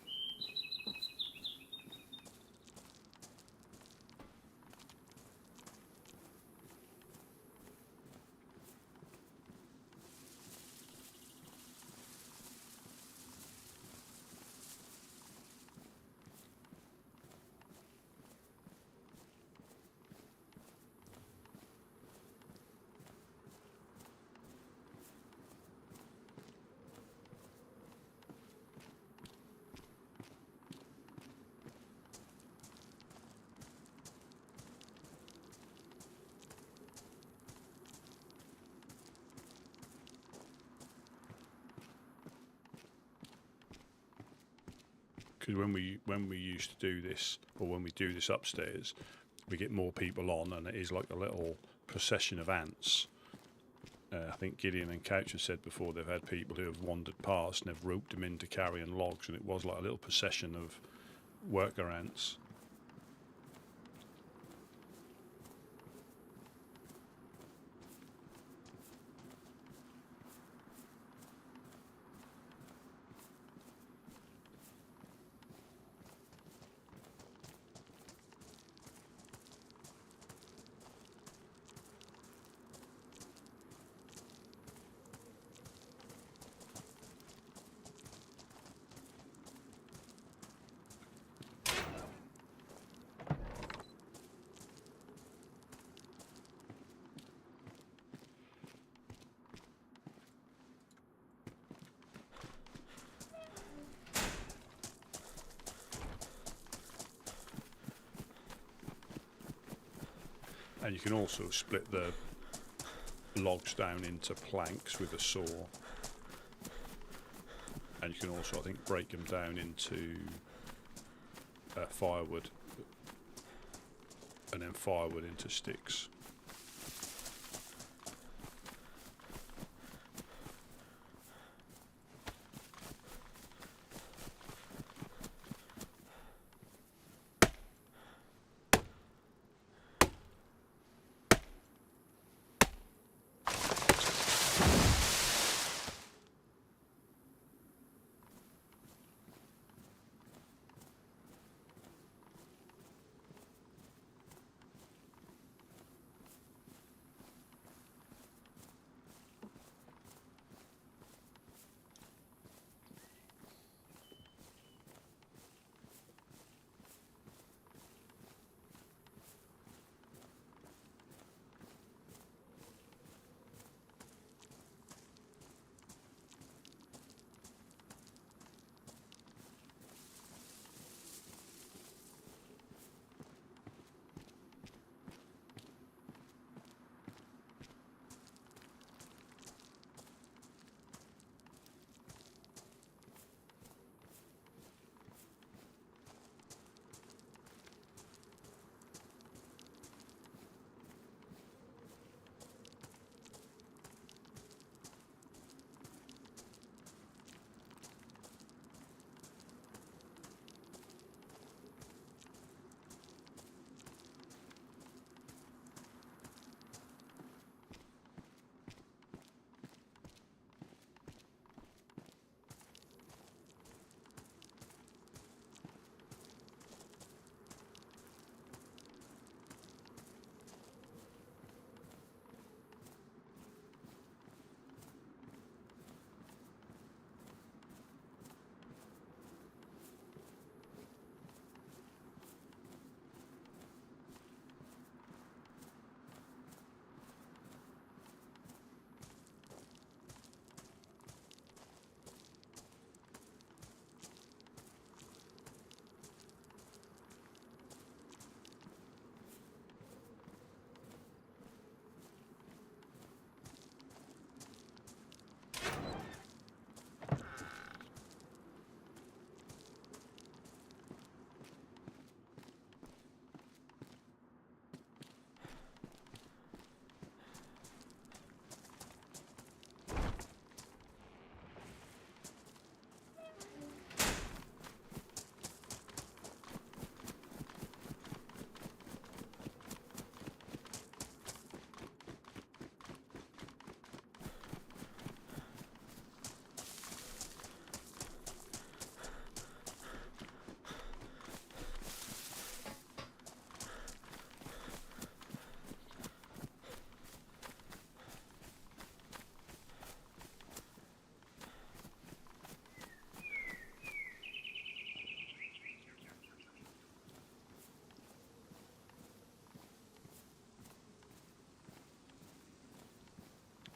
Because when we used to do this, or when we do this upstairs, we get more people on, and it is like a little procession of ants. I think Gideon and Couch have said before they've had people who have wandered past and have roped them into carrying logs, and it was like a little procession of worker ants. And you can also split the logs down into planks with a saw, and you can also, I think, break them down into firewood, and then firewood into sticks.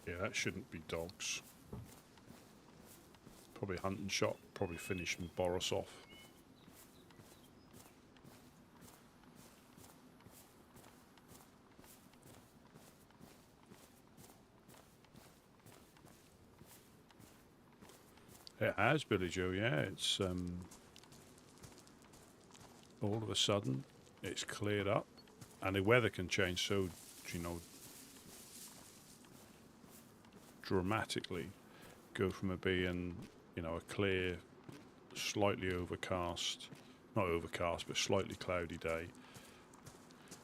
Yeah, that shouldn't be dogs. Probably hunting shot, probably finishing Boris off. It has, Billy Joe, yeah. It's all of a sudden it's cleared up, and the weather can change so, you know, dramatically. Go from it being, you know, a clear, slightly overcast, not overcast, but slightly cloudy day.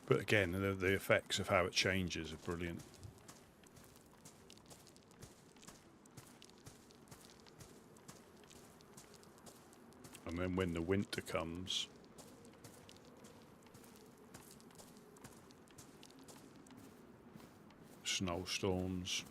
But again, the effects of how it changes are brilliant. And then when the winter comes, snowstorms.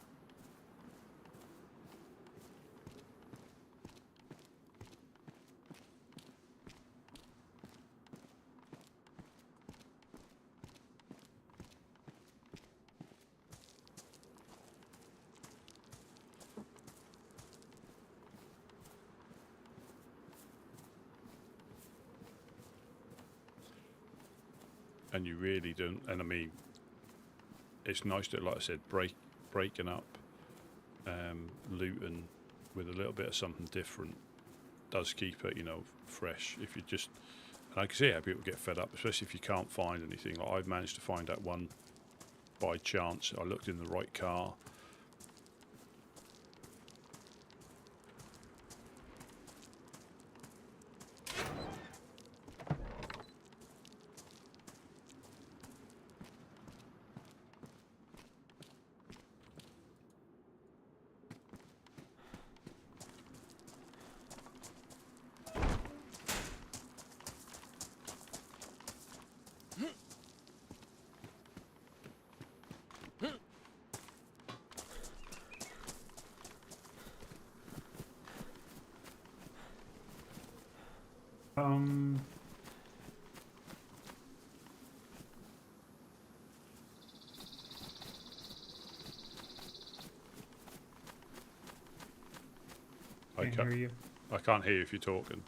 And you really don't, and I mean, it's nice to, like I said, break breaking up loot and with a little bit of something different does keep it, you know, fresh. If you just, and I can see how people get fed up, especially if you can't find anything. Like I've managed to find that one by chance. I looked in the right car. Can't hear you. I can't hear you if you're talking.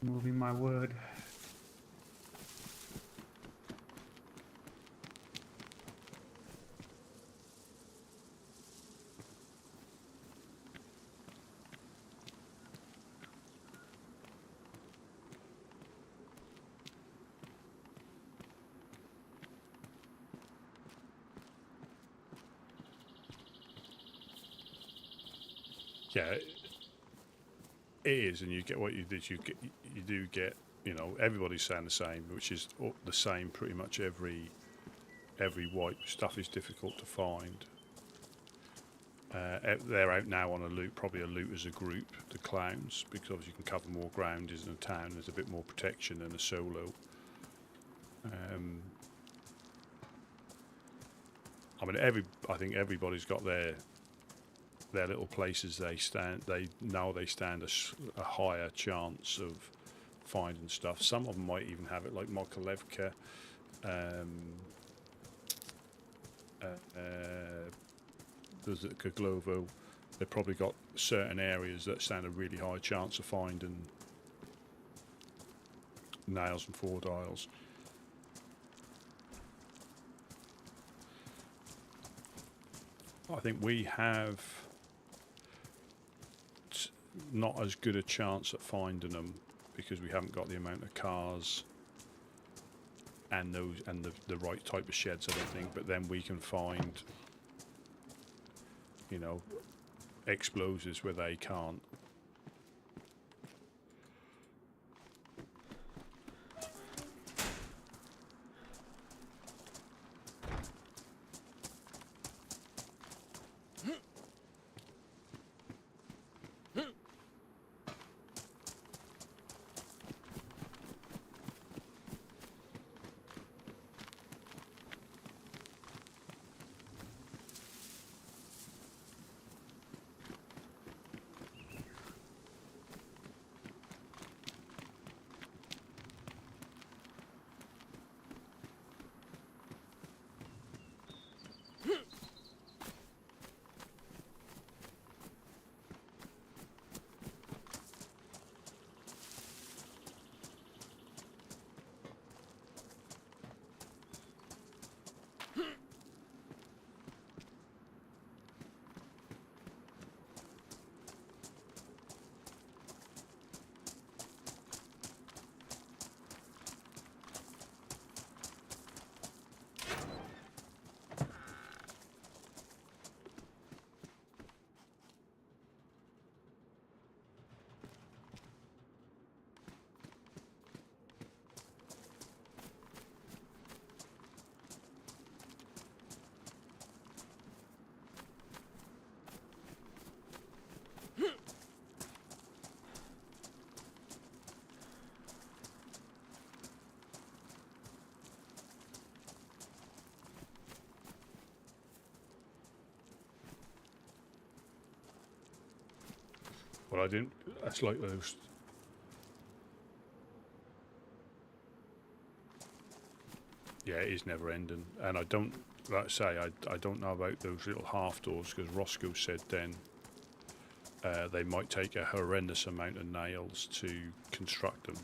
Moving my wood. Yeah, it is, and you get what you did. You do get, you know, everybody's saying the same, which is the same pretty much every wipe. Stuff is difficult to find. They're out now on a loot, probably a loot as a group, the clowns, because obviously you can cover more ground. In a town, there's a bit more protection than a solo. I mean, I think everybody's got their little places they stand. They stand a higher chance of finding stuff. Some of them might even have it, like Mokolevka. There's at Kaglovo. They've probably got certain areas that stand a really high chance of finding nails and 4 dials. I think we have not as good a chance at finding them because we haven't got the amount of cars and the right type of sheds, I don't think. But then we can find, you know, explosives where they can't. Well, I didn't. That's like those. Yeah, it is never ending, and I don't. Like I say, I don't know about those little half doors because Roscoe said then they might take a horrendous amount of nails to construct them.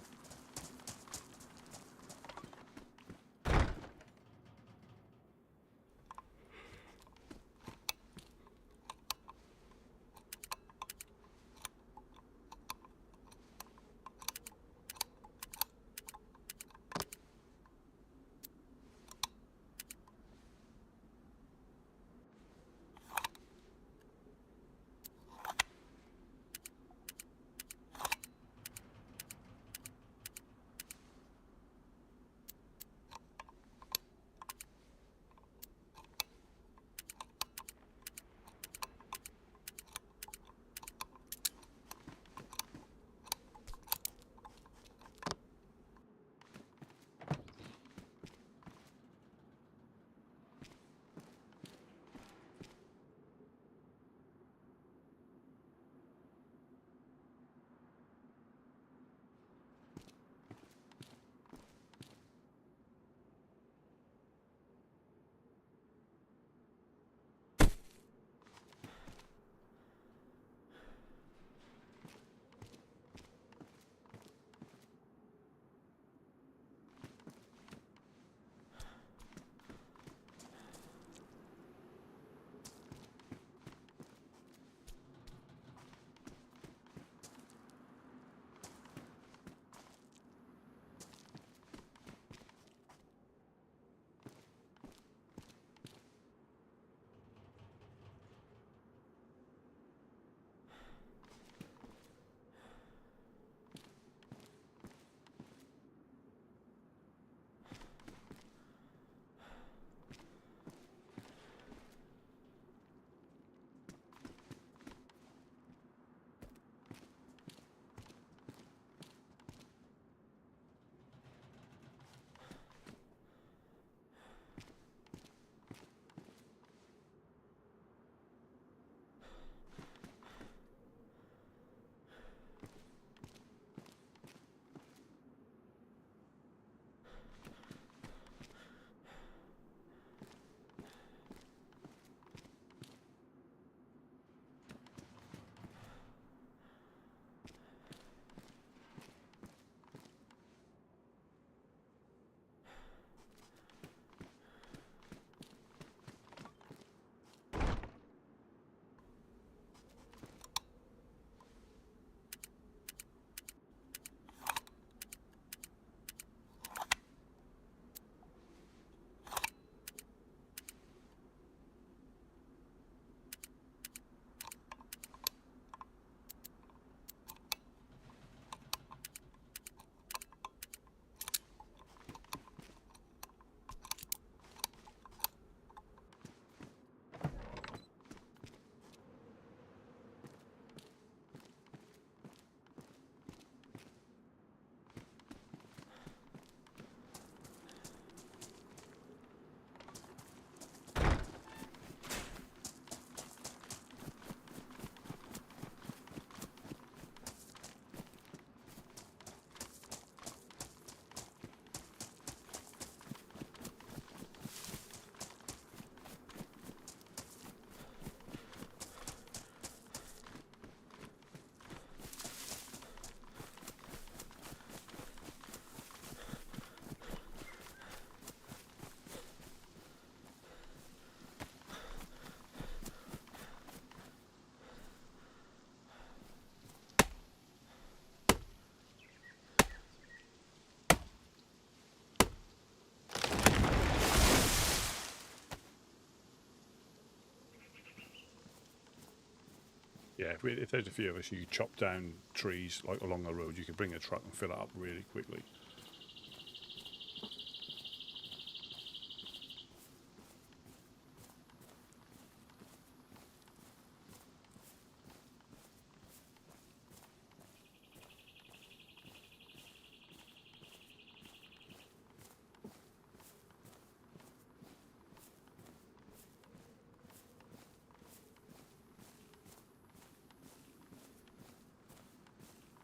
Yeah, if there's a few of us, you chop down trees like along the road. You can bring a truck and fill it up really quickly.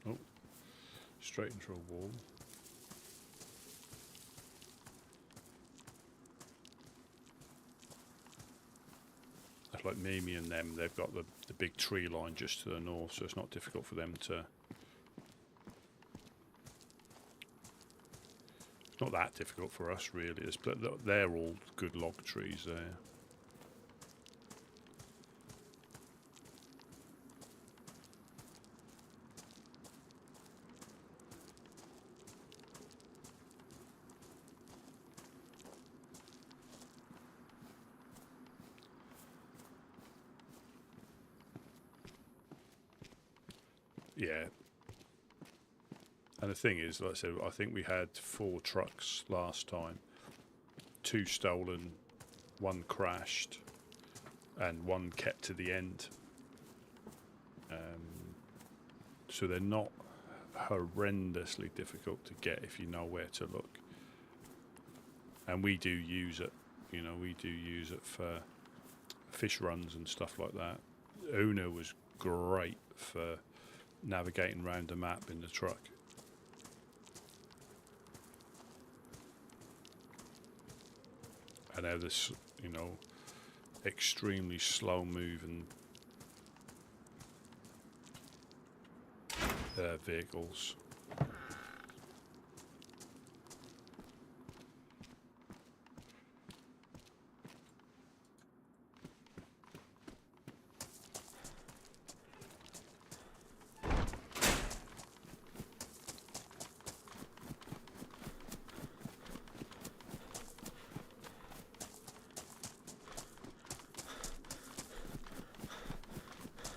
Oh, straight into a wall. That's like Mimi and them. They've got the big tree line just to the north, so it's not difficult for them to. It's not that difficult for us, really. But they're all good log trees there. Yeah. And the thing is, like I said, I think we had 4 trucks last time. 2 stolen, 1 crashed, and 1 kept to the end. So they're not horrendously difficult to get if you know where to look. And we do use it. You know, we do use it for fish runs and stuff like that. Una was great for navigating around the map in the truck. And now this, you know, extremely slow moving vehicles.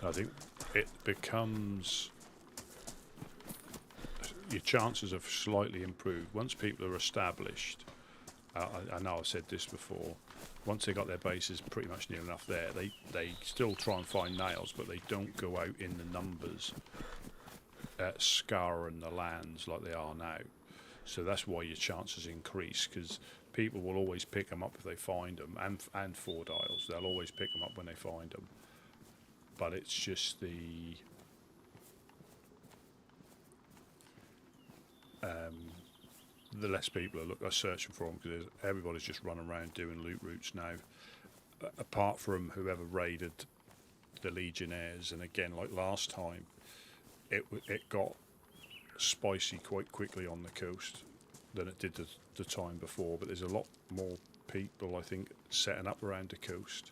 I think it becomes, your chances have slightly improved once people are established. I know I've said this before. Once they got their bases pretty much near enough there, they still try and find nails, but they don't go out in the numbers scouring the lands like they are now. So that's why your chances increase, because people will always pick them up if they find them, and 4 dials. They'll always pick them up when they find them. But it's just the less people are searching for them, because everybody's just running around doing loot routes now. Apart from whoever raided the Legionnaires, and again, like last time, it got spicy quite quickly on the coast than it did the time before. But there's a lot more people, I think, setting up around the coast.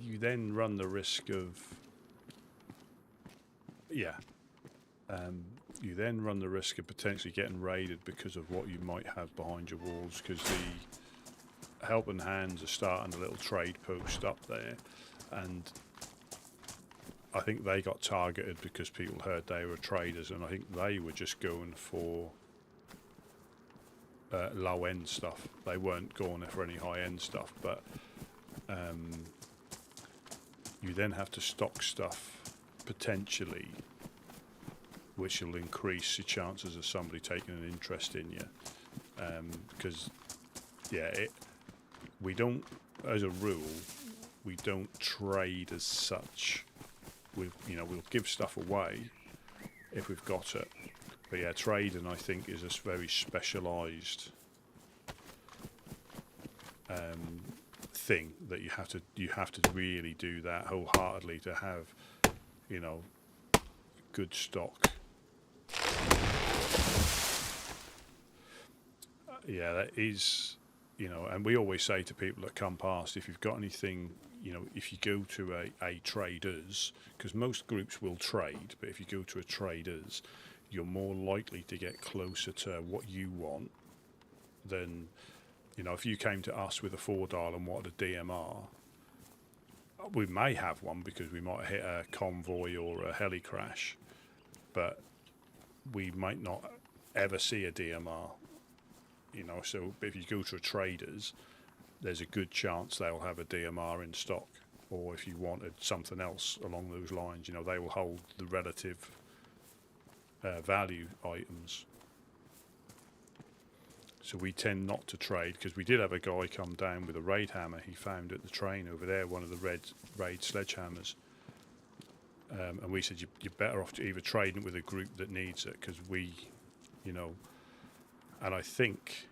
You then run the risk of, you then run the risk of potentially getting raided because of what you might have behind your walls, because the Helping Hands are starting a little trade post up there, and I think they got targeted because people heard they were traders, and I think they were just going for low-end stuff. They weren't going for any high-end stuff, but you then have to stock stuff potentially, which will increase your chances of somebody taking an interest in you. Because, yeah, we don't, as a rule, we don't trade as such. We'll give stuff away if we've got it. But yeah, trading, I think, is a very specialised thing that you have to really do that wholeheartedly to have, good stock. Yeah, that is, and we always say to people that come past, if you've got anything, if you go to a traders, because most groups will trade, but if you go to a traders, you're more likely to get closer to what you want than, if you came to us with a 4-dial and wanted a DMR, we may have one because we might hit a convoy or a heli crash, but we might not ever see a DMR. So if you go to a traders, there's a good chance they'll have a DMR in stock, or if you wanted something else along those lines, they will hold the relative value items. So we tend not to trade, because we did have a guy come down with a raid hammer he found at the train over there, one of the raid sledgehammers, and we said you're better off to either trading with a group that needs it, because we, and I think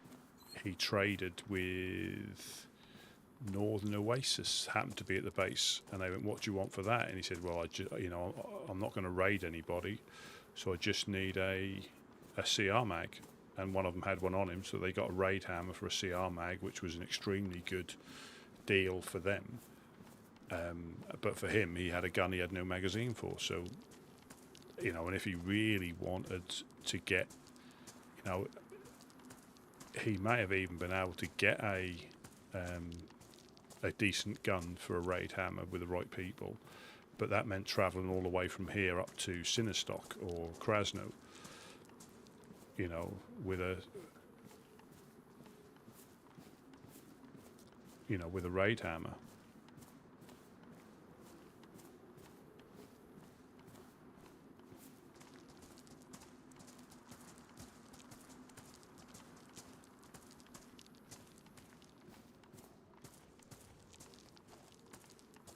he traded with Northern Oasis, happened to be at the base, and they went, "What do you want for that?" And he said, "Well, I'm not going to raid anybody, so I just need a CR mag." And one of them had one on him, so they got a raid hammer for a CR mag, which was an extremely good deal for them. But for him, he had a gun he had no magazine for. So, and if he really wanted to get, he may have even been able to get a decent gun for a raid hammer with the right people, but that meant travelling all the way from here up to Sinistok or Krasno, with a raid hammer.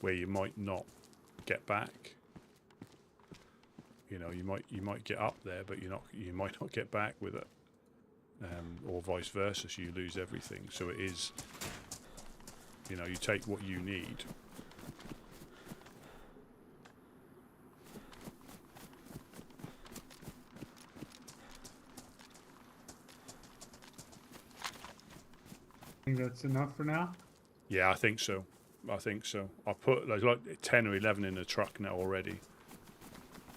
Where you might not get back. You might get up there, but you might not get back with it, or vice versa. So you lose everything. So it is, you take what you need. I think that's enough for now. Yeah, I think so. I put like 10 or 11 in the truck now already.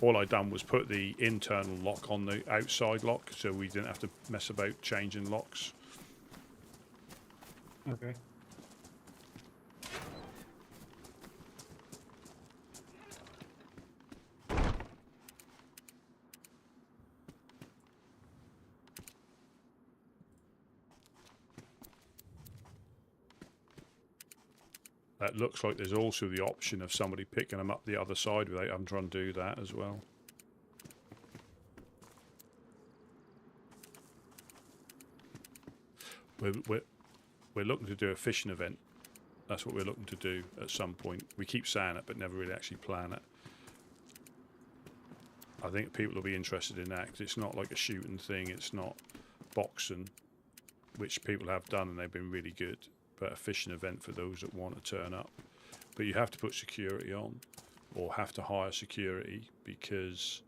All I done was put the internal lock on the outside lock, so we didn't have to mess about changing locks. Okay. That looks like there's also the option of somebody picking them up the other side without having to undo that as well. We're looking to do a fishing event. That's what we're looking to do at some point. We keep saying it, but never really actually plan it. I think people will be interested in that, because it's not like a shooting thing. It's not boxing, which people have done and they've been really good. But a fishing event for those that want to turn up. But you have to put security on, or have to hire security, because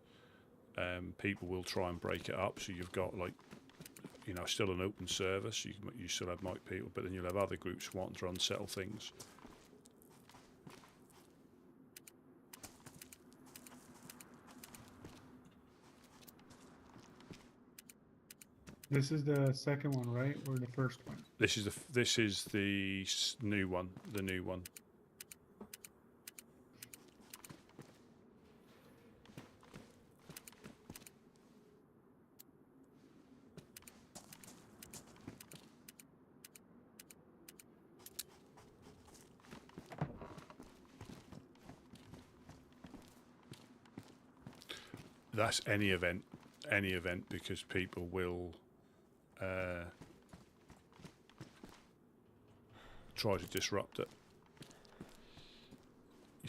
people will try and break it up. So you've got still an open service. You still have mic people, but then you'll have other groups wanting to unsettle things. This is the second one, right, or the first one? This is the new one. The new one. That's any event, because people will try to disrupt it.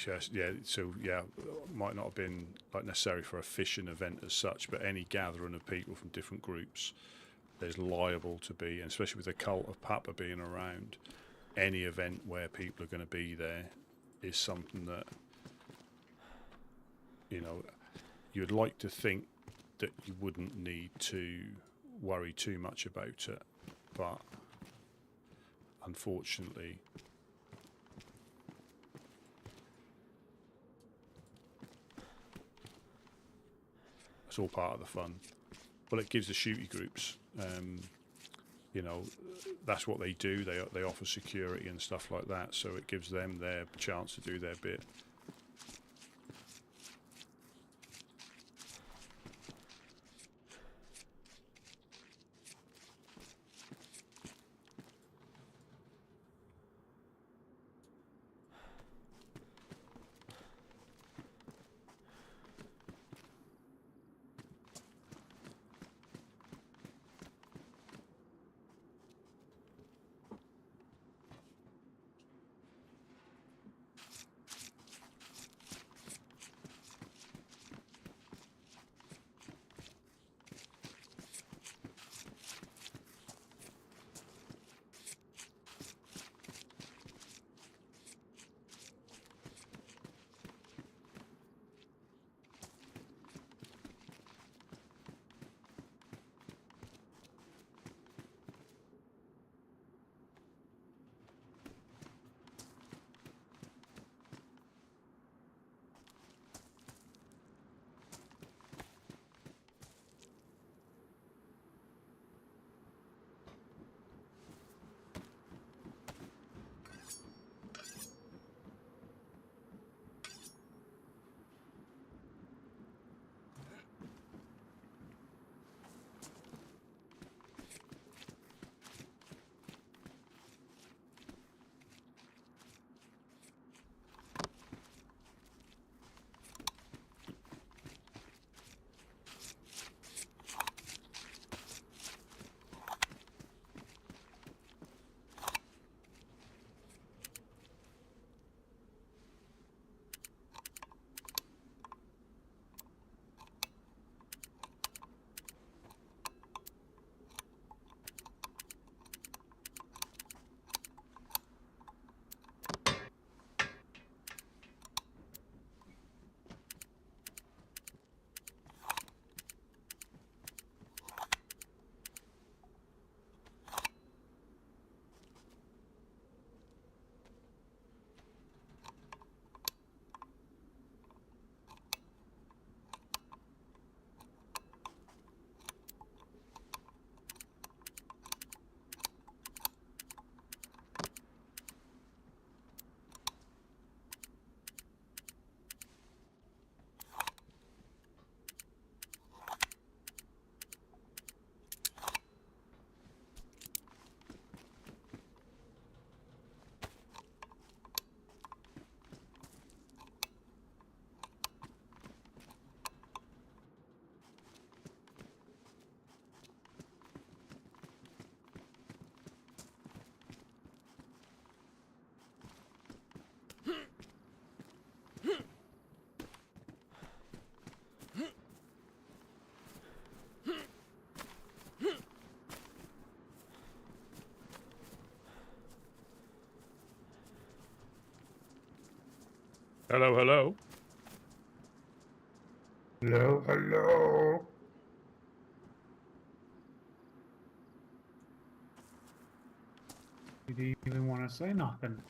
Yes, yeah. So yeah, might not have been like necessary for a fishing event as such, but any gathering of people from different groups, there's liable to be, and especially with the cult of Papa being around, any event where people are going to be there is something that, you know, you'd like to think that you wouldn't need to worry too much about it, but unfortunately it's all part of the fun. Well, it gives the shooty groups, you know, that's what they do. They offer security and stuff like that, so it gives them their chance to do their bit. Hello, hello. Hello, hello. You didn't even want to say nothing.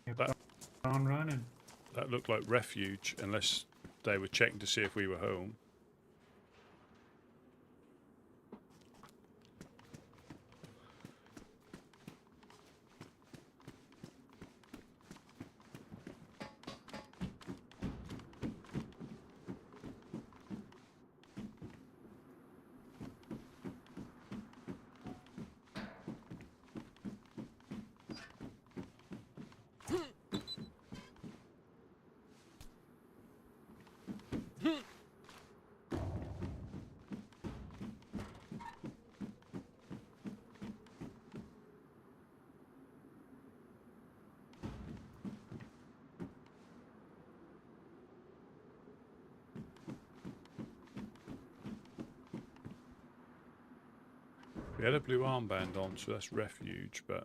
Kept on running. That looked like refuge, unless they were checking to see if we were home. We had a blue armband on, so that's refuge, but...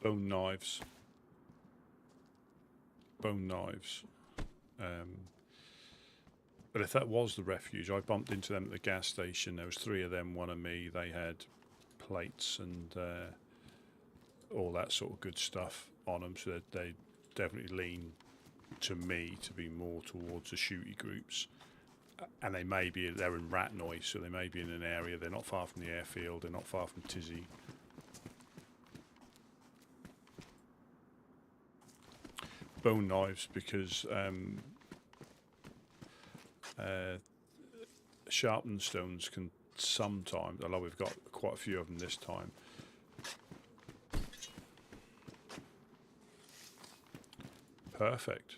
Bone knives. Bone knives. But if that was the refuge, I bumped into them at the gas station. There was 3 of them, 1 of me. They had plates and all that sort of good stuff on them, so they definitely lean to me to be more towards the shooty groups. And they're in Ratnoy, so they may be in an area. They're not far from the airfield. They're not far from Tizzy. Bone knives, because sharpened stones can sometimes, although we've got quite a few of them this time, perfect.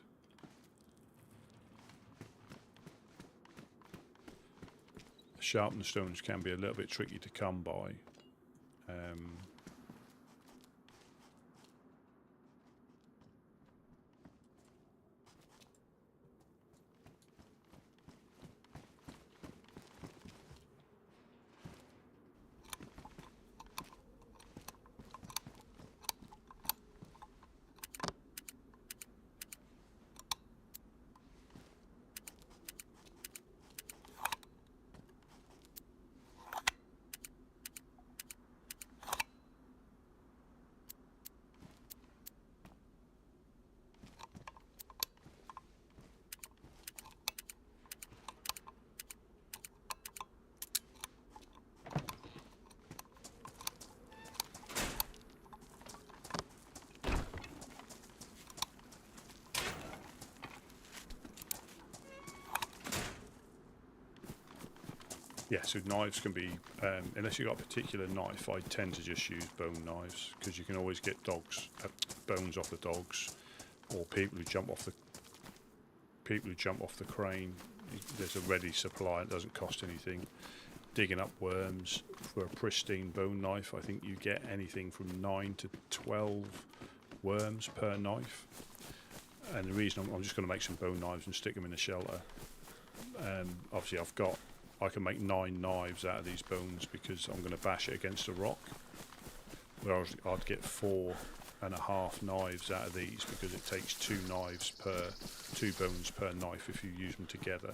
Sharpened stones can be a little bit tricky to come by. Yeah, so knives can be, unless you've got a particular knife, I tend to just use bone knives, because you can always get bones off the dogs, or people who jump off the crane. There's a ready supply, it doesn't cost anything. Digging up worms for a pristine bone knife, I think you get anything from 9 to 12 worms per knife. And the reason I'm just going to make some bone knives and stick them in the shelter. Obviously I can make 9 knives out of these bones, because I'm going to bash it against a rock. Whereas I'd get 4.5 knives out of these, because it takes 2 bones per knife if you use them together.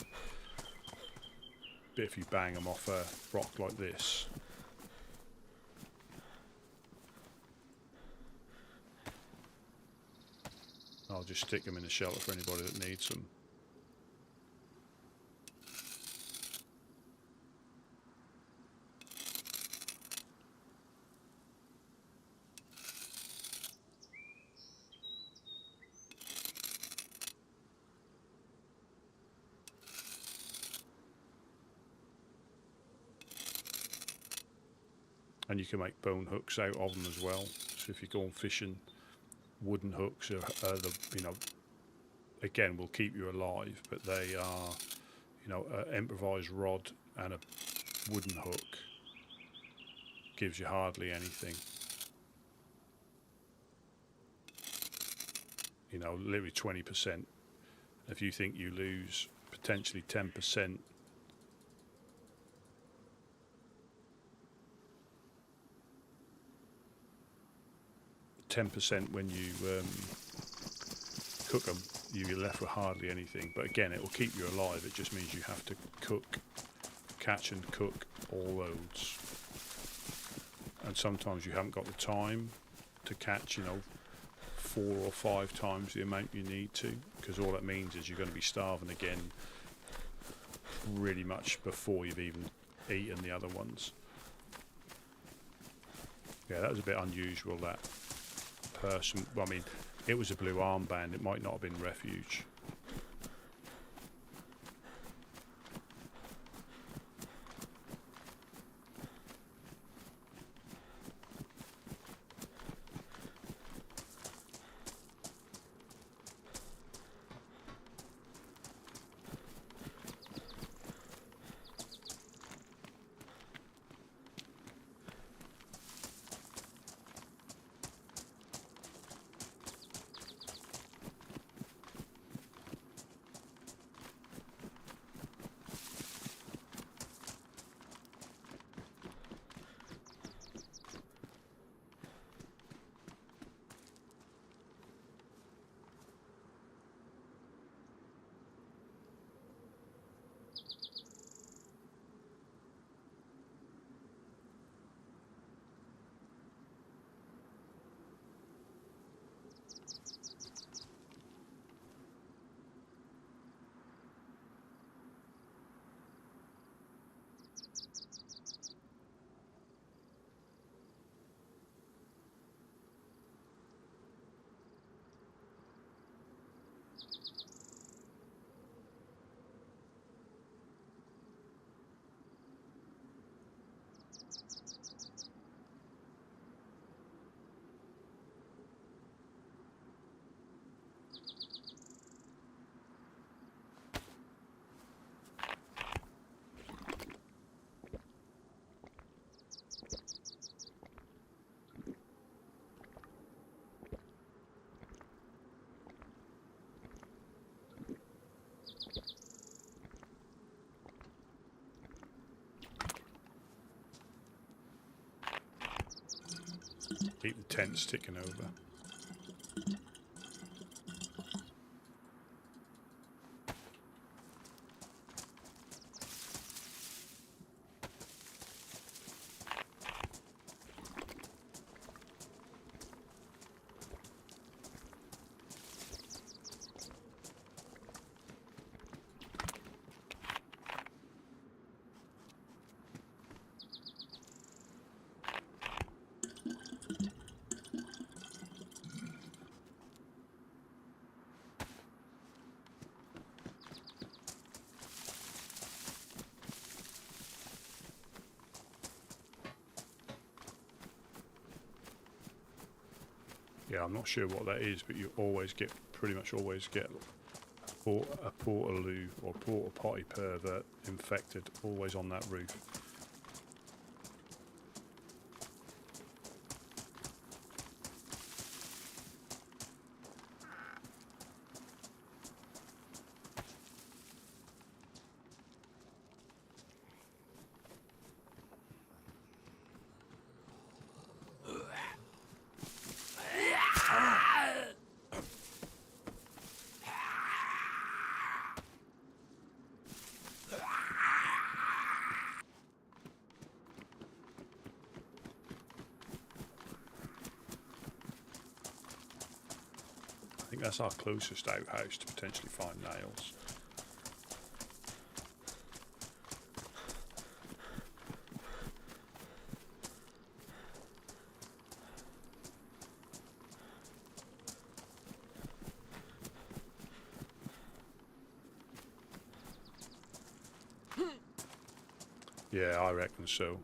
But if you bang them off a rock like this, I'll just stick them in the shelter for anybody that needs them. And you can make bone hooks out of them as well. So if you go on fishing, wooden hooks are again, will keep you alive, but they are, an improvised rod and a wooden hook gives you hardly anything. Literally 20%. If you think you lose potentially 10%, 10% when you cook them, you're left with hardly anything. But again, it will keep you alive. It just means you have to catch and cook all loads. And sometimes you haven't got the time to catch, 4 or 5 times the amount you need to, because all that means is you're going to be starving again pretty much before you've even eaten the other ones. Yeah, that was a bit unusual, that person. Well, I mean, it was a blue armband, it might not have been refuge. Keep the tents ticking over. Yeah, I'm not sure what that is, but you always get, pretty much always get a portaloo or porta potty pervert infected, always on that roof. I think that's our closest outhouse to potentially find nails. Yeah, I reckon so.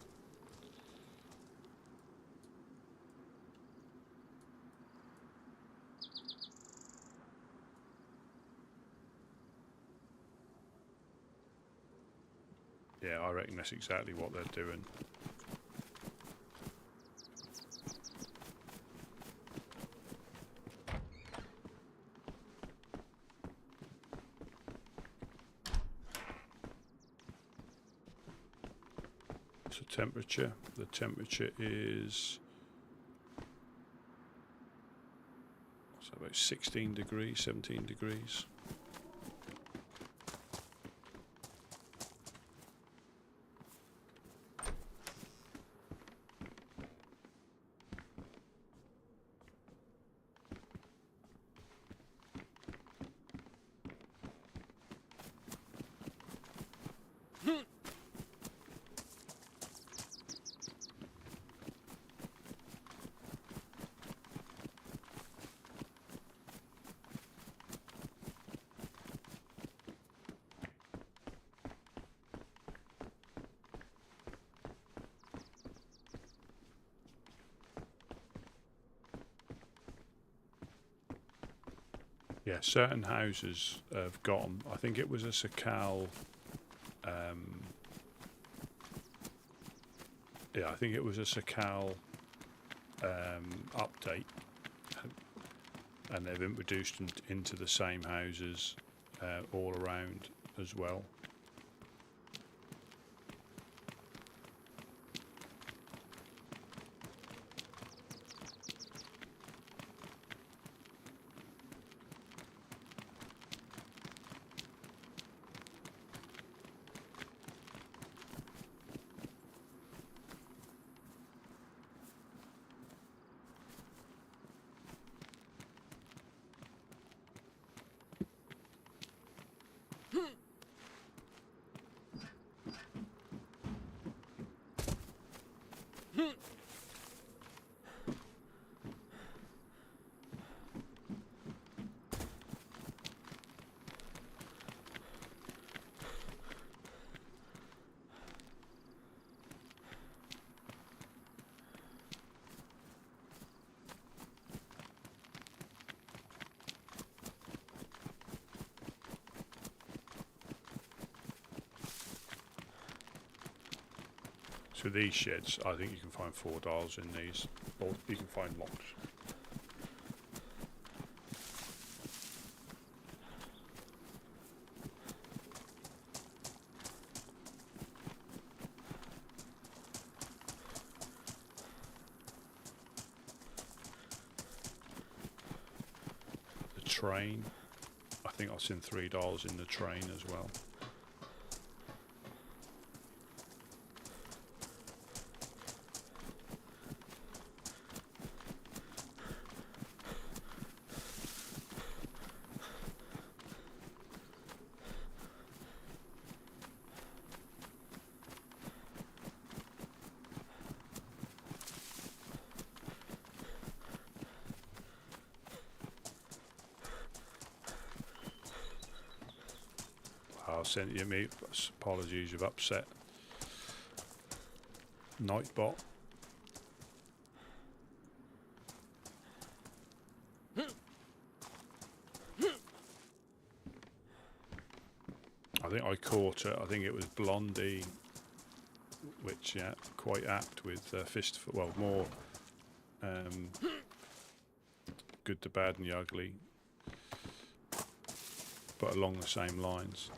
Yeah, I reckon that's exactly what they're doing. So temperature, the temperature is, what's that, about 16 degrees, 17 degrees. Yeah, certain houses have got 'em. I think it was a Sakal. Yeah, I think it was a Sakal update, and they've introduced them into the same houses all around as well. So these sheds, I think you can find 4 dials in these, or you can find locks. The train, I think I've seen 3 dials in the train as well. I'll send you me apologies, you've upset Nightbot. I think I caught her. I think it was Blondie, which yeah, quite apt with Fistful. Well, more good, the bad, and the ugly, but along the same lines.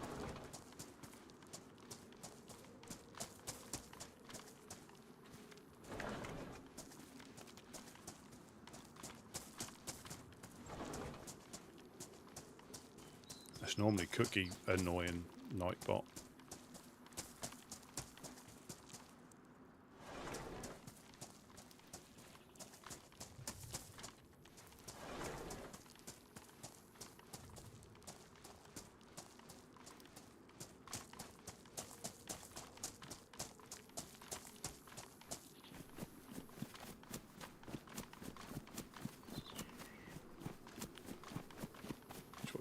That's normally Cookie annoying Nightbot.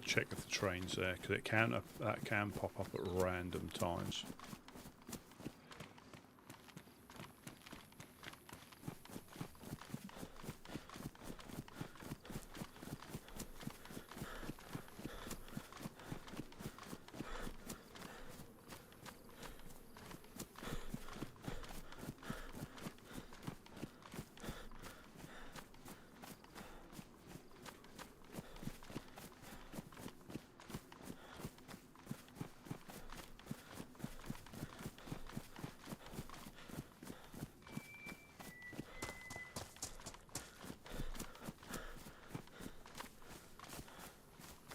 Check if the train's there, because it can that can pop up at random times.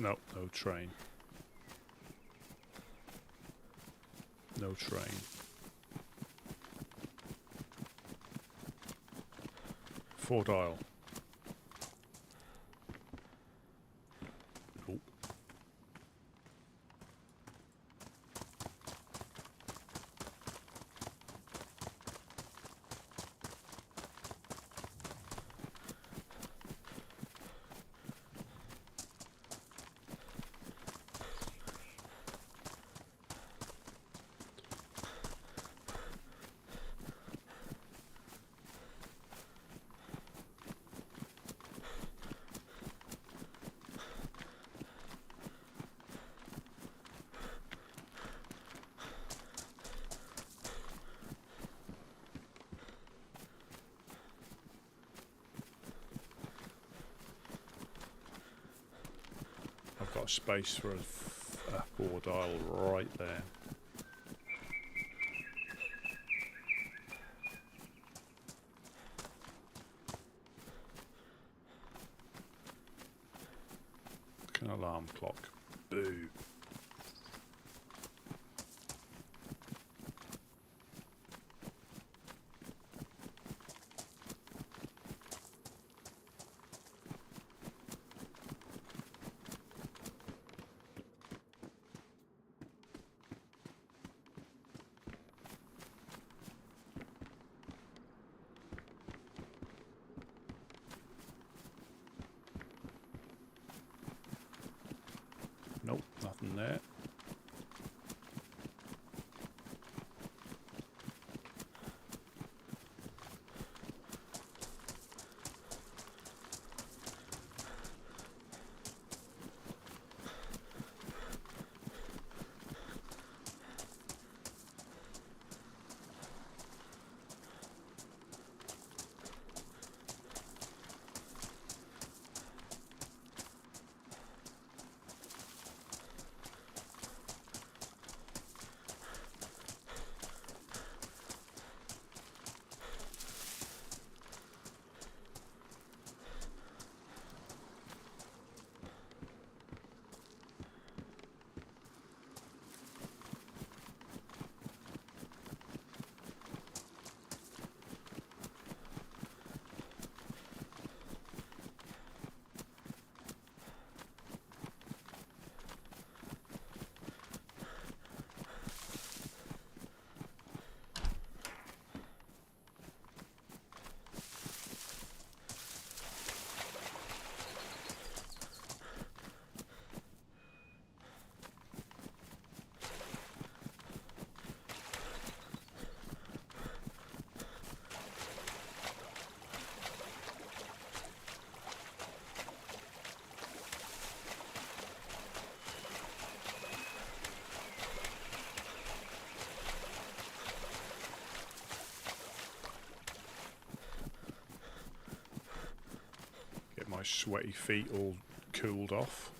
Nope, no train. No train. Four dial. Oh. got a space for a 4-dial right there. An alarm clock. Boo. Nope, nothing there. Get my sweaty feet all cooled off.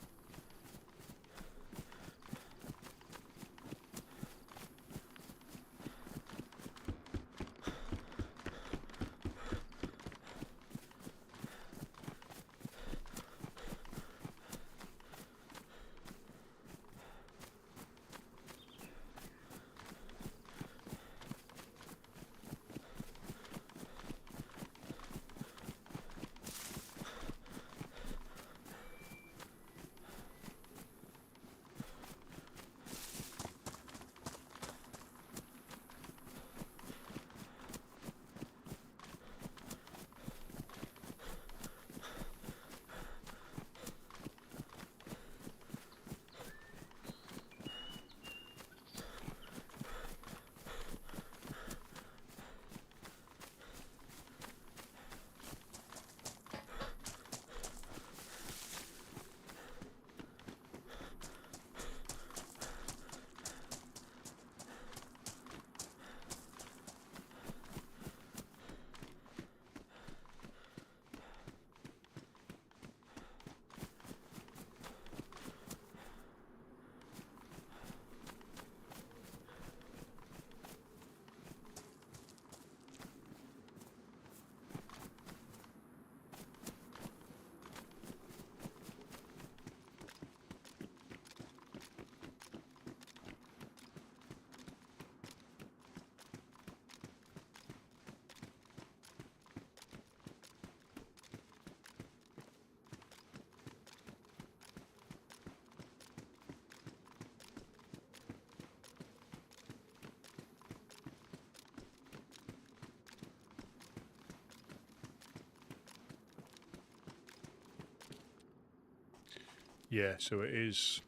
Yeah, so it is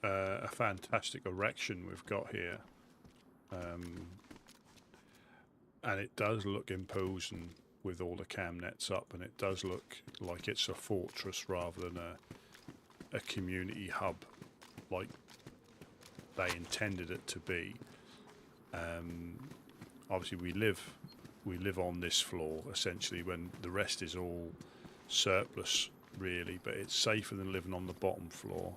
a fantastic erection we've got here. And it does look imposing with all the cam nets up, and it does look like it's a fortress rather than a community hub like they intended it to be. Obviously we live on this floor essentially, when the rest is all surplus really, but it's safer than living on the bottom floor.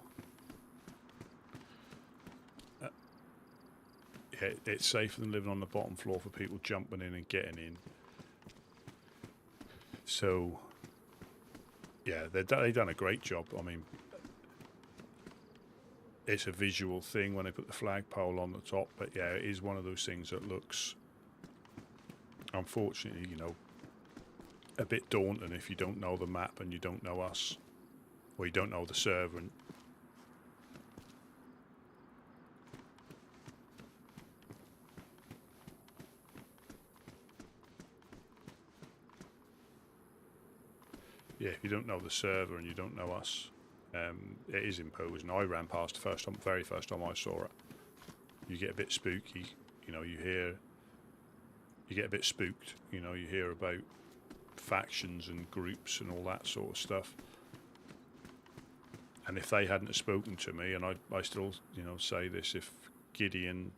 it's safer than living on the bottom floor for people jumping in and getting in. So, yeah, they've done a great job. I mean, it's a visual thing when they put the flagpole on the top, but yeah, it is one of those things that looks, unfortunately, you know, a bit daunting if you don't know the map and you don't know us, or you don't know the server. And yeah, if you don't know the server and you don't know us, it is imposing. I ran past the very first time I saw it. You get a bit spooky, you know. You get a bit spooked, you know. You hear about factions and groups and all that sort of stuff. And if they hadn't have spoken to me, and I still, you know, say this, if Gideon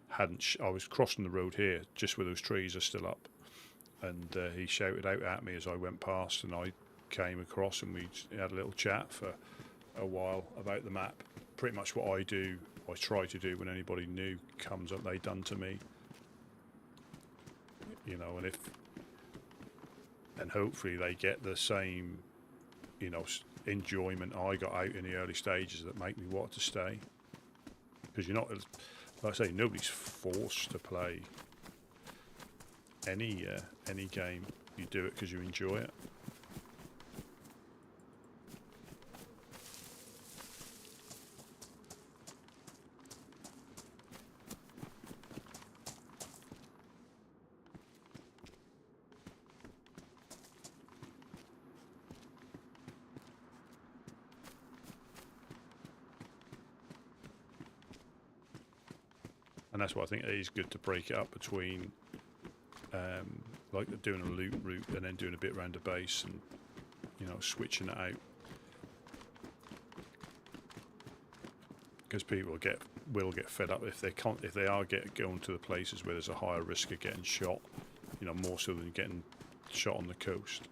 hadn't, I was crossing the road here, just where those trees are still up, and he shouted out at me as I went past, and I came across, and we had a little chat for a while about the map. Pretty much what I try to do when anybody new comes up, they done to me, you know. And hopefully they get the same, you know, enjoyment I got out in the early stages that make me want to stay. Because you're not, like I say, nobody's forced to play any game. You do it because you enjoy it. And that's why I think it is good to break it up between, like doing a loop route and then doing a bit around the base, and, you know, switching it out. Because people will get fed up if they are going to the places where there's a higher risk of getting shot, you know, more so than getting shot on the coast.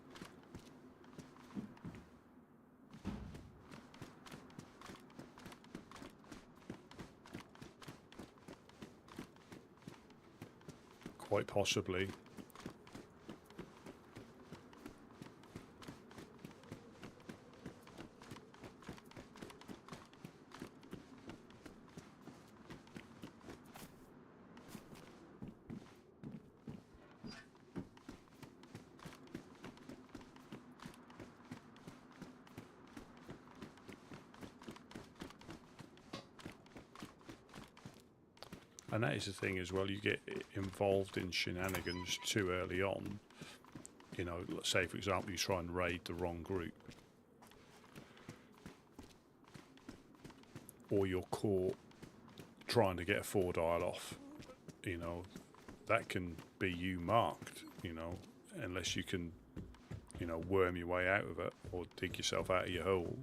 Quite possibly. And that is the thing as well, you get involved in shenanigans too early on. You know, let's say, for example, you try and raid the wrong group. Or you're caught trying to get a 4-dial off. You know, that can be you marked, you know, unless you can, you know, worm your way out of it or dig yourself out of your hole.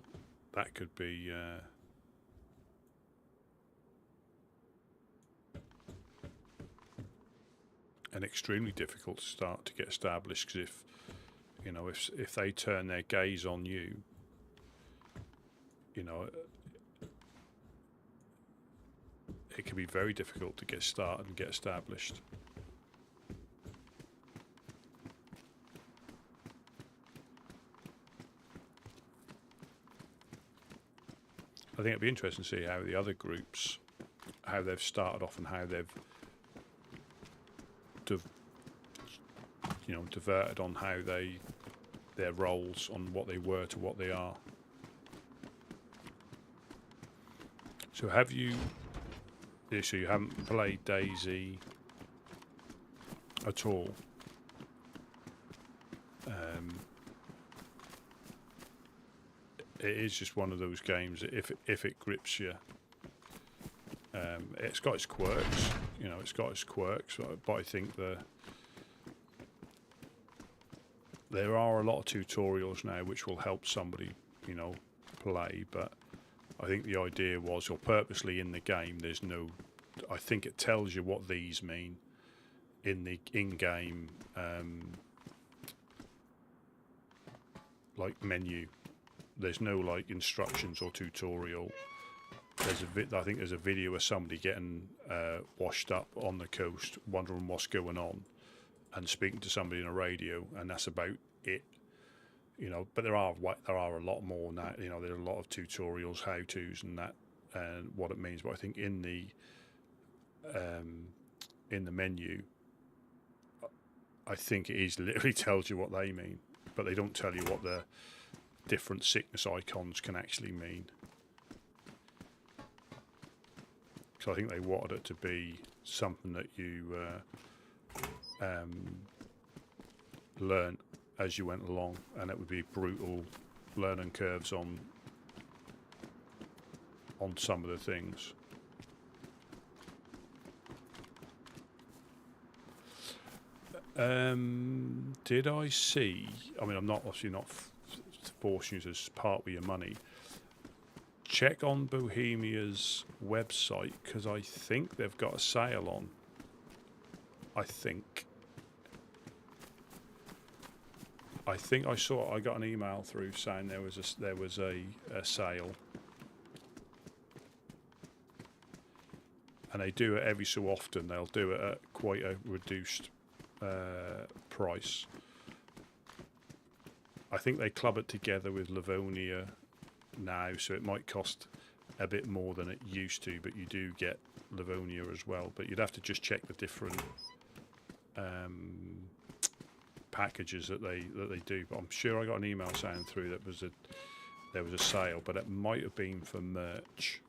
That could be... and extremely difficult to start to get established, because if they turn their gaze on you, you know, it can be very difficult to get started and get established. I think it'd be interesting to see how the other groups, how they've started off and how they've diverted on how their roles on what they were to what they are. So so you haven't played DayZ at all? It is just one of those games that if it grips you, it's got its quirks, you know, but I think there are a lot of tutorials now which will help somebody, you know, play, but I think the idea was, or purposely in the game, I think it tells you what these mean in the in-game like menu. There's no like instructions or tutorial. I think there's a video of somebody getting washed up on the coast, wondering what's going on, and speaking to somebody in a radio, and that's about it. You know, but there are a lot more now. You know, there are a lot of tutorials, how tos, and that, and what it means. But I think in the menu, I think it is literally tells you what they mean, but they don't tell you what the different sickness icons can actually mean. So I think they wanted it to be something that you learn as you went along, and it would be brutal learning curves on some of the things. Did I see? I mean, I'm not obviously not forcing you to part with your money. Check on Bohemia's website, because I think they've got a sale on. I think I got an email through saying there was a sale, and they do it every so often. They'll do it at quite a reduced price. I think they club it together with Livonia now, so it might cost a bit more than it used to, but you do get Livonia as well. But you'd have to just check the different packages that they do. But I'm sure I got an email saying through that there was a sale, but it might have been for merch.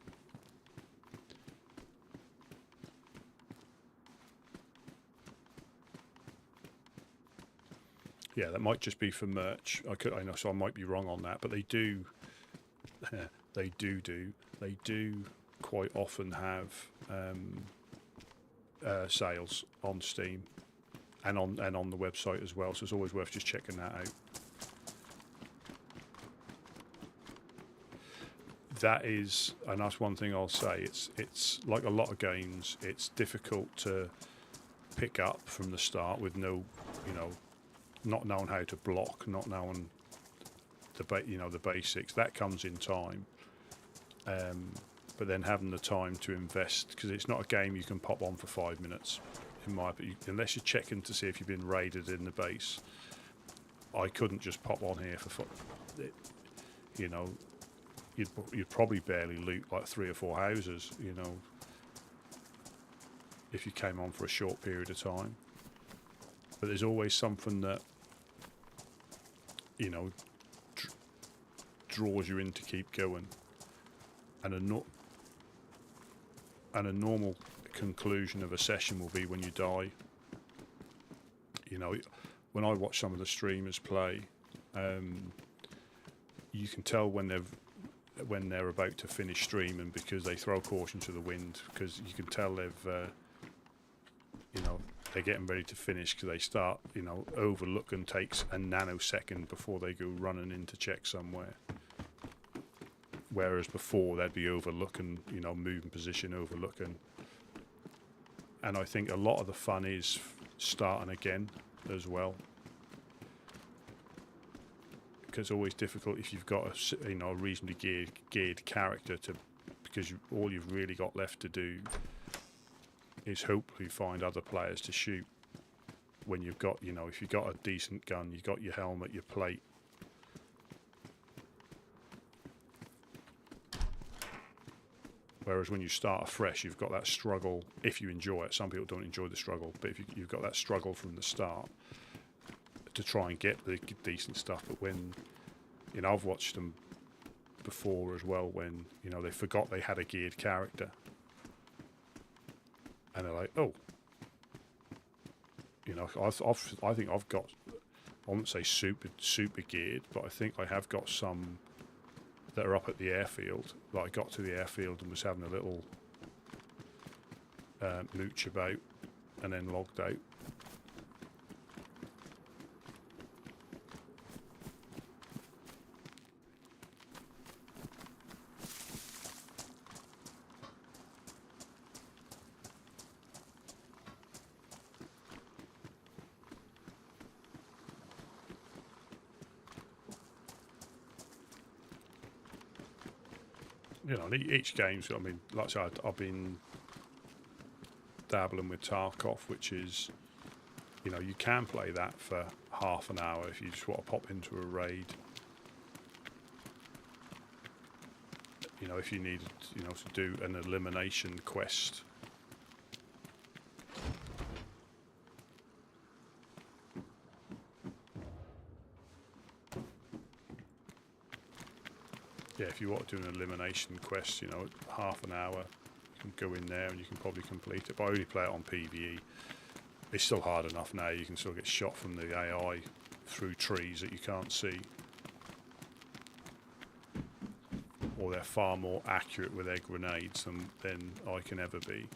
Yeah, that might just be for merch. I know, so I might be wrong on that, but they do quite often have sales on Steam and on the website as well. So it's always worth just checking that out. That is, and that's one thing I'll say. It's like a lot of games. It's difficult to pick up from the start with no, not knowing how to block, not knowing the basics. That comes in time, but then having the time to invest, because it's not a game you can pop on for 5 minutes, in my opinion, unless you're checking to see if you've been raided in the base. I couldn't just pop on here for you'd probably barely loot like 3 or 4 houses, if you came on for a short period of time. But there's always something that draws you in to keep going, and a normal conclusion of a session will be when you die. When I watch some of the streamers play, you can tell when they're about to finish streaming, because they throw caution to the wind, because you can tell they're getting ready to finish, because they start, overlooking, takes a nanosecond before they go running in to check somewhere. Whereas before they'd be overlooking, moving position, overlooking. And I think a lot of the fun is starting again as well. Because it's always difficult if you've got a reasonably geared character because all you've really got left to do is hopefully find other players to shoot. When you've got, if you've got a decent gun, you've got your helmet, your plate. Whereas when you start afresh, you've got that struggle, if you enjoy it. Some people don't enjoy the struggle, but if you've got that struggle from the start to try and get the decent stuff. But when, I've watched them before as well, when, they forgot they had a geared character. And they're like, oh, I think I've got, I won't say super geared, but I think I have got some that are up at the airfield. Like I got to the airfield and was having a little mooch about, and then logged out. you know, each game's. I mean, like I said, I've been dabbling with Tarkov, which is, you know, you can play that for half an hour if you just want to pop into a raid. You know, if you needed, you know, to do an elimination quest. Yeah, if you want to do an elimination quest, you know, half an hour, you can go in there and you can probably complete it. But I only play it on PvE. It's still hard enough now. You can still get shot from the AI through trees that you can't see. Or they're far more accurate with their grenades than I can ever be.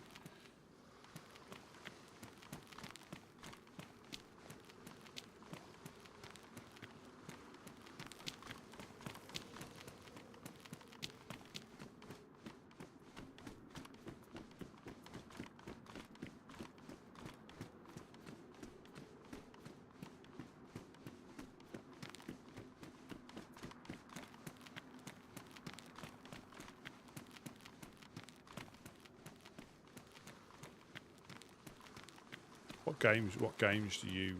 What games do you?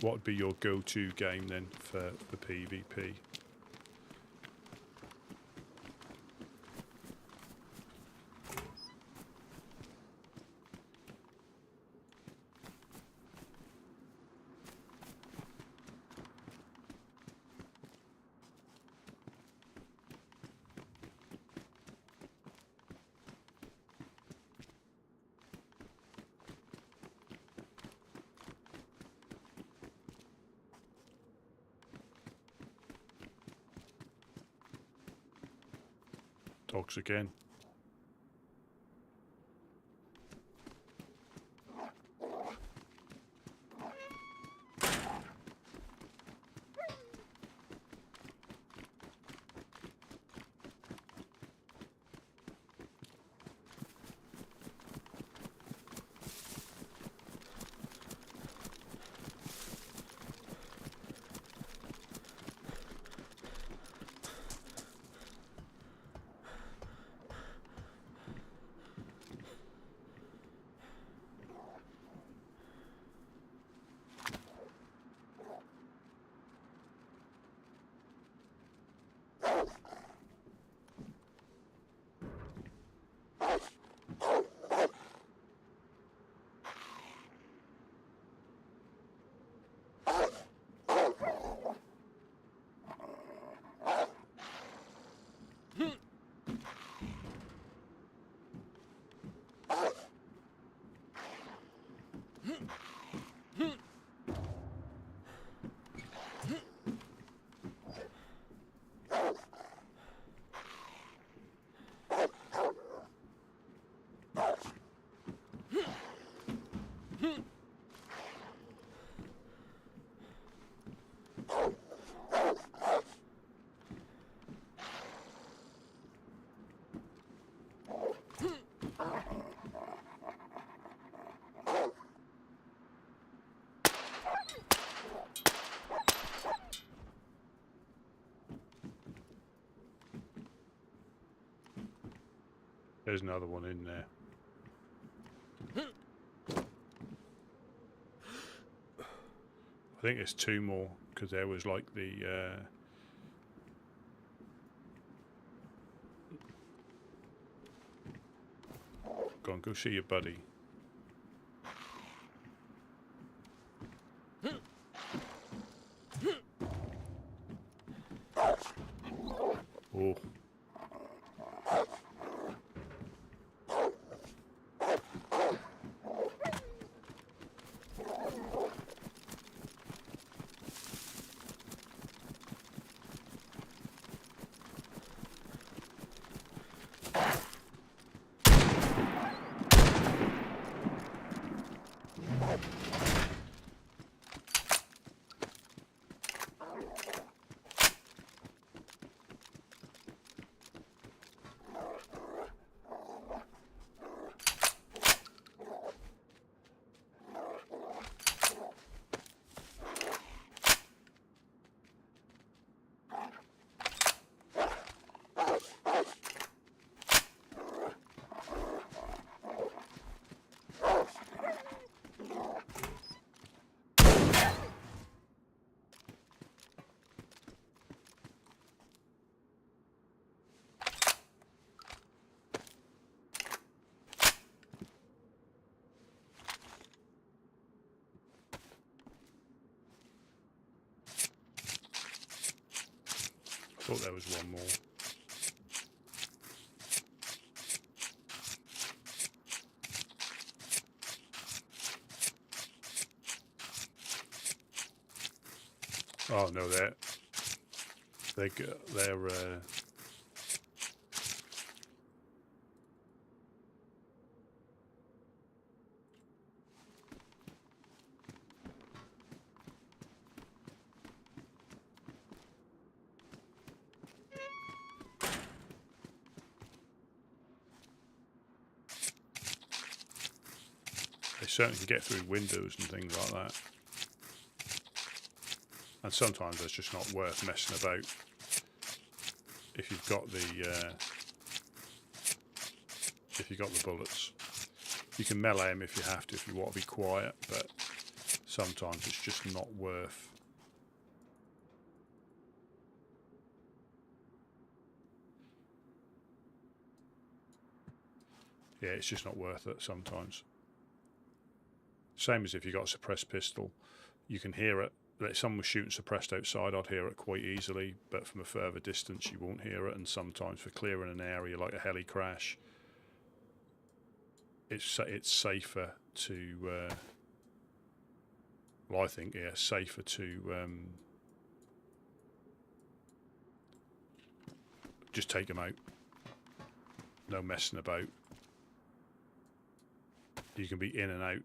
What would be your go-to game then for the PvP? Dogs again. There's another one in there. I think there's two more because there was like the go on, go see your buddy. Oh. Thought there was one more. Oh no, they're they certainly can get through windows and things like that. And sometimes it's just not worth messing about if you've got the bullets. You can melee them if you have to, if you want to be quiet, but sometimes it's just not worth. Yeah, it's just not worth it sometimes. Same as if you got a suppressed pistol, you can hear it. If someone was shooting suppressed outside, I'd hear it quite easily, but from a further distance you won't hear it. And sometimes for clearing an area like a heli crash, it's safer to well, I think, yeah, safer to just take them out. No messing about. You can be in and out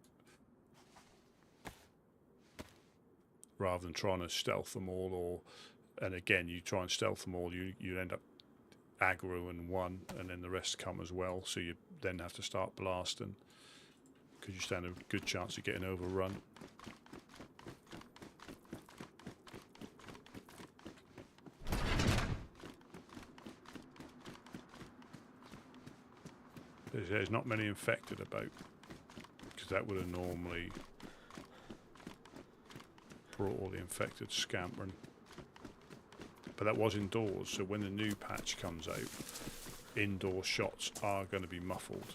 rather than trying to stealth them all, and again, you try and stealth them all, you end up aggroing one, and then the rest come as well. So you then have to start blasting because you stand a good chance of getting overrun. There's not many infected about, because that would have normally brought all the infected scampering. But that was indoors, so when the new patch comes out, indoor shots are going to be muffled.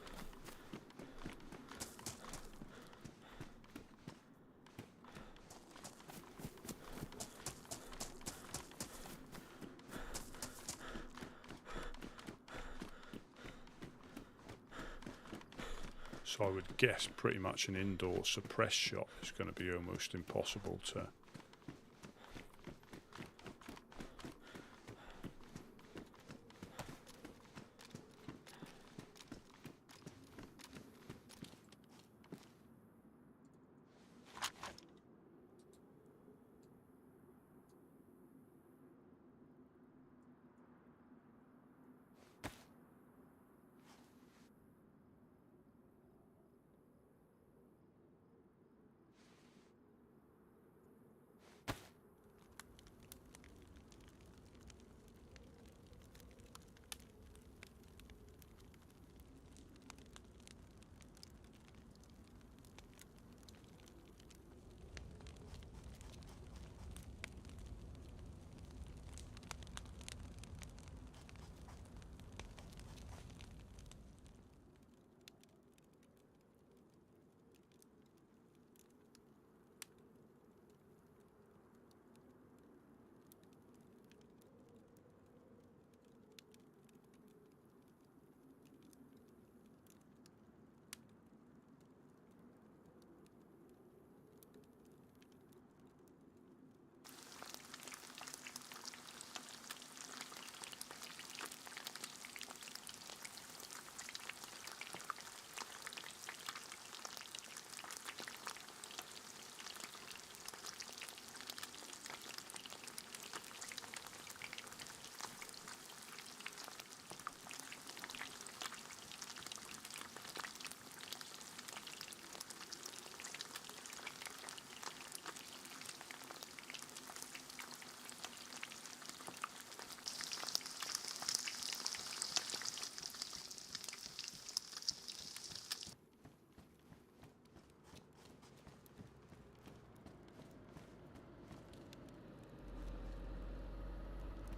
So I would guess pretty much an indoor suppressed shot is going to be almost impossible to.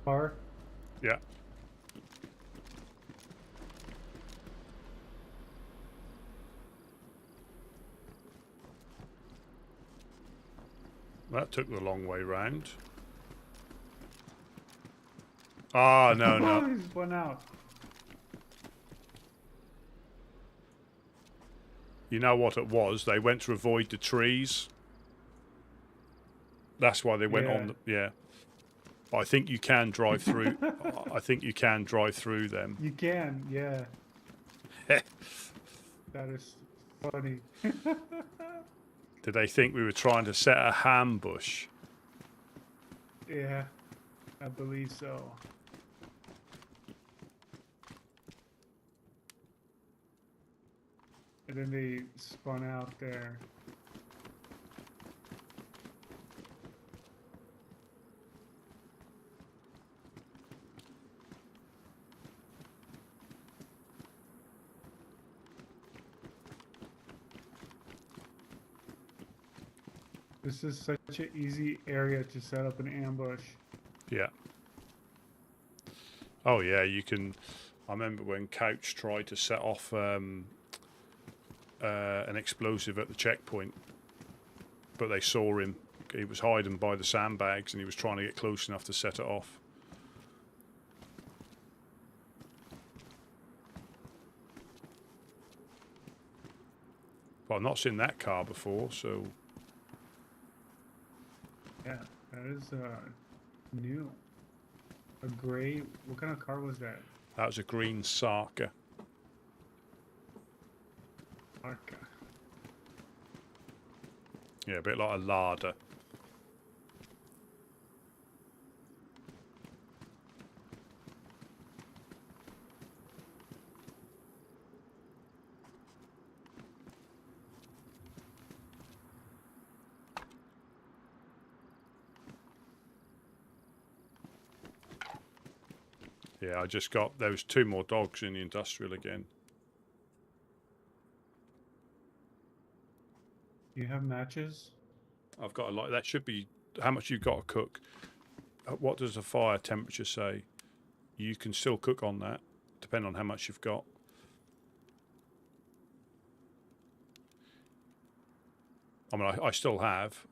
Car? Yeah. That took the long way round. Oh, no, Oh, no. he spun out. You know what it was? They went to avoid the trees. That's why they went Yeah. on. Yeah. But I think you can drive through. I think you can drive through them. You can, yeah. That is funny. Did they think we were trying to set a ambush? Yeah, I believe so. And then they spun out there. This is such an easy area to set up an ambush. Yeah. Oh yeah, you can. I remember when Couch tried to set off an explosive at the checkpoint, but they saw him. He was hiding by the sandbags, and he was trying to get close enough to set it off. But I've not seen that car before, so. Yeah, that is new. A gray. What kind of car was that? That was a green Sarka. Arca. Yeah, a bit like a Lada. Yeah, I just got, there was 2 more dogs in the industrial again. You have matches? I've got a lot, that should be, how much you've got to cook. What does the fire temperature say? You can still cook on that, depending on how much you've got. I mean, I still have,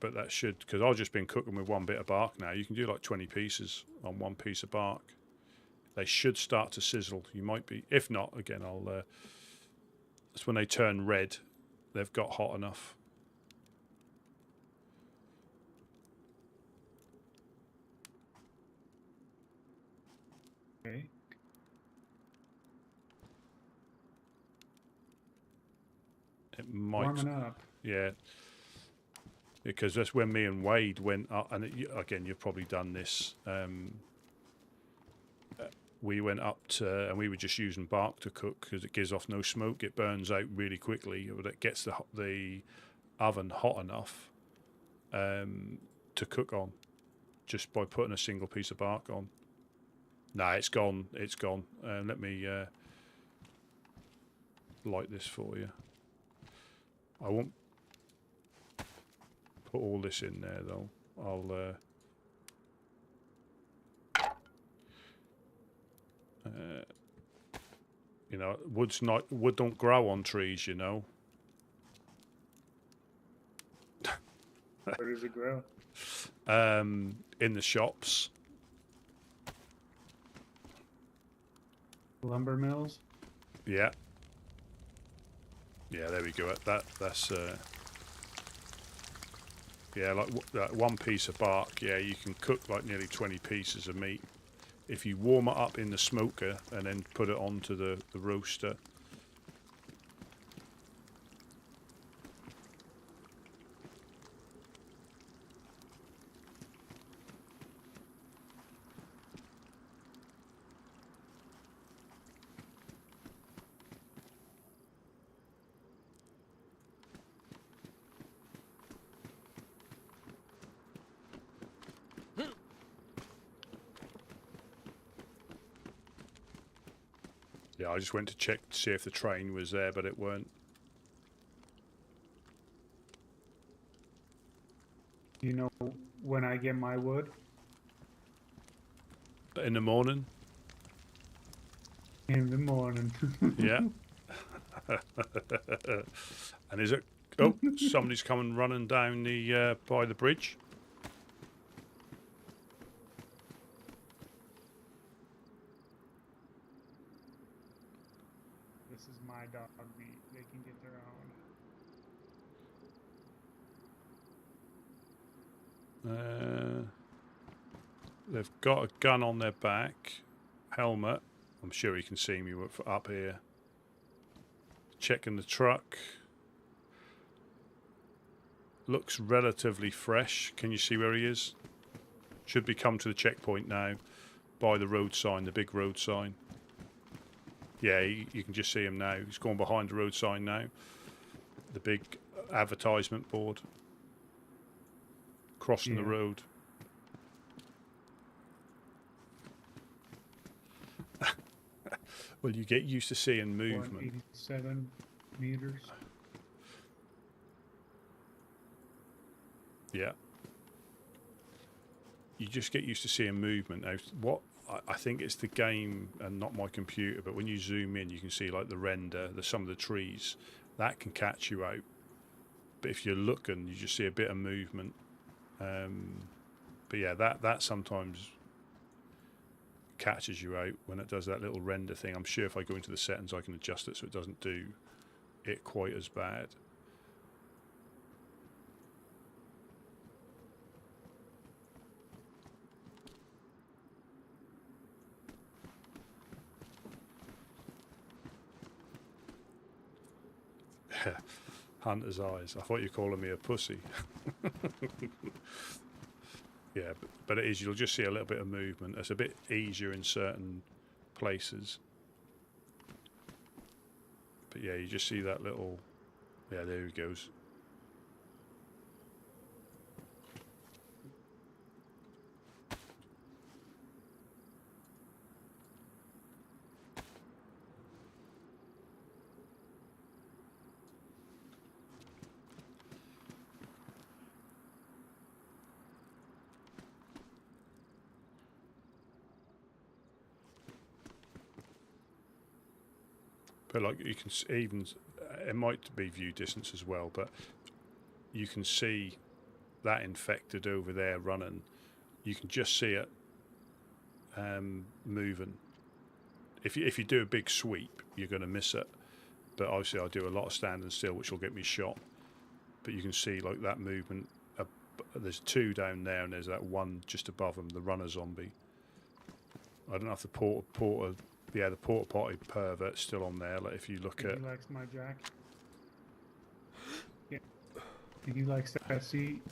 but that should, because I've just been cooking with 1 bit of bark now. You can do like 20 pieces on 1 piece of bark. They should start to sizzle. You might be, if not, again, that's when they turn red. They've got hot enough. Okay. It might. Warming up. Yeah. Because that's when me and Wade went up, and again, you've probably done this. We went up to, and we were just using bark to cook because it gives off no smoke. It burns out really quickly, but it gets the oven hot enough to cook on, just by putting a single piece of bark on. Nah, it's gone. It's gone. Let me light this for you. I won't put all this in there though. I'll you know, wood don't grow on trees, you know. Where does it grow? In the shops. Lumber mills? Yeah. Yeah, there we go. That's yeah, like that 1 piece of bark. Yeah, you can cook like nearly 20 pieces of meat if you warm it up in the smoker and then put it onto the roaster. Yeah, I just went to check to see if the train was there, but it weren't. You know when I get my wood? In the morning? In the morning. Yeah. And is it Oh, somebody's coming running down the by the bridge. This is my dog meat. They can get their own. They've got a gun on their back, helmet. I'm sure you can see me up here. Checking the truck. Looks relatively fresh. Can you see where he is? Should be come to the checkpoint now by the road sign, the big road sign. Yeah, you can just see him now. He's gone behind the road sign now. The big advertisement board. Crossing the road. Well, you get used to seeing movement. 187 meters. Yeah. You just get used to seeing movement. Now, what I think it's the game and not my computer, but when you zoom in, you can see like the render, some of the trees. That can catch you out. But if you're looking, you just see a bit of movement. But yeah, that sometimes catches you out when it does that little render thing. I'm sure if I go into the settings, I can adjust it so it doesn't do it quite as bad. Hunter's eyes. I thought you were calling me a pussy. Yeah, but it is. You'll just see a little bit of movement. It's a bit easier in certain places. But yeah, you just see that little... Yeah, there he goes. But like you can even, it might be view distance as well, but you can see that infected over there running. You can just see it moving. If you do a big sweep, you're going to miss it. But obviously I do a lot of standing still, which will get me shot. But you can see like that movement. There's two down there, and there's that one just above them, the runner zombie. I don't know if the porter potty pervert's still on there. Like if you look at. He likes my jack. Yeah. He likes that seat.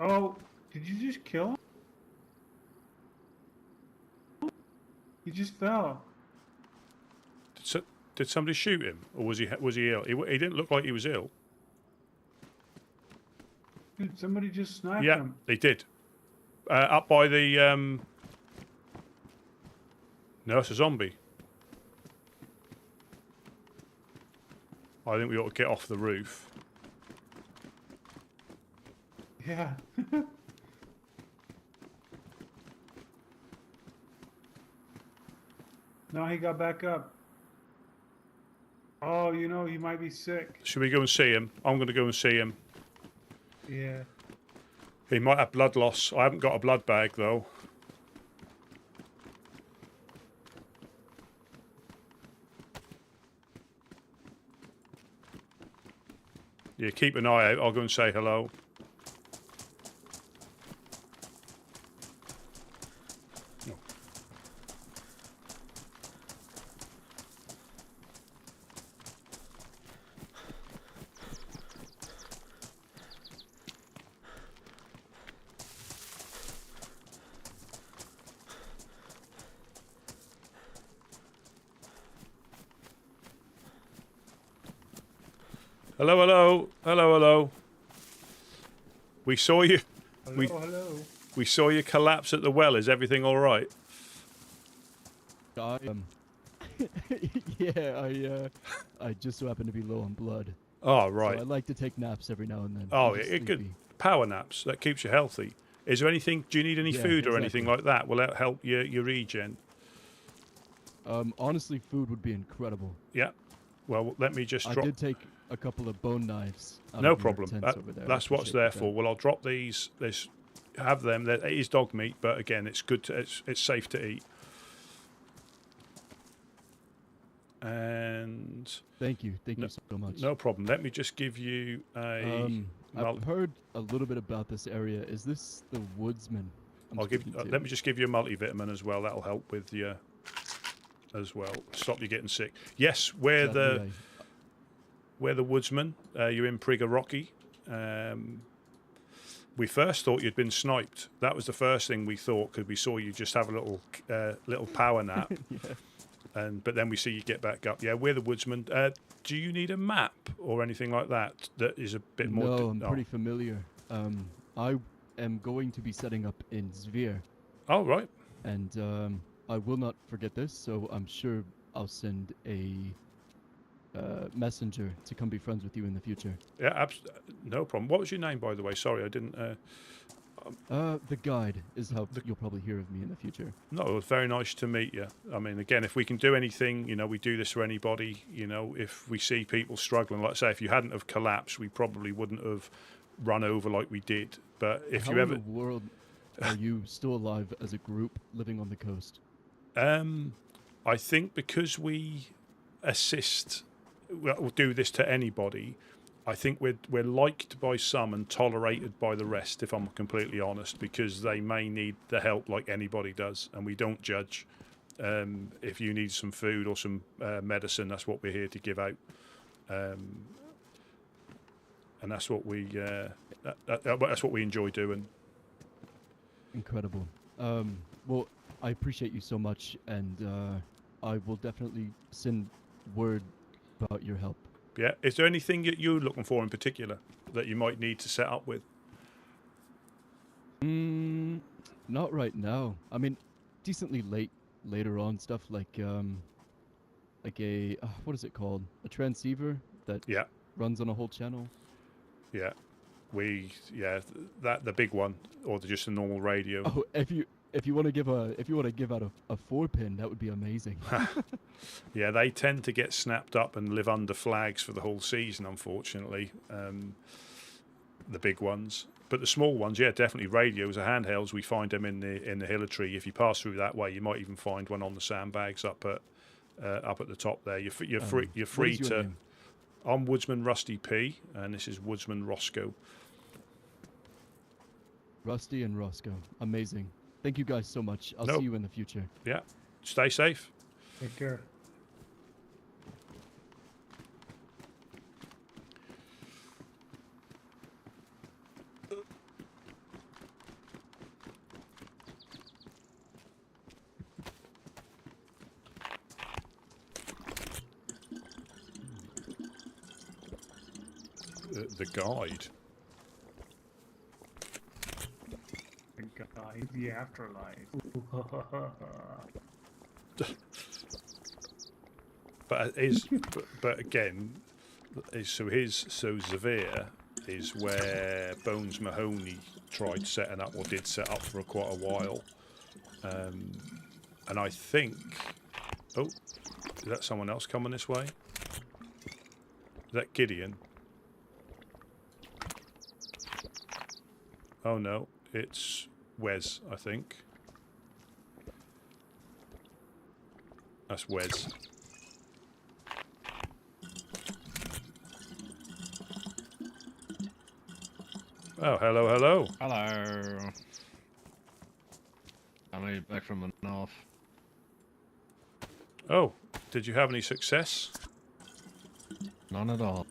Oh, did you just kill him? He just fell. Did somebody shoot him, or was he ill? He didn't look like he was ill. Dude, somebody just sniped Yeah, him. they did. Up by the... No, it's a zombie. I think we ought to get off the roof. Yeah. No, he got back up. Oh, you know, he might be sick. Should we go and see him? I'm going to go and see him. Yeah. He might have blood loss. I haven't got a blood bag, though. Yeah, keep an eye out. I'll go and say hello. Hello, hello, hello, hello. We saw you. Hello. We saw you collapse at the well. Is everything all right? Yeah, I just so happen to be low on blood. Oh, right. So I like to take naps every now and then. Oh, I'm just it good. sleepy. Power naps. That keeps you healthy. Is there anything? Do you need any Yeah, food or anything exactly. like that? Will that help your regen? Honestly, food would be incredible. Yeah. Well, let me just I drop. did take a couple of bone knives. Out No of your problem. tents over there. I That's what's appreciate there that. for. Well, I'll drop these. Have them. It is dog meat, but again, it's good. It's safe to eat. And Thank you so much. no problem. Let me just give you a. I've heard a little bit about this area. Is this the Woodsmen? Let me just give you a multivitamin as well. That'll help with you as well. Stop you getting sick. Yes, we're the Woodsmen. You're in Prigga Rocky. We first thought you'd been sniped. That was the first thing we thought, because we saw you just have a little power nap. Yeah. But then we see you get back up. Yeah, we're the Woodsmen. Do you need a map or anything like that that is a bit more? No, I'm pretty familiar. I am going to be setting up in Zvir. Oh, right. And I will not forget this, so I'm sure I'll send a messenger to come be friends with you in the future. Yeah, no problem. What was your name, by the way? Sorry, I didn't. The guide is how you'll probably hear of me in the future. No, it was very nice to meet you. I mean, again, if we can do anything, we do this for anybody. If we see people struggling, like I say, if you hadn't have collapsed, we probably wouldn't have run over like we did. But if How you ever, in the world are you still alive as a group living on the coast? I think because we assist, we'll do this to anybody. I think we're liked by some and tolerated by the rest, if I'm completely honest, because they may need the help like anybody does, and we don't judge. If you need some food or some medicine, that's what we're here to give out, and that's what we that's what we enjoy doing. Incredible. Well, I appreciate you so much, and I will definitely send word about your help. Yeah. Is there anything that you're looking for in particular that you might need to set up with? Not right now. I mean, decently later on stuff like a what is it called? A transceiver that runs on a whole channel. Yeah. That the big one, or just a normal radio. Oh, if you want to give out a 4-pin, that would be amazing. Yeah, they tend to get snapped up and live under flags for the whole season, unfortunately. The big ones, but the small ones, yeah, definitely radios are handhelds. We find them in the hillory. If you pass through that way, you might even find one on the sandbags up at the top there. You're free. You're free to. Name? I'm Woodsman Rusty P, and this is Woodsman Roscoe. Rusty and Roscoe, amazing. Thank you guys so much. I'll see you in the future. Yeah, stay safe. Take care. The guide. The afterlife. but again, so Zavir is where Bones Mahoney tried setting up, or did set up for quite a while, and I think, is that someone else coming this way? Is that Gideon? Oh no, it's Wes, I think. That's Wes. Oh, hello, hello. Hello. I'm back from the north. Oh, did you have any success? None at all.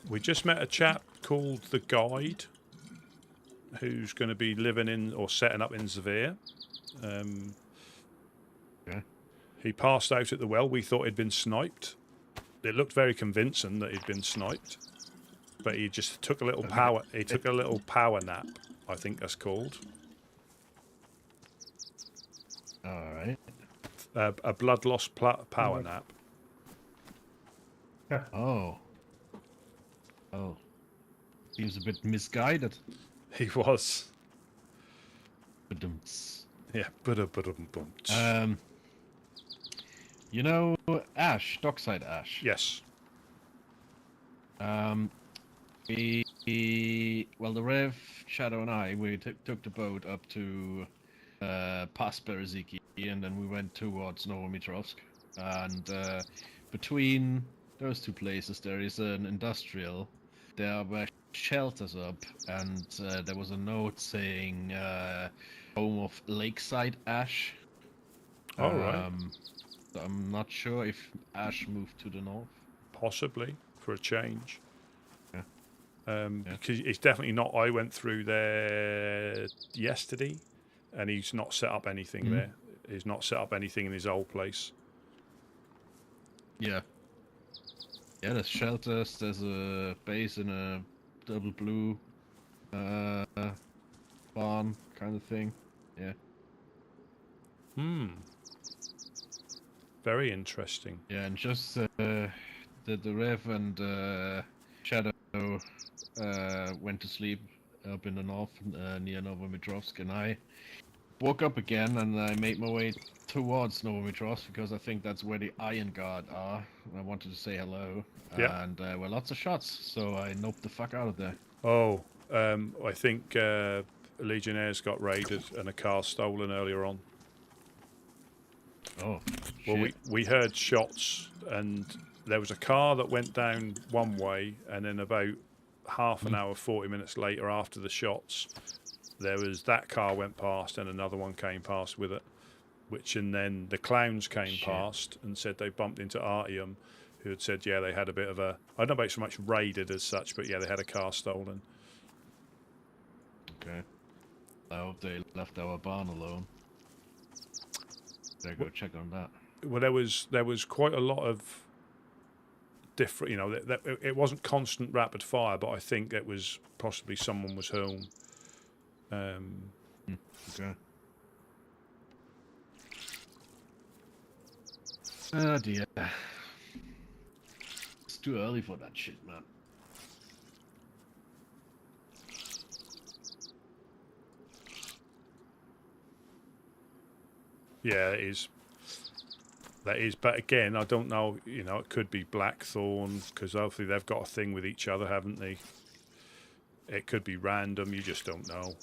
We just met a chap called the Guide, who's going to be living in or setting up in Zavir. He passed out at the well. We thought he'd been sniped. It looked very convincing that he'd been sniped, but he just took a little power. He took a little power nap, I think that's called. All right. A blood loss power nap. Oh. Oh. Seems a bit misguided. He was. Ba-dum-ts. Yeah. You know ash, dockside ash. Yes. The Rev, Shadow, and I, we took the boat up to past Bereziki, and then we went towards Novomitrovsk. And between those two places, there is an industrial. There were shelters up, and there was a note saying home of Lakeside Ash. All right. So I'm not sure if Ash moved to the north. Possibly, for a change. Yeah. Because it's definitely not. I went through there yesterday, and he's not set up anything there. He's not set up anything in his old place. Yeah. Yeah, there's shelters, there's a base in a double blue barn kind of thing. Yeah. Very interesting. Yeah, and just the Rev and Shadow went to sleep up in the north near Novomitrovsk, and I woke up again and I made my way towards Novomitrovsk because I think that's where the Iron Guard are. I wanted to say hello. Yeah. And there were lots of shots, so I noped the fuck out of there. Oh, I think Legionnaires got raided and a car stolen earlier on. Oh, well, shit. we heard shots, and there was a car that went down one way, and then about half an hour, 40 minutes later, after the shots, there was that car went past, and another one came past with it. And then the clowns came past and said they bumped into Artyom, who had said, yeah, they had a bit of a, I don't know about so much raided as such, but yeah, they had a car stolen. Okay. I hope they left our barn alone. Better go check on that. Well, there was quite a lot of different, it wasn't constant rapid fire, but I think it was possibly someone was home. Okay. Oh dear. It's too early for that shit, man. Yeah, it is. That is, but again, I don't know. It could be Blackthorn because hopefully they've got a thing with each other, haven't they? It could be random. You just don't know.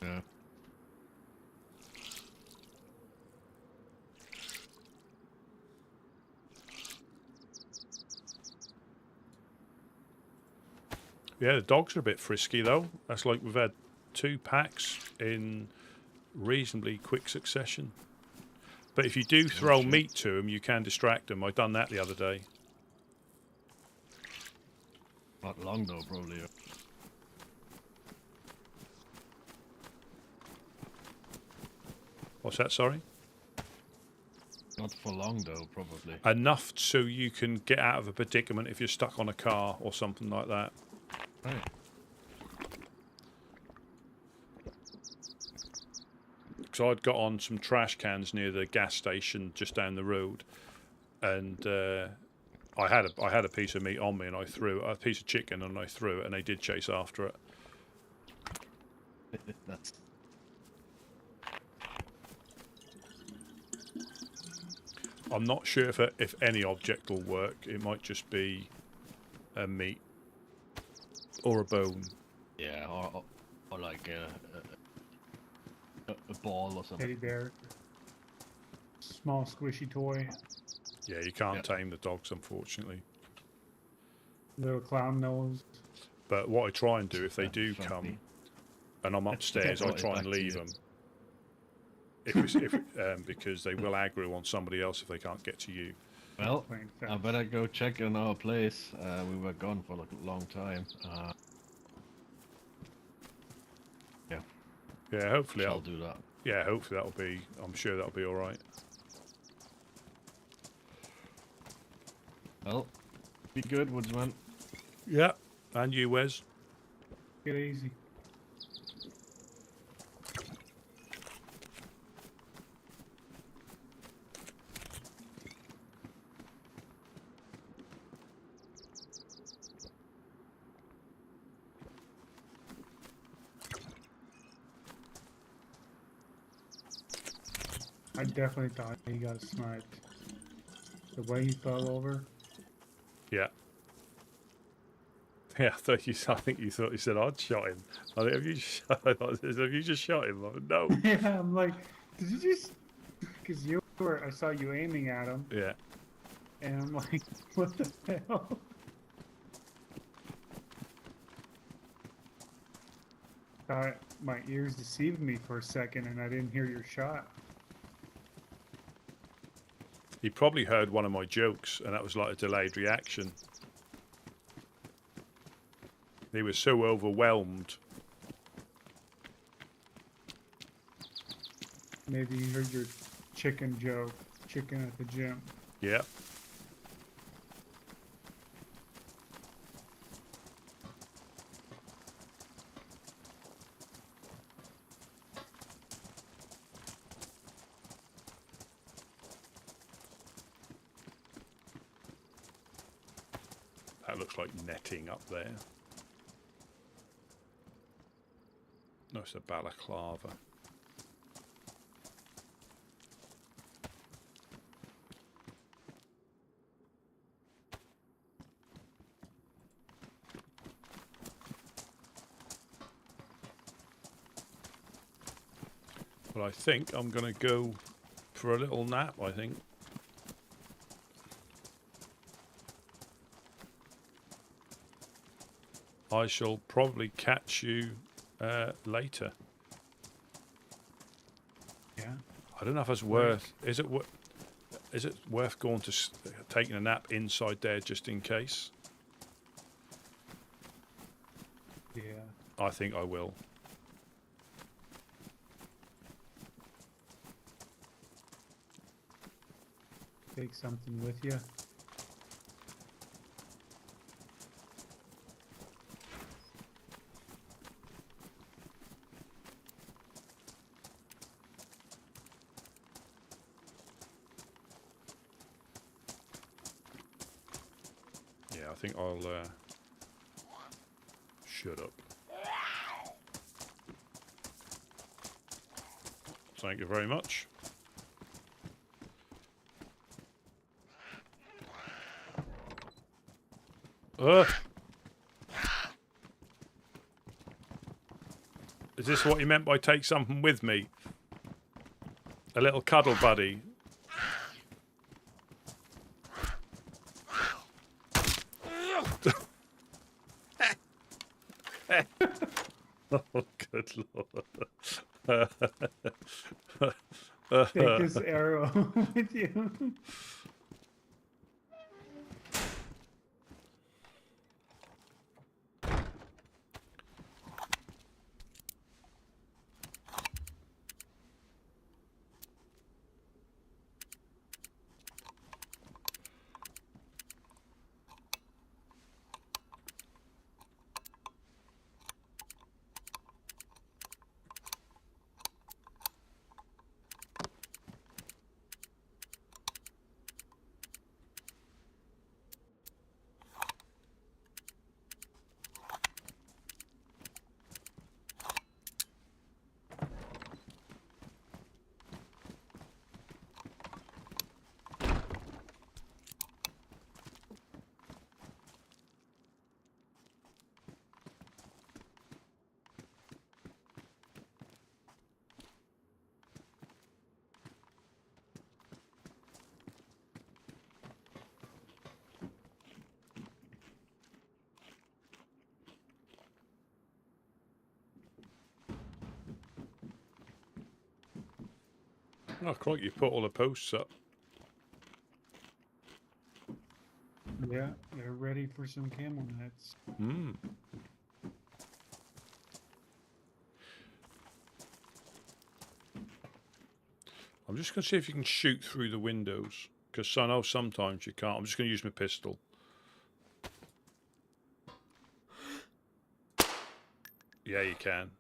Yeah. Yeah, the dogs are a bit frisky though. That's like we've had 2 packs in reasonably quick succession. But if you do throw meat to them, you can distract them. I done that the other day. Not long though, probably. What's that, sorry? Not for long though, probably. Enough so you can get out of a predicament if you're stuck on a car or something like that. Right. So I'd got on some trash cans near the gas station just down the road, and I had a piece of meat on me, and I threw a piece of chicken, and I threw it, and they did chase after it. That's. I'm not sure if any object will work. It might just be a meat or a bone. Yeah, or like a ball or something. Teddy bear. Small squishy toy. Yeah, you can't tame the dogs, unfortunately. Little clown nose. But what I try and do, if they do come, and I'm upstairs, I try and leave them. Because they will aggro on somebody else if they can't get to you. Well, I better go check on our place. We were gone for like a long time. Yeah. Yeah, hopefully I'll do that. Yeah, hopefully that'll be. I'm sure that'll be all right. Well, be good, Woodsman. Yeah, and you, Wes. Get easy. I definitely thought he got sniped. The way he fell over. Yeah. Yeah, I think you thought you said I'd shot him. I think, have you just shot him? Like, no. Yeah, I'm like, did you just? Because I saw you aiming at him. Yeah. And I'm like, what the hell? My ears deceived me for a second, and I didn't hear your shot. He probably heard one of my jokes, and that was like a delayed reaction. He was so overwhelmed. Maybe you heard your chicken joke, chicken at the gym. Yeah. That looks like netting up there. No, it's a balaclava. Well, I think I'm going to go for a little nap, I think. I shall probably catch you later. Yeah. I don't know if it's worth. Is it worth going to taking a nap inside there just in case? Yeah. I think I will. Take something with you. Yeah, I think I'll shut up. Thank you very much. Is this what you meant by take something with me? A little cuddle buddy? Oh, good lord. Take this arrow with you. Oh, crikey, you put all the posts up. Yeah, they're ready for some camel nets. Hmm. I'm just going to see if you can shoot through the windows, because I know sometimes you can't. I'm just going to use my pistol. Yeah, you can.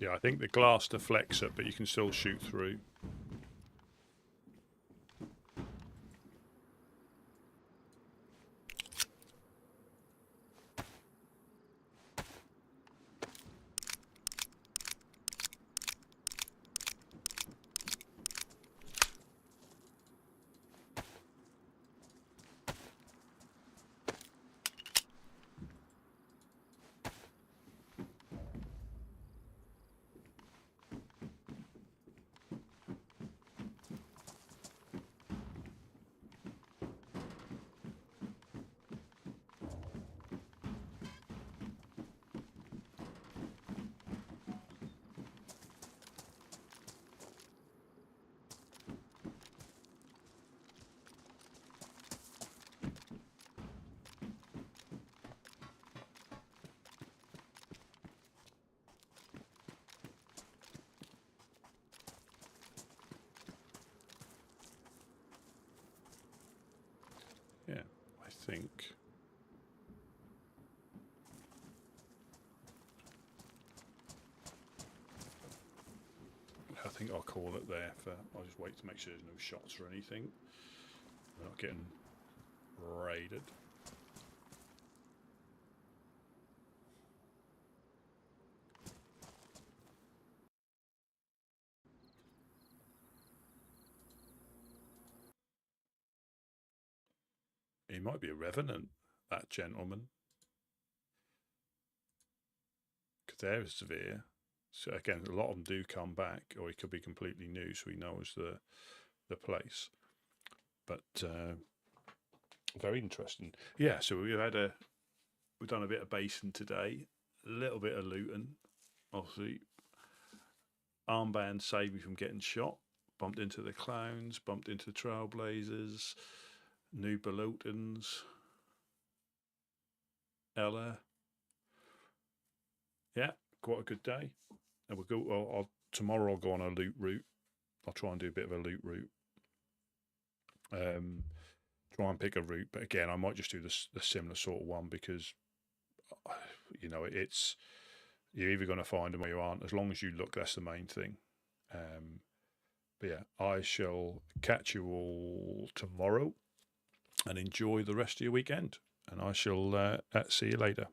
Yeah, I think the glass deflects it, but you can still shoot through. Yeah, I think. I think I'll call it there. I'll just wait to make sure there's no shots or anything. We're not getting raided. He might be a revenant, that gentleman. Because they're severe. So again, a lot of them do come back, or he could be completely new, so he knows the place. But very interesting. Yeah, so we've done a bit of basing today, a little bit of looting. Obviously, Armband saved me from getting shot. Bumped into the clowns, bumped into the Trailblazers, new Balotans, Ella. Yeah, quite a good day. And we'll go. Tomorrow I'll go on a loot route. I'll try and do a bit of a loot route. Try and pick a route, but again, I might just do the similar sort of one because, you know, it's you're either going to find them or you aren't. As long as you look, that's the main thing. But yeah, I shall catch you all tomorrow and enjoy the rest of your weekend. And I shall see you later.